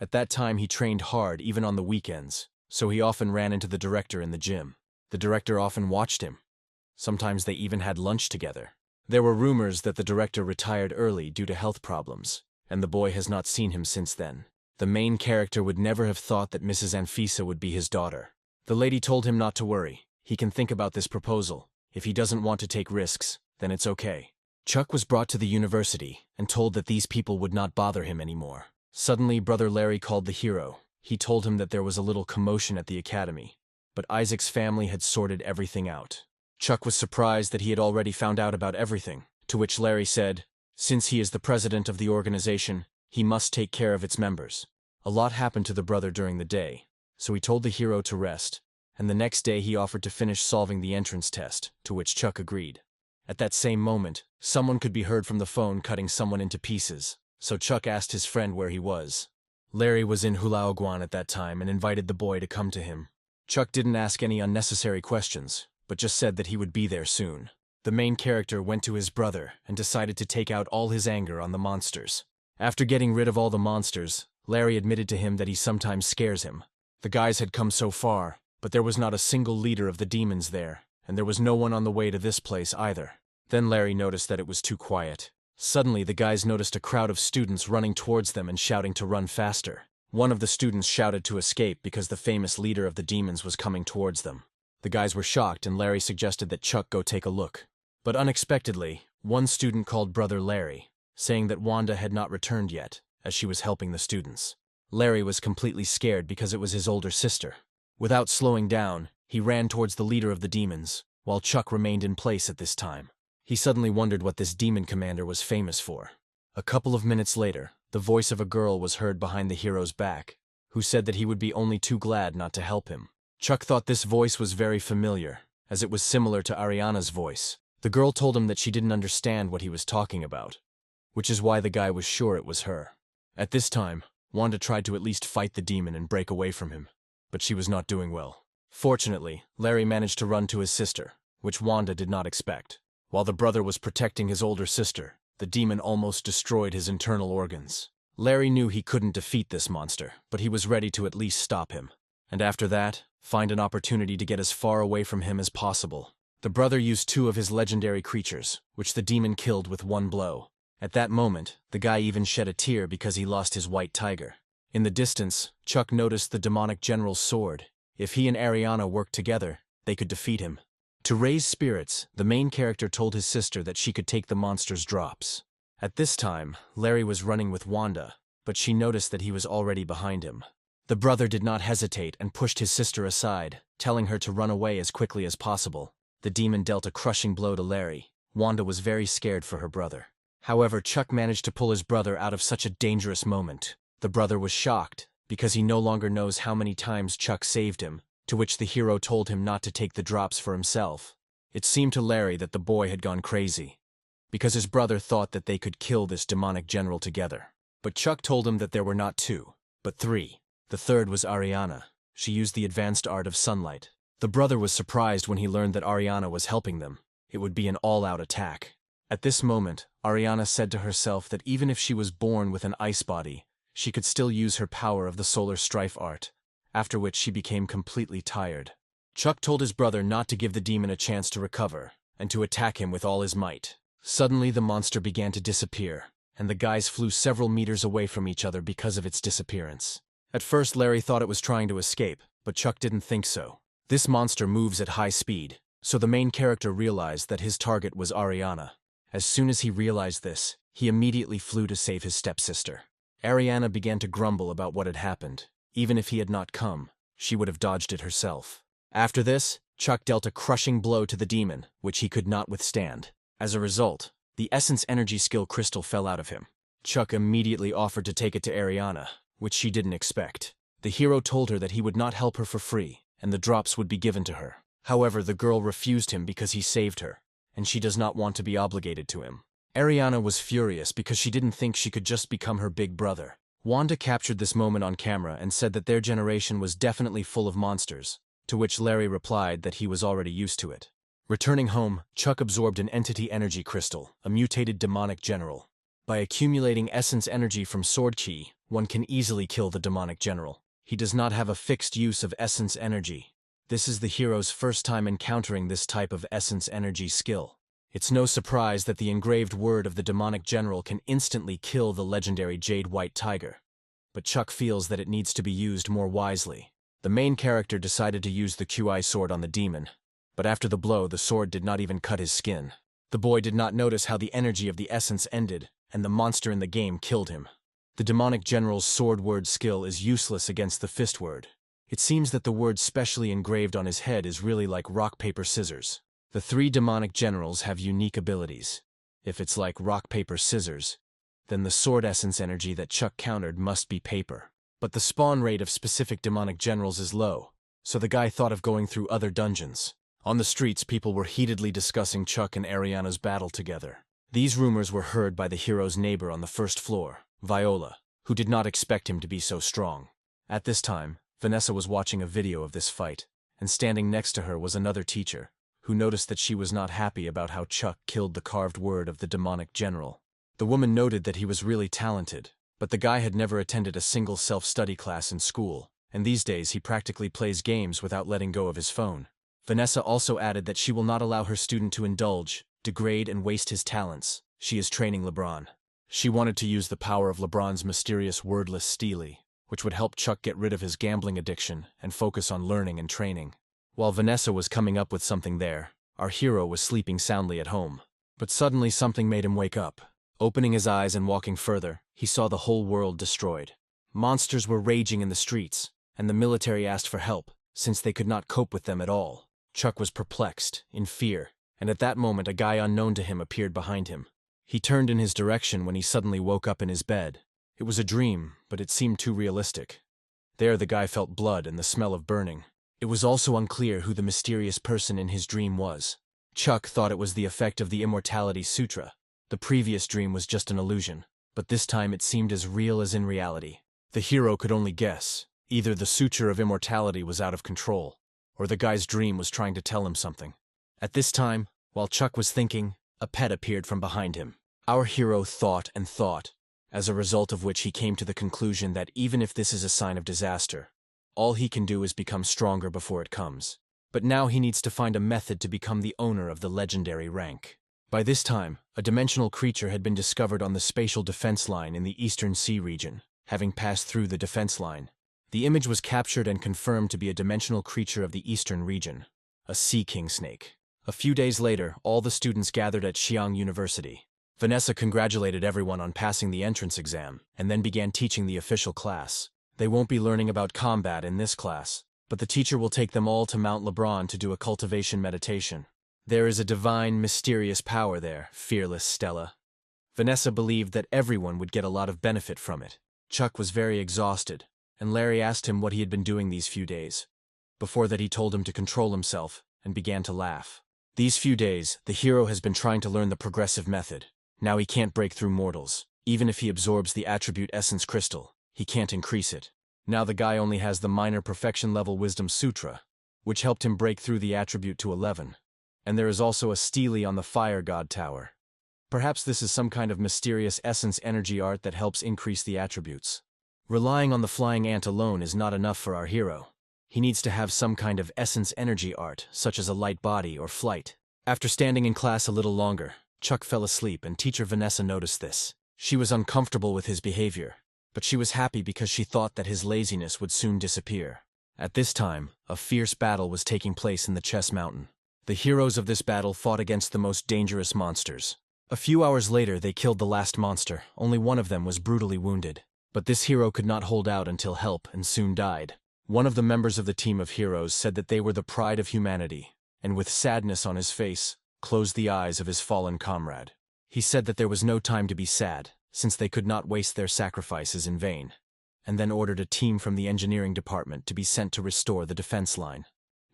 At that time he trained hard even on the weekends, so he often ran into the director in the gym. The director often watched him. Sometimes they even had lunch together. There were rumors that the director retired early due to health problems, and the boy has not seen him since then. The main character would never have thought that Mrs. Anfisa would be his daughter. The lady told him not to worry. He can think about this proposal. If he doesn't want to take risks, then it's okay. Chuck was brought to the university and told that these people would not bother him anymore. Suddenly, Brother Larry called the hero. He told him that there was a little commotion at the academy, but Isaac's family had sorted everything out. Chuck was surprised that he had already found out about everything, to which Larry said, since he is the president of the organization, he must take care of its members. A lot happened to the brother during the day, so he told the hero to rest, and the next day he offered to finish solving the entrance test, to which Chuck agreed. At that same moment, someone could be heard from the phone cutting someone into pieces, so Chuck asked his friend where he was. Larry was in Hulaoguan at that time and invited the boy to come to him. Chuck didn't ask any unnecessary questions, but just said that he would be there soon. The main character went to his brother and decided to take out all his anger on the monsters. After getting rid of all the monsters, Larry admitted to him that he sometimes scares him. The guys had come so far, but there was not a single leader of the demons there, and there was no one on the way to this place either. Then Larry noticed that it was too quiet. Suddenly, the guys noticed a crowd of students running towards them and shouting to run faster. One of the students shouted to escape because the famous leader of the demons was coming towards them. The guys were shocked, and Larry suggested that Chuck go take a look. But unexpectedly, one student called Brother Larry, saying that Wanda had not returned yet, as she was helping the students. Larry was completely scared because it was his older sister. Without slowing down, he ran towards the leader of the demons, while Chuck remained in place at this time. He suddenly wondered what this demon commander was famous for. A couple of minutes later, the voice of a girl was heard behind the hero's back, who said that he would be only too glad not to help him. Chuck thought this voice was very familiar, as it was similar to Ariana's voice. The girl told him that she didn't understand what he was talking about, which is why the guy was sure it was her. At this time, Wanda tried to at least fight the demon and break away from him, but she was not doing well. Fortunately, Larry managed to run to his sister, which Wanda did not expect. While the brother was protecting his older sister, the demon almost destroyed his internal organs. Larry knew he couldn't defeat this monster, but he was ready to at least stop him. And after that, find an opportunity to get as far away from him as possible. The brother used 2 of his legendary creatures, which the demon killed with 1 blow. At that moment, the guy even shed a tear because he lost his white tiger. In the distance, Chuck noticed the demonic general's sword. If he and Ariana worked together, they could defeat him. To raise spirits, the main character told his sister that she could take the monster's drops. At this time, Larry was running with Wanda, but she noticed that he was already behind him. The brother did not hesitate and pushed his sister aside, telling her to run away as quickly as possible. The demon dealt a crushing blow to Larry. Wanda was very scared for her brother. However, Chuck managed to pull his brother out of such a dangerous moment. The brother was shocked, because he no longer knows how many times Chuck saved him, to which the hero told him not to take the drops for himself. It seemed to Larry that the boy had gone crazy, because his brother thought that they could kill this demonic general together. But Chuck told him that there were not 2, but 3. The third was Ariana. She used the advanced art of sunlight. The brother was surprised when he learned that Ariana was helping them. It would be an all-out attack. At this moment, Ariana said to herself that even if she was born with an ice body, she could still use her power of the solar strife art, after which she became completely tired. Chuck told his brother not to give the demon a chance to recover, and to attack him with all his might. Suddenly the monster began to disappear, and the guys flew several meters away from each other because of its disappearance. At first Larry thought it was trying to escape, but Chuck didn't think so. This monster moves at high speed, so the main character realized that his target was Ariana. As soon as he realized this, he immediately flew to save his stepsister. Ariana began to grumble about what had happened. Even if he had not come, she would have dodged it herself. After this, Chuck dealt a crushing blow to the demon, which he could not withstand. As a result, the essence energy skill crystal fell out of him. Chuck immediately offered to take it to Ariana, which she didn't expect. The hero told her that he would not help her for free, and the drops would be given to her. However, the girl refused him because he saved her, and she does not want to be obligated to him. Ariana was furious because she didn't think she could just become her big brother. Wanda captured this moment on camera and said that their generation was definitely full of monsters, to which Larry replied that he was already used to it. Returning home, Chuck absorbed an entity energy crystal, a mutated demonic general. By accumulating essence energy from Sword Key, one can easily kill the demonic general. He does not have a fixed use of essence energy. This is the hero's first time encountering this type of essence energy skill. It's no surprise that the engraved word of the demonic general can instantly kill the legendary Jade White Tiger. But Chuck feels that it needs to be used more wisely. The main character decided to use the QI sword on the demon, but after the blow the sword did not even cut his skin. The boy did not notice how the energy of the essence ended, and the monster in the game killed him. The demonic general's sword word skill is useless against the fist word. It seems that the word specially engraved on his head is really like rock, paper, scissors. The 3 demonic generals have unique abilities. If it's like rock, paper, scissors, then the sword essence energy that Chuck countered must be paper. But the spawn rate of specific demonic generals is low, so the guy thought of going through other dungeons. On the streets, people were heatedly discussing Chuck and Ariana's battle together. These rumors were heard by the hero's neighbor on the first floor, Viola, who did not expect him to be so strong. At this time, Vanessa was watching a video of this fight, and standing next to her was another teacher, who noticed that she was not happy about how Chuck killed the carved word of the demonic general. The woman noted that he was really talented, but the guy had never attended a single self-study class in school, and these days he practically plays games without letting go of his phone. Vanessa also added that she will not allow her student to indulge, degrade, and waste his talents. She is training LeBron. She wanted to use the power of LeBron's mysterious wordless Steely, which would help Chuck get rid of his gambling addiction and focus on learning and training. While Vanessa was coming up with something there, Our hero was sleeping soundly at home. But suddenly something made him wake up. Opening his eyes and walking further, he saw the whole world destroyed. Monsters were raging in the streets, and the military asked for help, since they could not cope with them at all. Chuck was perplexed, in fear, and at that moment a guy unknown to him appeared behind him. He turned in his direction when he suddenly woke up in his bed. It was a dream, but it seemed too realistic. There the guy felt blood and the smell of burning. It was also unclear who the mysterious person in his dream was. Chuck thought it was the effect of the Immortality Sutra. The previous dream was just an illusion, but this time it seemed as real as in reality. The hero could only guess. Either the Sutra of Immortality was out of control, or the guy's dream was trying to tell him something. At this time, while Chuck was thinking, a pet appeared from behind him. Our hero thought and thought, as a result of which he came to the conclusion that even if this is a sign of disaster, all he can do is become stronger before it comes. But now he needs to find a method to become the owner of the legendary rank. By this time, a dimensional creature had been discovered on the spatial defense line in the Eastern Sea region. Having passed through the defense line, the image was captured and confirmed to be a dimensional creature of the Eastern region, a sea king snake. A few days later, all the students gathered at Xiang University. Vanessa congratulated everyone on passing the entrance exam, and then began teaching the official class. They won't be learning about combat in this class, but the teacher will take them all to Mount Lebron to do a cultivation meditation. There is a divine, mysterious power there, fearless Stella. Vanessa believed that everyone would get a lot of benefit from it. Chuck was very exhausted, and Larry asked him what he had been doing these few days. Before that he told him to control himself, and began to laugh. These few days, the hero has been trying to learn the progressive method. Now he can't break through mortals. Even if he absorbs the attribute essence crystal, he can't increase it. Now the guy only has the minor perfection level wisdom sutra, which helped him break through the attribute to 11. And there is also a stele on the fire god tower. Perhaps this is some kind of mysterious essence energy art that helps increase the attributes. Relying on the flying ant alone is not enough for our hero. He needs to have some kind of essence energy art, such as a light body or flight. After standing in class a little longer, Chuck fell asleep and teacher Vanessa noticed this. She was uncomfortable with his behavior, but she was happy because she thought that his laziness would soon disappear. At this time, a fierce battle was taking place in the Chess Mountain. The heroes of this battle fought against the most dangerous monsters. A few hours later they killed the last monster. Only one of them was brutally wounded. But this hero could not hold out until help and soon died. One of the members of the team of heroes said that they were the pride of humanity, and with sadness on his face, closed the eyes of his fallen comrade. He said that there was no time to be sad, since they could not waste their sacrifices in vain, and then ordered a team from the engineering department to be sent to restore the defense line.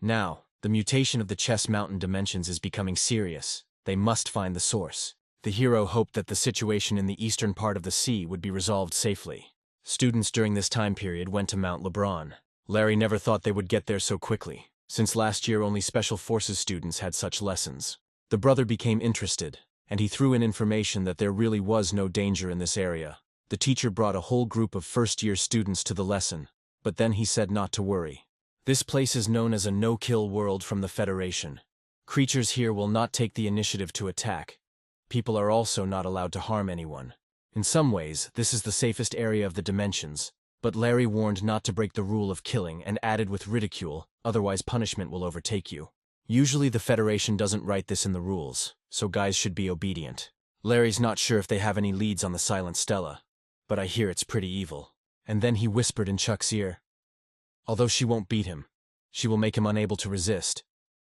Now, the mutation of the Chess Mountain dimensions is becoming serious. They must find the source. The hero hoped that the situation in the eastern part of the sea would be resolved safely. Students during this time period went to Mount Lebron. Larry never thought they would get there so quickly, since last year only Special Forces students had such lessons. The brother became interested, and he threw in information that there really was no danger in this area. The teacher brought a whole group of first-year students to the lesson, but then he said not to worry. This place is known as a no-kill world from the Federation. Creatures here will not take the initiative to attack. People are also not allowed to harm anyone. In some ways, this is the safest area of the dimensions, but Larry warned not to break the rule of killing and added with ridicule, otherwise punishment will overtake you. Usually the Federation doesn't write this in the rules, so guys should be obedient. Larry's not sure if they have any leads on the Silent Stella, but I hear it's pretty evil. And then he whispered in Chuck's ear. Although she won't beat him, she will make him unable to resist.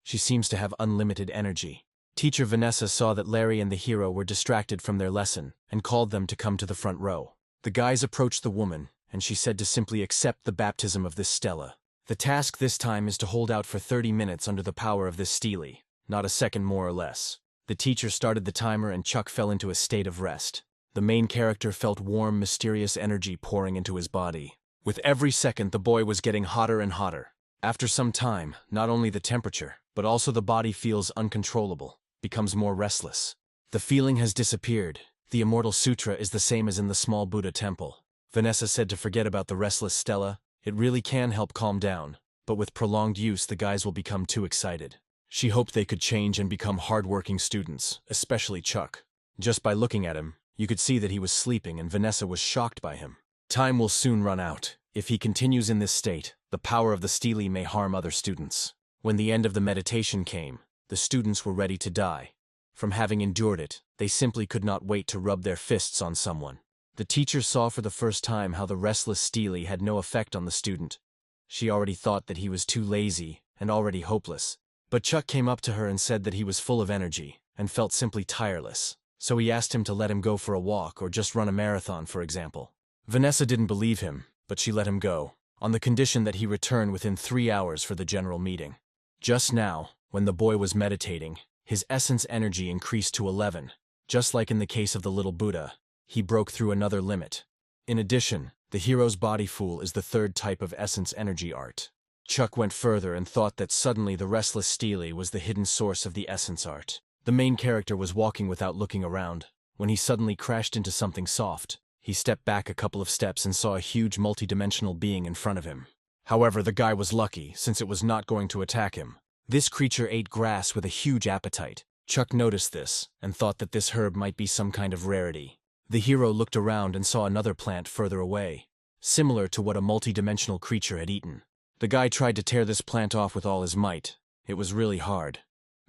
She seems to have unlimited energy. Teacher Vanessa saw that Larry and the hero were distracted from their lesson and called them to come to the front row. The guys approached the woman, and she said to simply accept the baptism of this Stella. The task this time is to hold out for 30 minutes under the power of this stele, not a second more or less. The teacher started the timer and Chuck fell into a state of rest. The main character felt warm, mysterious energy pouring into his body. With every second, the boy was getting hotter and hotter. After some time, not only the temperature, but also the body feels uncontrollable, becomes more restless. The feeling has disappeared. The Immortal Sutra is the same as in the small Buddha temple. Vanessa said to forget about the restless Stella. It really can help calm down, but with prolonged use the guys will become too excited. She hoped they could change and become hard-working students, especially Chuck. Just by looking at him, you could see that he was sleeping and Vanessa was shocked by him. Time will soon run out. If he continues in this state, the power of the stele may harm other students. When the end of the meditation came, The students were ready to die. From having endured it, they simply could not wait to rub their fists on someone. The teacher saw for the first time how the restless Steely had no effect on the student. She already thought that he was too lazy and already hopeless. But Chuck came up to her and said that he was full of energy and felt simply tireless. So he asked him to let him go for a walk or just run a marathon, for example. Vanessa didn't believe him, but she let him go, on the condition that he return within 3 hours for the general meeting. Just now, when the boy was meditating, his essence energy increased to 11. Just like in the case of the little Buddha, he broke through another limit. In addition, the hero's body fool is the third type of essence energy art. Chuck went further and thought that suddenly the restless Steely was the hidden source of the essence art. The main character was walking without looking around, when he suddenly crashed into something soft. He stepped back a couple of steps and saw a huge multidimensional being in front of him. However, the guy was lucky, since it was not going to attack him. This creature ate grass with a huge appetite. Chuck noticed this, and thought that this herb might be some kind of rarity. The hero looked around and saw another plant further away, similar to what a multidimensional creature had eaten. The guy tried to tear this plant off with all his might. It was really hard.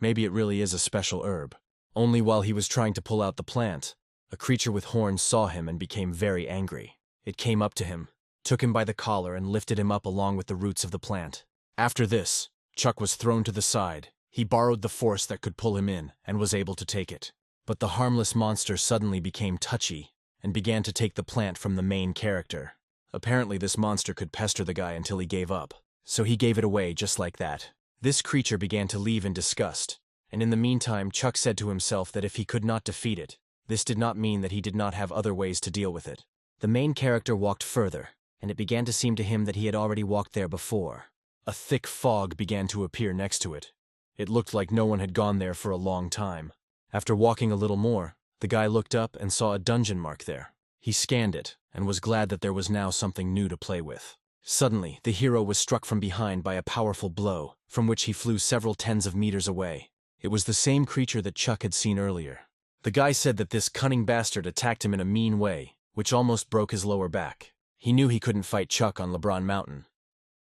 Maybe it really is a special herb. Only while he was trying to pull out the plant, a creature with horns saw him and became very angry. It came up to him, took him by the collar and lifted him up along with the roots of the plant. After this, Chuck was thrown to the side. He borrowed the force that could pull him in and was able to take it. But the harmless monster suddenly became touchy and began to take the plant from the main character. Apparently this monster could pester the guy until he gave up, so he gave it away just like that. This creature began to leave in disgust, and in the meantime Chuck said to himself that if he could not defeat it, this did not mean that he did not have other ways to deal with it. The main character walked further, and it began to seem to him that he had already walked there before. A thick fog began to appear next to it. It looked like no one had gone there for a long time. After walking a little more, the guy looked up and saw a dungeon mark there. He scanned it, and was glad that there was now something new to play with. Suddenly, the hero was struck from behind by a powerful blow, from which he flew several tens of meters away. It was the same creature that Chuck had seen earlier. The guy said that this cunning bastard attacked him in a mean way, which almost broke his lower back. He knew he couldn't fight Chuck on LeBron Mountain,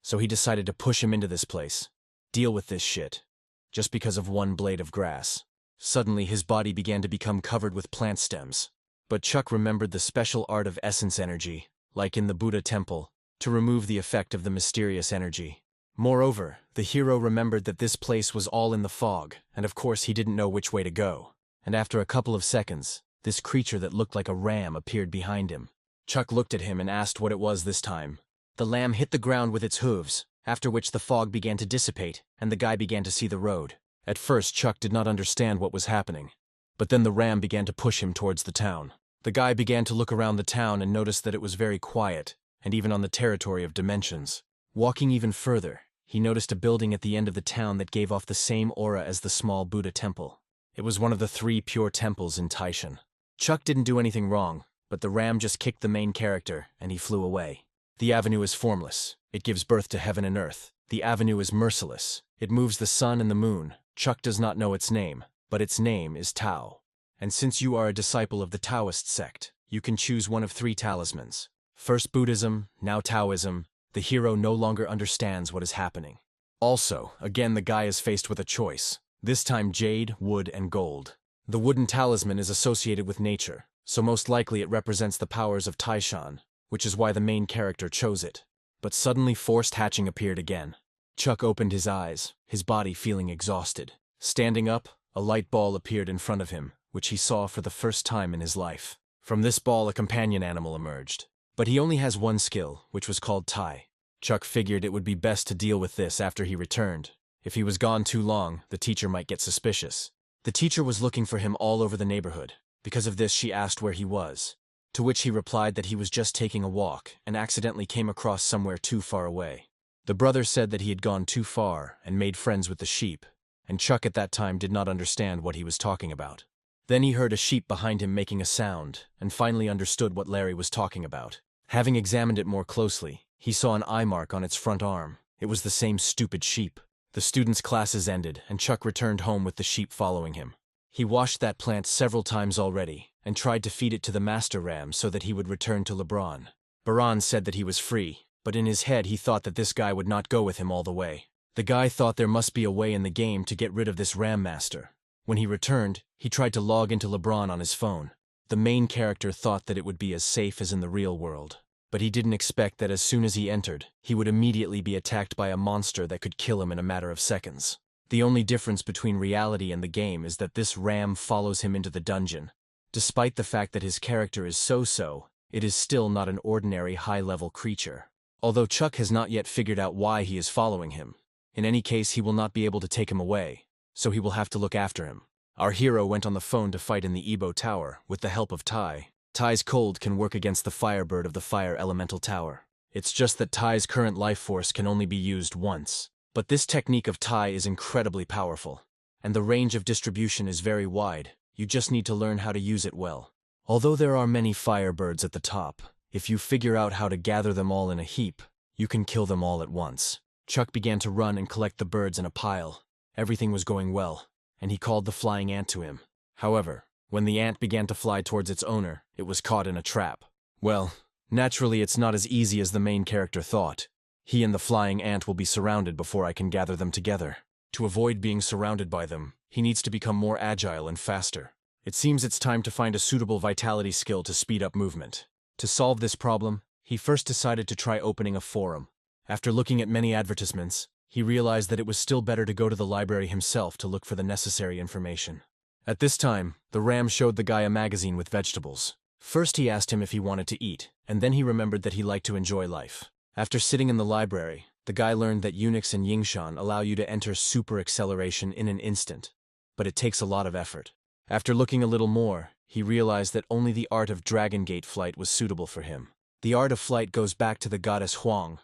so he decided to push him into this place. Deal with this shit, just because of one blade of grass. Suddenly, his body began to become covered with plant stems. But Chuck remembered the special art of essence energy, like in the Buddha temple, to remove the effect of the mysterious energy. Moreover, the hero remembered that this place was all in the fog, and of course he didn't know which way to go. And after a couple of seconds, this creature that looked like a ram appeared behind him. Chuck looked at him and asked what it was this time. The lamb hit the ground with its hooves, after which the fog began to dissipate, and the guy began to see the road. At first, Chuck did not understand what was happening. But then the ram began to push him towards the town. The guy began to look around the town and noticed that it was very quiet, and even on the territory of dimensions. Walking even further, he noticed a building at the end of the town that gave off the same aura as the small Buddha temple. It was one of the 3 pure temples in Taishan. Chuck didn't do anything wrong, but the ram just kicked the main character, and he flew away. The avenue is formless. It gives birth to heaven and earth. The avenue is merciless. It moves the sun and the moon. Chuck does not know its name, but its name is Tao. And since you are a disciple of the Taoist sect, you can choose one of 3 talismans. First Buddhism, now Taoism. The hero no longer understands what is happening. Also, again the guy is faced with a choice. This time jade, wood, and gold. The wooden talisman is associated with nature, so most likely it represents the powers of Taishan, which is why the main character chose it. But suddenly forced hatching appeared again. Chuck opened his eyes, his body feeling exhausted. Standing up, a light ball appeared in front of him, which he saw for the first time in his life. From this ball a companion animal emerged. But he only has one skill, which was called Tai. Chuck figured it would be best to deal with this after he returned. If he was gone too long, the teacher might get suspicious. The teacher was looking for him all over the neighborhood. Because of this, she asked where he was, to which he replied that he was just taking a walk and accidentally came across somewhere too far away. The brother said that he had gone too far and made friends with the sheep, and Chuck at that time did not understand what he was talking about. Then he heard a sheep behind him making a sound, and finally understood what Larry was talking about. Having examined it more closely, he saw an eye mark on its front arm. It was the same stupid sheep. The students' classes ended, and Chuck returned home with the sheep following him. He washed that plant several times already, and tried to feed it to the master ram so that he would return to LeBron. Baran said that he was free, but in his head he thought that this guy would not go with him all the way. The guy thought there must be a way in the game to get rid of this Ram Master. When he returned, he tried to log into LeBron on his phone. The main character thought that it would be as safe as in the real world. But he didn't expect that as soon as he entered, he would immediately be attacked by a monster that could kill him in a matter of seconds. The only difference between reality and the game is that this Ram follows him into the dungeon. Despite the fact that his character is so-so, it is still not an ordinary high-level creature. Although Chuck has not yet figured out why he is following him. In any case, he will not be able to take him away, so he will have to look after him. Our hero went on the phone to fight in the Ebo Tower with the help of Tai. Tai's cold can work against the Firebird of the Fire Elemental Tower. It's just that Tai's current life force can only be used once. But this technique of Tai is incredibly powerful, and the range of distribution is very wide. You just need to learn how to use it well. Although there are many Firebirds at the top, if you figure out how to gather them all in a heap, you can kill them all at once. Chuck began to run and collect the birds in a pile. Everything was going well, and he called the flying ant to him. However, when the ant began to fly towards its owner, it was caught in a trap. Well, naturally it's not as easy as the main character thought. He and the flying ant will be surrounded before I can gather them together. To avoid being surrounded by them, he needs to become more agile and faster. It seems it's time to find a suitable vitality skill to speed up movement. To solve this problem, he first decided to try opening a forum. After looking at many advertisements, he realized that it was still better to go to the library himself to look for the necessary information. At this time, the Ram showed the guy a magazine with vegetables. First he asked him if he wanted to eat, and then he remembered that he liked to enjoy life. After sitting in the library, the guy learned that Unix and Yingshan allow you to enter super acceleration in an instant, but it takes a lot of effort. After looking a little more, he realized that only the art of Dragon Gate flight was suitable for him. The art of flight goes back to the goddess Huang.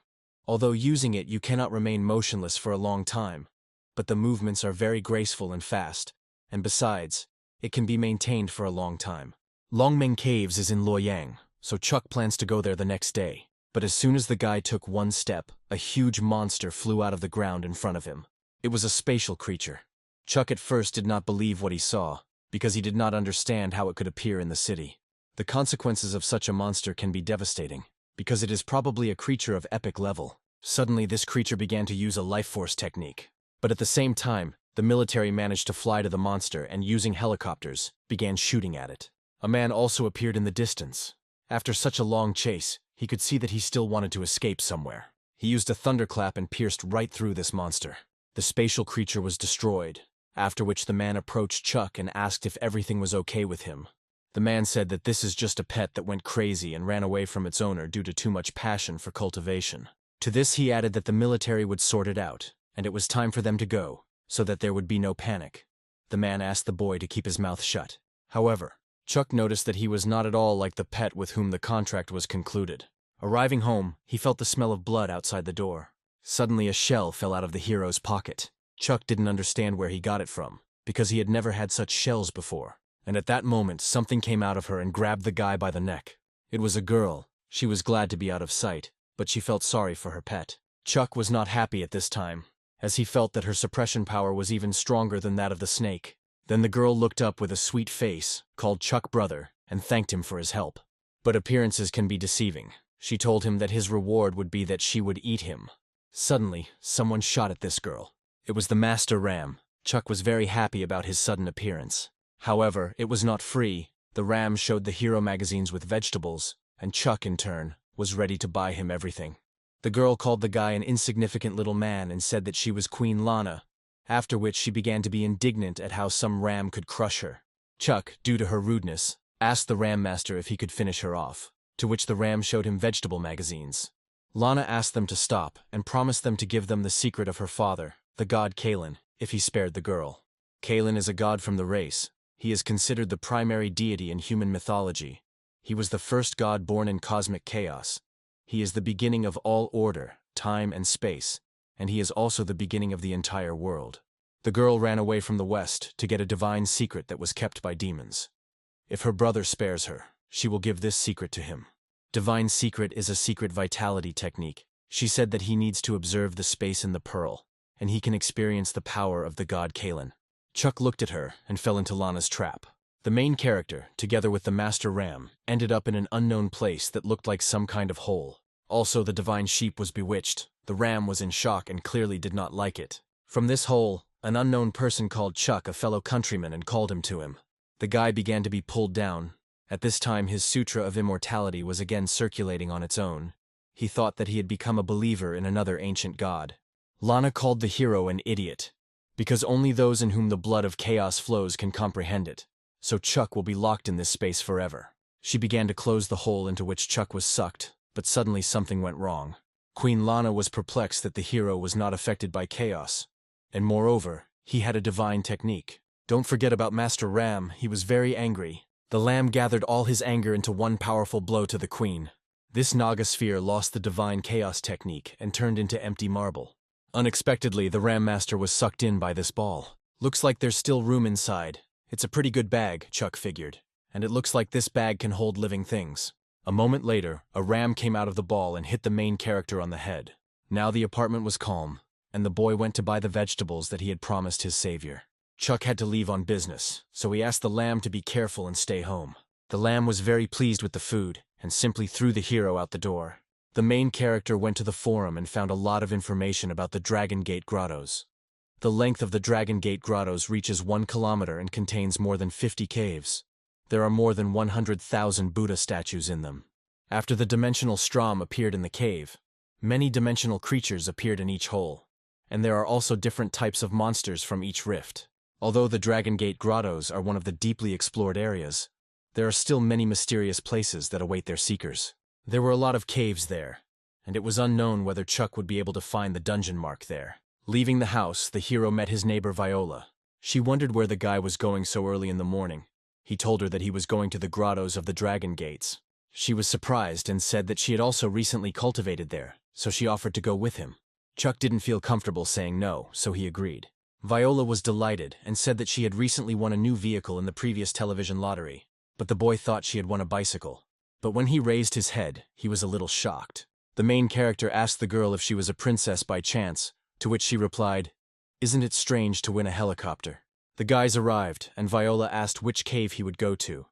Although using it you cannot remain motionless for a long time, but the movements are very graceful and fast, and besides, it can be maintained for a long time. Longmeng Caves is in Luoyang, so Chuck plans to go there the next day. But as soon as the guy took one step, a huge monster flew out of the ground in front of him. It was a spatial creature. Chuck at first did not believe what he saw, because he did not understand how it could appear in the city. The consequences of such a monster can be devastating, because it is probably a creature of epic level. Suddenly this creature began to use a life force technique. But at the same time, the military managed to fly to the monster and using helicopters, began shooting at it. A man also appeared in the distance. After such a long chase, he could see that he still wanted to escape somewhere. He used a thunderclap and pierced right through this monster. The spatial creature was destroyed, after which the man approached Chuck and asked if everything was okay with him. The man said that this is just a pet that went crazy and ran away from its owner due to too much passion for cultivation. To this he added that the military would sort it out, and it was time for them to go, so that there would be no panic. The man asked the boy to keep his mouth shut. However, Chuck noticed that he was not at all like the pet with whom the contract was concluded. Arriving home, he felt the smell of blood outside the door. Suddenly a shell fell out of the hero's pocket. Chuck didn't understand where he got it from, because he had never had such shells before. And at that moment, something came out of her and grabbed the guy by the neck. It was a girl. She was glad to be out of sight, but she felt sorry for her pet. Chuck was not happy at this time, as he felt that her suppression power was even stronger than that of the snake. Then the girl looked up with a sweet face, called Chuck brother, and thanked him for his help. But appearances can be deceiving. She told him that his reward would be that she would eat him. Suddenly, someone shot at this girl. It was the Master Ram. Chuck was very happy about his sudden appearance. However, it was not free. The Ram showed the hero magazines with vegetables, and Chuck, in turn, was ready to buy him everything. The girl called the guy an insignificant little man and said that she was Queen Lana, after which she began to be indignant at how some Ram could crush her. Chuck, due to her rudeness, asked the Ram Master if he could finish her off, to which the Ram showed him vegetable magazines. Lana asked them to stop and promised them to give them the secret of her father, the god Kalen, if he spared the girl. Kalen is a god from the race. He is considered the primary deity in human mythology. He was the first god born in cosmic chaos. He is the beginning of all order, time and space, and he is also the beginning of the entire world. The girl ran away from the west to get a divine secret that was kept by demons. If her brother spares her, she will give this secret to him. Divine secret is a secret vitality technique. She said that he needs to observe the space in the pearl, and he can experience the power of the god Kalen. Chuck looked at her and fell into Lana's trap. The main character, together with the Master Ram, ended up in an unknown place that looked like some kind of hole. Also, the divine sheep was bewitched. The ram was in shock and clearly did not like it. From this hole, an unknown person called Chuck a fellow countryman and called him to him. The guy began to be pulled down. At this time his sutra of immortality was again circulating on its own. He thought that he had become a believer in another ancient god. Lana called the hero an idiot, because only those in whom the blood of chaos flows can comprehend it. So Chuck will be locked in this space forever. She began to close the hole into which Chuck was sucked, but suddenly something went wrong. Queen Lana was perplexed that the hero was not affected by chaos. And moreover, he had a divine technique. Don't forget about Master Ram, he was very angry. The lamb gathered all his anger into one powerful blow to the queen. This Naga sphere lost the divine chaos technique and turned into empty marble. Unexpectedly, the Ram Master was sucked in by this ball. Looks like there's still room inside. It's a pretty good bag, Chuck figured. And it looks like this bag can hold living things. A moment later, a ram came out of the ball and hit the main character on the head. Now the apartment was calm, and the boy went to buy the vegetables that he had promised his savior. Chuck had to leave on business, so he asked the lamb to be careful and stay home. The lamb was very pleased with the food, and simply threw the hero out the door. The main character went to the forum and found a lot of information about the Dragon Gate Grottos. The length of the Dragon Gate Grottos reaches 1 kilometer and contains more than 50 caves. There are more than 100,000 Buddha statues in them. After the dimensional Strom appeared in the cave, many dimensional creatures appeared in each hole, and there are also different types of monsters from each rift. Although the Dragon Gate Grottos are one of the deeply explored areas, there are still many mysterious places that await their seekers. There were a lot of caves there, and it was unknown whether Chuck would be able to find the dungeon mark there. Leaving the house, the hero met his neighbor Viola. She wondered where the guy was going so early in the morning. He told her that he was going to the grottos of the Dragon Gates. She was surprised and said that she had also recently cultivated there, so she offered to go with him. Chuck didn't feel comfortable saying no, so he agreed. Viola was delighted and said that she had recently won a new vehicle in the previous television lottery, but the boy thought she had won a bicycle. But when he raised his head, he was a little shocked. The main character asked the girl if she was a princess by chance, to which she replied, "Isn't it strange to win a helicopter?" The guys arrived, and Viola asked which cave he would go to.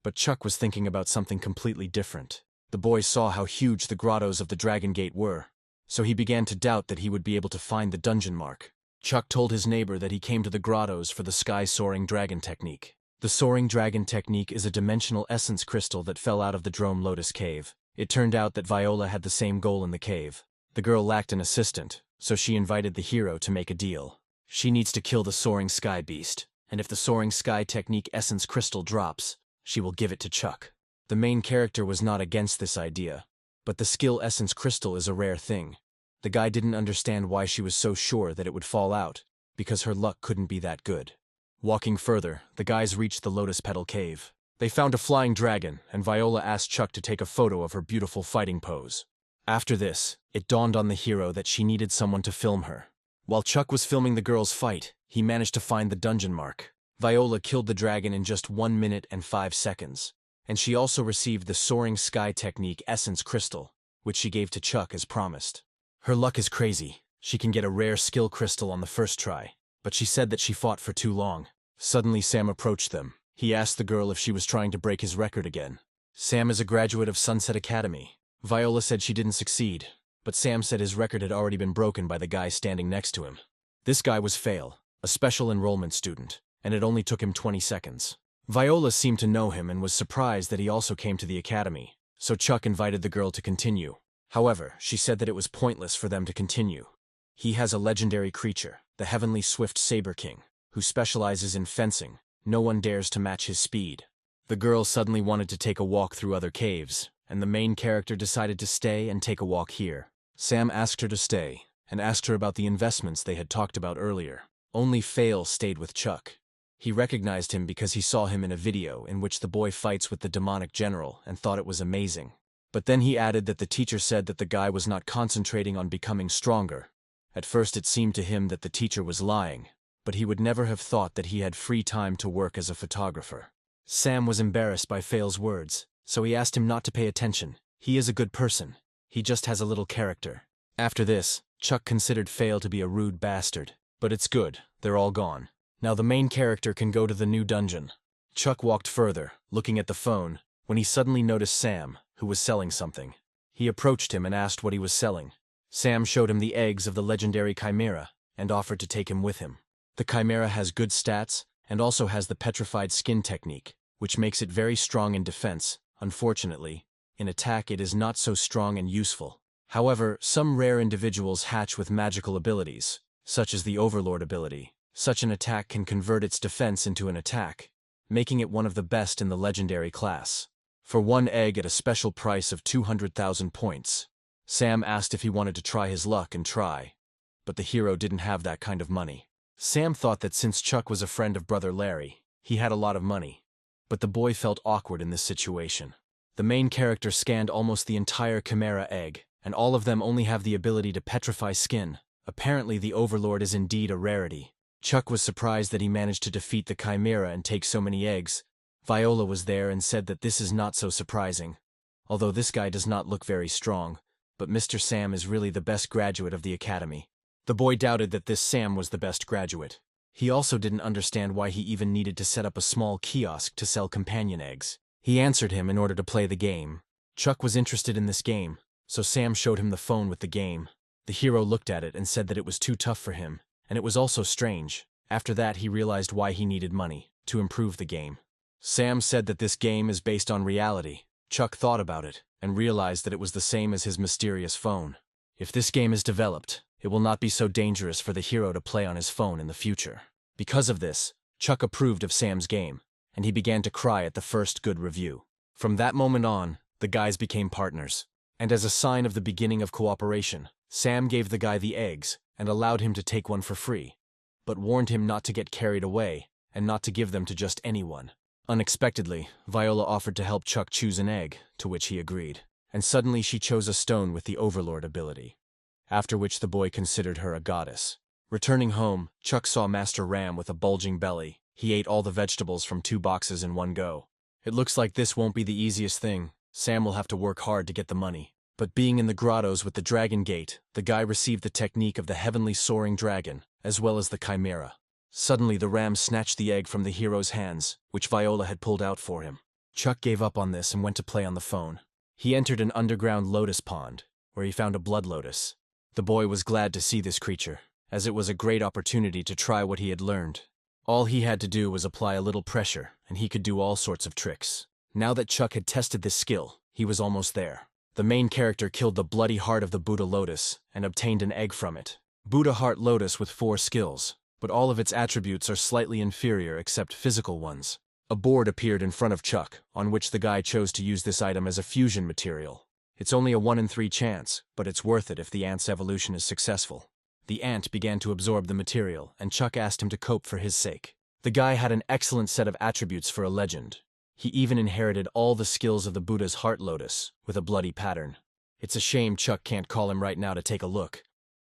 But Chuck was thinking about something completely different. The boy saw how huge the grottos of the Dragon Gate were, so he began to doubt that he would be able to find the dungeon mark. Chuck told his neighbor that he came to the grottos for the sky-soaring dragon technique. The soaring dragon technique is a dimensional essence crystal that fell out of the Drome Lotus Cave. It turned out that Viola had the same goal in the cave. The girl lacked an assistant, so she invited the hero to make a deal. She needs to kill the soaring sky beast, and if the soaring sky technique essence crystal drops, she will give it to Chuck. The main character was not against this idea, but the skill essence crystal is a rare thing. The guy didn't understand why she was so sure that it would fall out, because her luck couldn't be that good. Walking further, the guys reached the Lotus Petal Cave. They found a flying dragon, and Viola asked Chuck to take a photo of her beautiful fighting pose. After this, it dawned on the hero that she needed someone to film her. While Chuck was filming the girls' fight, he managed to find the dungeon mark. Viola killed the dragon in just 1 minute and 5 seconds, and she also received the Soaring Sky Technique Essence Crystal, which she gave to Chuck as promised. Her luck is crazy. She can get a rare skill crystal on the first try, but she said that she fought for too long. Suddenly Sam approached them. He asked the girl if she was trying to break his record again. Sam is a graduate of Sunset Academy. Viola said she didn't succeed, but Sam said his record had already been broken by the guy standing next to him. This guy was Fail, a special enrollment student, and it only took him 20 seconds. Viola seemed to know him and was surprised that he also came to the academy, so Chuck invited the girl to continue. However, she said that it was pointless for them to continue. He has a legendary creature, the Heavenly Swift Saber King, who specializes in fencing. No one dares to match his speed. The girl suddenly wanted to take a walk through other caves, and the main character decided to stay and take a walk here. Sam asked her to stay, and asked her about the investments they had talked about earlier. Only Fail stayed with Chuck. He recognized him because he saw him in a video in which the boy fights with the demonic general and thought it was amazing. But then he added that the teacher said that the guy was not concentrating on becoming stronger. At first it seemed to him that the teacher was lying, but he would never have thought that he had free time to work as a photographer. Sam was embarrassed by Fail's words, so he asked him not to pay attention. He is a good person. He just has a little character. After this, Chuck considered Fail to be a rude bastard. But it's good, they're all gone. Now the main character can go to the new dungeon. Chuck walked further, looking at the phone, when he suddenly noticed Sam, who was selling something. He approached him and asked what he was selling. Sam showed him the eggs of the legendary Chimera and offered to take him with him. The Chimera has good stats and also has the petrified skin technique, which makes it very strong in defense. Unfortunately, in attack it is not so strong and useful. However, some rare individuals hatch with magical abilities, such as the Overlord ability. Such an attack can convert its defense into an attack, making it one of the best in the legendary class. For one egg at a special price of 200,000 points, Sam asked if he wanted to try his luck and try, but the hero didn't have that kind of money. Sam thought that since Chuck was a friend of brother Larry, he had a lot of money, but the boy felt awkward in this situation. The main character scanned almost the entire Chimera egg, and all of them only have the ability to petrify skin. Apparently the Overlord is indeed a rarity. Chuck was surprised that he managed to defeat the Chimera and take so many eggs. Viola was there and said that this is not so surprising, although this guy does not look very strong, but Mr. Sam is really the best graduate of the academy. The boy doubted that this Sam was the best graduate. He also didn't understand why he even needed to set up a small kiosk to sell companion eggs. He answered him in order to play the game. Chuck was interested in this game, so Sam showed him the phone with the game. The hero looked at it and said that it was too tough for him, and it was also strange. After that he realized why he needed money, to improve the game. Sam said that this game is based on reality. Chuck thought about it, and realized that it was the same as his mysterious phone. If this game is developed, it will not be so dangerous for the hero to play on his phone in the future. Because of this, Chuck approved of Sam's game, and he began to cry at the first good review. From that moment on, the guys became partners, and as a sign of the beginning of cooperation, Sam gave the guy the eggs and allowed him to take one for free, but warned him not to get carried away and not to give them to just anyone. Unexpectedly, Viola offered to help Chuck choose an egg, to which he agreed, and suddenly she chose a stone with the Overlord ability, after which the boy considered her a goddess. Returning home, Chuck saw Master Ram with a bulging belly. He ate all the vegetables from 2 boxes in one go. It looks like this won't be the easiest thing. Sam will have to work hard to get the money. But being in the grottos with the Dragon Gate, the guy received the technique of the heavenly soaring dragon, as well as the Chimera. Suddenly the ram snatched the egg from the hero's hands, which Viola had pulled out for him. Chuck gave up on this and went to play on the phone. He entered an underground lotus pond, where he found a blood lotus. The boy was glad to see this creature, as it was a great opportunity to try what he had learned. All he had to do was apply a little pressure, and he could do all sorts of tricks. Now that Chuck had tested this skill, he was almost there. The main character killed the bloody heart of the Buddha lotus and obtained an egg from it. Buddha heart lotus with 4 skills, but all of its attributes are slightly inferior except physical ones. A board appeared in front of Chuck, on which the guy chose to use this item as a fusion material. It's only a 1 in 3 chance, but it's worth it if the ant's evolution is successful. The ant began to absorb the material, and Chuck asked him to cope for his sake. The guy had an excellent set of attributes for a legend. He even inherited all the skills of the Buddha's heart lotus, with a bloody pattern. It's a shame Chuck can't call him right now to take a look,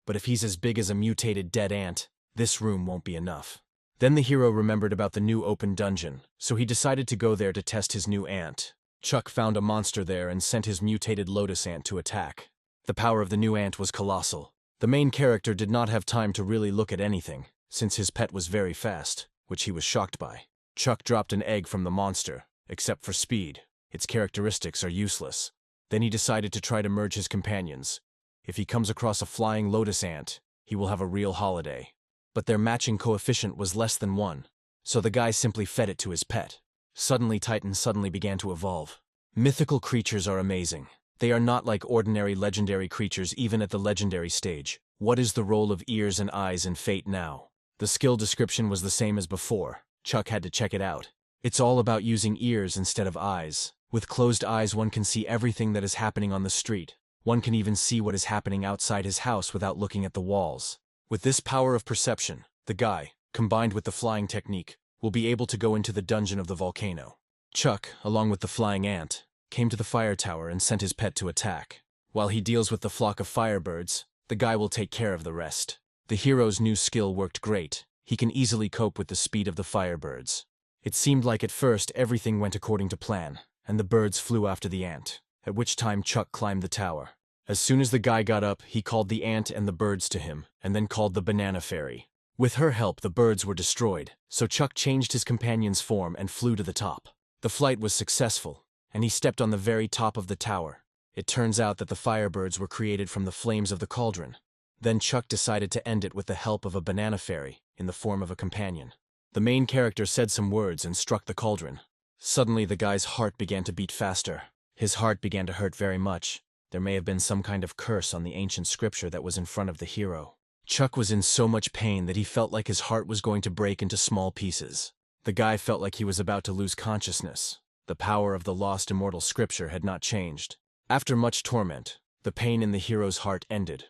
but if he's as big as a mutated dead ant, this room won't be enough. Then the hero remembered about the new open dungeon, so he decided to go there to test his new ant. Chuck found a monster there and sent his mutated lotus ant to attack. The power of the new ant was colossal. The main character did not have time to really look at anything, since his pet was very fast, which he was shocked by. Chuck dropped an egg from the monster, except for speed. Its characteristics are useless. Then he decided to try to merge his companions. If he comes across a flying lotus ant, he will have a real holiday. But their matching coefficient was less than 1, so the guy simply fed it to his pet. Suddenly Titan began to evolve. Mythical creatures are amazing. They are not like ordinary legendary creatures even at the legendary stage. What is the role of ears and eyes in Fate now? The skill description was the same as before. Chuck had to check it out. It's all about using ears instead of eyes. With closed eyes one can see everything that is happening on the street. One can even see what is happening outside his house without looking at the walls. With this power of perception, the guy, combined with the flying technique, will be able to go into the dungeon of the volcano. Chuck, along with the flying ant, came to the fire tower and sent his pet to attack. While he deals with the flock of firebirds, the guy will take care of the rest. The hero's new skill worked great. He can easily cope with the speed of the firebirds. It seemed like at first everything went according to plan, and the birds flew after the ant, at which time Chuck climbed the tower. As soon as the guy got up, he called the ant and the birds to him, and then called the banana fairy. With her help, the birds were destroyed, so Chuck changed his companion's form and flew to the top. The flight was successful, and he stepped on the very top of the tower. It turns out that the firebirds were created from the flames of the cauldron. Then Chuck decided to end it with the help of a banana fairy in the form of a companion. The main character said some words and struck the cauldron. Suddenly the guy's heart began to beat faster. His heart began to hurt very much. There may have been some kind of curse on the ancient scripture that was in front of the hero. Chuck was in so much pain that he felt like his heart was going to break into small pieces. The guy felt like he was about to lose consciousness. The power of the lost immortal scripture had not changed. After much torment, the pain in the hero's heart ended.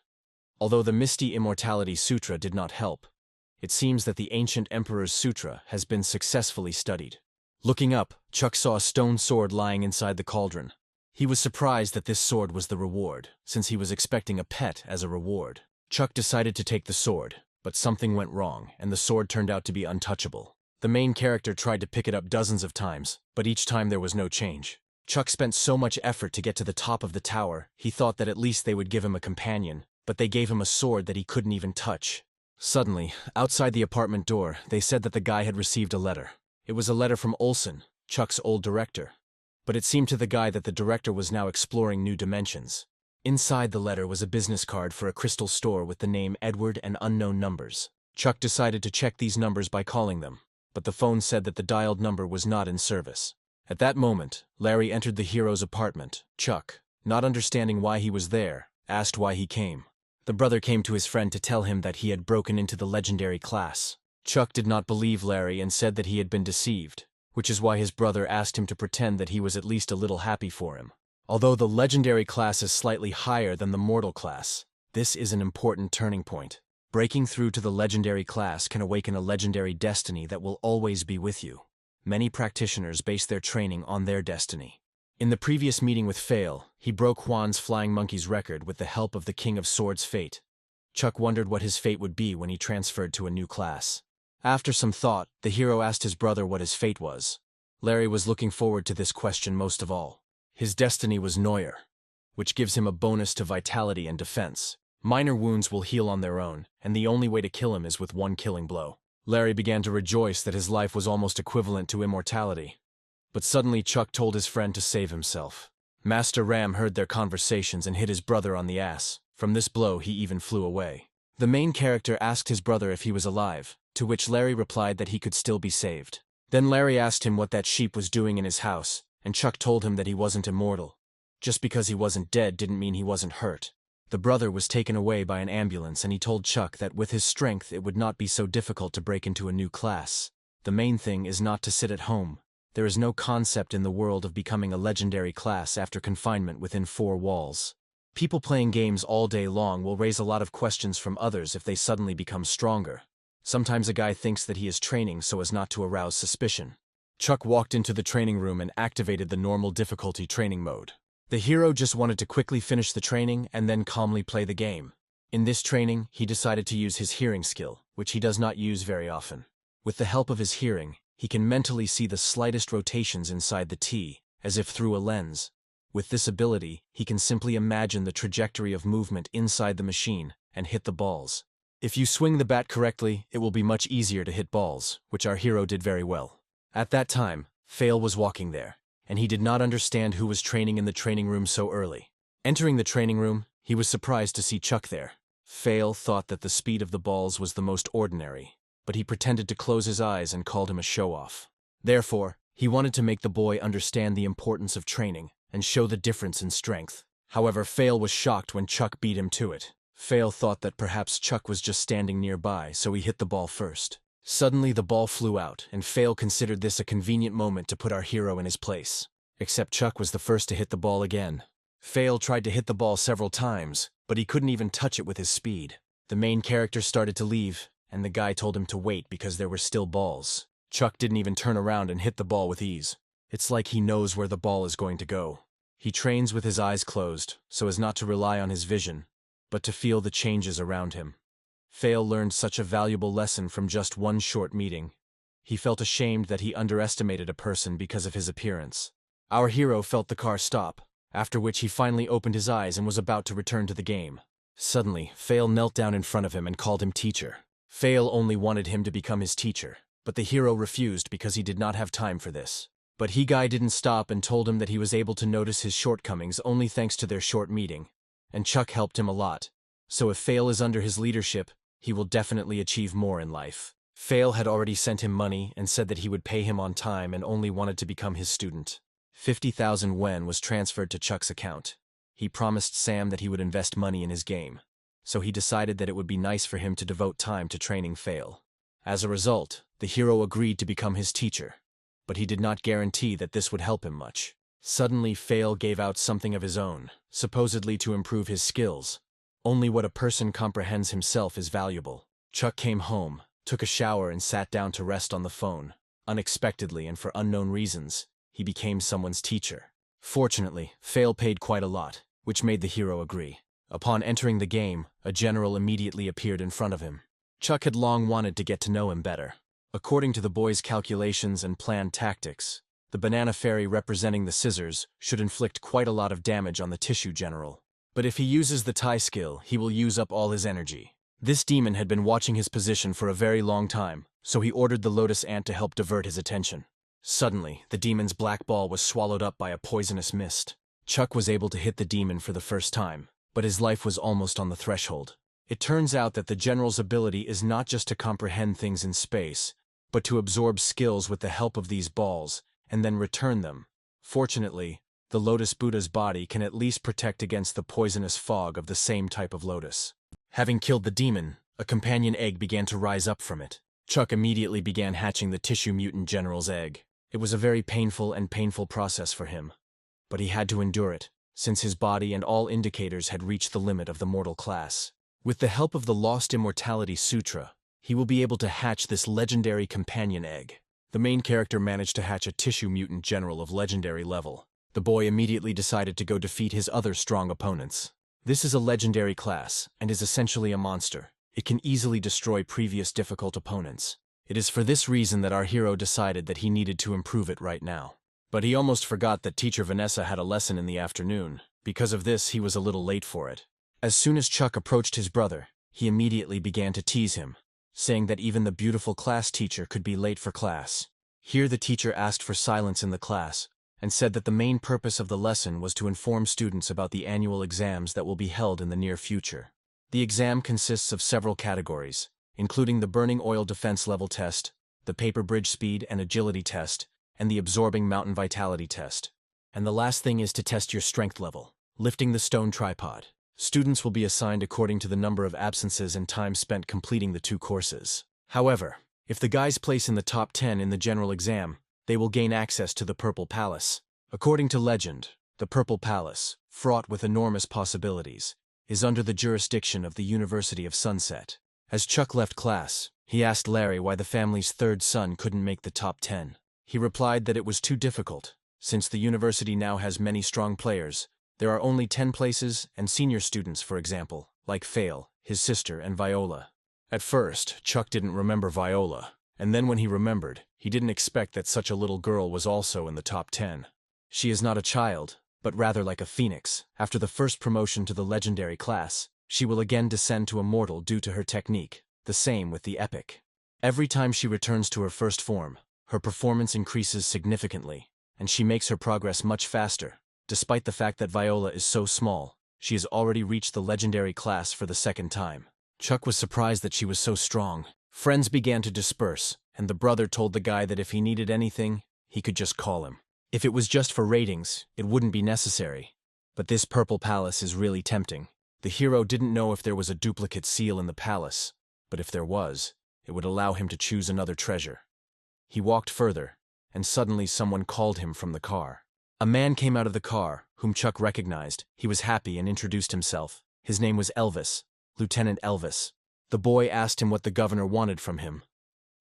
Although the Misty Immortality Sutra did not help, it seems that the ancient Emperor's Sutra has been successfully studied. Looking up, Chuck saw a stone sword lying inside the cauldron. He was surprised that this sword was the reward, since he was expecting a pet as a reward. Chuck decided to take the sword, but something went wrong, and the sword turned out to be untouchable. The main character tried to pick it up dozens of times, but each time there was no change. Chuck spent so much effort to get to the top of the tower, he thought that at least they would give him a companion, but they gave him a sword that he couldn't even touch. Suddenly, outside the apartment door, they said that the guy had received a letter. It was a letter from Olsen, Chuck's old director. But it seemed to the guy that the director was now exploring new dimensions. Inside the letter was a business card for a crystal store with the name Edward and unknown numbers. Chuck decided to check these numbers by calling them, but the phone said that the dialed number was not in service. At that moment, Larry entered the hero's apartment. Chuck, not understanding why he was there, asked why he came. The brother came to his friend to tell him that he had broken into the legendary class. Chuck did not believe Larry and said that he had been deceived, which is why his brother asked him to pretend that he was at least a little happy for him. Although the legendary class is slightly higher than the mortal class, this is an important turning point. Breaking through to the legendary class can awaken a legendary destiny that will always be with you. Many practitioners base their training on their destiny. In the previous meeting with Fail, he broke Juan's Flying Monkey's record with the help of the King of Swords' fate. Chuck wondered what his fate would be when he transferred to a new class. After some thought, the hero asked his brother what his fate was. Larry was looking forward to this question most of all. His destiny was Neuer, which gives him a bonus to vitality and defense. Minor wounds will heal on their own, and the only way to kill him is with one killing blow. Larry began to rejoice that his life was almost equivalent to immortality. But suddenly Chuck told his friend to save himself. Master Ram heard their conversations and hit his brother on the ass. From this blow he even flew away. The main character asked his brother if he was alive, to which Larry replied that he could still be saved. Then Larry asked him what that sheep was doing in his house, and Chuck told him that he wasn't immortal. Just because he wasn't dead didn't mean he wasn't hurt. The brother was taken away by an ambulance, and he told Chuck that with his strength it would not be so difficult to break into a new class. The main thing is not to sit at home. There is no concept in the world of becoming a legendary class after confinement within 4 walls. People playing games all day long will raise a lot of questions from others if they suddenly become stronger. Sometimes a guy thinks that he is training so as not to arouse suspicion. Chuck walked into the training room and activated the normal difficulty training mode. The hero just wanted to quickly finish the training and then calmly play the game. In this training, he decided to use his hearing skill, which he does not use very often. With the help of his hearing, he can mentally see the slightest rotations inside the T, as if through a lens. With this ability, he can simply imagine the trajectory of movement inside the machine and hit the balls. If you swing the bat correctly, it will be much easier to hit balls, which our hero did very well. At that time, Fail was walking there, and he did not understand who was training in the training room so early. Entering the training room, he was surprised to see Chuck there. Fail thought that the speed of the balls was the most ordinary, but he pretended to close his eyes and called him a show-off. Therefore, he wanted to make the boy understand the importance of training and show the difference in strength. However, Fail was shocked when Chuck beat him to it. Fail thought that perhaps Chuck was just standing nearby, so he hit the ball first. Suddenly the ball flew out, and Fail considered this a convenient moment to put our hero in his place. Except Chuck was the first to hit the ball again. Fail tried to hit the ball several times, but he couldn't even touch it with his speed. The main character started to leave, and the guy told him to wait because there were still balls. Chuck didn't even turn around and hit the ball with ease. It's like he knows where the ball is going to go. He trains with his eyes closed, so as not to rely on his vision, but to feel the changes around him. Fail learned such a valuable lesson from just one short meeting. He felt ashamed that he underestimated a person because of his appearance. Our hero felt the car stop, after which he finally opened his eyes and was about to return to the game. Suddenly, Fail knelt down in front of him and called him teacher. Fail only wanted him to become his teacher, but the hero refused because he did not have time for this. But He-guy didn't stop and told him that he was able to notice his shortcomings only thanks to their short meeting, and Chuck helped him a lot. So if Fail is under his leadership, he will definitely achieve more in life. Fail had already sent him money and said that he would pay him on time and only wanted to become his student. 50,000 yen was transferred to Chuck's account. He promised Sam that he would invest money in his game, so he decided that it would be nice for him to devote time to training Fail. As a result, the hero agreed to become his teacher, but he did not guarantee that this would help him much. Suddenly, Fail gave out something of his own, supposedly to improve his skills. Only what a person comprehends himself is valuable. Chuck came home, took a shower and sat down to rest on the phone. Unexpectedly and for unknown reasons, he became someone's teacher. Fortunately, Fail paid quite a lot, which made the hero agree. Upon entering the game, a general immediately appeared in front of him. Chuck had long wanted to get to know him better. According to the boy's calculations and planned tactics, the banana fairy representing the scissors should inflict quite a lot of damage on the tissue general. But if he uses the tie skill, he will use up all his energy. This demon had been watching his position for a very long time, so he ordered the lotus ant to help divert his attention. Suddenly, the demon's black ball was swallowed up by a poisonous mist. Chuck was able to hit the demon for the first time, but his life was almost on the threshold. It turns out that the general's ability is not just to comprehend things in space, but to absorb skills with the help of these balls, and then return them. Fortunately, the Lotus Buddha's body can at least protect against the poisonous fog of the same type of lotus. Having killed the demon, a companion egg began to rise up from it. Chuck immediately began hatching the tissue mutant general's egg. It was a very painful process for him, but he had to endure it, since his body and all indicators had reached the limit of the mortal class. With the help of the Lost Immortality Sutra, he will be able to hatch this legendary companion egg. The main character managed to hatch a tissue mutant general of legendary level. The boy immediately decided to go defeat his other strong opponents. This is a legendary class, and is essentially a monster. It can easily destroy previous difficult opponents. It is for this reason that our hero decided that he needed to improve it right now. But he almost forgot that teacher Vanessa had a lesson in the afternoon. Because of this, he was a little late for it. As soon as Chuck approached his brother, he immediately began to tease him, saying that even the beautiful class teacher could be late for class. Here the teacher asked for silence in the class, and said that the main purpose of the lesson was to inform students about the annual exams that will be held in the near future. The exam consists of several categories, including the burning oil defense level test, the paper bridge speed and agility test, and the absorbing mountain vitality test. And the last thing is to test your strength level, lifting the stone tripod. Students will be assigned according to the number of absences and time spent completing the two courses. However, if the guys place in the top 10 in the general exam, they will gain access to the Purple Palace. According to legend, the Purple Palace, fraught with enormous possibilities, is under the jurisdiction of the University of Sunset. As Chuck left class, he asked Larry why the family's third son couldn't make the top 10. He replied that it was too difficult, since the university now has many strong players. There are only 10 places, and senior students, for example, like Fail, his sister, and Viola. At first, Chuck didn't remember Viola, and then when he remembered, he didn't expect that such a little girl was also in the top 10. She is not a child, but rather like a phoenix. After the first promotion to the legendary class, she will again descend to immortal due to her technique, the same with the epic. Every time she returns to her first form, her performance increases significantly, and she makes her progress much faster. Despite the fact that Viola is so small, she has already reached the legendary class for the second time. Chuck was surprised that she was so strong. Friends began to disperse, and the brother told the guy that if he needed anything, he could just call him. If it was just for ratings, it wouldn't be necessary. But this Purple Palace is really tempting. The hero didn't know if there was a duplicate seal in the palace, but if there was, it would allow him to choose another treasure. He walked further, and suddenly someone called him from the car. A man came out of the car, whom Chuck recognized. He was happy and introduced himself. His name was Elvis, Lieutenant Elvis. The boy asked him what the governor wanted from him.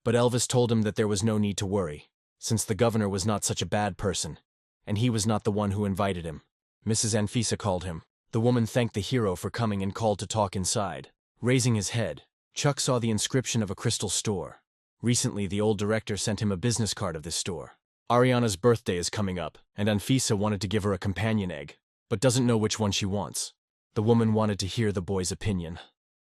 But Elvis told him that there was no need to worry, since the governor was not such a bad person, and he was not the one who invited him. Mrs. Anfisa called him. The woman thanked the hero for coming and called to talk inside. Raising his head, Chuck saw the inscription of a crystal store. Recently, the old director sent him a business card of this store. Ariana's birthday is coming up, and Anfisa wanted to give her a companion egg, but doesn't know which one she wants. The woman wanted to hear the boy's opinion.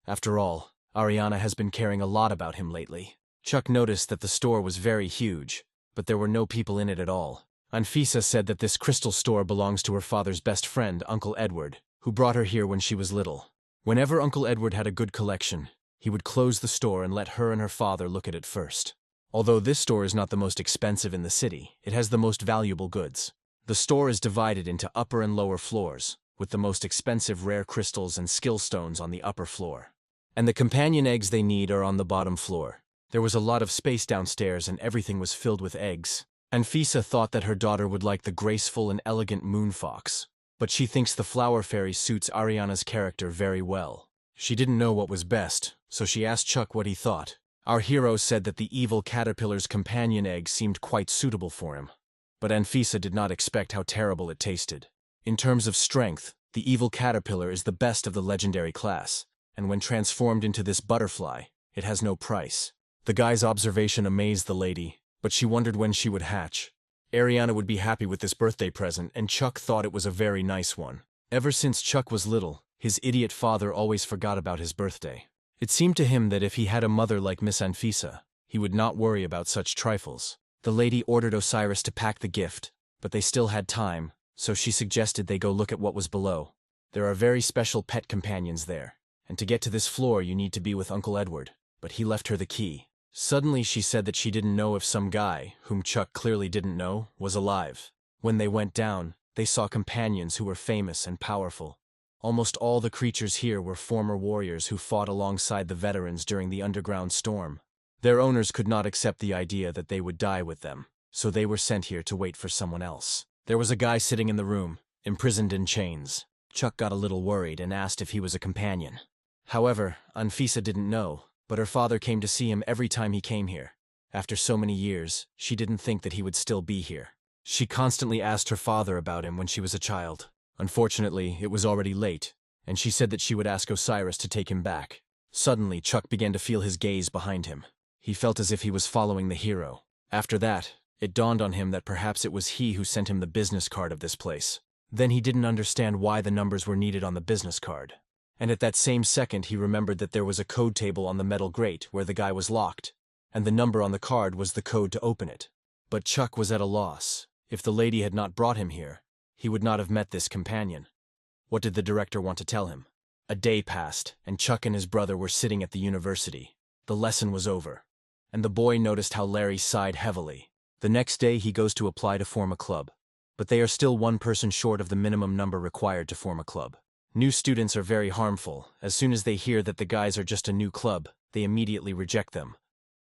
After all, Ariana has been caring a lot about him lately. Chuck noticed that the store was very huge, but there were no people in it at all. Anfisa said that this crystal store belongs to her father's best friend, Uncle Edward, who brought her here when she was little. Whenever Uncle Edward had a good collection, he would close the store and let her and her father look at it first. Although this store is not the most expensive in the city, it has the most valuable goods. The store is divided into upper and lower floors, with the most expensive rare crystals and skill stones on the upper floor. And the companion eggs they need are on the bottom floor. There was a lot of space downstairs and everything was filled with eggs. Anfisa thought that her daughter would like the graceful and elegant moonfox, but she thinks the flower fairy suits Ariana's character very well. She didn't know what was best, so she asked Chuck what he thought. Our hero said that the evil caterpillar's companion egg seemed quite suitable for him. But Anfisa did not expect how terrible it tasted. In terms of strength, the evil caterpillar is the best of the legendary class, and when transformed into this butterfly, it has no price. The guy's observation amazed the lady, but she wondered when she would hatch. Ariana would be happy with this birthday present, and Chuck thought it was a very nice one. Ever since Chuck was little, his idiot father always forgot about his birthday. It seemed to him that if he had a mother like Miss Anfisa, he would not worry about such trifles. The lady ordered Osiris to pack the gift, but they still had time, so she suggested they go look at what was below. There are very special pet companions there, and to get to this floor you need to be with Uncle Edward, but he left her the key. Suddenly she said that she didn't know if some guy, whom Chuck clearly didn't know, was alive. When they went down, they saw companions who were famous and powerful. Almost all the creatures here were former warriors who fought alongside the veterans during the underground storm. Their owners could not accept the idea that they would die with them, so they were sent here to wait for someone else. There was a guy sitting in the room, imprisoned in chains. Chuck got a little worried and asked if he was a companion. However, Anfisa didn't know, but her father came to see him every time he came here. After so many years, she didn't think that he would still be here. She constantly asked her father about him when she was a child. Unfortunately, it was already late, and she said that she would ask Osiris to take him back. Suddenly, Chuck began to feel his gaze behind him. He felt as if he was following the hero. After that, it dawned on him that perhaps it was he who sent him the business card of this place. Then he didn't understand why the numbers were needed on the business card. And at that same second he remembered that there was a code table on the metal grate where the guy was locked, and the number on the card was the code to open it. But Chuck was at a loss. If the lady had not brought him here, he would not have met this companion. What did the director want to tell him? A day passed, and Chuck and his brother were sitting at the university. The lesson was over, and the boy noticed how Larry sighed heavily. The next day he goes to apply to form a club, but they are still one person short of the minimum number required to form a club. New students are very harmful. As soon as they hear that the guys are just a new club, they immediately reject them.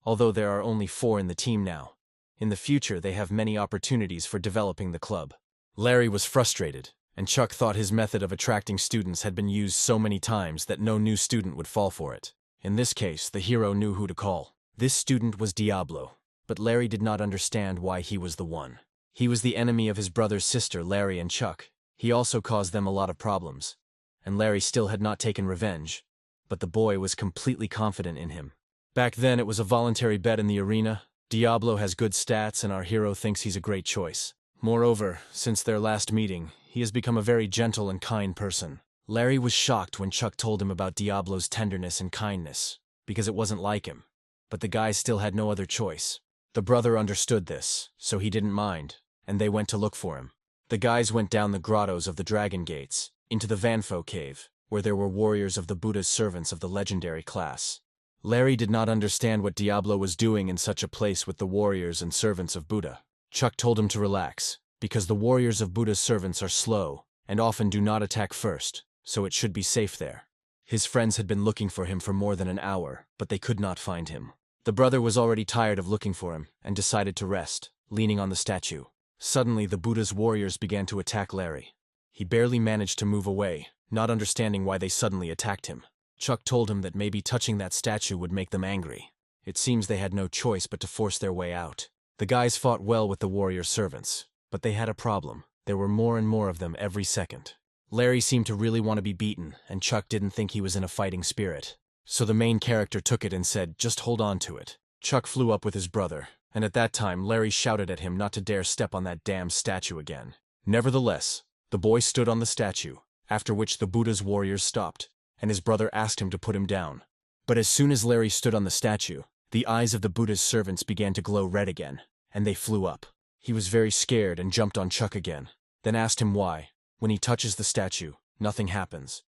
Although there are only 4 in the team now. In the future they have many opportunities for developing the club. Larry was frustrated, and Chuck thought his method of attracting students had been used so many times that no new student would fall for it. In this case, the hero knew who to call. This student was Diablo, but Larry did not understand why he was the one. He was the enemy of his brother's sister, Larry and Chuck. He also caused them a lot of problems, and Larry still had not taken revenge, but the boy was completely confident in him. Back then it was a voluntary bet in the arena. Diablo has good stats and our hero thinks he's a great choice. Moreover, since their last meeting, he has become a very gentle and kind person. Larry was shocked when Chuck told him about Diablo's tenderness and kindness, because it wasn't like him, but the guy still had no other choice. The brother understood this, so he didn't mind, and they went to look for him. The guys went down the grottos of the Dragon Gates, into the Vanfo cave, where there were warriors of the Buddha's servants of the legendary class. Larry did not understand what Diablo was doing in such a place with the warriors and servants of Buddha. Chuck told him to relax, because the warriors of Buddha's servants are slow, and often do not attack first, so it should be safe there. His friends had been looking for him for more than an hour, but they could not find him. The brother was already tired of looking for him, and decided to rest, leaning on the statue. Suddenly the Buddha's warriors began to attack Larry. He barely managed to move away, not understanding why they suddenly attacked him. Chuck told him that maybe touching that statue would make them angry. It seems they had no choice but to force their way out. The guys fought well with the warrior servants, but they had a problem. There were more and more of them every second. Larry seemed to really want to be beaten, and Chuck didn't think he was in a fighting spirit. So the main character took it and said, "Just hold on to it." Chuck flew up with his brother, and at that time Larry shouted at him not to dare step on that damn statue again. Nevertheless, the boy stood on the statue, after which the Buddha's warriors stopped, and his brother asked him to put him down. But as soon as Larry stood on the statue, the eyes of the Buddha's servants began to glow red again, and they flew up. He was very scared and jumped on Chuck again, then asked him why. When he touches the statue, nothing happens.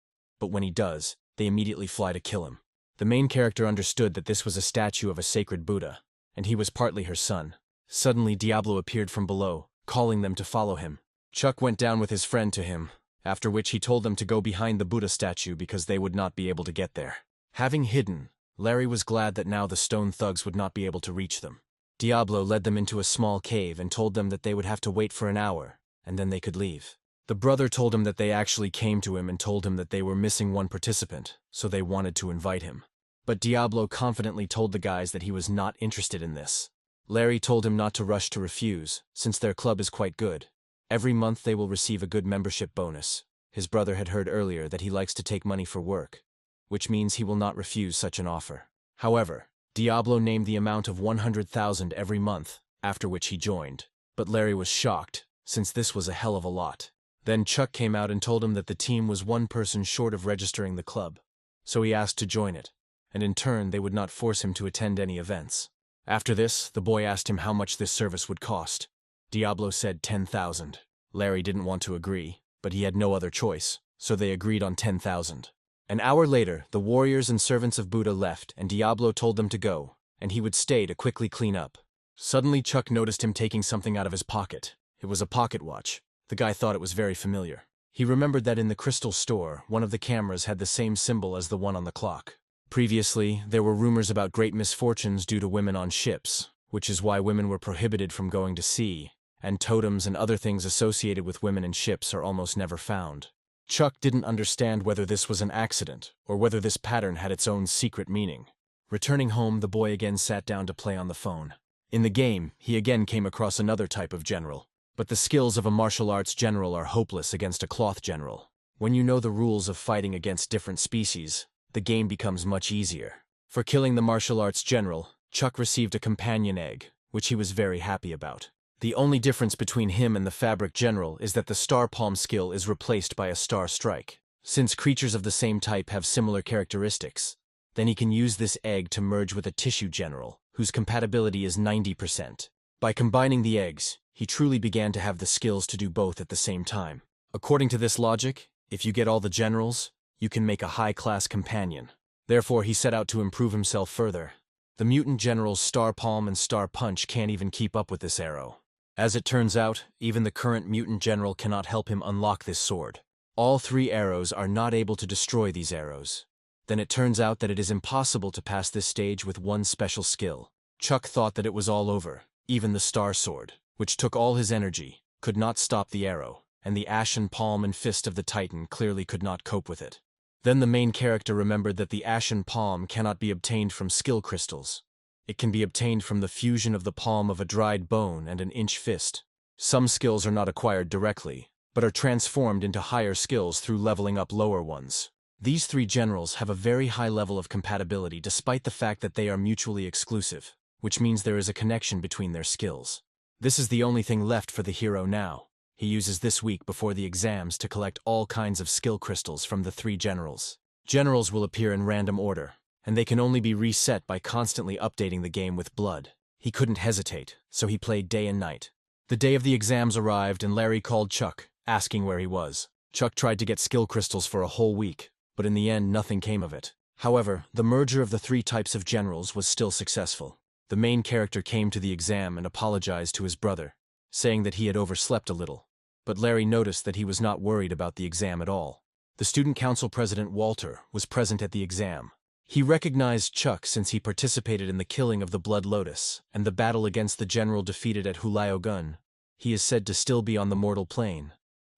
But when he does, they immediately fly to kill him. The main character understood that this was a statue of a sacred Buddha, and he was partly her son. Suddenly Diablo appeared from below, calling them to follow him. Chuck went down with his friend to him, after which he told them to go behind the Buddha statue because they would not be able to get there. Having hidden, Larry was glad that now the stone thugs would not be able to reach them. Diablo led them into a small cave and told them that they would have to wait for an hour, and then they could leave. The brother told him that they actually came to him and told him that they were missing one participant, so they wanted to invite him. But Diablo confidently told the guys that he was not interested in this. Larry told him not to rush to refuse, since their club is quite good. Every month they will receive a good membership bonus. His brother had heard earlier that he likes to take money for work, which means he will not refuse such an offer. However, Diablo named the amount of 100,000 every month, after which he joined. But Larry was shocked, since this was a hell of a lot. Then Chuck came out and told him that the team was one person short of registering the club, so he asked to join it, and in turn they would not force him to attend any events. After this, the boy asked him how much this service would cost. Diablo said 10,000. Larry didn't want to agree, but he had no other choice, so they agreed on 10,000. An hour later, the warriors and servants of Buddha left, and Diablo told them to go, and he would stay to quickly clean up. Suddenly Chuck noticed him taking something out of his pocket. It was a pocket watch. The guy thought it was very familiar. He remembered that in the crystal store, one of the cameras had the same symbol as the one on the clock. Previously, there were rumors about great misfortunes due to women on ships, which is why women were prohibited from going to sea, and totems and other things associated with women and ships are almost never found. Chuck didn't understand whether this was an accident, or whether this pattern had its own secret meaning. Returning home, the boy again sat down to play on the phone. In the game, he again came across another type of general. But the skills of a martial arts general are hopeless against a cloth general. When you know the rules of fighting against different species, the game becomes much easier. For killing the martial arts general, Chuck received a companion egg, which he was very happy about. The only difference between him and the fabric general is that the star palm skill is replaced by a star strike. Since creatures of the same type have similar characteristics, then he can use this egg to merge with a tissue general, whose compatibility is 90%. By combining the eggs, he truly began to have the skills to do both at the same time. According to this logic, if you get all the generals, you can make a high-class companion. Therefore, he set out to improve himself further. The mutant generals Star Palm and Star Punch can't even keep up with this arrow. As it turns out, even the current mutant general cannot help him unlock this sword. All 3 arrows are not able to destroy these arrows. Then it turns out that it is impossible to pass this stage with one special skill. Chuck thought that it was all over. Even the Star Sword, which took all his energy, could not stop the arrow, and the ashen palm and fist of the Titan clearly could not cope with it. Then the main character remembered that the ashen palm cannot be obtained from skill crystals. It can be obtained from the fusion of the palm of a dried bone and an inch fist. Some skills are not acquired directly, but are transformed into higher skills through leveling up lower ones. These 3 generals have a very high level of compatibility despite the fact that they are mutually exclusive, which means there is a connection between their skills. This is the only thing left for the hero now. He uses this week before the exams to collect all kinds of skill crystals from the 3 generals. Generals will appear in random order, and they can only be reset by constantly updating the game with blood. He couldn't hesitate, so he played day and night. The day of the exams arrived and Larry called Chuck, asking where he was. Chuck tried to get skill crystals for a whole week, but in the end nothing came of it. However, the merger of the 3 types of generals was still successful. The main character came to the exam and apologized to his brother, saying that he had overslept a little. But Larry noticed that he was not worried about the exam at all. The student council president, Walter, was present at the exam. He recognized Chuck since he participated in the killing of the Blood Lotus and the battle against the general defeated at Hulayogun. He is said to still be on the mortal plane.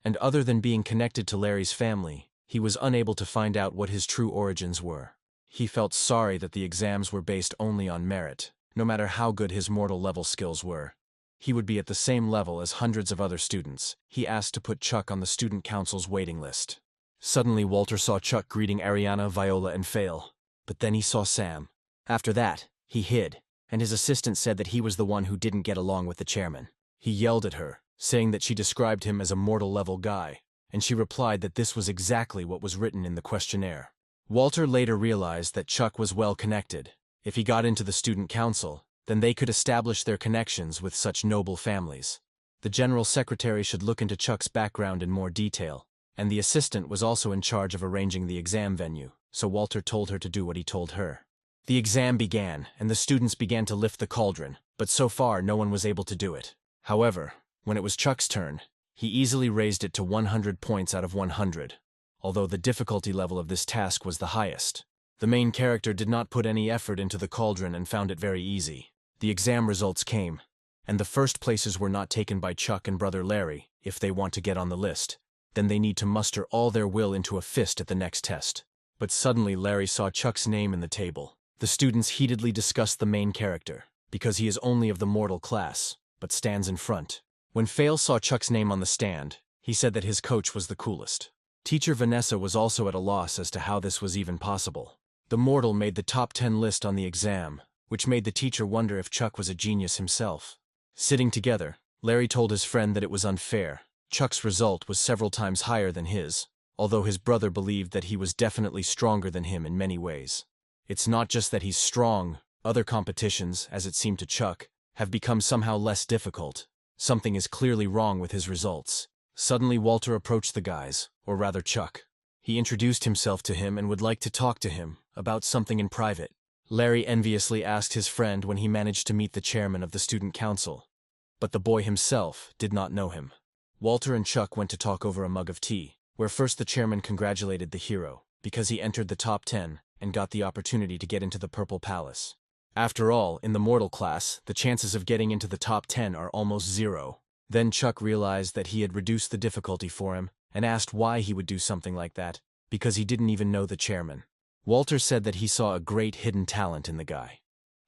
And other than being connected to Larry's family, he was unable to find out what his true origins were. He felt sorry that the exams were based only on merit. No matter how good his mortal level skills were, he would be at the same level as hundreds of other students. He asked to put Chuck on the student council's waiting list. Suddenly, Walter saw Chuck greeting Ariana, Viola, and Fail. But then he saw Sam. After that, he hid, and his assistant said that he was the one who didn't get along with the chairman. He yelled at her, saying that she described him as a mortal level guy, and she replied that this was exactly what was written in the questionnaire. Walter later realized that Chuck was well connected. If he got into the student council, then they could establish their connections with such noble families. The general secretary should look into Chuck's background in more detail, and the assistant was also in charge of arranging the exam venue, so Walter told her to do what he told her. The exam began, and the students began to lift the cauldron, but so far no one was able to do it. However, when it was Chuck's turn, he easily raised it to 100 points out of 100, although the difficulty level of this task was the highest. The main character did not put any effort into the cauldron and found it very easy. The exam results came, and the first places were not taken by Chuck and brother Larry. If they want to get on the list, then they need to muster all their will into a fist at the next test. But suddenly Larry saw Chuck's name in the table. The students heatedly discussed the main character, because he is only of the mortal class, but stands in front. When Fail saw Chuck's name on the stand, he said that his coach was the coolest. Teacher Vanessa was also at a loss as to how this was even possible. The mortal made the top 10 list on the exam, which made the teacher wonder if Chuck was a genius himself. Sitting together, Larry told his friend that it was unfair. Chuck's result was several times higher than his, although his brother believed that he was definitely stronger than him in many ways. It's not just that he's strong, other competitions, as it seemed to Chuck, have become somehow less difficult. Something is clearly wrong with his results. Suddenly Walter approached the guys, or rather Chuck. He introduced himself to him and would like to talk to him about something in private. Larry enviously asked his friend when he managed to meet the chairman of the student council, but the boy himself did not know him. Walter and Chuck went to talk over a mug of tea, where first the chairman congratulated the hero, because he entered the top 10 and got the opportunity to get into the Purple Palace. After all, in the mortal class, the chances of getting into the top 10 are almost zero. Then Chuck realized that he had reduced the difficulty for him, and asked why he would do something like that, because he didn't even know the chairman. Walter said that he saw a great hidden talent in the guy.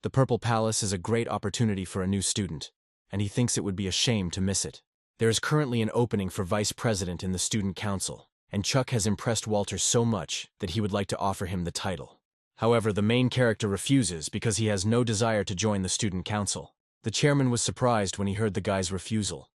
The Purple Palace is a great opportunity for a new student, and he thinks it would be a shame to miss it. There is currently an opening for vice president in the student council, and Chuck has impressed Walter so much that he would like to offer him the title. However, the main character refuses because he has no desire to join the student council. The chairman was surprised when he heard the guy's refusal,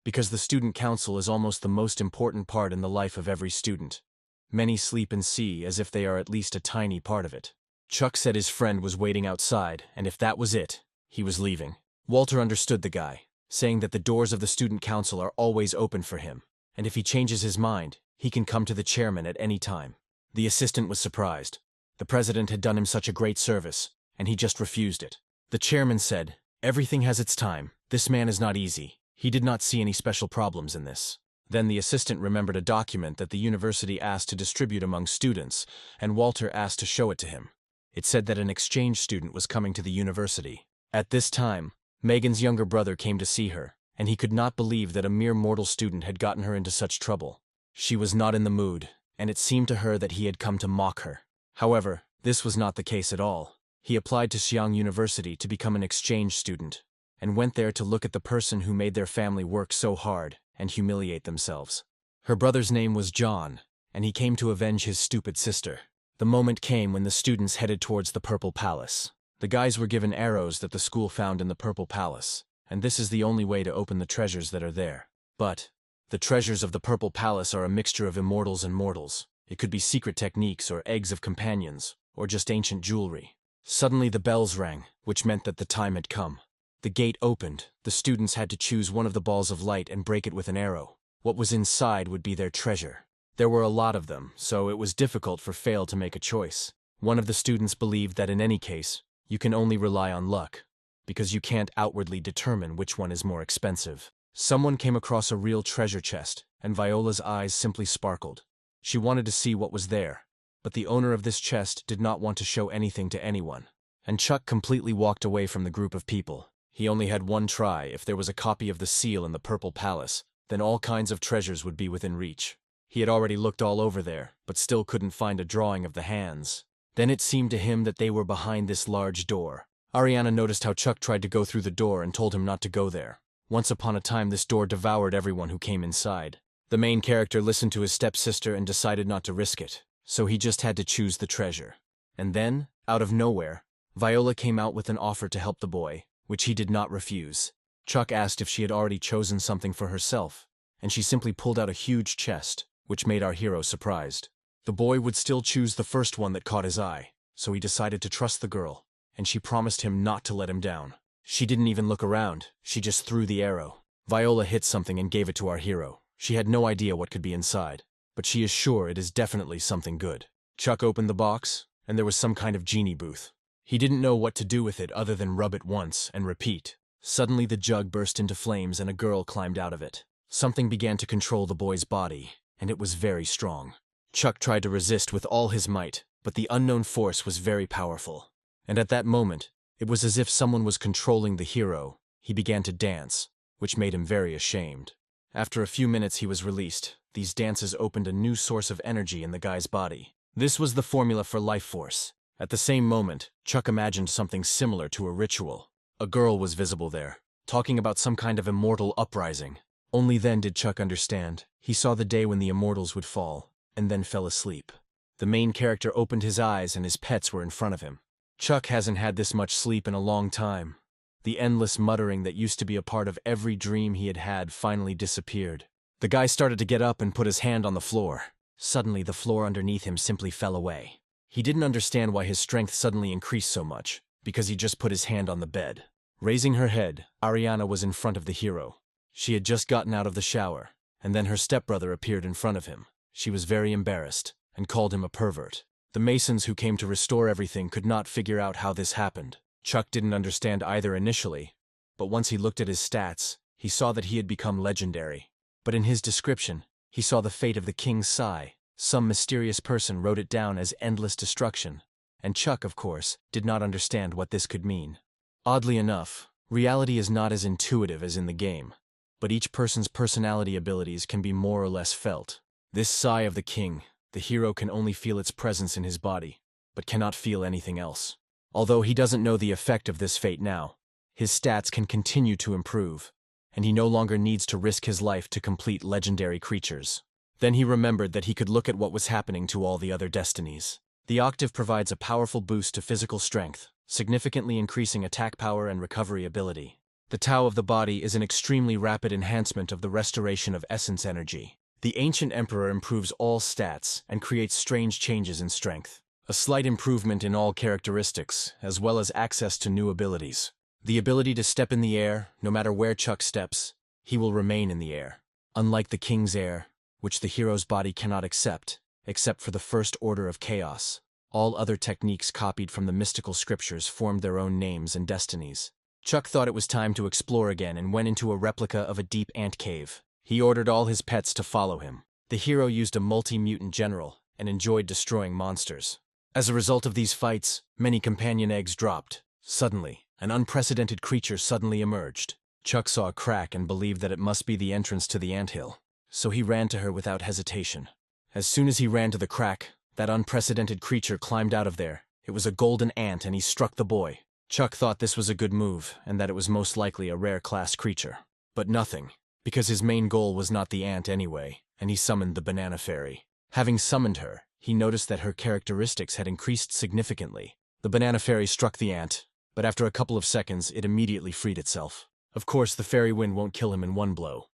because the student council is almost the most important part in the life of every student. Many sleep and see as if they are at least a tiny part of it. Chuck said his friend was waiting outside, and if that was it, he was leaving. Walter understood the guy, saying that the doors of the student council are always open for him, and if he changes his mind, he can come to the chairman at any time. The assistant was surprised. The president had done him such a great service, and he just refused it. The chairman said, "Everything has its time. This man is not easy. He did not see any special problems in this." Then the assistant remembered a document that the university asked to distribute among students, and Walter asked to show it to him. It said that an exchange student was coming to the university. At this time, Megan's younger brother came to see her, and he could not believe that a mere mortal student had gotten her into such trouble. She was not in the mood, and it seemed to her that he had come to mock her. However, this was not the case at all. He applied to Xiang University to become an exchange student, and went there to look at the person who made their family work so hard and humiliate themselves. Her brother's name was John, and he came to avenge his stupid sister. The moment came when the students headed towards the Purple Palace. The guys were given arrows that the school found in the Purple Palace, and this is the only way to open the treasures that are there. But the treasures of the Purple Palace are a mixture of immortals and mortals. It could be secret techniques or eggs of companions, or just ancient jewelry. Suddenly the bells rang, which meant that the time had come. The gate opened. The students had to choose one of the balls of light and break it with an arrow. What was inside would be their treasure. There were a lot of them, so it was difficult for Fail to make a choice. One of the students believed that in any case, you can only rely on luck, because you can't outwardly determine which one is more expensive. Someone came across a real treasure chest, and Viola's eyes simply sparkled. She wanted to see what was there, but the owner of this chest did not want to show anything to anyone, and Chuck completely walked away from the group of people. He only had one try. If there was a copy of the seal in the Purple Palace, then all kinds of treasures would be within reach. He had already looked all over there, but still couldn't find a drawing of the hands. Then it seemed to him that they were behind this large door. Ariana noticed how Chuck tried to go through the door and told him not to go there. Once upon a time, this door devoured everyone who came inside. The main character listened to his stepsister and decided not to risk it, so he just had to choose the treasure. And then, out of nowhere, Viola came out with an offer to help the boy, which he did not refuse. Chuck asked if she had already chosen something for herself, and she simply pulled out a huge chest, which made our hero surprised. The boy would still choose the first one that caught his eye, so he decided to trust the girl, and she promised him not to let him down. She didn't even look around, she just threw the arrow. Viola hit something and gave it to our hero. She had no idea what could be inside, but she is sure it is definitely something good. Chuck opened the box, and there was some kind of genie booth. He didn't know what to do with it other than rub it once and repeat. Suddenly the jug burst into flames and a girl climbed out of it. Something began to control the boy's body, and it was very strong. Chuck tried to resist with all his might, but the unknown force was very powerful. And at that moment, it was as if someone was controlling the hero. He began to dance, which made him very ashamed. After a few minutes he was released. These dances opened a new source of energy in the guy's body. This was the formula for life force. At the same moment, Chuck imagined something similar to a ritual. A girl was visible there, talking about some kind of immortal uprising. Only then did Chuck understand. He saw the day when the immortals would fall, and then fell asleep. The main character opened his eyes and his pets were in front of him. Chuck hasn't had this much sleep in a long time. The endless muttering that used to be a part of every dream he had had finally disappeared. The guy started to get up and put his hand on the floor. Suddenly, the floor underneath him simply fell away. He didn't understand why his strength suddenly increased so much, because he just put his hand on the bed. Raising her head, Ariana was in front of the hero. She had just gotten out of the shower, and then her stepbrother appeared in front of him. She was very embarrassed, and called him a pervert. The Masons who came to restore everything could not figure out how this happened. Chuck didn't understand either initially, but once he looked at his stats, he saw that he had become legendary. But in his description, he saw the fate of the King's Sigh. Some mysterious person wrote it down as endless destruction, and Chuck, of course, did not understand what this could mean. Oddly enough, reality is not as intuitive as in the game, but each person's personality abilities can be more or less felt. This sigh of the king, the hero can only feel its presence in his body, but cannot feel anything else. Although he doesn't know the effect of this fate now, his stats can continue to improve, and he no longer needs to risk his life to complete legendary creatures. Then he remembered that he could look at what was happening to all the other destinies. The octave provides a powerful boost to physical strength, significantly increasing attack power and recovery ability. The Tao of the body is an extremely rapid enhancement of the restoration of essence energy. The Ancient Emperor improves all stats and creates strange changes in strength. A slight improvement in all characteristics, as well as access to new abilities. The ability to step in the air, no matter where Chuck steps, he will remain in the air. Unlike the King's Air, which the hero's body cannot accept, except for the First Order of Chaos. All other techniques copied from the mystical scriptures formed their own names and destinies. Chuck thought it was time to explore again and went into a replica of a deep ant cave. He ordered all his pets to follow him. The hero used a multi-mutant general and enjoyed destroying monsters. As a result of these fights, many companion eggs dropped. Suddenly, an unprecedented creature suddenly emerged. Chuck saw a crack and believed that it must be the entrance to the anthill. So he ran to her without hesitation. As soon as he ran to the crack, that unprecedented creature climbed out of there. It was a golden ant and he struck the boy. Chuck thought this was a good move and that it was most likely a rare class creature. But nothing, because his main goal was not the ant anyway, and he summoned the banana fairy. Having summoned her, he noticed that her characteristics had increased significantly. The banana fairy struck the ant, but after a couple of seconds it immediately freed itself. Of course, the fairy wind won't kill him in one blow,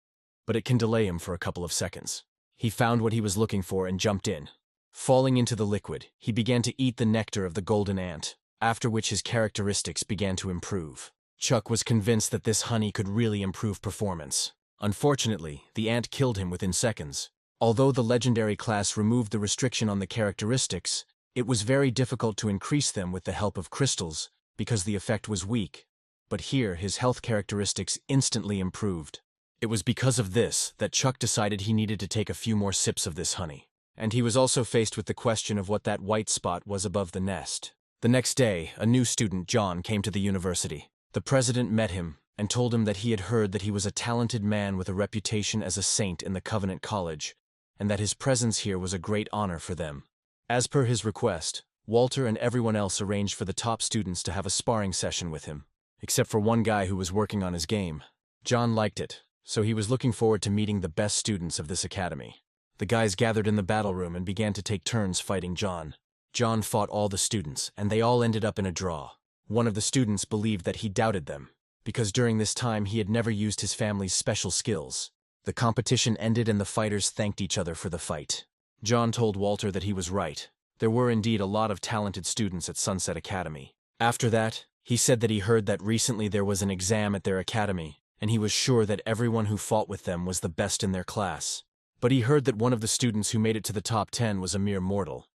but it can delay him for a couple of seconds. He found what he was looking for and jumped in. Falling into the liquid, he began to eat the nectar of the golden ant, after which his characteristics began to improve. Chuck was convinced that this honey could really improve performance. Unfortunately, the ant killed him within seconds. Although the legendary class removed the restriction on the characteristics, it was very difficult to increase them with the help of crystals, because the effect was weak. But here, his health characteristics instantly improved. It was because of this that Chuck decided he needed to take a few more sips of this honey. And he was also faced with the question of what that white spot was above the nest. The next day, a new student, John, came to the university. The president met him and told him that he had heard that he was a talented man with a reputation as a saint in the Covenant College, and that his presence here was a great honor for them. As per his request, Walter and everyone else arranged for the top students to have a sparring session with him, except for one guy who was working on his game. John liked it, so he was looking forward to meeting the best students of this academy. The guys gathered in the battle room and began to take turns fighting John. John fought all the students, and they all ended up in a draw. One of the students believed that he doubted them, because during this time he had never used his family's special skills. The competition ended and the fighters thanked each other for the fight. John told Walter that he was right. There were indeed a lot of talented students at Sunset Academy. After that, He said that he heard that recently there was an exam at their academy, and he was sure that everyone who fought with them was the best in their class. But he heard that one of the students who made it to the top 10 was a mere mortal.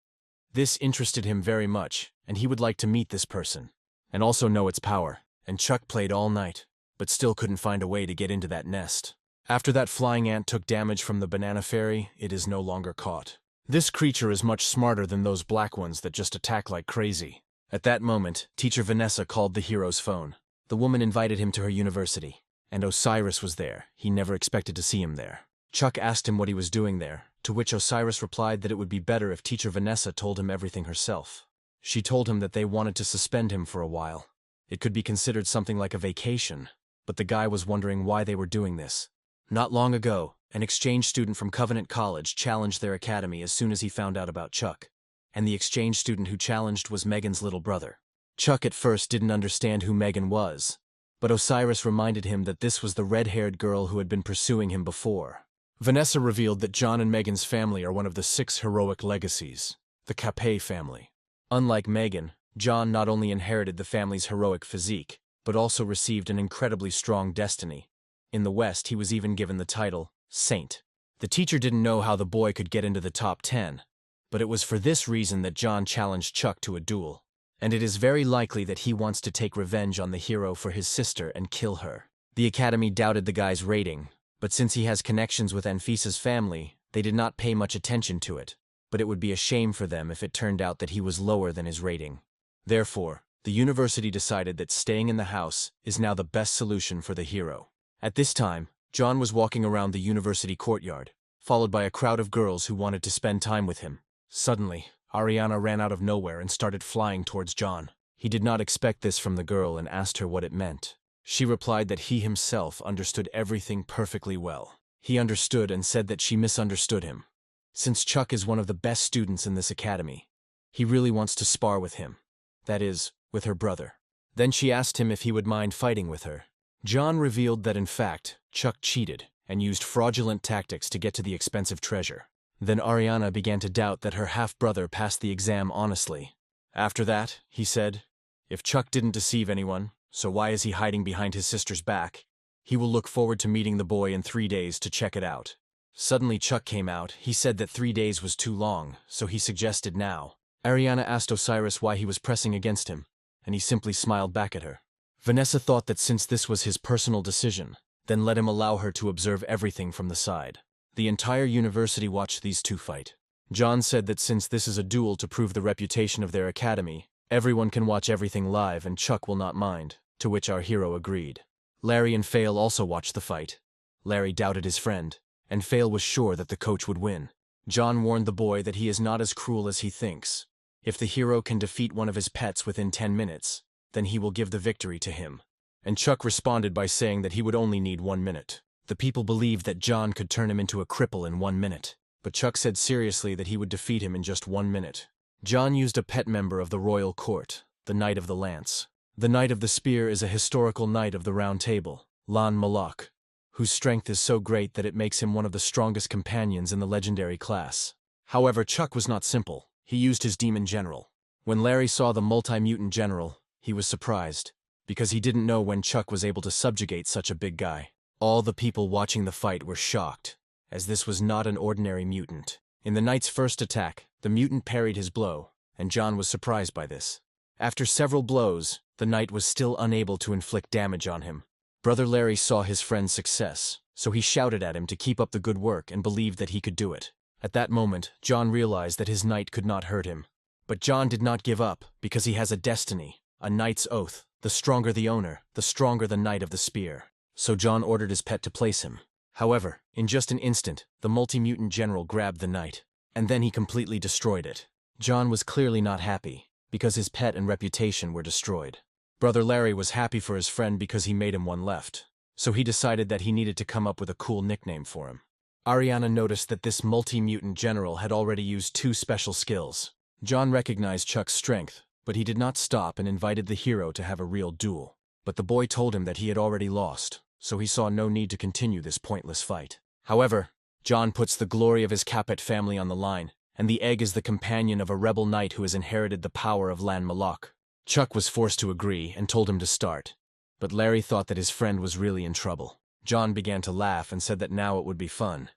This interested him very much, and he would like to meet this person, and also know its power. And Chuck played all night, but still couldn't find a way to get into that nest. After that flying ant took damage from the banana fairy, it is no longer caught. This creature is much smarter than those black ones that just attack like crazy. At that moment, Teacher Vanessa called the hero's phone. The woman invited him to her university, and Osiris was there. He never expected to see him there. Chuck asked him what he was doing there, to which Osiris replied that it would be better if Teacher Vanessa told him everything herself. She told him that they wanted to suspend him for a while. It could be considered something like a vacation, but the guy was wondering why they were doing this. Not long ago, an exchange student from Covenant College challenged their academy as soon as he found out about Chuck, and the exchange student who challenged was Megan's little brother. Chuck at first didn't understand who Megan was, but Osiris reminded him that this was the red-haired girl who had been pursuing him before. Vanessa revealed that John and Megan's family are one of the 6 heroic legacies, the Capped family. Unlike Megan, John not only inherited the family's heroic physique, but also received an incredibly strong destiny. In the West, he was even given the title Saint. The teacher didn't know how the boy could get into the top 10, but it was for this reason that John challenged Chuck to a duel. And it is very likely that he wants to take revenge on the hero for his sister and kill her. The academy doubted the guy's rating, but since he has connections with Anfisa's family, they did not pay much attention to it. But it would be a shame for them if it turned out that he was lower than his rating. Therefore, the university decided that staying in the house is now the best solution for the hero. At this time, John was walking around the university courtyard, followed by a crowd of girls who wanted to spend time with him. Suddenly, Ariana ran out of nowhere and started flying towards John. He did not expect this from the girl and asked her what it meant. She replied that he himself understood everything perfectly well. He understood and said that she misunderstood him. Since Chuck is one of the best students in this academy, he really wants to spar with him. That is, with her brother. Then she asked him if he would mind fighting with her. John revealed that in fact, Chuck cheated and used fraudulent tactics to get to the expensive treasure. Then Ariana began to doubt that her half-brother passed the exam honestly. After that, he said, if Chuck didn't deceive anyone, so why is he hiding behind his sister's back? He will look forward to meeting the boy in 3 days to check it out. Suddenly Chuck came out. He said that 3 days was too long, so he suggested now. Ariana asked Osiris why he was pressing against him, and he simply smiled back at her. Vanessa thought that since this was his personal decision, then let him allow her to observe everything from the side. The entire university watched these two fight. John said that since this is a duel to prove the reputation of their academy, everyone can watch everything live and Chuck will not mind, to which our hero agreed. Larry and Fail also watched the fight. Larry doubted his friend, and Fail was sure that the coach would win. John warned the boy that he is not as cruel as he thinks. If the hero can defeat one of his pets within 10 minutes, then he will give the victory to him. And Chuck responded by saying that he would only need 1 minute. The people believed that John could turn him into a cripple in 1 minute, but Chuck said seriously that he would defeat him in just 1 minute. John used a pet member of the royal court, the Knight of the Lance. The Knight of the Spear is a historical knight of the Round Table, Lan Malak, whose strength is so great that it makes him one of the strongest companions in the legendary class. However, Chuck was not simple. He used his demon general. When Larry saw the multi-mutant general, he was surprised, because he didn't know when Chuck was able to subjugate such a big guy. All the people watching the fight were shocked, as this was not an ordinary mutant. In the knight's first attack, the mutant parried his blow, and John was surprised by this. After several blows, the knight was still unable to inflict damage on him. Brother Larry saw his friend's success, so he shouted at him to keep up the good work and believed that he could do it. At that moment, John realized that his knight could not hurt him. But John did not give up, because he has a destiny, a knight's oath. The stronger the owner, the stronger the Knight of the Spear. So John ordered his pet to place him. However, in just an instant, the multi-mutant general grabbed the knight, and then he completely destroyed it. John was clearly not happy, because his pet and reputation were destroyed. Brother Larry was happy for his friend because he made him one left, so he decided that he needed to come up with a cool nickname for him. Ariana noticed that this multi-mutant general had already used 2 special skills. John recognized Chuck's strength, but he did not stop and invited the hero to have a real duel. But the boy told him that he had already lost, so he saw no need to continue this pointless fight. However, John puts the glory of his Capped family on the line, and the egg is the companion of a rebel knight who has inherited the power of Lan Malak. Chuck was forced to agree and told him to start. But Larry thought that his friend was really in trouble. John began to laugh and said that now it would be fun.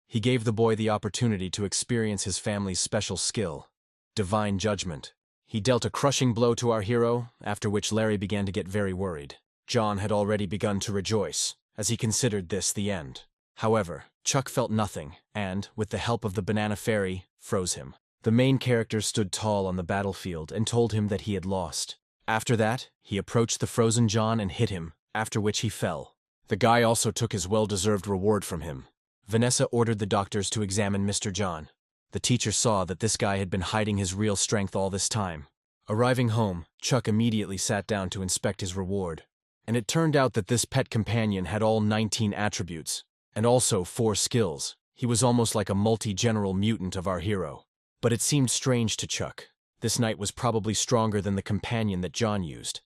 He gave the boy the opportunity to experience his family's special skill, divine judgment. He dealt a crushing blow to our hero, after which Larry began to get very worried. John had already begun to rejoice, as he considered this the end. However, Chuck felt nothing, and, with the help of the banana fairy, froze him. The main character stood tall on the battlefield and told him that he had lost. After that, he approached the frozen John and hit him, after which he fell. The guy also took his well-deserved reward from him. Vanessa ordered the doctors to examine Mr. John. The teacher saw that this guy had been hiding his real strength all this time. Arriving home, Chuck immediately sat down to inspect his reward. And it turned out that this pet companion had all 19 attributes, and also 4 skills. He was almost like a multi-general mutant of our hero. But it seemed strange to Chuck. This knight was probably stronger than the companion that John used.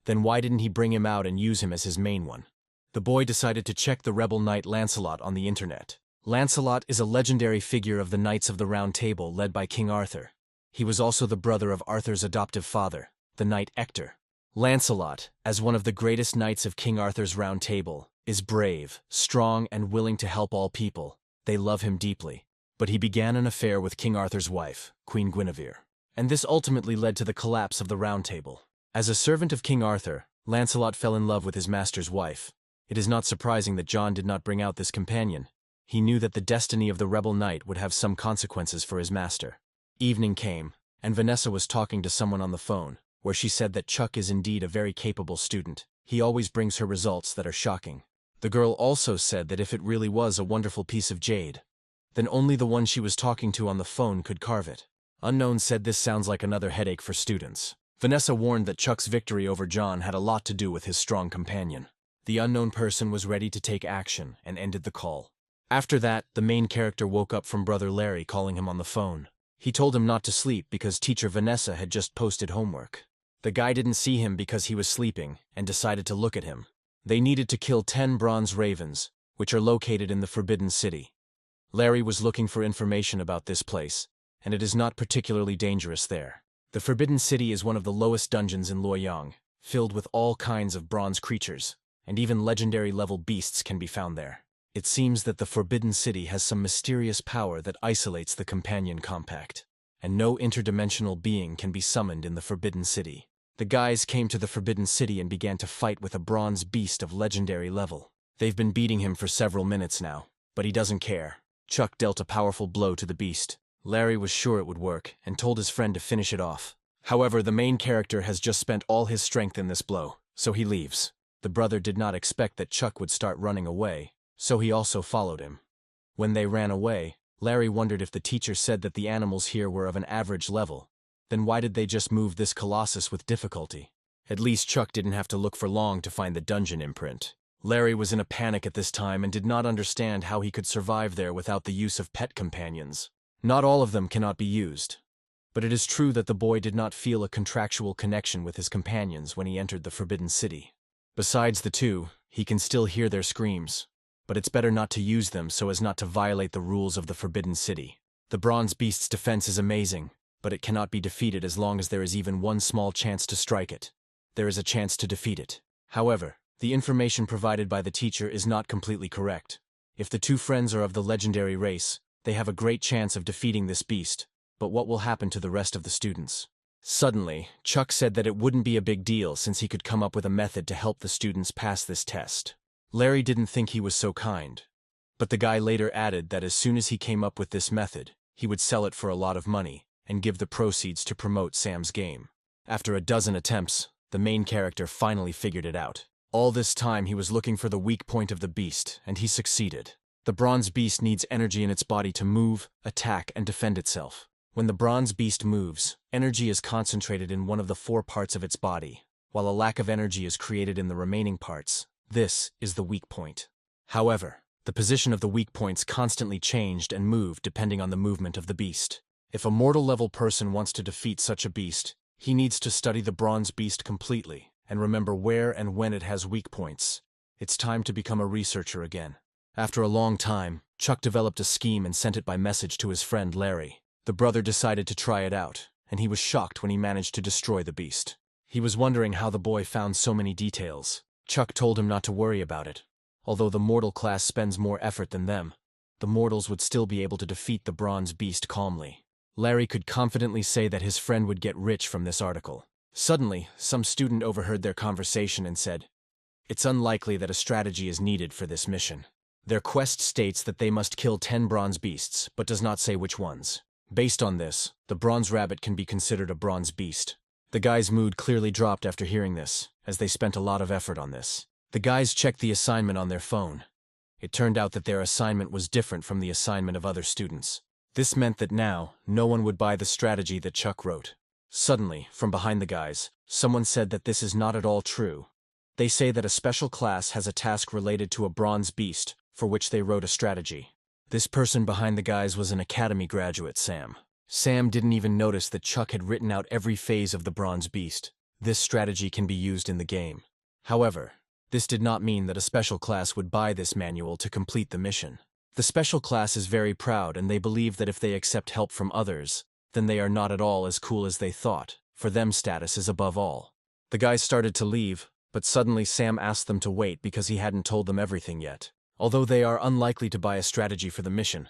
Then why didn't he bring him out and use him as his main one? The boy decided to check the rebel knight Lancelot on the internet. Lancelot is a legendary figure of the Knights of the Round Table led by King Arthur. He was also the brother of Arthur's adoptive father, the knight Ector. Lancelot, as one of the greatest knights of King Arthur's Round Table, is brave, strong, and willing to help all people. They love him deeply. But he began an affair with King Arthur's wife, Queen Guinevere. And this ultimately led to the collapse of the Round Table. As a servant of King Arthur, Lancelot fell in love with his master's wife. It is not surprising that John did not bring out this companion. He knew that the destiny of the rebel knight would have some consequences for his master. Evening came, and Vanessa was talking to someone on the phone, where she said that Chuck is indeed a very capable student. He always brings her results that are shocking. The girl also said that if it really was a wonderful piece of jade, then only the one she was talking to on the phone could carve it. Unknown said this sounds like another headache for students. Vanessa warned that Chuck's victory over John had a lot to do with his strong companion. The unknown person was ready to take action and ended the call. After that, the main character woke up from Brother Larry calling him on the phone. He told him not to sleep because teacher Vanessa had just posted homework. The guy didn't see him because he was sleeping and decided to look at him. They needed to kill 10 bronze ravens, which are located in the Forbidden City. Larry was looking for information about this place, and it is not particularly dangerous there. The Forbidden City is one of the lowest dungeons in Luoyang, filled with all kinds of bronze creatures, and even legendary-level beasts can be found there. It seems that the Forbidden City has some mysterious power that isolates the companion compact, and no interdimensional being can be summoned in the Forbidden City. The guys came to the Forbidden City and began to fight with a bronze beast of legendary level. They've been beating him for several minutes now, but he doesn't care. Chuck dealt a powerful blow to the beast. Larry was sure it would work and told his friend to finish it off. However, the main character has just spent all his strength in this blow, so he leaves. The brother did not expect that Chuck would start running away, so he also followed him. When they ran away, Larry wondered if the teacher said that the animals here were of an average level. Then why did they just move this colossus with difficulty? At least Chuck didn't have to look for long to find the dungeon imprint. Larry was in a panic at this time and did not understand how he could survive there without the use of pet companions. Not all of them cannot be used. But it is true that the boy did not feel a contractual connection with his companions when he entered the Forbidden City. Besides the two, he can still hear their screams, but it's better not to use them so as not to violate the rules of the Forbidden City. The bronze beast's defense is amazing, but it cannot be defeated as long as there is even one small chance to strike it. There is a chance to defeat it. However, the information provided by the teacher is not completely correct. If the two friends are of the legendary race, they have a great chance of defeating this beast, but what will happen to the rest of the students? Suddenly, Chuck said that it wouldn't be a big deal since he could come up with a method to help the students pass this test. Larry didn't think he was so kind, but the guy later added that as soon as he came up with this method, he would sell it for a lot of money and give the proceeds to promote Sam's game. After a dozen attempts, the main character finally figured it out. All this time he was looking for the weak point of the beast, and he succeeded. The bronze beast needs energy in its body to move, attack, and defend itself. When the bronze beast moves, energy is concentrated in one of the 4 parts of its body, while a lack of energy is created in the remaining parts. This is the weak point. However, the position of the weak points constantly changed and moved depending on the movement of the beast. If a mortal-level person wants to defeat such a beast, he needs to study the bronze beast completely and remember where and when it has weak points. It's time to become a researcher again. After a long time, Chuck developed a scheme and sent it by message to his friend Larry. The brother decided to try it out, and he was shocked when he managed to destroy the beast. He was wondering how the boy found so many details. Chuck told him not to worry about it. Although the mortal class spends more effort than them, the mortals would still be able to defeat the bronze beast calmly. Larry could confidently say that his friend would get rich from this article. Suddenly, some student overheard their conversation and said, "It's unlikely that a strategy is needed for this mission. Their quest states that they must kill 10 bronze beasts, but does not say which ones. Based on this, the bronze rabbit can be considered a bronze beast." The guy's mood clearly dropped after hearing this, as they spent a lot of effort on this. The guys checked the assignment on their phone. It turned out that their assignment was different from the assignment of other students. This meant that now, no one would buy the strategy that Chuck wrote. Suddenly, from behind the guys, someone said that this is not at all true. They say that a special class has a task related to a bronze beast, for which they wrote a strategy. This person behind the guys was an academy graduate, Sam. Sam didn't even notice that Chuck had written out every phase of the bronze beast. This strategy can be used in the game. However, this did not mean that a special class would buy this manual to complete the mission. The special class is very proud, and they believe that if they accept help from others, then they are not at all as cool as they thought. For them, status is above all. The guys started to leave, but suddenly Sam asked them to wait because he hadn't told them everything yet. Although they are unlikely to buy a strategy for the mission,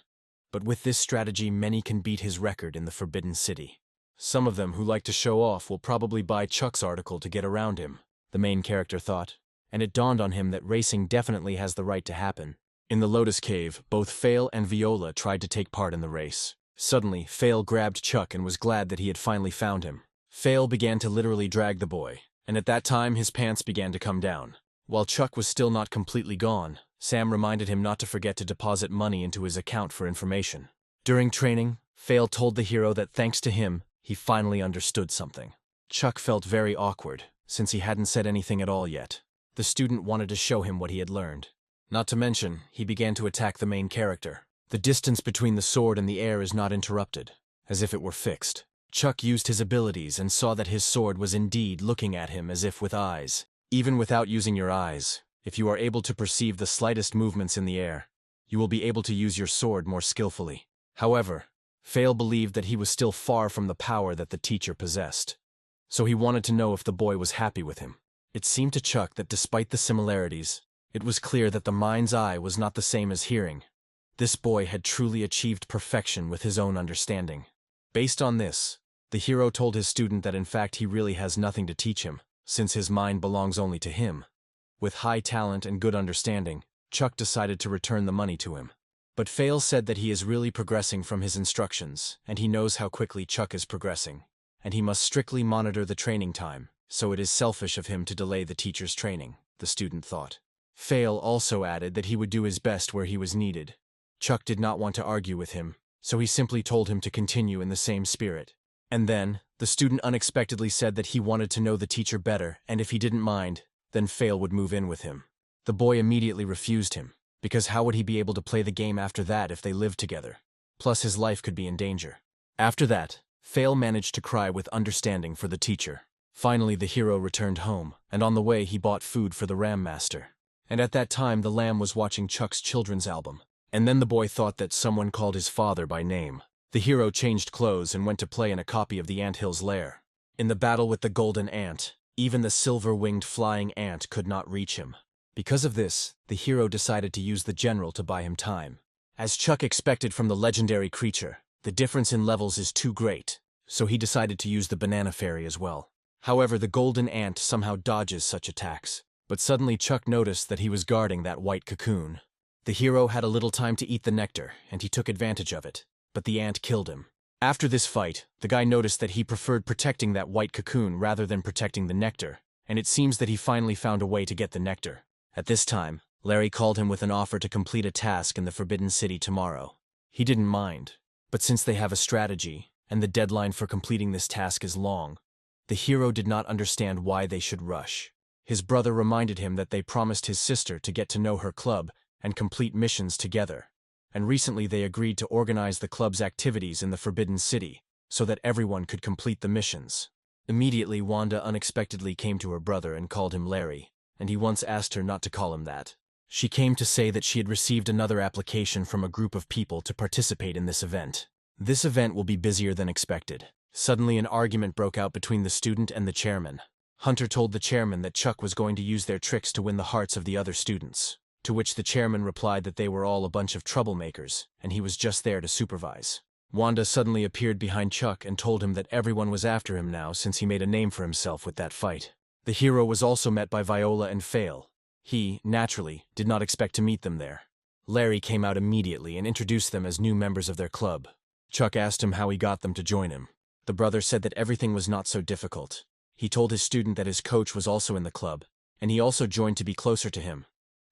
but with this strategy many can beat his record in the Forbidden City. Some of them who like to show off will probably buy Chuck's article to get around him, the main character thought, and it dawned on him that racing definitely has the right to happen. In the Lotus Cave, both Fail and Viola tried to take part in the race. Suddenly, Fail grabbed Chuck and was glad that he had finally found him. Fail began to literally drag the boy, and at that time his pants began to come down. While Chuck was still not completely gone, Sam reminded him not to forget to deposit money into his account for information. During training, Fail told the hero that thanks to him, he finally understood something. Chuck felt very awkward, since he hadn't said anything at all yet. The student wanted to show him what he had learned. Not to mention, he began to attack the main character. The distance between the sword and the air is not interrupted, as if it were fixed. Chuck used his abilities and saw that his sword was indeed looking at him as if with eyes. Even without using your eyes, if you are able to perceive the slightest movements in the air, you will be able to use your sword more skillfully. However, Fail believed that he was still far from the power that the teacher possessed. So he wanted to know if the boy was happy with him. It seemed to Chuck that despite the similarities, it was clear that the mind's eye was not the same as hearing. This boy had truly achieved perfection with his own understanding. Based on this, the hero told his student that in fact he really has nothing to teach him, since his mind belongs only to him. With high talent and good understanding, Chuck decided to return the money to him. But Fail said that he is really progressing from his instructions, and he knows how quickly Chuck is progressing, and he must strictly monitor the training time, so it is selfish of him to delay the teacher's training, the student thought. Fail also added that he would do his best where he was needed. Chuck did not want to argue with him, so he simply told him to continue in the same spirit. And then, the student unexpectedly said that he wanted to know the teacher better, and if he didn't mind, then Fail would move in with him. The boy immediately refused him, because how would he be able to play the game after that if they lived together? Plus his life could be in danger. After that, Fail managed to cry with understanding for the teacher. Finally the hero returned home, and on the way he bought food for the Ram Master. And at that time the lamb was watching Chuck's children's album. And then the boy thought that someone called his father by name. The hero changed clothes and went to play in a copy of the Anthill's lair. In the battle with the golden ant, even the silver-winged flying ant could not reach him. Because of this, the hero decided to use the general to buy him time. As Chuck expected from the legendary creature, the difference in levels is too great, so he decided to use the banana fairy as well. However, the golden ant somehow dodges such attacks. But suddenly Chuck noticed that he was guarding that white cocoon. The hero had a little time to eat the nectar, and he took advantage of it, but the ant killed him. After this fight, the guy noticed that he preferred protecting that white cocoon rather than protecting the nectar, and it seems that he finally found a way to get the nectar. At this time, Larry called him with an offer to complete a task in the Forbidden City tomorrow. He didn't mind, but since they have a strategy, and the deadline for completing this task is long, the hero did not understand why they should rush. His brother reminded him that they promised his sister to get to know her club and complete missions together, and recently they agreed to organize the club's activities in the Forbidden City so that everyone could complete the missions. Immediately, Wanda unexpectedly came to her brother and called him Larry, and he once asked her not to call him that. She came to say that she had received another application from a group of people to participate in this event. This event will be busier than expected. Suddenly an argument broke out between the student and the chairman. Hunter told the chairman that Chuck was going to use their tricks to win the hearts of the other students, to which the chairman replied that they were all a bunch of troublemakers, and he was just there to supervise. Wanda suddenly appeared behind Chuck and told him that everyone was after him now since he made a name for himself with that fight. The hero was also met by Viola and Fail. He, naturally, did not expect to meet them there. Larry came out immediately and introduced them as new members of their club. Chuck asked him how he got them to join him. The brother said that everything was not so difficult. He told his student that his coach was also in the club, and he also joined to be closer to him.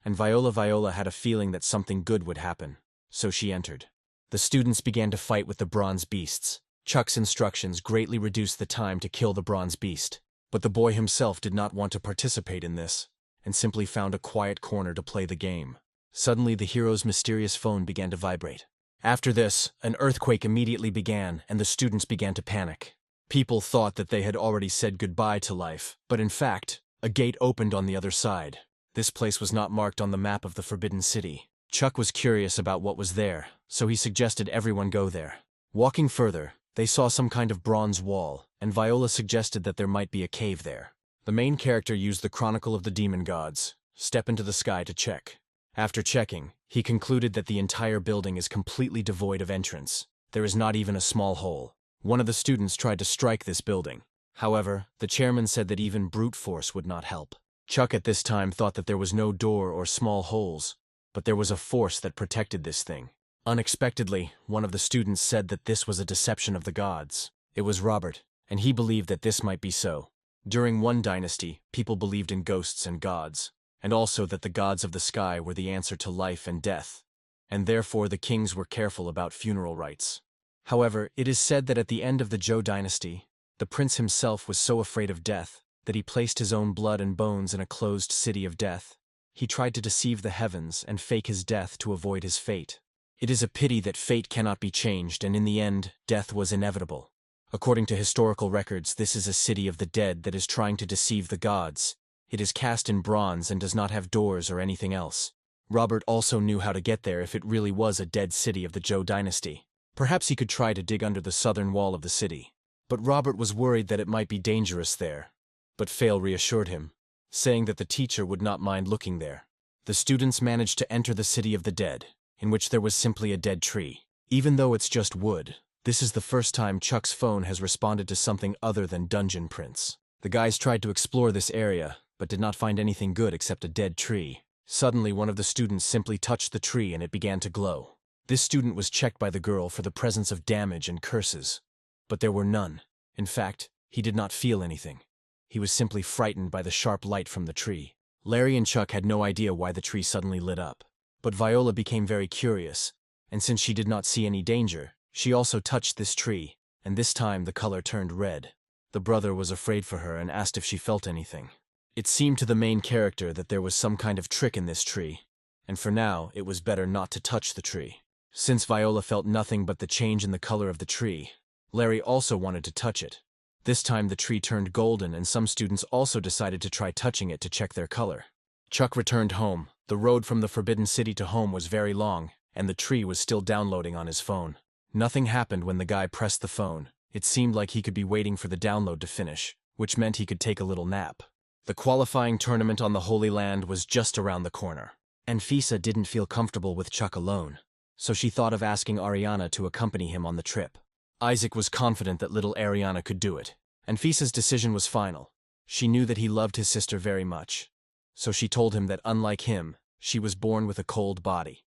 And Viola had a feeling that something good would happen, so she entered. The students began to fight with the bronze beasts. Chuck's instructions greatly reduced the time to kill the bronze beast, but the boy himself did not want to participate in this, and simply found a quiet corner to play the game. Suddenly, the hero's mysterious phone began to vibrate. After this, an earthquake immediately began, and the students began to panic. People thought that they had already said goodbye to life, but in fact, a gate opened on the other side. This place was not marked on the map of the Forbidden City. Chuck was curious about what was there, so he suggested everyone go there. Walking further, they saw some kind of bronze wall, and Viola suggested that there might be a cave there. The main character used the Chronicle of the Demon Gods, Step into the Sky, to check. After checking, he concluded that the entire building is completely devoid of entrance. There is not even a small hole. One of the students tried to strike this building. However, the chairman said that even brute force would not help. Chuck at this time thought that there was no door or small holes, but there was a force that protected this thing. Unexpectedly, one of the students said that this was a deception of the gods. It was Robert, and he believed that this might be so. During one dynasty, people believed in ghosts and gods, and also that the gods of the sky were the answer to life and death, and therefore the kings were careful about funeral rites. However, it is said that at the end of the Zhou dynasty, the prince himself was so afraid of death that he placed his own blood and bones in a closed city of death. He tried to deceive the heavens and fake his death to avoid his fate. It is a pity that fate cannot be changed, and in the end, death was inevitable. According to historical records, this is a city of the dead that is trying to deceive the gods. It is cast in bronze and does not have doors or anything else. Robert also knew how to get there if it really was a dead city of the Zhou dynasty. Perhaps he could try to dig under the southern wall of the city. But Robert was worried that it might be dangerous there. But Fail reassured him, saying that the teacher would not mind looking there. The students managed to enter the city of the dead, in which there was simply a dead tree. Even though it's just wood, this is the first time Chuck's phone has responded to something other than Dungeon Prince. The guys tried to explore this area, but did not find anything good except a dead tree. Suddenly, one of the students simply touched the tree and it began to glow. This student was checked by the girl for the presence of damage and curses, but there were none. In fact, he did not feel anything. He was simply frightened by the sharp light from the tree. Larry and Chuck had no idea why the tree suddenly lit up, but Viola became very curious, and since she did not see any danger, she also touched this tree, and this time the color turned red. The brother was afraid for her and asked if she felt anything. It seemed to the main character that there was some kind of trick in this tree, and for now it was better not to touch the tree. Since Viola felt nothing but the change in the color of the tree, Larry also wanted to touch it. This time the tree turned golden and some students also decided to try touching it to check their color. Chuck returned home. The road from the Forbidden City to home was very long, and the tree was still downloading on his phone. Nothing happened when the guy pressed the phone. It seemed like he could be waiting for the download to finish, which meant he could take a little nap. The qualifying tournament on the Holy Land was just around the corner. Anfisa didn't feel comfortable with Chuck alone, so she thought of asking Ariana to accompany him on the trip. Isaac was confident that little Ariana could do it. Anfisa's decision was final. She knew that he loved his sister very much, so she told him that unlike him, she was born with a cold body,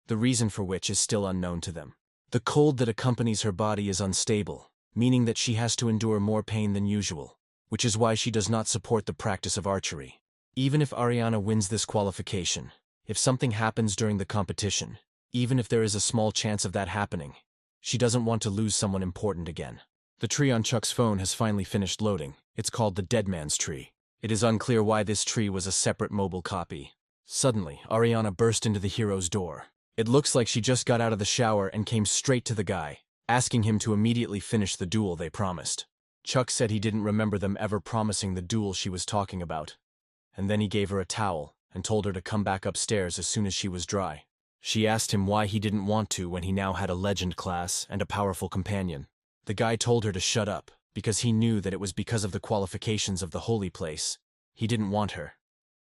the reason for which is still unknown to them. The cold that accompanies her body is unstable, meaning that she has to endure more pain than usual, which is why she does not support the practice of archery. Even if Ariana wins this qualification, if something happens during the competition, even if there is a small chance of that happening, she doesn't want to lose someone important again. The tree on Chuck's phone has finally finished loading. It's called the Dead Man's Tree. It is unclear why this tree was a separate mobile copy. Suddenly, Ariana burst into the hero's door. It looks like she just got out of the shower and came straight to the guy, asking him to immediately finish the duel they promised. Chuck said he didn't remember them ever promising the duel she was talking about, and then he gave her a towel and told her to come back upstairs as soon as she was dry. She asked him why he didn't want to when he now had a legend class and a powerful companion. The guy told her to shut up, because he knew that it was because of the qualifications of the holy place. He didn't want her.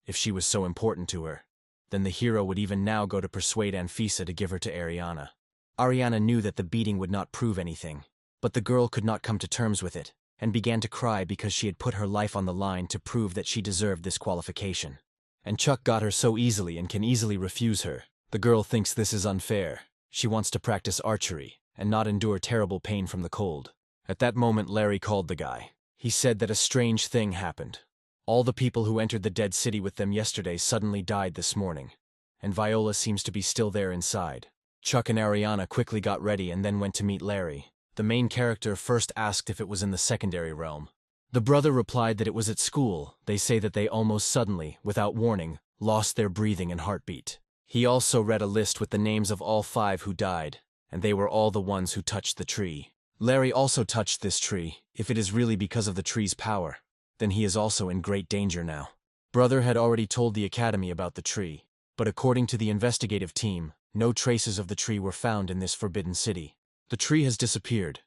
If she was so important to her, then the hero would even now go to persuade Anfisa to give her to Ariana. Ariana knew that the beating would not prove anything, but the girl could not come to terms with it, and began to cry because she had put her life on the line to prove that she deserved this qualification. And Chuck got her so easily and can easily refuse her. The girl thinks this is unfair. She wants to practice archery, and not endure terrible pain from the cold. At that moment Larry called the guy. He said that a strange thing happened. All the people who entered the dead city with them yesterday suddenly died this morning, and Viola seems to be still there inside. Chuck and Ariana quickly got ready and then went to meet Larry. The main character first asked if it was in the secondary realm. The brother replied that it was at school. They say that they almost suddenly, without warning, lost their breathing and heartbeat. He also read a list with the names of all 5 who died, and they were all the ones who touched the tree. Larry also touched this tree. If it is really because of the tree's power, then he is also in great danger now. Brother had already told the academy about the tree, but according to the investigative team, no traces of the tree were found in this forbidden city. The tree has disappeared.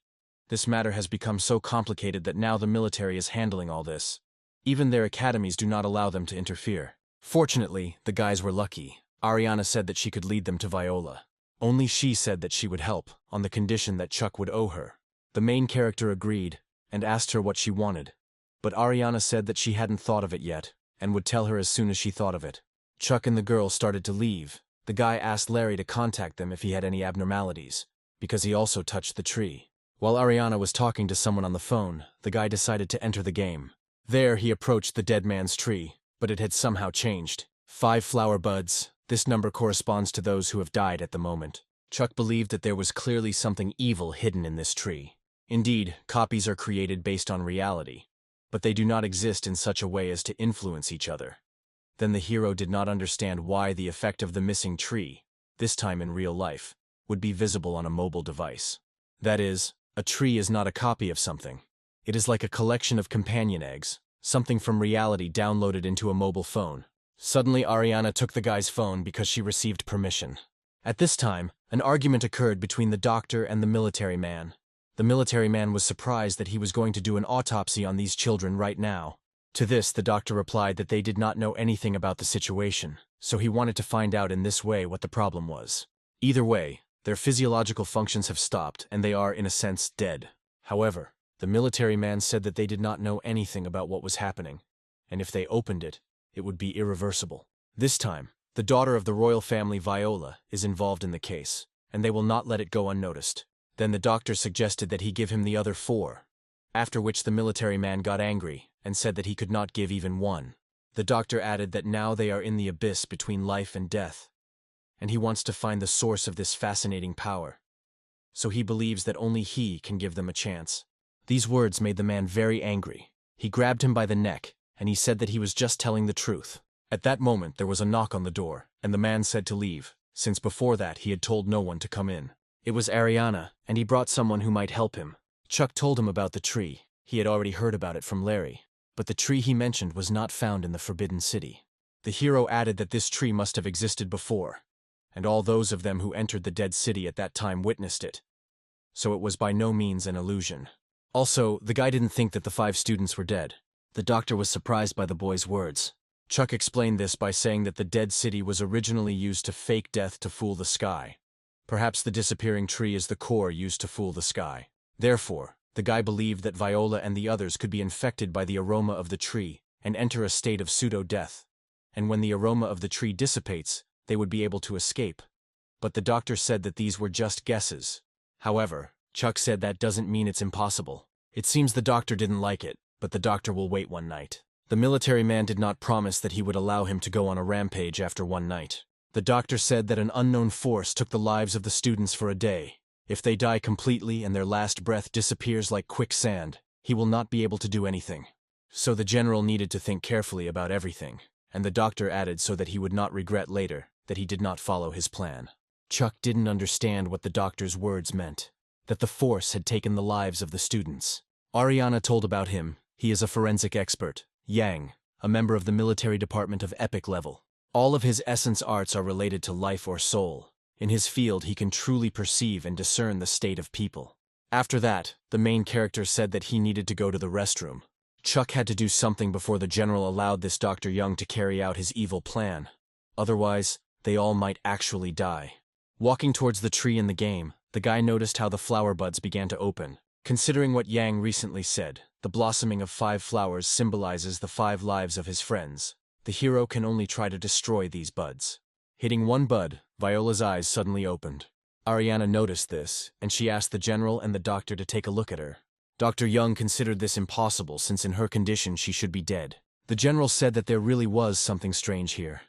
This matter has become so complicated that now the military is handling all this. Even their academies do not allow them to interfere. Fortunately, the guys were lucky. Ariana said that she could lead them to Viola. Only she said that she would help, on the condition that Chuck would owe her. The main character agreed, and asked her what she wanted. But Ariana said that she hadn't thought of it yet, and would tell her as soon as she thought of it. Chuck and the girl started to leave. The guy asked Larry to contact them if he had any abnormalities, because he also touched the tree. While Ariana was talking to someone on the phone, the guy decided to enter the game. There he approached the dead man's tree, but it had somehow changed. 5 flower buds. This number corresponds to those who have died at the moment. Chuck believed that there was clearly something evil hidden in this tree. Indeed, copies are created based on reality, but they do not exist in such a way as to influence each other. Then the hero did not understand why the effect of the missing tree, this time in real life, would be visible on a mobile device. That is, a tree is not a copy of something. It is like a collection of companion eggs, something from reality downloaded into a mobile phone. Suddenly Ariana took the guy's phone because she received permission. At this time, an argument occurred between the doctor and the military man. The military man was surprised that he was going to do an autopsy on these children right now. To this, the doctor replied that they did not know anything about the situation, so he wanted to find out in this way what the problem was. Either way, their physiological functions have stopped and they are, in a sense, dead. However, the military man said that they did not know anything about what was happening, and if they opened it, it would be irreversible. This time, the daughter of the royal family, Viola, is involved in the case, and they will not let it go unnoticed. Then the doctor suggested that he give him the other 4, after which the military man got angry and said that he could not give even 1. The doctor added that now they are in the abyss between life and death, and he wants to find the source of this fascinating power. So he believes that only he can give them a chance. These words made the man very angry. He grabbed him by the neck, and he said that he was just telling the truth. At that moment there was a knock on the door, and the man said to leave, since before that he had told no one to come in. It was Ariana, and he brought someone who might help him. Chuck told him about the tree. He had already heard about it from Larry, but the tree he mentioned was not found in the Forbidden City. The hero added that this tree must have existed before, and all those of them who entered the dead city at that time witnessed it, so it was by no means an illusion. Also, the guy didn't think that the 5 students were dead. The doctor was surprised by the boy's words. Chuck explained this by saying that the dead city was originally used to fake death to fool the sky. Perhaps the disappearing tree is the core used to fool the sky. Therefore, the guy believed that Viola and the others could be infected by the aroma of the tree and enter a state of pseudo-death, and when the aroma of the tree dissipates, they would be able to escape. But the doctor said that these were just guesses. However, Chuck said that doesn't mean it's impossible. It seems the doctor didn't like it, but the doctor will wait one night. The military man did not promise that he would allow him to go on a rampage after one night. The doctor said that an unknown force took the lives of the students for a day. If they die completely and their last breath disappears like quicksand, he will not be able to do anything. So the general needed to think carefully about everything, and the doctor added so that he would not regret later that he did not follow his plan. Chuck didn't understand what the doctor's words meant, that the force had taken the lives of the students. Ariana told about him. He is a forensic expert, Yang, a member of the military department of epic level. All of his essence arts are related to life or soul. In his field, he can truly perceive and discern the state of people. After that, the main character said that he needed to go to the restroom. Chuck had to do something before the general allowed this Dr. Young to carry out his evil plan. Otherwise, they all might actually die. Walking towards the tree in the game, the guy noticed how the flower buds began to open. Considering what Yang recently said, the blossoming of 5 flowers symbolizes the 5 lives of his friends. The hero can only try to destroy these buds. Hitting one bud, Viola's eyes suddenly opened. Ariana noticed this, and she asked the general and the doctor to take a look at her. Dr. Young considered this impossible since in her condition she should be dead. The general said that there really was something strange here.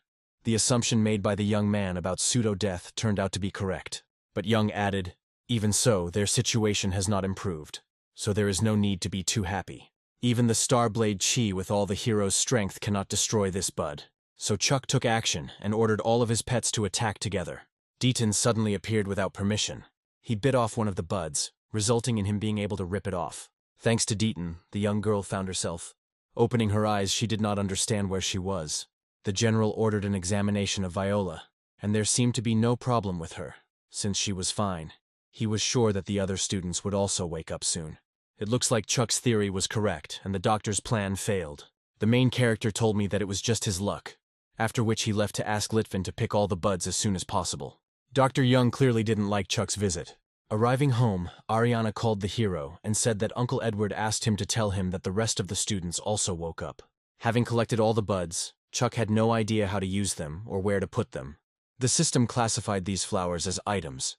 The assumption made by the young man about pseudo-death turned out to be correct. But Young added, even so, their situation has not improved, so there is no need to be too happy. Even the Starblade Chi with all the hero's strength cannot destroy this bud. So Chuck took action and ordered all of his pets to attack together. Deaton suddenly appeared without permission. He bit off one of the buds, resulting in him being able to rip it off. Thanks to Deaton, the young girl found herself. Opening her eyes, she did not understand where she was. The general ordered an examination of Viola, and there seemed to be no problem with her, since she was fine. He was sure that the other students would also wake up soon. It looks like Chuck's theory was correct, and the doctor's plan failed. The main character told me that it was just his luck, after which he left to ask Litvin to pick all the buds as soon as possible. Dr. Young clearly didn't like Chuck's visit. Arriving home, Ariana called the hero and said that Uncle Edward asked him to tell him that the rest of the students also woke up. Having collected all the buds, Chuck had no idea how to use them or where to put them. The system classified these flowers as items,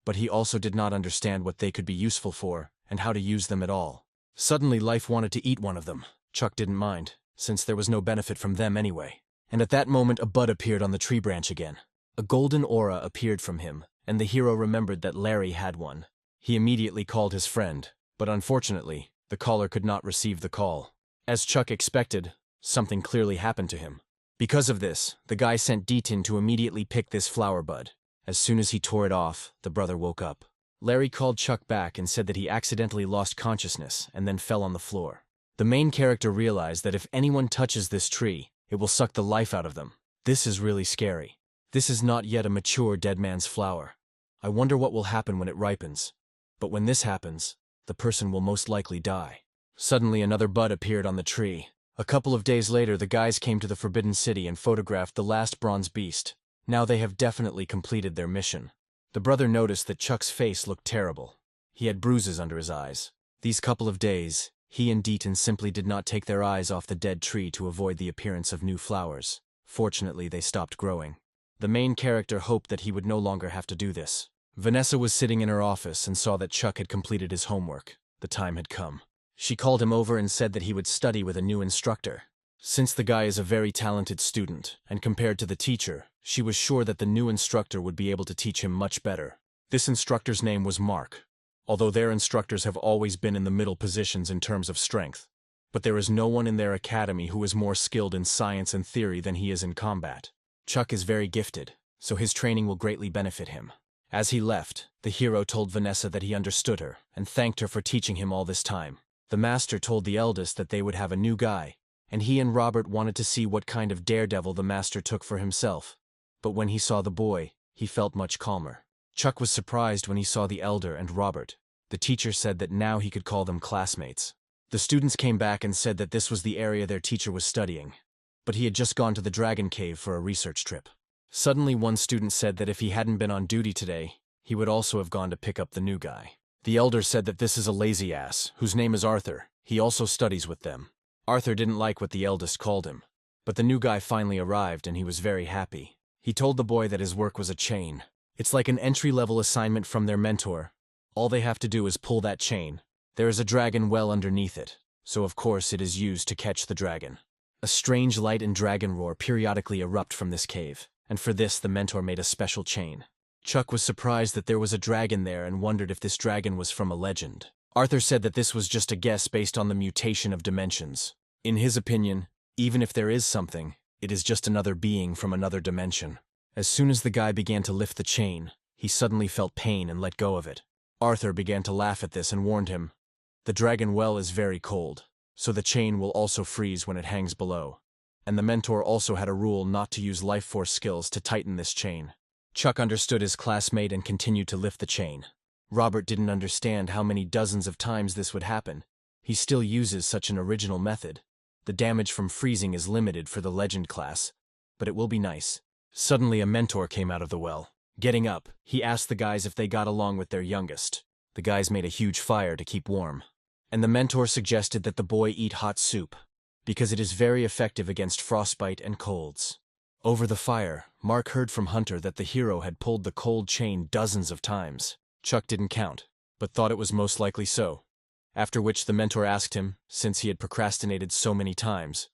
but he also did not understand what they could be useful for and how to use them at all. Suddenly, life wanted to eat one of them. Chuck didn't mind, since there was no benefit from them anyway. And at that moment, a bud appeared on the tree branch again. A golden aura appeared from him, and the hero remembered that Larry had one. He immediately called his friend, but unfortunately, the caller could not receive the call. As Chuck expected, something clearly happened to him. Because of this, the guy sent Deaton to immediately pick this flower bud. As soon as he tore it off, the brother woke up. Larry called Chuck back and said that he accidentally lost consciousness and then fell on the floor. The main character realized that if anyone touches this tree, it will suck the life out of them. This is really scary. This is not yet a mature dead man's flower. I wonder what will happen when it ripens. But when this happens, the person will most likely die. Suddenly another bud appeared on the tree. A couple of days later, the guys came to the Forbidden City and photographed the last bronze beast. Now they have definitely completed their mission. The brother noticed that Chuck's face looked terrible. He had bruises under his eyes. These couple of days, he and Deaton simply did not take their eyes off the dead tree to avoid the appearance of new flowers. Fortunately, they stopped growing. The main character hoped that he would no longer have to do this. Vanessa was sitting in her office and saw that Chuck had completed his homework. The time had come. She called him over and said that he would study with a new instructor. Since the guy is a very talented student, and compared to the teacher, she was sure that the new instructor would be able to teach him much better. This instructor's name was Mark. Although their instructors have always been in the middle positions in terms of strength. But there is no one in their academy who is more skilled in science and theory than he is in combat. Chuck is very gifted, so his training will greatly benefit him. As he left, the hero told Vanessa that he understood her and thanked her for teaching him all this time. The master told the eldest that they would have a new guy, and he and Robert wanted to see what kind of daredevil the master took for himself. But when he saw the boy, he felt much calmer. Chuck was surprised when he saw the elder and Robert. The teacher said that now he could call them classmates. The students came back and said that this was the area their teacher was studying, but he had just gone to the Dragon Cave for a research trip. Suddenly one student said that if he hadn't been on duty today, he would also have gone to pick up the new guy. The elder said that this is a lazy ass, whose name is Arthur. He also studies with them. Arthur didn't like what the eldest called him, but the new guy finally arrived and he was very happy. He told the boy that his work was a chain. It's like an entry-level assignment from their mentor. All they have to do is pull that chain. There is a dragon well underneath it, so of course it is used to catch the dragon. A strange light and dragon roar periodically erupt from this cave, and for this the mentor made a special chain. Chuck was surprised that there was a dragon there and wondered if this dragon was from a legend. Arthur said that this was just a guess based on the mutation of dimensions. In his opinion, even if there is something, it is just another being from another dimension. As soon as the guy began to lift the chain, he suddenly felt pain and let go of it. Arthur began to laugh at this and warned him, "The dragon well is very cold, so the chain will also freeze when it hangs below." And the mentor also had a rule not to use life force skills to tighten this chain. Chuck understood his classmate and continued to lift the chain. Robert didn't understand how many dozens of times this would happen. He still uses such an original method. The damage from freezing is limited for the legend class, but it will be nice. Suddenly a mentor came out of the well. Getting up, he asked the guys if they got along with their youngest. The guys made a huge fire to keep warm. And the mentor suggested that the boy eat hot soup, because it is very effective against frostbite and colds. Over the fire, Mark heard from Hunter that the hero had pulled the cold chain dozens of times. Chuck didn't count, but thought it was most likely so. After which the mentor asked him, since he had procrastinated so many times,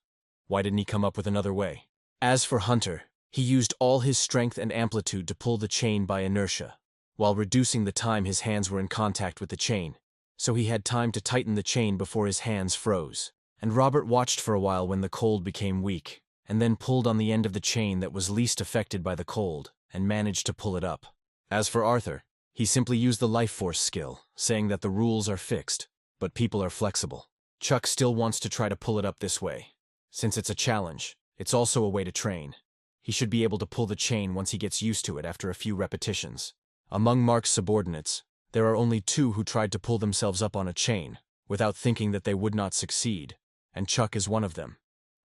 why didn't he come up with another way? As for Hunter, he used all his strength and amplitude to pull the chain by inertia, while reducing the time his hands were in contact with the chain, so he had time to tighten the chain before his hands froze. And Robert watched for a while when the cold became weak, and then pulled on the end of the chain that was least affected by the cold, and managed to pull it up. As for Arthur, he simply used the life force skill, saying that the rules are fixed, but people are flexible. Chuck still wants to try to pull it up this way. Since it's a challenge, it's also a way to train. He should be able to pull the chain once he gets used to it after a few repetitions. Among Mark's subordinates, there are only 2 who tried to pull themselves up on a chain, without thinking that they would not succeed, and Chuck is one of them.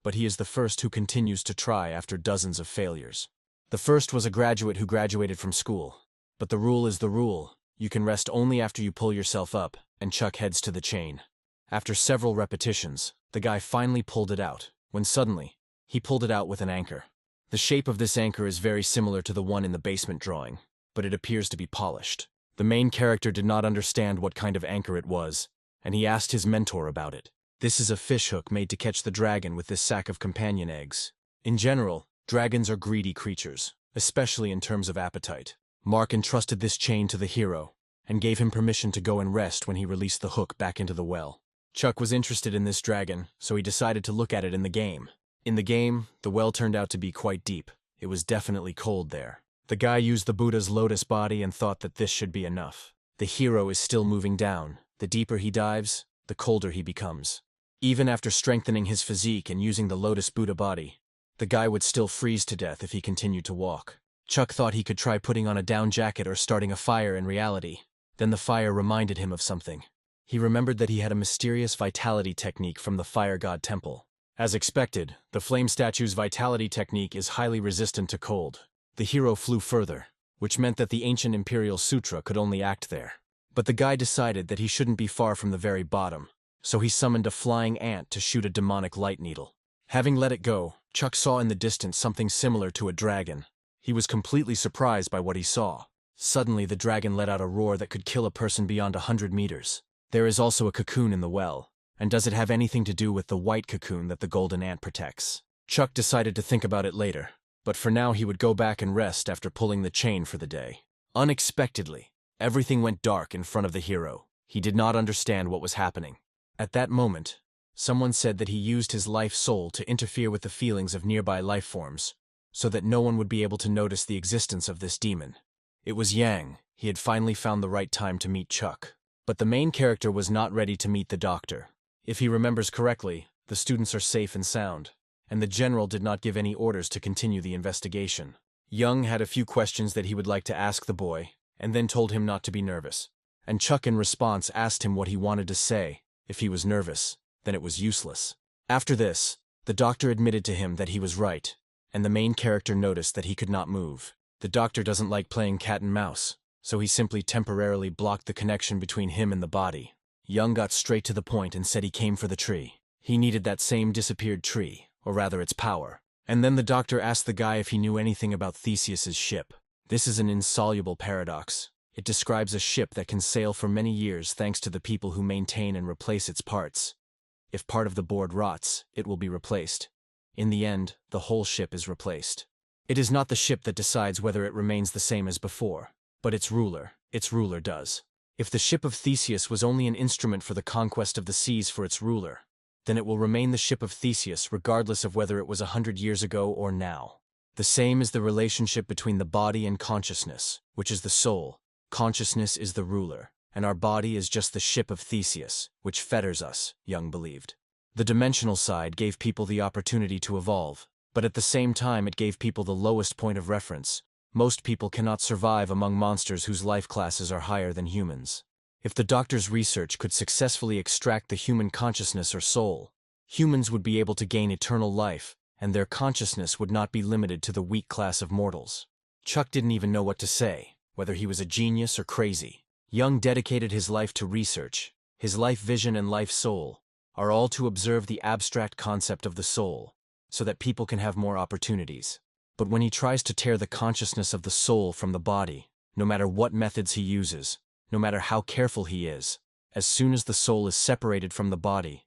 But he is the first who continues to try after dozens of failures. The first was a graduate who graduated from school. But the rule is the rule. You can rest only after you pull yourself up, and Chuck heads to the chain. After several repetitions, the guy finally pulled it out, when suddenly, he pulled it out with an anchor. The shape of this anchor is very similar to the one in the basement drawing, but it appears to be polished. The main character did not understand what kind of anchor it was, and he asked his mentor about it. This is a fishhook made to catch the dragon with this sack of companion eggs. In general, dragons are greedy creatures, especially in terms of appetite. Mark entrusted this chain to the hero, and gave him permission to go and rest when he released the hook back into the well. Chuck was interested in this dragon, so he decided to look at it in the game. In the game, the well turned out to be quite deep. It was definitely cold there. The guy used the Buddha's lotus body and thought that this should be enough. The hero is still moving down. The deeper he dives, the colder he becomes. Even after strengthening his physique and using the lotus Buddha body, the guy would still freeze to death if he continued to walk. Chuck thought he could try putting on a down jacket or starting a fire in reality. Then the fire reminded him of something. He remembered that he had a mysterious vitality technique from the fire god temple. As expected, the flame statue's vitality technique is highly resistant to cold. The hero flew further, which meant that the ancient imperial sutra could only act there. But the guy decided that he shouldn't be far from the very bottom, so he summoned a flying ant to shoot a demonic light needle. Having let it go, Chuck saw in the distance something similar to a dragon. He was completely surprised by what he saw. Suddenly the dragon let out a roar that could kill a person beyond 100 meters. There is also a cocoon in the well, and does it have anything to do with the white cocoon that the golden ant protects? Chuck decided to think about it later, but for now he would go back and rest after pulling the chain for the day. Unexpectedly, everything went dark in front of the hero. He did not understand what was happening. At that moment, someone said that he used his life soul to interfere with the feelings of nearby life forms, so that no one would be able to notice the existence of this demon. It was Yang. He had finally found the right time to meet Chuck. But the main character was not ready to meet the doctor. If he remembers correctly, the students are safe and sound, and the general did not give any orders to continue the investigation. Young had a few questions that he would like to ask the boy, and then told him not to be nervous. And Chuck in response asked him what he wanted to say. If he was nervous, then it was useless. After this, the doctor admitted to him that he was right, and the main character noticed that he could not move. The doctor doesn't like playing cat and mouse, so he simply temporarily blocked the connection between him and the body. Young got straight to the point and said he came for the tree. He needed that same disappeared tree, or rather its power. And then the doctor asked the guy if he knew anything about Theseus's ship. This is an insoluble paradox. It describes a ship that can sail for many years thanks to the people who maintain and replace its parts. If part of the board rots, it will be replaced. In the end, the whole ship is replaced. It is not the ship that decides whether it remains the same as before, but its ruler. Its ruler does. If the ship of Theseus was only an instrument for the conquest of the seas for its ruler, then it will remain the ship of Theseus regardless of whether it was 100 years ago or now. The same is the relationship between the body and consciousness, which is the soul. Consciousness is the ruler, and our body is just the ship of Theseus, which fetters us, Young believed. The dimensional side gave people the opportunity to evolve, but at the same time it gave people the lowest point of reference, Most people cannot survive among monsters whose life classes are higher than humans. If the doctor's research could successfully extract the human consciousness or soul, humans would be able to gain eternal life, and their consciousness would not be limited to the weak class of mortals. Chuck didn't even know what to say, whether he was a genius or crazy. Young dedicated his life to research. His life vision and life soul are all to observe the abstract concept of the soul, so that people can have more opportunities. But when he tries to tear the consciousness of the soul from the body, no matter what methods he uses, no matter how careful he is, as soon as the soul is separated from the body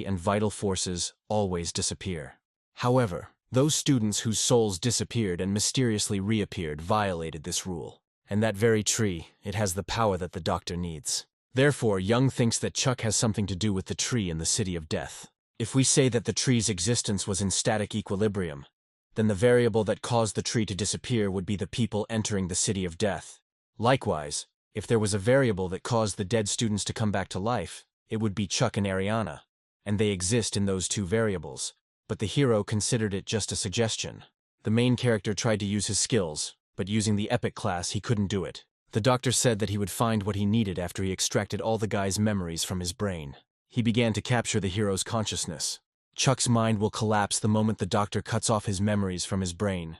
and vital forces always disappear. However, those students whose souls disappeared and mysteriously reappeared violated this rule. And that very tree, it has the power that the doctor needs. Therefore, Young thinks that Chuck has something to do with the tree in the City of Death. If we say that the tree's existence was in static equilibrium, then the variable that caused the tree to disappear would be the people entering the City of Death. Likewise, if there was a variable that caused the dead students to come back to life, it would be Chuck and Ariana, and they exist in those two variables, but the hero considered it just a suggestion. The main character tried to use his skills, but using the epic class he couldn't do it. The doctor said that he would find what he needed after he extracted all the guy's memories from his brain. He began to capture the hero's consciousness. Chuck's mind will collapse the moment the doctor cuts off his memories from his brain,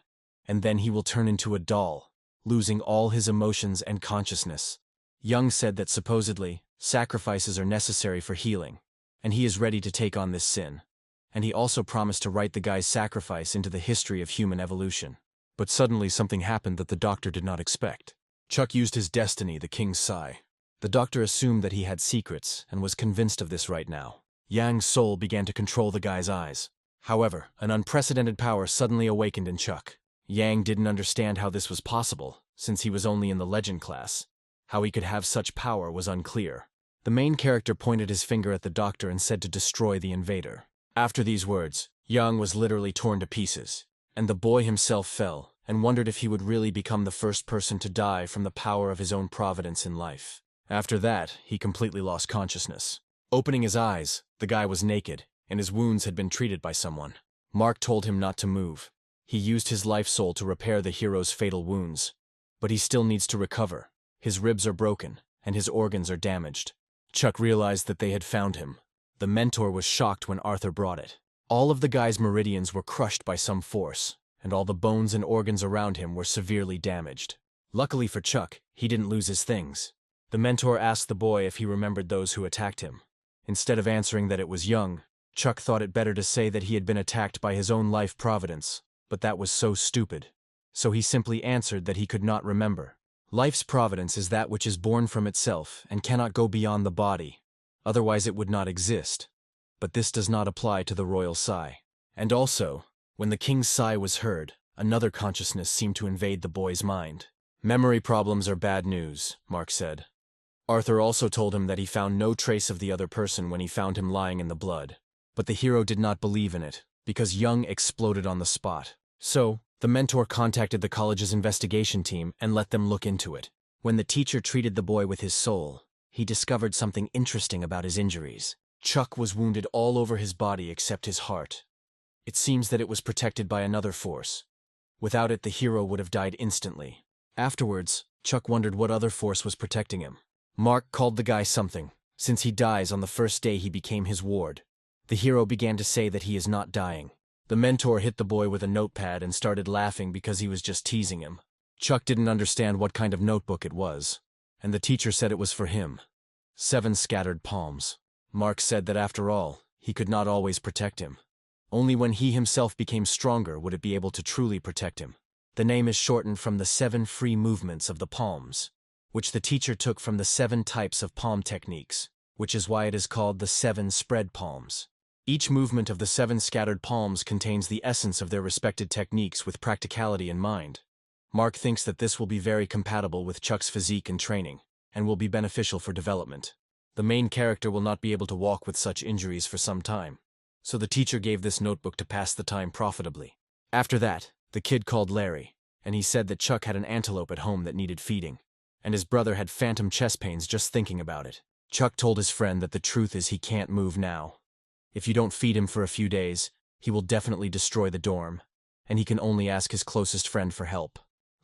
and then he will turn into a doll, losing all his emotions and consciousness. Young said that supposedly, sacrifices are necessary for healing, and he is ready to take on this sin. And he also promised to write the guy's sacrifice into the history of human evolution. But suddenly something happened that the doctor did not expect. Chuck used his destiny, the king's sigh. The doctor assumed that he had secrets and was convinced of this right now. Yang's soul began to control the guy's eyes. However, an unprecedented power suddenly awakened in Chuck. Yang didn't understand how this was possible, since he was only in the legend class. How he could have such power was unclear. The main character pointed his finger at the doctor and said to destroy the invader. After these words, Yang was literally torn to pieces, and the boy himself fell and wondered if he would really become the first person to die from the power of his own providence in life. After that, he completely lost consciousness. Opening his eyes, the guy was naked, and his wounds had been treated by someone. Mark told him not to move. He used his life soul to repair the hero's fatal wounds. But he still needs to recover. His ribs are broken, and his organs are damaged. Chuck realized that they had found him. The mentor was shocked when Arthur brought it. All of the guy's meridians were crushed by some force, and all the bones and organs around him were severely damaged. Luckily for Chuck, he didn't lose his things. The mentor asked the boy if he remembered those who attacked him. Instead of answering that it was Young, Chuck thought it better to say that he had been attacked by his own life providence, but that was so stupid. So he simply answered that he could not remember. Life's providence is that which is born from itself and cannot go beyond the body. Otherwise it would not exist. But this does not apply to the royal sigh. And also, when the king's sigh was heard, another consciousness seemed to invade the boy's mind. Memory problems are bad news, Mark said. Arthur also told him that he found no trace of the other person when he found him lying in the blood. But the hero did not believe in it, because Young exploded on the spot. So, the mentor contacted the college's investigation team and let them look into it. When the teacher treated the boy with his soul, he discovered something interesting about his injuries. Chuck was wounded all over his body except his heart. It seems that it was protected by another force. Without it, the hero would have died instantly. Afterwards, Chuck wondered what other force was protecting him. Mark called the guy something, since he dies on the first day he became his ward. The hero began to say that he is not dying. The mentor hit the boy with a notepad and started laughing because he was just teasing him. Chuck didn't understand what kind of notebook it was, and the teacher said it was for him. 7 scattered palms. Mark said that after all, he could not always protect him. Only when he himself became stronger would it be able to truly protect him. The name is shortened from the 7 free movements of the palms, which the teacher took from the 7 types of palm techniques, which is why it is called the 7 spread palms. Each movement of the 7 scattered palms contains the essence of their respected techniques with practicality in mind. Mark thinks that this will be very compatible with Chuck's physique and training, and will be beneficial for development. The main character will not be able to walk with such injuries for some time, so the teacher gave this notebook to pass the time profitably. After that, the kid called Larry, and he said that Chuck had an antelope at home that needed feeding, and his brother had phantom chest pains just thinking about it. Chuck told his friend that the truth is he can't move now. If you don't feed him for a few days, he will definitely destroy the dorm, and he can only ask his closest friend for help.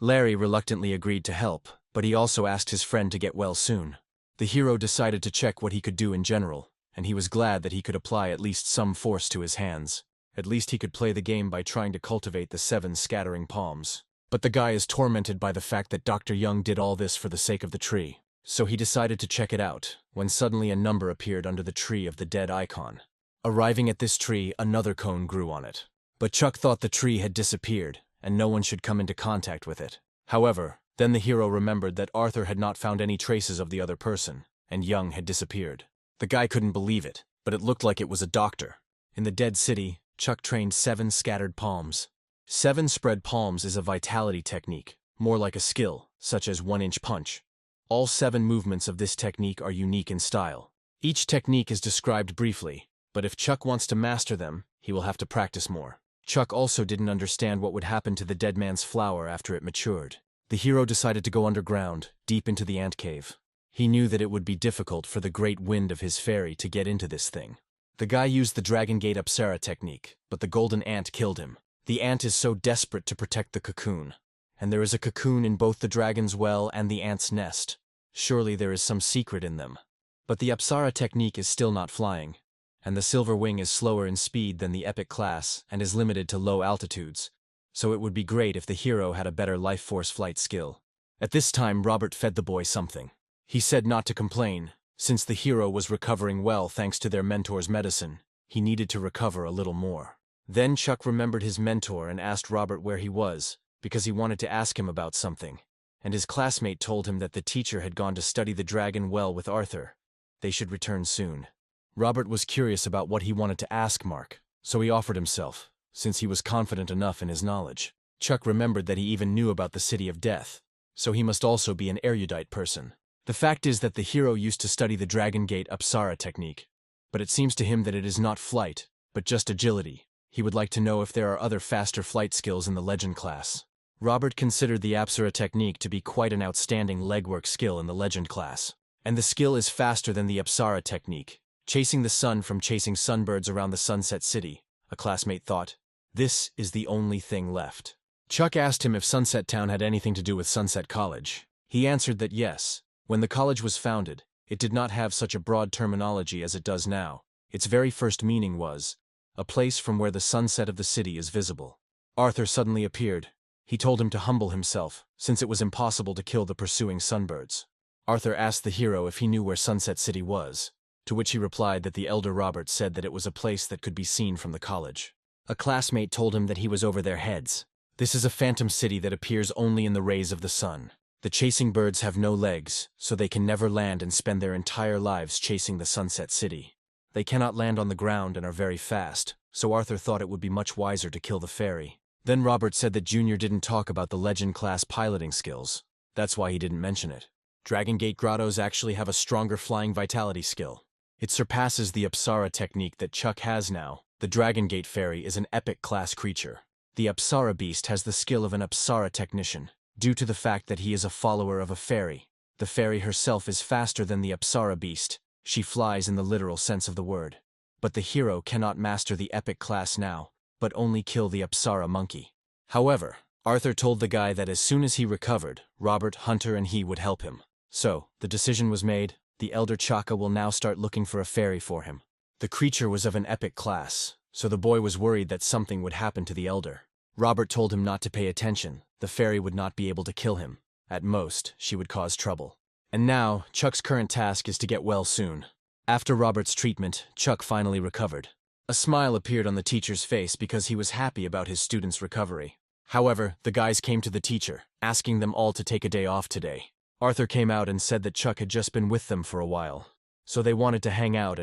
Larry reluctantly agreed to help, but he also asked his friend to get well soon. The hero decided to check what he could do in general, and he was glad that he could apply at least some force to his hands. At least he could play the game by trying to cultivate the 7 scattering palms. But the guy is tormented by the fact that Dr. Young did all this for the sake of the tree. So he decided to check it out, when suddenly a number appeared under the tree of the dead icon. Arriving at this tree, another cone grew on it. But Chuck thought the tree had disappeared, and no one should come into contact with it. However, then the hero remembered that Arthur had not found any traces of the other person, and Young had disappeared. The guy couldn't believe it, but it looked like it was a doctor. In the dead city, Chuck trained 7 scattered palms. 7 spread palms is a vitality technique, more like a skill, such as 1-inch punch. All 7 movements of this technique are unique in style. Each technique is described briefly, but if Chuck wants to master them, he will have to practice more. Chuck also didn't understand what would happen to the dead man's flower after it matured. The hero decided to go underground, deep into the ant cave. He knew that it would be difficult for the great wind of his fairy to get into this thing. The guy used the Dragon Gate Apsara technique, but the golden ant killed him. The ant is so desperate to protect the cocoon. And there is a cocoon in both the dragon's well and the ant's nest. Surely there is some secret in them. But the Apsara technique is still not flying, and the silver wing is slower in speed than the epic class and is limited to low altitudes, so it would be great if the hero had a better life force flight skill. At this time, Robert fed the boy something. He said not to complain, since the hero was recovering well thanks to their mentor's medicine. He needed to recover a little more. Then Chuck remembered his mentor and asked Robert where he was, because he wanted to ask him about something, and his classmate told him that the teacher had gone to study the dragon well with Arthur. They should return soon. Robert was curious about what he wanted to ask Mark, so he offered himself, since he was confident enough in his knowledge. Chuck remembered that he even knew about the City of Death, so he must also be an erudite person. The fact is that the hero used to study the Dragon Gate Apsara technique, but it seems to him that it is not flight, but just agility. He would like to know if there are other faster flight skills in the Legend class. Robert considered the Apsara technique to be quite an outstanding legwork skill in the Legend class, and the skill is faster than the Apsara technique, chasing the sun from chasing sunbirds around the Sunset City, a classmate thought. This is the only thing left. Chuck asked him if Sunset Town had anything to do with Sunset College. He answered that yes. When the college was founded, it did not have such a broad terminology as it does now. Its very first meaning was a place from where the sunset of the city is visible. Arthur suddenly appeared. He told him to humble himself, since it was impossible to kill the pursuing sunbirds. Arthur asked the hero if he knew where Sunset City was, to which he replied that the elder Robert said that it was a place that could be seen from the college. A classmate told him that he was over their heads. This is a phantom city that appears only in the rays of the sun. The chasing birds have no legs, so they can never land and spend their entire lives chasing the Sunset City. They cannot land on the ground and are very fast, so Arthur thought it would be much wiser to kill the fairy. Then Robert said that Junior didn't talk about the Legend class piloting skills. That's why he didn't mention it. Dragon Gate Grottos actually have a stronger flying vitality skill. It surpasses the Apsara technique that Chuck has now. The Dragon Gate fairy is an epic class creature. The Apsara beast has the skill of an Apsara technician, due to the fact that he is a follower of a fairy. The fairy herself is faster than the Apsara beast. She flies in the literal sense of the word. But the hero cannot master the epic class now, but only kill the Apsara monkey. However, Arthur told the guy that as soon as he recovered, Robert, Hunter, and he would help him. So, the decision was made. The elder Chaka will now start looking for a fairy for him. The creature was of an epic class, so the boy was worried that something would happen to the elder. Robert told him not to pay attention. The fairy would not be able to kill him. At most, she would cause trouble. And now, Chuck's current task is to get well soon. After Robert's treatment, Chuck finally recovered. A smile appeared on the teacher's face because he was happy about his student's recovery. However, the guys came to the teacher, asking them all to take a day off today. Arthur came out and said that Chuck had just been with them for a while, so they wanted to hang out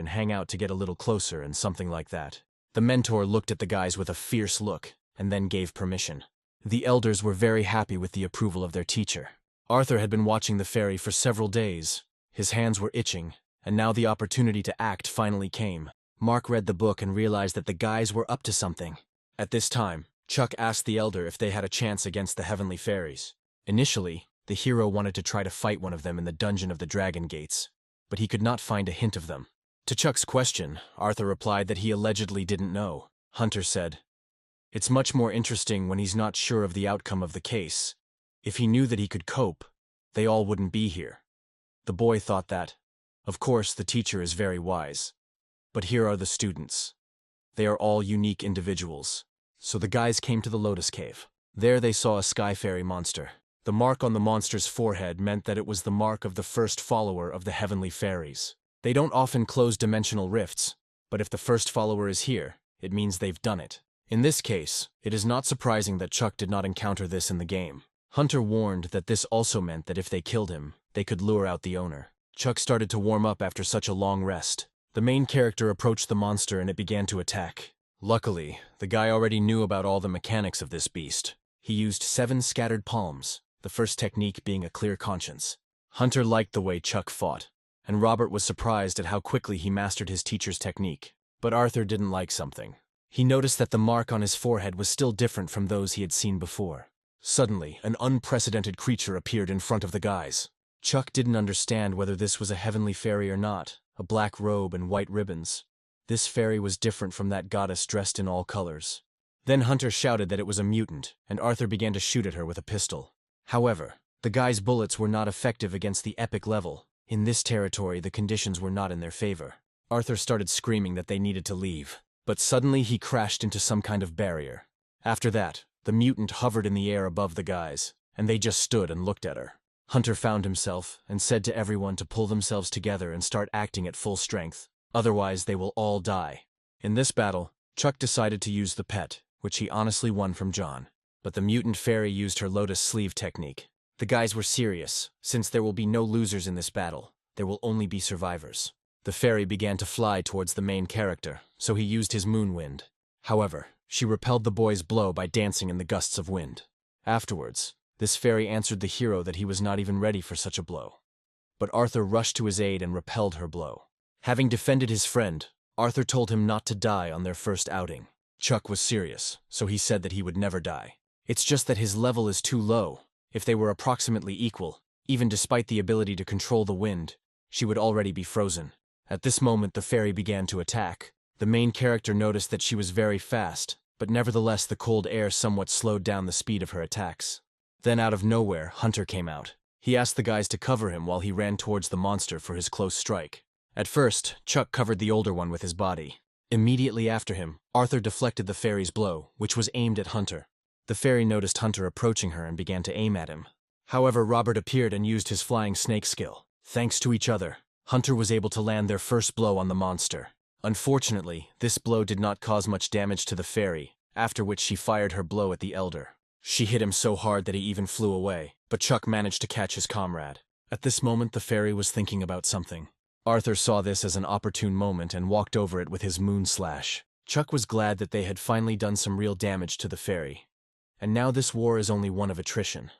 to get a little closer and something like that. The mentor looked at the guys with a fierce look, and then gave permission. The elders were very happy with the approval of their teacher. Arthur had been watching the fairy for several days. His hands were itching, and now the opportunity to act finally came. Mark read the book and realized that the guys were up to something. At this time, Chuck asked the elder if they had a chance against the heavenly fairies. Initially, the hero wanted to try to fight one of them in the dungeon of the Dragon Gates, but he could not find a hint of them. To Chuck's question, Arthur replied that he allegedly didn't know. Hunter said, "It's much more interesting when he's not sure of the outcome of the case. If he knew that he could cope, they all wouldn't be here. The boy thought that. Of course, the teacher is very wise. But here are the students. They are all unique individuals. So the guys came to the Lotus Cave. There they saw a sky fairy monster. The mark on the monster's forehead meant that it was the mark of the first follower of the heavenly fairies. They don't often close dimensional rifts, but if the first follower is here, it means they've done it. In this case, it is not surprising that Chuck did not encounter this in the game. Hunter warned that this also meant that if they killed him, they could lure out the owner. Chuck started to warm up after such a long rest. The main character approached the monster and it began to attack. Luckily, the guy already knew about all the mechanics of this beast. He used 7 scattered palms, the first technique being a clear conscience. Hunter liked the way Chuck fought, and Robert was surprised at how quickly he mastered his teacher's technique. But Arthur didn't like something. He noticed that the mark on his forehead was still different from those he had seen before. Suddenly, an unprecedented creature appeared in front of the guys. Chuck didn't understand whether this was a heavenly fairy or not, a black robe and white ribbons. This fairy was different from that goddess dressed in all colors. Then Hunter shouted that it was a mutant, and Arthur began to shoot at her with a pistol. However, the guy's bullets were not effective against the epic level. In this territory, the conditions were not in their favor. Arthur started screaming that they needed to leave, but suddenly he crashed into some kind of barrier. After that, the mutant hovered in the air above the guys, and they just stood and looked at her. Hunter found himself and said to everyone to pull themselves together and start acting at full strength, otherwise they will all die. In this battle, Chuck decided to use the pet, which he honestly won from John. But the mutant fairy used her lotus sleeve technique. The guys were serious, since there will be no losers in this battle, there will only be survivors. The fairy began to fly towards the main character, so he used his moon wind. However, she repelled the boy's blow by dancing in the gusts of wind. Afterwards, this fairy answered the hero that he was not even ready for such a blow. But Arthur rushed to his aid and repelled her blow. Having defended his friend, Arthur told him not to die on their first outing. Chuck was serious, so he said that he would never die. It's just that his level is too low. If they were approximately equal, even despite the ability to control the wind, she would already be frozen. At this moment, the fairy began to attack. The main character noticed that she was very fast, but nevertheless the cold air somewhat slowed down the speed of her attacks. Then out of nowhere, Hunter came out. He asked the guys to cover him while he ran towards the monster for his close strike. At first, Chuck covered the older one with his body. Immediately after him, Arthur deflected the fairy's blow, which was aimed at Hunter. The fairy noticed Hunter approaching her and began to aim at him. However, Robert appeared and used his flying snake skill. Thanks to each other, Hunter was able to land their first blow on the monster. Unfortunately, this blow did not cause much damage to the fairy, after which she fired her blow at the elder. She hit him so hard that he even flew away, but Chuck managed to catch his comrade. At this moment, the fairy was thinking about something. Arthur saw this as an opportune moment and walked over it with his moon slash. Chuck was glad that they had finally done some real damage to the fairy. And now this war is only one of attrition.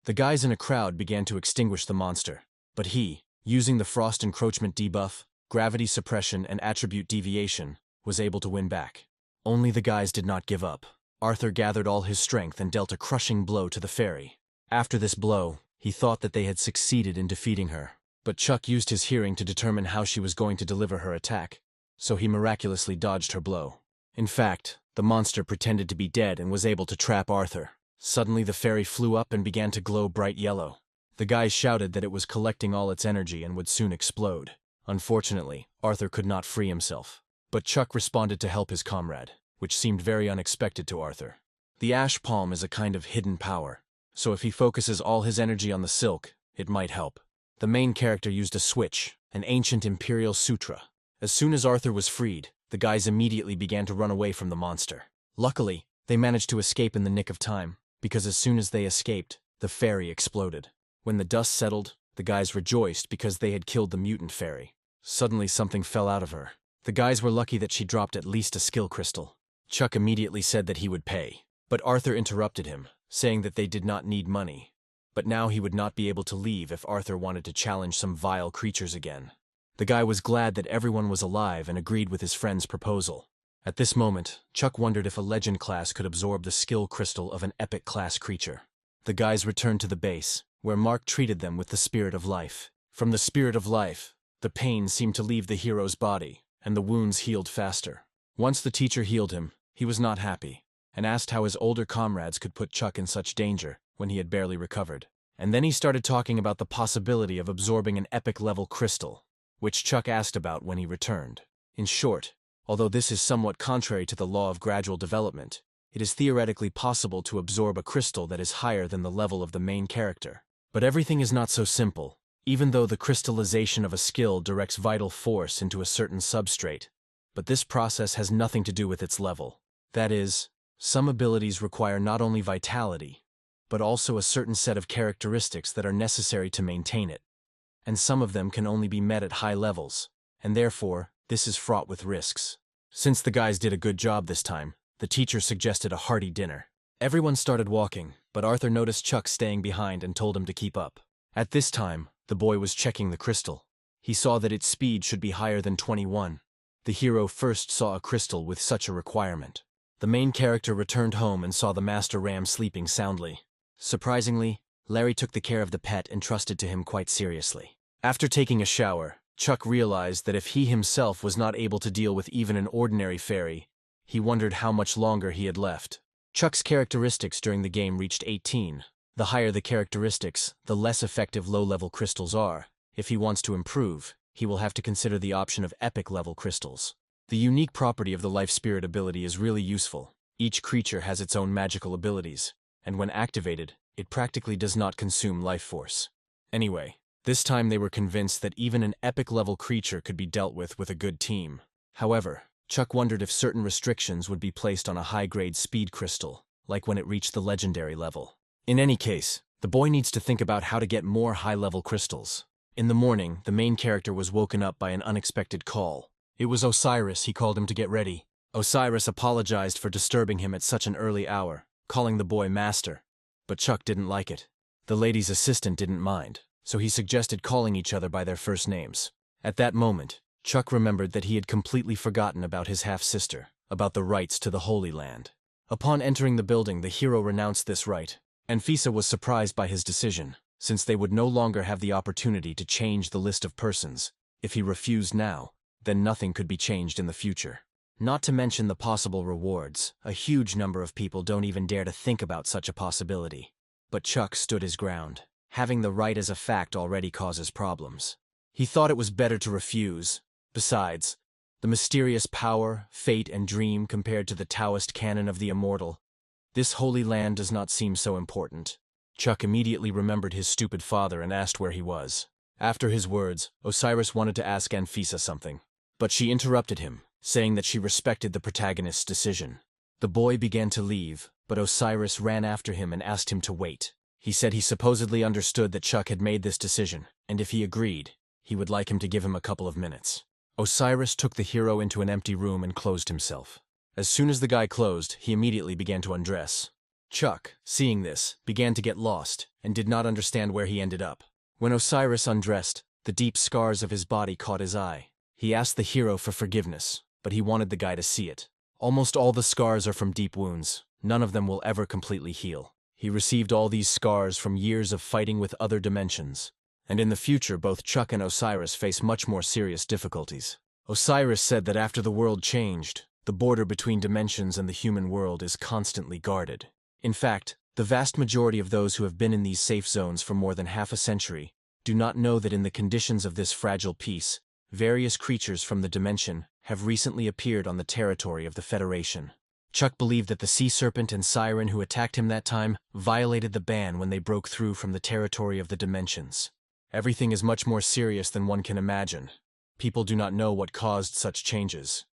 The guys in a crowd began to extinguish the monster, but he, using the frost encroachment debuff, gravity suppression, and attribute deviation, was able to win back. Only the guys did not give up. Arthur gathered all his strength and dealt a crushing blow to the fairy. After this blow, he thought that they had succeeded in defeating her. But Chuck used his hearing to determine how she was going to deliver her attack, so he miraculously dodged her blow. In fact, the monster pretended to be dead and was able to trap Arthur. Suddenly the fairy flew up and began to glow bright yellow. The guys shouted that it was collecting all its energy and would soon explode. Unfortunately, Arthur could not free himself. But Chuck responded to help his comrade, which seemed very unexpected to Arthur. The ash palm is a kind of hidden power, so if he focuses all his energy on the silk, it might help. The main character used a switch, an ancient imperial sutra. As soon as Arthur was freed, the guys immediately began to run away from the monster. Luckily, they managed to escape in the nick of time, because as soon as they escaped, the fairy exploded. When the dust settled, the guys rejoiced because they had killed the mutant fairy. Suddenly something fell out of her. The guys were lucky that she dropped at least a skill crystal. Chuck immediately said that he would pay, but Arthur interrupted him, saying that they did not need money. But now he would not be able to leave if Arthur wanted to challenge some vile creatures again. The guy was glad that everyone was alive and agreed with his friend's proposal. At this moment, Chuck wondered if a legend class could absorb the skill crystal of an epic class creature. The guys returned to the base, where Mark treated them with the spirit of life. From the spirit of life, the pain seemed to leave the hero's body, and the wounds healed faster. Once the teacher healed him, he was not happy, and asked how his older comrades could put Chuck in such danger when he had barely recovered. And then he started talking about the possibility of absorbing an epic-level crystal, which Chuck asked about when he returned. In short, although this is somewhat contrary to the law of gradual development, it is theoretically possible to absorb a crystal that is higher than the level of the main character. But everything is not so simple. Even though the crystallization of a skill directs vital force into a certain substrate, but this process has nothing to do with its level. That is, some abilities require not only vitality, but also a certain set of characteristics that are necessary to maintain it, and some of them can only be met at high levels, and therefore, this is fraught with risks. Since the guys did a good job this time, the teacher suggested a hearty dinner. Everyone started walking, but Arthur noticed Chuck staying behind and told him to keep up. At this time, the boy was checking the crystal. He saw that its speed should be higher than 21. The hero first saw a crystal with such a requirement. The main character returned home and saw the master ram sleeping soundly. Surprisingly, Larry took the care of the pet and trusted to him quite seriously. After taking a shower, Chuck realized that if he himself was not able to deal with even an ordinary fairy, he wondered how much longer he had left. Chuck's characteristics during the game reached 18. The higher the characteristics, the less effective low-level crystals are. If he wants to improve, he will have to consider the option of epic-level crystals. The unique property of the Life Spirit ability is really useful. Each creature has its own magical abilities, and when activated, it practically does not consume life force. Anyway, this time they were convinced that even an epic-level creature could be dealt with a good team. However, Chuck wondered if certain restrictions would be placed on a high-grade speed crystal, like when it reached the legendary level. In any case, the boy needs to think about how to get more high-level crystals. In the morning, the main character was woken up by an unexpected call. It was Osiris. He called him to get ready. Osiris apologized for disturbing him at such an early hour, calling the boy master. But Chuck didn't like it. The lady's assistant didn't mind, so he suggested calling each other by their first names. At that moment, Chuck remembered that he had completely forgotten about his half-sister, about the rights to the Holy Land. Upon entering the building, the hero renounced this right. Anfisa was surprised by his decision, since they would no longer have the opportunity to change the list of persons. If he refused now, then nothing could be changed in the future. Not to mention the possible rewards. A huge number of people don't even dare to think about such a possibility. But Chuck stood his ground. Having the right as a fact already causes problems. He thought it was better to refuse. Besides, the mysterious power, fate, and dream compared to the Taoist canon of the immortal. This holy land does not seem so important. Chuck immediately remembered his stupid father and asked where he was. After his words, Osiris wanted to ask Anfisa something, but she interrupted him, saying that she respected the protagonist's decision. The boy began to leave, but Osiris ran after him and asked him to wait. He said he supposedly understood that Chuck had made this decision, and if he agreed, he would like him to give him a couple of minutes. Osiris took the hero into an empty room and closed himself. As soon as the guy closed, he immediately began to undress. Chuck, seeing this, began to get lost, and did not understand where he ended up. When Osiris undressed, the deep scars of his body caught his eye. He asked the hero for forgiveness, but he wanted the guy to see it. Almost all the scars are from deep wounds. None of them will ever completely heal. He received all these scars from years of fighting with other dimensions. And in the future, both Chuck and Osiris face much more serious difficulties. Osiris said that after the world changed, the border between dimensions and the human world is constantly guarded. In fact, the vast majority of those who have been in these safe zones for more than half a century do not know that in the conditions of this fragile peace, various creatures from the dimension have recently appeared on the territory of the Federation. Chuck believed that the sea serpent and siren who attacked him that time violated the ban when they broke through from the territory of the dimensions. Everything is much more serious than one can imagine. People do not know what caused such changes,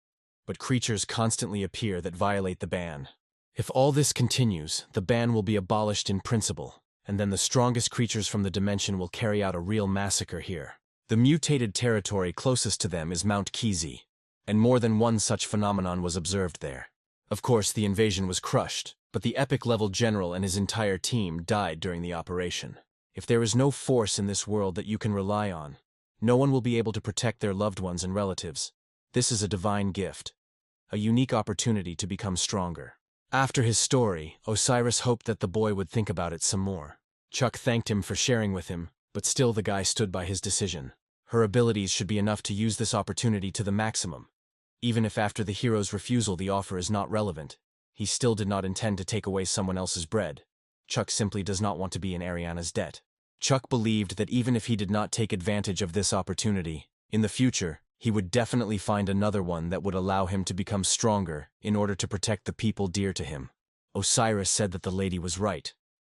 but creatures constantly appear that violate the ban. If all this continues, the ban will be abolished in principle, and then the strongest creatures from the dimension will carry out a real massacre here. The mutated territory closest to them is Mount Kizi, and more than one such phenomenon was observed there. Of course, the invasion was crushed, but the epic-level general and his entire team died during the operation. If there is no force in this world that you can rely on, no one will be able to protect their loved ones and relatives. This is a divine gift, a unique opportunity to become stronger. After his story, Osiris hoped that the boy would think about it some more. Chuck thanked him for sharing with him, but still the guy stood by his decision. Her abilities should be enough to use this opportunity to the maximum. Even if after the hero's refusal the offer is not relevant, he still did not intend to take away someone else's bread. Chuck simply does not want to be in Ariana's debt. Chuck believed that even if he did not take advantage of this opportunity, in the future, he would definitely find another one that would allow him to become stronger in order to protect the people dear to him. Osiris said that the lady was right.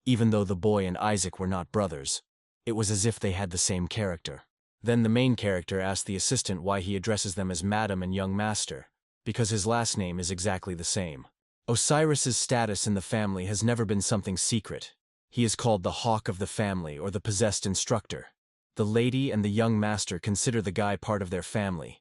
Even though the boy and Isaac were not brothers, it was as if they had the same character. Then the main character asked the assistant why he addresses them as Madam and Young Master, because his last name is exactly the same. Osiris's status in the family has never been something secret. He is called the Hawk of the family or the possessed instructor. The lady and the young master consider the guy part of their family,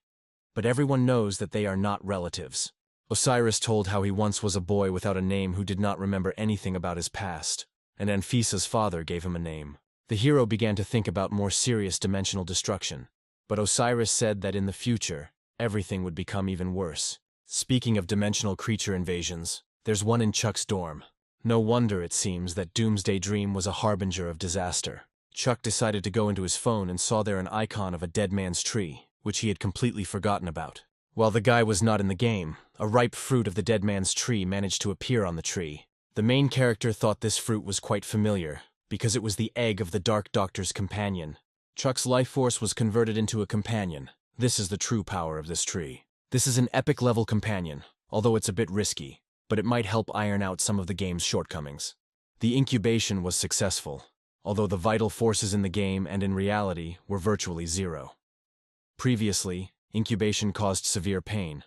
but everyone knows that they are not relatives. Osiris told how he once was a boy without a name who did not remember anything about his past, and Anfisa's father gave him a name. The hero began to think about more serious dimensional destruction, but Osiris said that in the future, everything would become even worse. Speaking of dimensional creature invasions, there's one in Chuck's dorm. No wonder it seems that Doomsday Dream was a harbinger of disaster. Chuck decided to go into his phone and saw there an icon of a dead man's tree, which he had completely forgotten about. While the guy was not in the game, a ripe fruit of the dead man's tree managed to appear on the tree. The main character thought this fruit was quite familiar, because it was the egg of the Dark Doctor's companion. Chuck's life force was converted into a companion. This is the true power of this tree. This is an epic level companion, although it's a bit risky, but it might help iron out some of the game's shortcomings. The incubation was successful, although the vital forces in the game and in reality were virtually zero. Previously, incubation caused severe pain,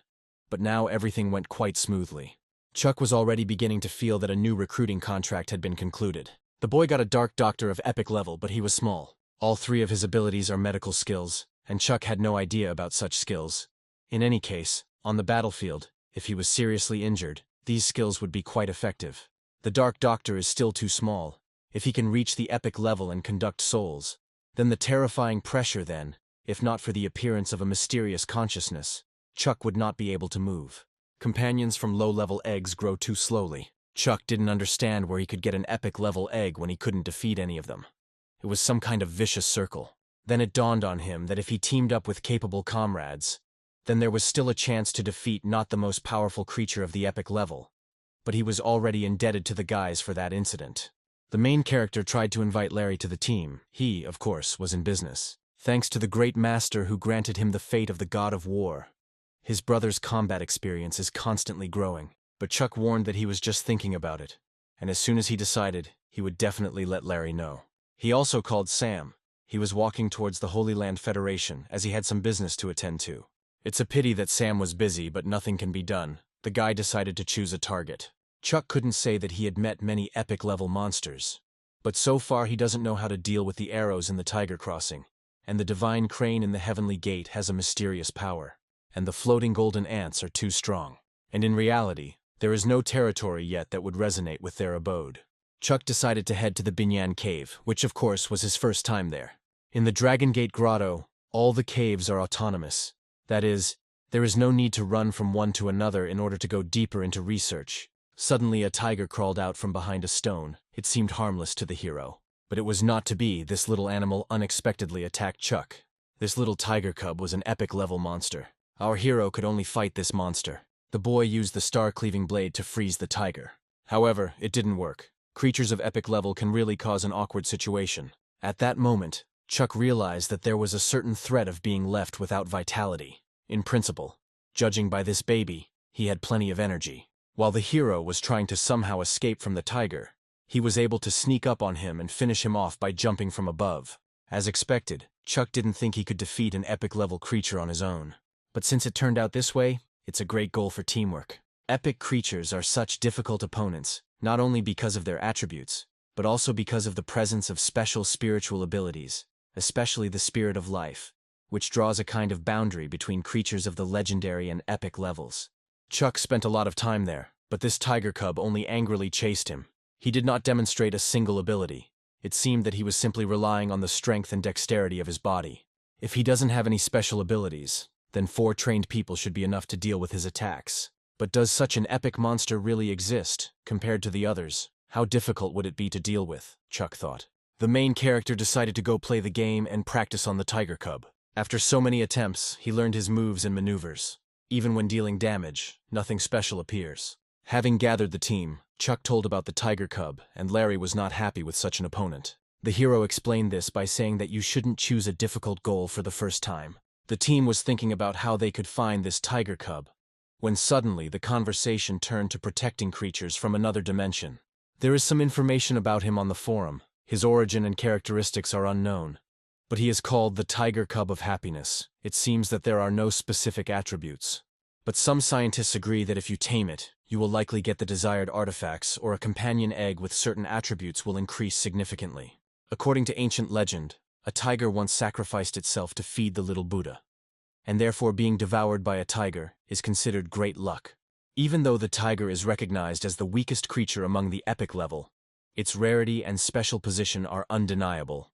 but now everything went quite smoothly. Chuck was already beginning to feel that a new recruiting contract had been concluded. The boy got a Dark Doctor of epic level, but he was small. All three of his abilities are medical skills, and Chuck had no idea about such skills. In any case, on the battlefield, if he was seriously injured, these skills would be quite effective. The Dark Doctor is still too small. If he can reach the epic level and conduct souls, then the terrifying pressure then, if not for the appearance of a mysterious consciousness, Chuck would not be able to move. Companions from low-level eggs grow too slowly. Chuck didn't understand where he could get an epic-level egg when he couldn't defeat any of them. It was some kind of vicious circle. Then it dawned on him that if he teamed up with capable comrades, then there was still a chance to defeat not the most powerful creature of the epic level, but he was already indebted to the guys for that incident. The main character tried to invite Larry to the team. He, of course, was in business. Thanks to the great master who granted him the fate of the god of war, his brother's combat experience is constantly growing. But Chuck warned that he was just thinking about it, and as soon as he decided, he would definitely let Larry know. He also called Sam. He was walking towards the Holy Land Federation, as he had some business to attend to. It's a pity that Sam was busy, but nothing can be done. The guy decided to choose a target. Chuck couldn't say that he had met many epic-level monsters, but so far he doesn't know how to deal with the arrows in the Tiger Crossing, and the divine crane in the Heavenly Gate has a mysterious power, and the floating golden ants are too strong. And in reality, there is no territory yet that would resonate with their abode. Chuck decided to head to the Binyan Cave, which of course was his first time there. In the Dragon Gate Grotto, all the caves are autonomous. That is, there is no need to run from one to another in order to go deeper into research. Suddenly a tiger crawled out from behind a stone. It seemed harmless to the hero. But it was not to be. This little animal unexpectedly attacked Chuck. This little tiger cub was an epic-level monster. Our hero could only fight this monster. The boy used the star-cleaving blade to freeze the tiger. However, it didn't work. Creatures of epic level can really cause an awkward situation. At that moment, Chuck realized that there was a certain threat of being left without vitality. In principle, judging by this baby, he had plenty of energy. While the hero was trying to somehow escape from the tiger, he was able to sneak up on him and finish him off by jumping from above. As expected, Chuck didn't think he could defeat an epic-level creature on his own. But since it turned out this way, it's a great goal for teamwork. Epic creatures are such difficult opponents, not only because of their attributes, but also because of the presence of special spiritual abilities, especially the spirit of life, which draws a kind of boundary between creatures of the legendary and epic levels. Chuck spent a lot of time there, but this tiger cub only angrily chased him. He did not demonstrate a single ability. It seemed that he was simply relying on the strength and dexterity of his body. If he doesn't have any special abilities, then 4 trained people should be enough to deal with his attacks. But does such an epic monster really exist, compared to the others? How difficult would it be to deal with, Chuck thought. The main character decided to go play the game and practice on the tiger cub. After so many attempts, he learned his moves and maneuvers. Even when dealing damage, nothing special appears. Having gathered the team, Chuck told about the tiger cub, and Larry was not happy with such an opponent. The hero explained this by saying that you shouldn't choose a difficult goal for the first time. The team was thinking about how they could find this tiger cub, when suddenly the conversation turned to protecting creatures from another dimension. There is some information about him on the forum. His origin and characteristics are unknown, but he is called the tiger cub of happiness. It seems that there are no specific attributes, but some scientists agree that if you tame it, you will likely get the desired artifacts, or a companion egg with certain attributes will increase significantly. According to ancient legend, a tiger once sacrificed itself to feed the little Buddha, and therefore being devoured by a tiger is considered great luck. Even though the tiger is recognized as the weakest creature among the epic level, its rarity and special position are undeniable.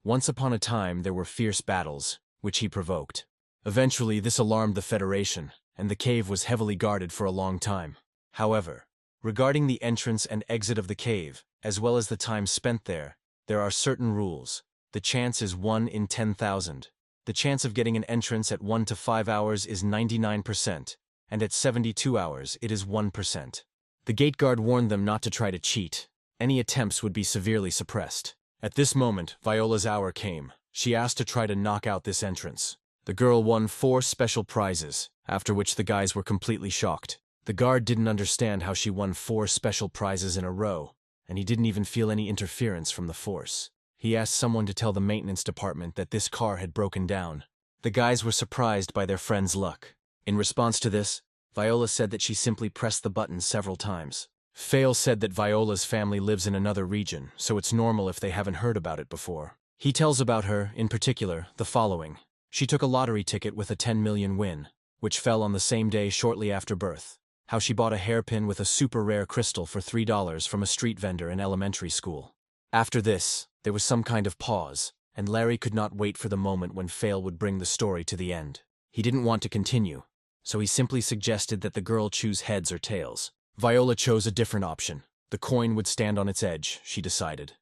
Once upon a time there were fierce battles, which he provoked. Eventually this alarmed the Federation, and the cave was heavily guarded for a long time. However, regarding the entrance and exit of the cave, as well as the time spent there are certain rules. The chance is 1 in 10,000. The chance of getting an entrance at 1 to 5 hours is 99%, and at 72 hours it is 1%. The gate guard warned them not to try to cheat. Any attempts would be severely suppressed. At this moment, Viola's hour came. She asked to try to knock out this entrance. The girl won 4 special prizes, after which the guys were completely shocked. The guard didn't understand how she won 4 special prizes in a row, and he didn't even feel any interference from the force. He asked someone to tell the maintenance department that this car had broken down. The guys were surprised by their friend's luck. In response to this, Viola said that she simply pressed the button several times. Fail said that Viola's family lives in another region, so it's normal if they haven't heard about it before. He tells about her, in particular, the following. She took a lottery ticket with a 10 million win, which fell on the same day shortly after birth. How she bought a hairpin with a super rare crystal for $3 from a street vendor in elementary school. After this, there was some kind of pause, and Larry could not wait for the moment when Fail would bring the story to the end. He didn't want to continue, so he simply suggested that the girl choose heads or tails. Viola chose a different option. The coin would stand on its edge, she decided.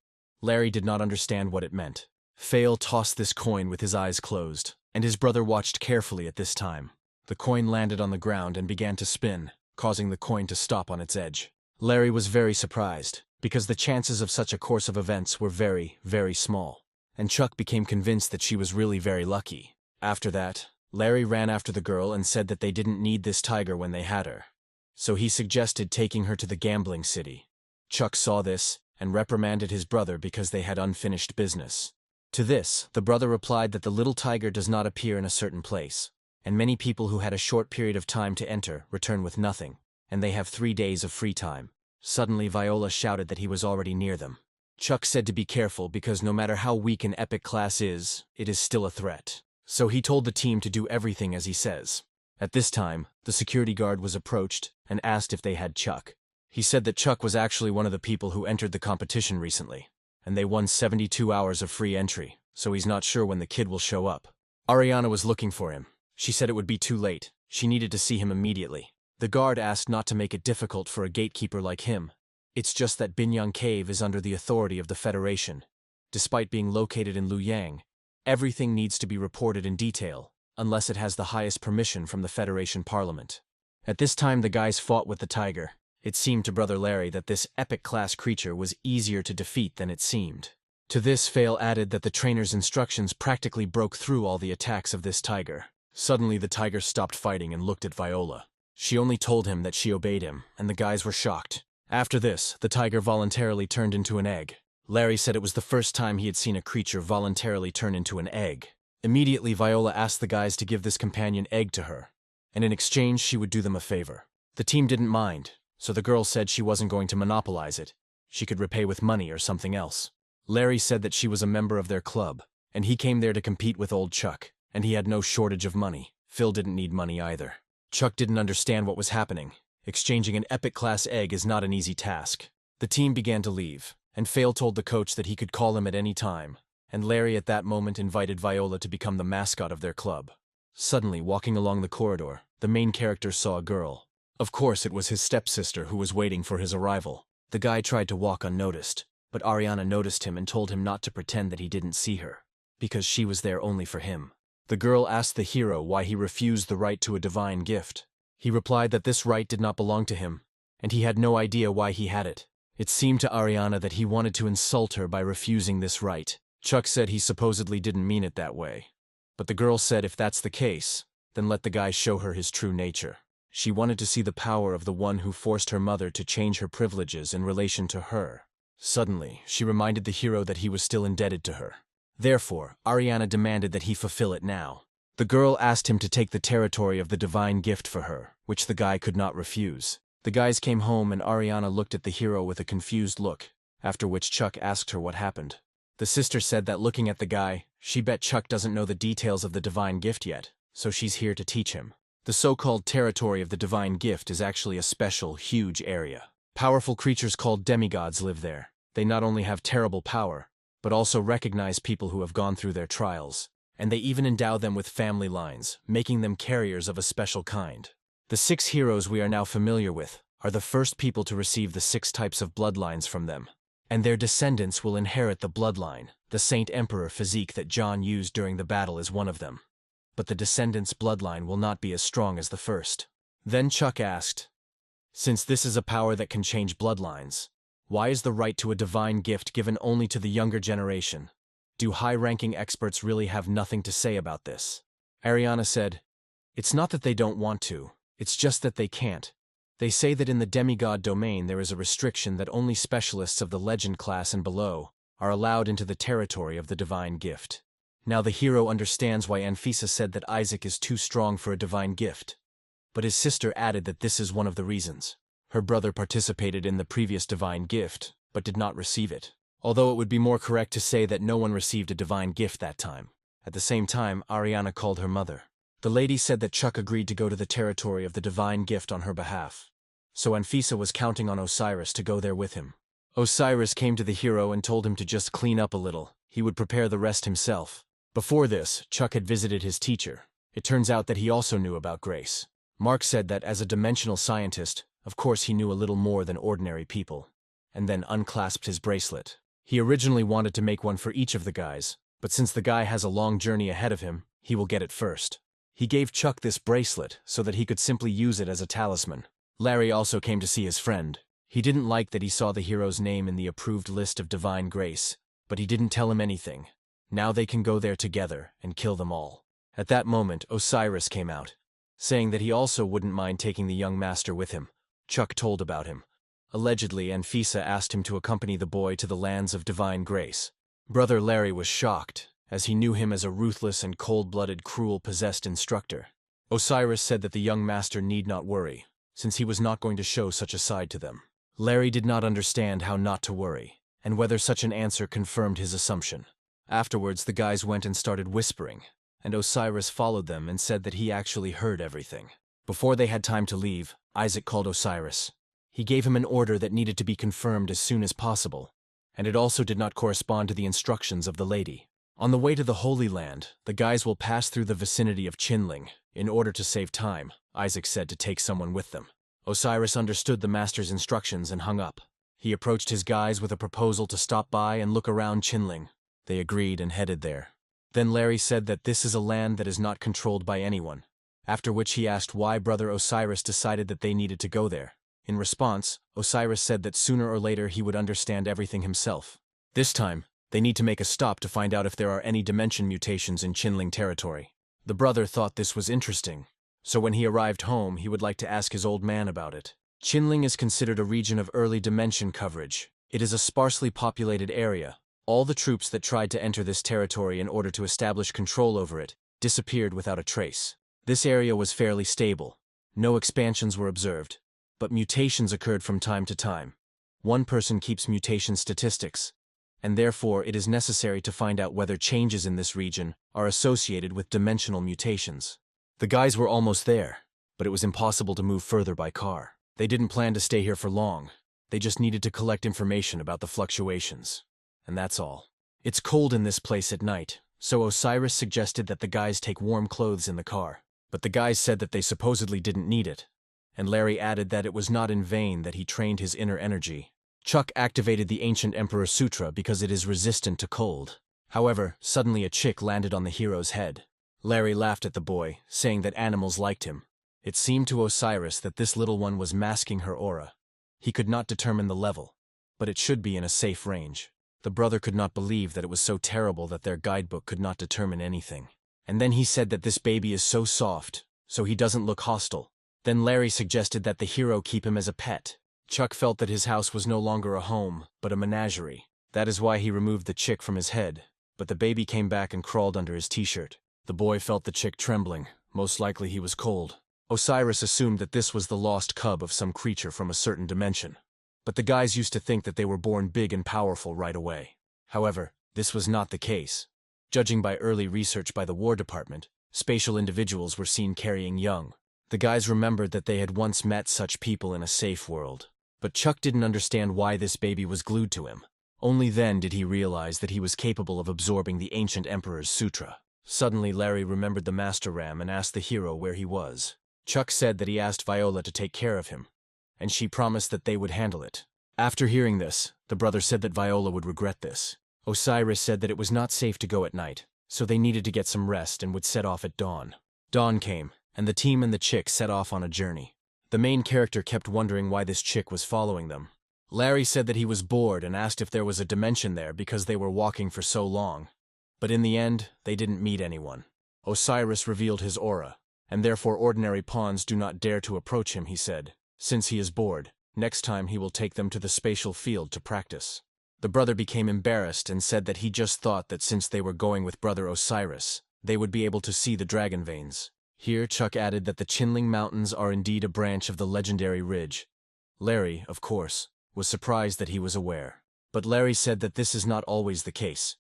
Larry did not understand what it meant. Fail tossed this coin with his eyes closed, and his brother watched carefully at this time. The coin landed on the ground and began to spin, causing the coin to stop on its edge. Larry was very surprised, because the chances of such a course of events were very, very small, and Chuck became convinced that she was really very lucky. After that, Larry ran after the girl and said that they didn't need this tiger when they had her, so he suggested taking her to the gambling city. Chuck saw this and reprimanded his brother because they had unfinished business. To this, the brother replied that the little tiger does not appear in a certain place, and many people who had a short period of time to enter return with nothing, and they have 3 days of free time. Suddenly Viola shouted that he was already near them. Chuck said to be careful because no matter how weak an epic class is, it is still a threat. So he told the team to do everything as he says. At this time, the security guard was approached and asked if they had Chuck. He said that Chuck was actually one of the people who entered the competition recently, and they won 72 hours of free entry, so he's not sure when the kid will show up. Ariana was looking for him. She said it would be too late. She needed to see him immediately. The guard asked not to make it difficult for a gatekeeper like him. It's just that Binyang Cave is under the authority of the Federation. Despite being located in Luoyang, everything needs to be reported in detail, unless it has the highest permission from the Federation Parliament. At this time the guys fought with the tiger. It seemed to Brother Larry that this epic-class creature was easier to defeat than it seemed. To this, Fail added that the trainer's instructions practically broke through all the attacks of this tiger. Suddenly the tiger stopped fighting and looked at Viola. She only told him that she obeyed him, and the guys were shocked. After this, the tiger voluntarily turned into an egg. Larry said it was the first time he had seen a creature voluntarily turn into an egg. Immediately Viola asked the guys to give this companion egg to her, and in exchange she would do them a favor. The team didn't mind, so the girl said she wasn't going to monopolize it. She could repay with money or something else. Larry said that she was a member of their club, and he came there to compete with old Chuck, and he had no shortage of money. Phil didn't need money either. Chuck didn't understand what was happening. Exchanging an epic-class egg is not an easy task. The team began to leave, and Fail told the coach that he could call him at any time, and Larry at that moment invited Viola to become the mascot of their club. Suddenly, walking along the corridor, the main character saw a girl. Of course, it was his stepsister who was waiting for his arrival. The guy tried to walk unnoticed, but Ariana noticed him and told him not to pretend that he didn't see her, because she was there only for him. The girl asked the hero why he refused the right to a divine gift. He replied that this right did not belong to him, and he had no idea why he had it. It seemed to Ariana that he wanted to insult her by refusing this right. Chuck said he supposedly didn't mean it that way. But the girl said if that's the case, then let the guy show her his true nature. She wanted to see the power of the one who forced her mother to change her privileges in relation to her. Suddenly, she reminded the hero that he was still indebted to her. Therefore, Ariana demanded that he fulfill it now. The girl asked him to take the territory of the divine gift for her, which the guy could not refuse. The guys came home and Ariana looked at the hero with a confused look, after which Chuck asked her what happened. The sister said that looking at the guy, she bet Chuck doesn't know the details of the divine gift yet, so she's here to teach him. The so-called territory of the divine gift is actually a special, huge area. Powerful creatures called demigods live there. They not only have terrible power, but also recognize people who have gone through their trials, and they even endow them with family lines, making them carriers of a special kind. The 6 heroes we are now familiar with are the first people to receive the 6 types of bloodlines from them, and their descendants will inherit the bloodline. The Saint Emperor physique that John used during the battle is one of them. But the descendants' bloodline will not be as strong as the first. Then Chuck asked, since this is a power that can change bloodlines, why is the right to a divine gift given only to the younger generation? Do high-ranking experts really have nothing to say about this? Ariana said, it's not that they don't want to, it's just that they can't. They say that in the demigod domain there is a restriction that only specialists of the legend class and below are allowed into the territory of the divine gift. Now the hero understands why Anfisa said that Isaac is too strong for a divine gift. But his sister added that this is one of the reasons. Her brother participated in the previous divine gift, but did not receive it. Although it would be more correct to say that no one received a divine gift that time. At the same time, Ariana called her mother. The lady said that Chuck agreed to go to the territory of the divine gift on her behalf. So Anfisa was counting on Osiris to go there with him. Osiris came to the hero and told him to just clean up a little. He would prepare the rest himself. Before this, Chuck had visited his teacher. It turns out that he also knew about grace. Mark said that as a dimensional scientist, of course he knew a little more than ordinary people, and then unclasped his bracelet. He originally wanted to make one for each of the guys, but since the guy has a long journey ahead of him, he will get it first. He gave Chuck this bracelet so that he could simply use it as a talisman. Larry also came to see his friend. He didn't like that he saw the hero's name in the approved list of divine grace, but he didn't tell him anything. Now they can go there together and kill them all. At that moment, Osiris came out, saying that he also wouldn't mind taking the young master with him. Chuck told about him. Allegedly, Anfisa asked him to accompany the boy to the lands of divine grace. Brother Larry was shocked, as he knew him as a ruthless and cold-blooded, cruel, possessed instructor. Osiris said that the young master need not worry, since he was not going to show such a side to them. Larry did not understand how not to worry, and whether such an answer confirmed his assumption. Afterwards, the guys went and started whispering, and Osiris followed them and said that he actually heard everything. Before they had time to leave, Isaac called Osiris. He gave him an order that needed to be confirmed as soon as possible, and it also did not correspond to the instructions of the lady. On the way to the Holy Land, the guys will pass through the vicinity of Chinling. In order to save time, Isaac said to take someone with them. Osiris understood the master's instructions and hung up. He approached his guys with a proposal to stop by and look around Chinling. They agreed and headed there. Then Larry said that this is a land that is not controlled by anyone, after which he asked why Brother Osiris decided that they needed to go there. In response, Osiris said that sooner or later he would understand everything himself. This time, they need to make a stop to find out if there are any dimension mutations in Chinling territory. The brother thought this was interesting, so when he arrived home he would like to ask his old man about it. Chinling is considered a region of early dimension coverage. It is a sparsely populated area. All the troops that tried to enter this territory in order to establish control over it disappeared without a trace. This area was fairly stable. No expansions were observed, but mutations occurred from time to time. One person keeps mutation statistics, and therefore it is necessary to find out whether changes in this region are associated with dimensional mutations. The guys were almost there, but it was impossible to move further by car. They didn't plan to stay here for long. They just needed to collect information about the fluctuations. And that's all. It's cold in this place at night, so Osiris suggested that the guys take warm clothes in the car. But the guys said that they supposedly didn't need it, and Larry added that it was not in vain that he trained his inner energy. Chuck activated the ancient Emperor Sutra because it is resistant to cold. However, suddenly a chick landed on the hero's head. Larry laughed at the boy, saying that animals liked him. It seemed to Osiris that this little one was masking her aura. He could not determine the level, but it should be in a safe range. The brother could not believe that it was so terrible that their guidebook could not determine anything. And then he said that this baby is so soft, so he doesn't look hostile. Then Larry suggested that the hero keep him as a pet. Chuck felt that his house was no longer a home, but a menagerie. That is why he removed the chick from his head, but the baby came back and crawled under his t-shirt. The boy felt the chick trembling. Most likely he was cold. Osiris assumed that this was the lost cub of some creature from a certain dimension. But the guys used to think that they were born big and powerful right away. However, this was not the case. Judging by early research by the War Department, spatial individuals were seen carrying young. The guys remembered that they had once met such people in a safe world. But Chuck didn't understand why this baby was glued to him. Only then did he realize that he was capable of absorbing the ancient emperor's sutra. Suddenly Larry remembered the Master Ram and asked the hero where he was. Chuck said that he asked Viola to take care of him, and she promised that they would handle it. After hearing this, the brother said that Viola would regret this. Osiris said that it was not safe to go at night, so they needed to get some rest and would set off at dawn. Dawn came, and the team and the chick set off on a journey. The main character kept wondering why this chick was following them. Larry said that he was bored and asked if there was a dimension there because they were walking for so long. But in the end, they didn't meet anyone. Osiris revealed his aura, and therefore ordinary pawns do not dare to approach him, he said. Since he is bored, next time he will take them to the spatial field to practice. The brother became embarrassed and said that he just thought that since they were going with brother Osiris, they would be able to see the dragon veins. Here Chuck added that the Chinling Mountains are indeed a branch of the legendary ridge. Larry, of course, was surprised that he was aware. But Larry said that this is not always the case.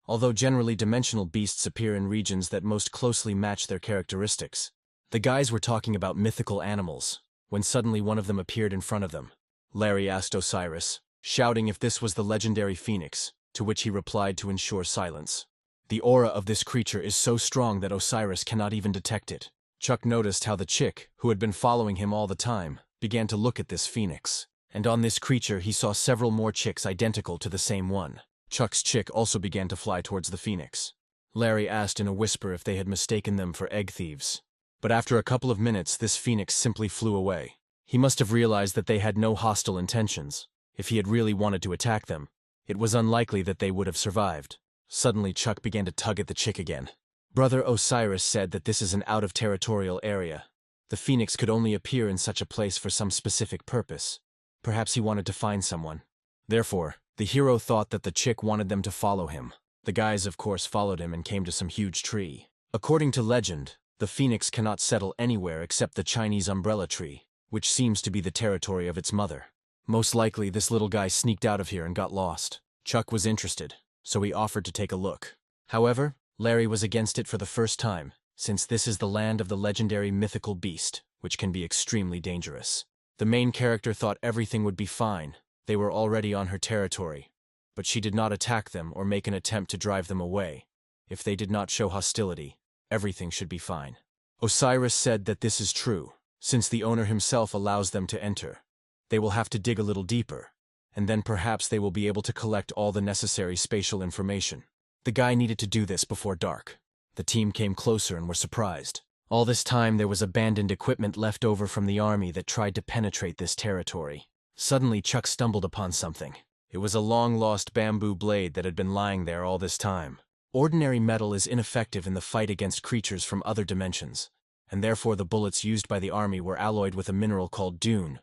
Although generally dimensional beasts appear in regions that most closely match their characteristics. The guys were talking about mythical animals, when suddenly one of them appeared in front of them. Larry asked Osiris, shouting if this was the legendary phoenix, to which he replied to ensure silence. The aura of this creature is so strong that Osiris cannot even detect it. Chuck noticed how the chick, who had been following him all the time, began to look at this phoenix. And on this creature he saw several more chicks identical to the same one. Chuck's chick also began to fly towards the phoenix. Larry asked in a whisper if they had mistaken them for egg thieves. But after a couple of minutes this phoenix simply flew away. He must have realized that they had no hostile intentions. If he had really wanted to attack them, it was unlikely that they would have survived. Suddenly Chuck began to tug at the chick again. Brother Osiris said that this is an out-of-territorial area. The phoenix could only appear in such a place for some specific purpose. Perhaps he wanted to find someone. Therefore, the hero thought that the chick wanted them to follow him. The guys of course followed him and came to some huge tree. According to legend, the phoenix cannot settle anywhere except the Chinese umbrella tree, which seems to be the territory of its mother. Most likely this little guy sneaked out of here and got lost. Chuck was interested, so he offered to take a look. However, Larry was against it for the first time, since this is the land of the legendary mythical beast, which can be extremely dangerous. The main character thought everything would be fine. They were already on her territory, but she did not attack them or make an attempt to drive them away. If they did not show hostility, everything should be fine. Osiris said that this is true, since the owner himself allows them to enter. They will have to dig a little deeper, and then perhaps they will be able to collect all the necessary spatial information. The guy needed to do this before dark. The team came closer and were surprised. All this time there was abandoned equipment left over from the army that tried to penetrate this territory. Suddenly Chuck stumbled upon something. It was a long-lost bamboo blade that had been lying there all this time. Ordinary metal is ineffective in the fight against creatures from other dimensions, and therefore the bullets used by the army were alloyed with a mineral called dune.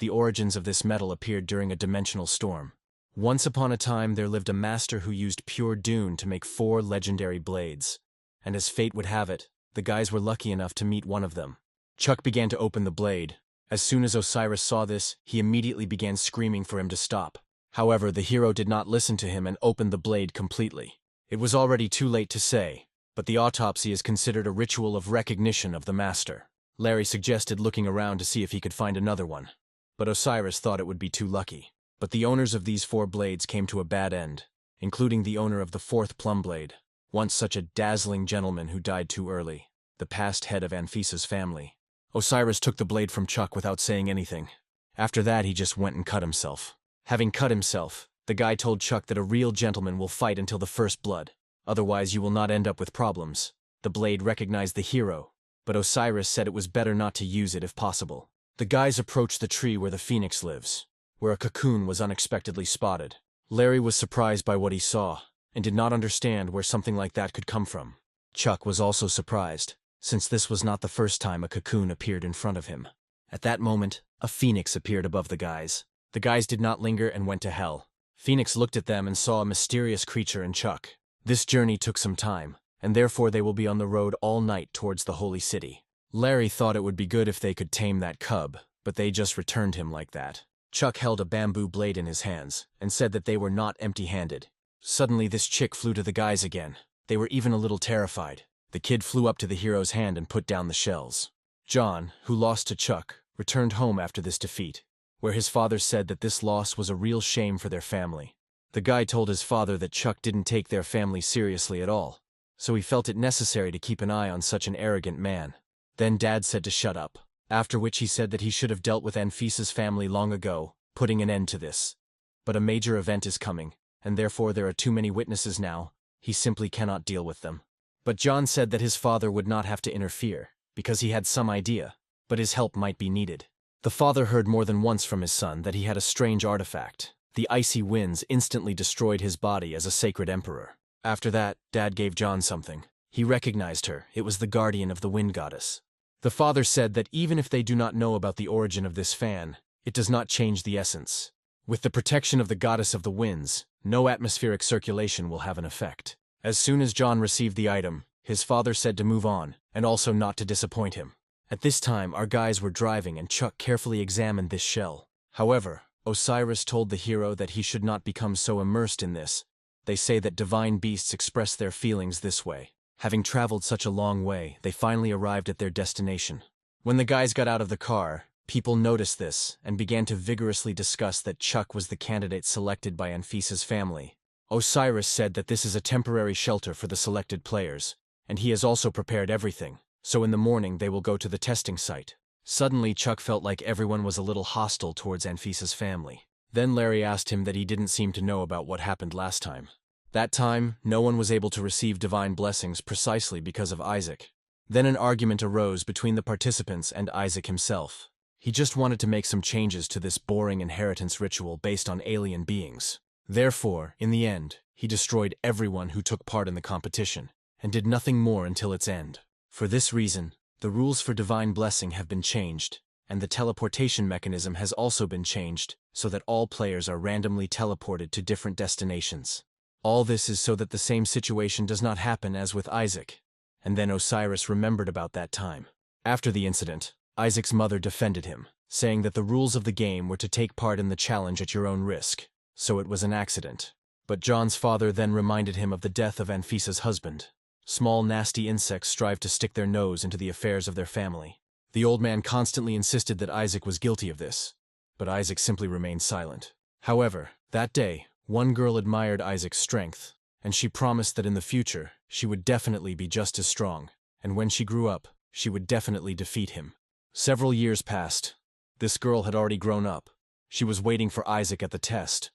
The origins of this metal appeared during a dimensional storm. Once upon a time there lived a master who used pure dune to make 4 legendary blades. And as fate would have it, the guys were lucky enough to meet one of them. Chuck began to open the blade. As soon as Osiris saw this, he immediately began screaming for him to stop. However, the hero did not listen to him and opened the blade completely. It was already too late to say, but the autopsy is considered a ritual of recognition of the master. Larry suggested looking around to see if he could find another one. But Osiris thought it would be too lucky. But the owners of these 4 blades came to a bad end, including the owner of the 4th plum blade, once such a dazzling gentleman who died too early, the past head of Anfisa's family. Osiris took the blade from Chuck without saying anything. After that he just went and cut himself. Having cut himself, the guy told Chuck that a real gentleman will fight until the first blood, otherwise you will not end up with problems. The blade recognized the hero, but Osiris said it was better not to use it if possible. The guys approached the tree where the phoenix lives. where a cocoon was unexpectedly spotted. Larry was surprised by what he saw, and did not understand where something like that could come from. Chuck was also surprised, since this was not the first time a cocoon appeared in front of him. At that moment, a phoenix appeared above the guys. The guys did not linger and went to hell. Phoenix looked at them and saw a mysterious creature in Chuck. This journey took some time, and therefore they will be on the road all night towards the holy city. Larry thought it would be good if they could tame that cub, but they just returned him like that. Chuck held a bamboo blade in his hands, and said that they were not empty-handed. Suddenly this chick flew to the guys again. They were even a little terrified. The kid flew up to the hero's hand and put down the shells. John, who lost to Chuck, returned home after this defeat, where his father said that this loss was a real shame for their family. The guy told his father that Chuck didn't take their family seriously at all, so he felt it necessary to keep an eye on such an arrogant man. Then Dad said to shut up, after which he said that he should have dealt with Anfisa's family long ago, putting an end to this. But a major event is coming, and therefore there are too many witnesses now. He simply cannot deal with them. But John said that his father would not have to interfere, because he had some idea, but his help might be needed. The father heard more than once from his son that he had a strange artifact. The icy winds instantly destroyed his body as a sacred emperor. After that, Dad gave John something. He recognized her. It was the guardian of the wind goddess. The father said that even if they do not know about the origin of this fan, it does not change the essence. With the protection of the goddess of the winds, no atmospheric circulation will have an effect. As soon as John received the item, his father said to move on, and also not to disappoint him. At this time, our guys were driving and Chuck carefully examined this shell. However, Osiris told the hero that he should not become so immersed in this. They say that divine beasts express their feelings this way. Having traveled such a long way, they finally arrived at their destination. When the guys got out of the car, people noticed this and began to vigorously discuss that Chuck was the candidate selected by Anfisa's family. Osiris said that this is a temporary shelter for the selected players, and he has also prepared everything, so in the morning they will go to the testing site. Suddenly Chuck felt like everyone was a little hostile towards Anfisa's family. Then Larry asked him that he didn't seem to know about what happened last time. That time, no one was able to receive divine blessings precisely because of Isaac. Then an argument arose between the participants and Isaac himself. He just wanted to make some changes to this boring inheritance ritual based on alien beings. Therefore, in the end, he destroyed everyone who took part in the competition, and did nothing more until its end. For this reason, the rules for divine blessing have been changed, and the teleportation mechanism has also been changed, so that all players are randomly teleported to different destinations. All this is so that the same situation does not happen as with Isaac. And then Osiris remembered about that time. After the incident, Isaac's mother defended him, saying that the rules of the game were to take part in the challenge at your own risk, so it was an accident. But John's father then reminded him of the death of Anfisa's husband. Small nasty insects strive to stick their nose into the affairs of their family. The old man constantly insisted that Isaac was guilty of this, but Isaac simply remained silent. However, that day, one girl admired Isaac's strength, and she promised that in the future, she would definitely be just as strong, and when she grew up, she would definitely defeat him. Several years passed. This girl had already grown up. She was waiting for Isaac at the test,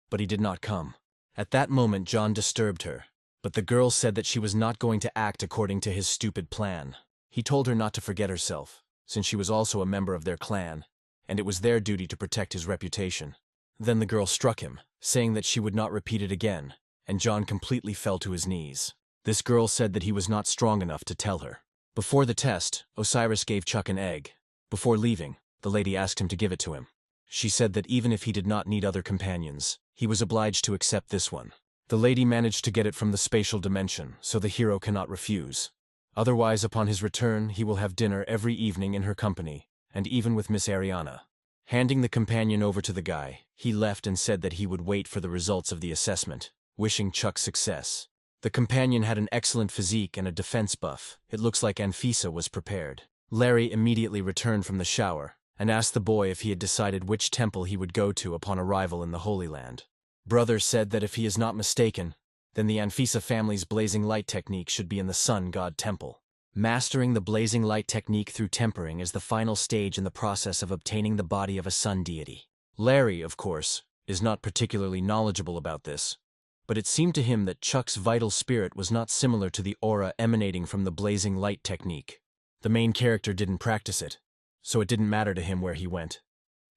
but he did not come. At that moment, John disturbed her, but the girl said that she was not going to act according to his stupid plan. He told her not to forget herself, since she was also a member of their clan, and it was their duty to protect his reputation. Then the girl struck him, saying that she would not repeat it again, and John completely fell to his knees. This girl said that he was not strong enough to tell her. Before the test, Osiris gave Chuck an egg. Before leaving, the lady asked him to give it to him. She said that even if he did not need other companions, he was obliged to accept this one. The lady managed to get it from the spatial dimension, so the hero cannot refuse. Otherwise, upon his return, he will have dinner every evening in her company, and even with Miss Ariana. Handing the companion over to the guy, he left and said that he would wait for the results of the assessment, wishing Chuck success. The companion had an excellent physique and a defense buff. It looks like Anfisa was prepared. Larry immediately returned from the shower, and asked the boy if he had decided which temple he would go to upon arrival in the Holy Land. Brother said that if he is not mistaken, then the Anfisa family's blazing light technique should be in the sun god temple. Mastering the blazing light technique through tempering is the final stage in the process of obtaining the body of a sun deity. Larry, of course, is not particularly knowledgeable about this, but it seemed to him that Chuck's vital spirit was not similar to the aura emanating from the blazing light technique. The main character didn't practice it, so it didn't matter to him where he went.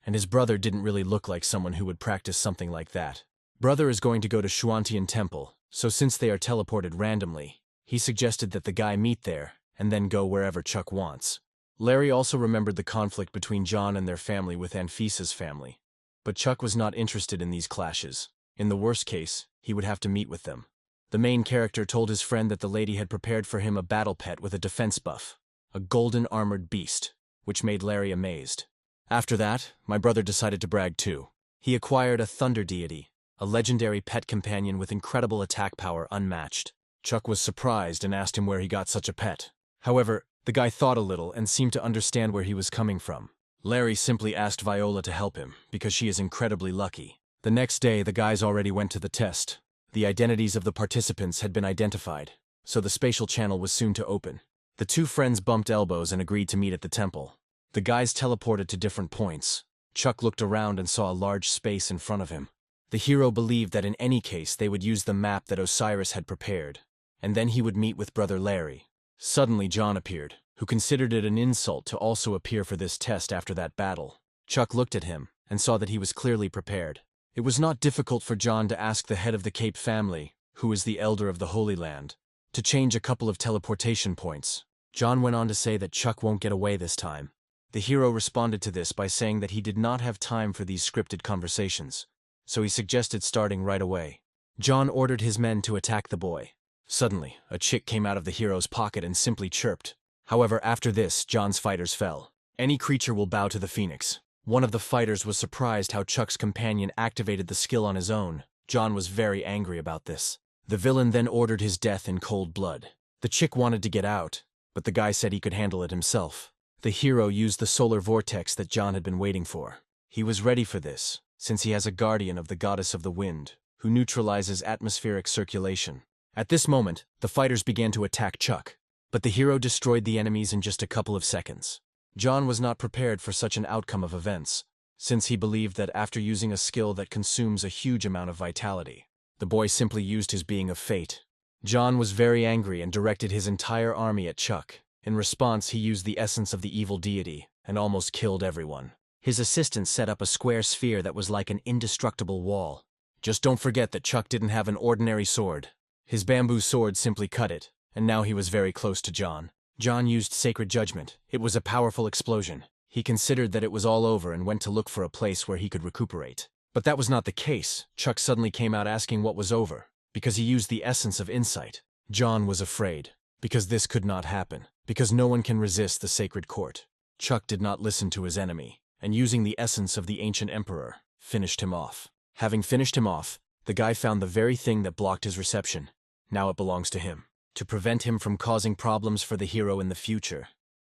and his brother didn't really look like someone who would practice something like that. Brother is going to go to Xuantian Temple, so since they are teleported randomly, he suggested that the guy meet there, and then go wherever Chuck wants. Larry also remembered the conflict between John and their family with Anfisa's family. But Chuck was not interested in these clashes. In the worst case, he would have to meet with them. The main character told his friend that the lady had prepared for him a battle pet with a defense buff, a golden armored beast, which made Larry amazed. After that, my brother decided to brag too. He acquired a thunder deity, a legendary pet companion with incredible attack power unmatched. Chuck was surprised and asked him where he got such a pet. However, the guy thought a little and seemed to understand where he was coming from. Larry simply asked Viola to help him, because she is incredibly lucky. The next day, the guys already went to the test. The identities of the participants had been identified, so the spatial channel was soon to open. The two friends bumped elbows and agreed to meet at the temple. The guys teleported to different points. Chuck looked around and saw a large space in front of him. The hero believed that in any case they would use the map that Osiris had prepared, and then he would meet with brother Larry. Suddenly John appeared, who considered it an insult to also appear for this test after that battle. Chuck looked at him and saw that he was clearly prepared. It was not difficult for John to ask the head of the Cape family, who is the elder of the Holy Land, to change a couple of teleportation points. John went on to say that Chuck won't get away this time. The hero responded to this by saying that he did not have time for these scripted conversations, so he suggested starting right away. John ordered his men to attack the boy. Suddenly, a chick came out of the hero's pocket and simply chirped. However, after this, John's fighters fell. Any creature will bow to the phoenix. One of the fighters was surprised how Chuck's companion activated the skill on his own. John was very angry about this. The villain then ordered his death in cold blood. The chick wanted to get out, but the guy said he could handle it himself. The hero used the solar vortex that John had been waiting for. He was ready for this, since he has a guardian of the goddess of the wind, who neutralizes atmospheric circulation. At this moment, the fighters began to attack Chuck, but the hero destroyed the enemies in just a couple of seconds. John was not prepared for such an outcome of events, since he believed that after using a skill that consumes a huge amount of vitality, the boy simply used his being of fate. John was very angry and directed his entire army at Chuck. In response, he used the essence of the evil deity and almost killed everyone. His assistant set up a square sphere that was like an indestructible wall. Just don't forget that Chuck didn't have an ordinary sword. His bamboo sword simply cut it, and now he was very close to John. John used Sacred Judgment. It was a powerful explosion. He considered that it was all over and went to look for a place where he could recuperate. But that was not the case. Chuck suddenly came out asking what was over, because he used the essence of insight. John was afraid, because this could not happen, because no one can resist the sacred court. Chuck did not listen to his enemy, and using the essence of the ancient emperor, finished him off. Having finished him off, the guy found the very thing that blocked his reception. Now it belongs to him. To prevent him from causing problems for the hero in the future,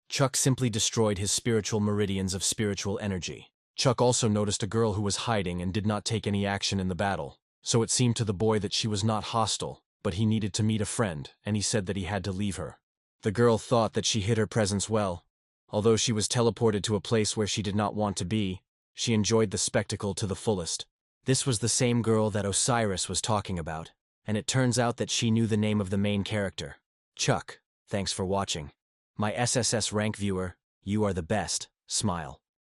Chuck simply destroyed his spiritual meridians of spiritual energy. Chuck also noticed a girl who was hiding and did not take any action in the battle, so it seemed to the boy that she was not hostile, but he needed to meet a friend, and he said that he had to leave her. The girl thought that she hid her presence well. Although she was teleported to a place where she did not want to be, she enjoyed the spectacle to the fullest. This was the same girl that Osiris was talking about, and it turns out that she knew the name of the main character. Chuck, thanks for watching. My SSS rank viewer, you are the best. Smile.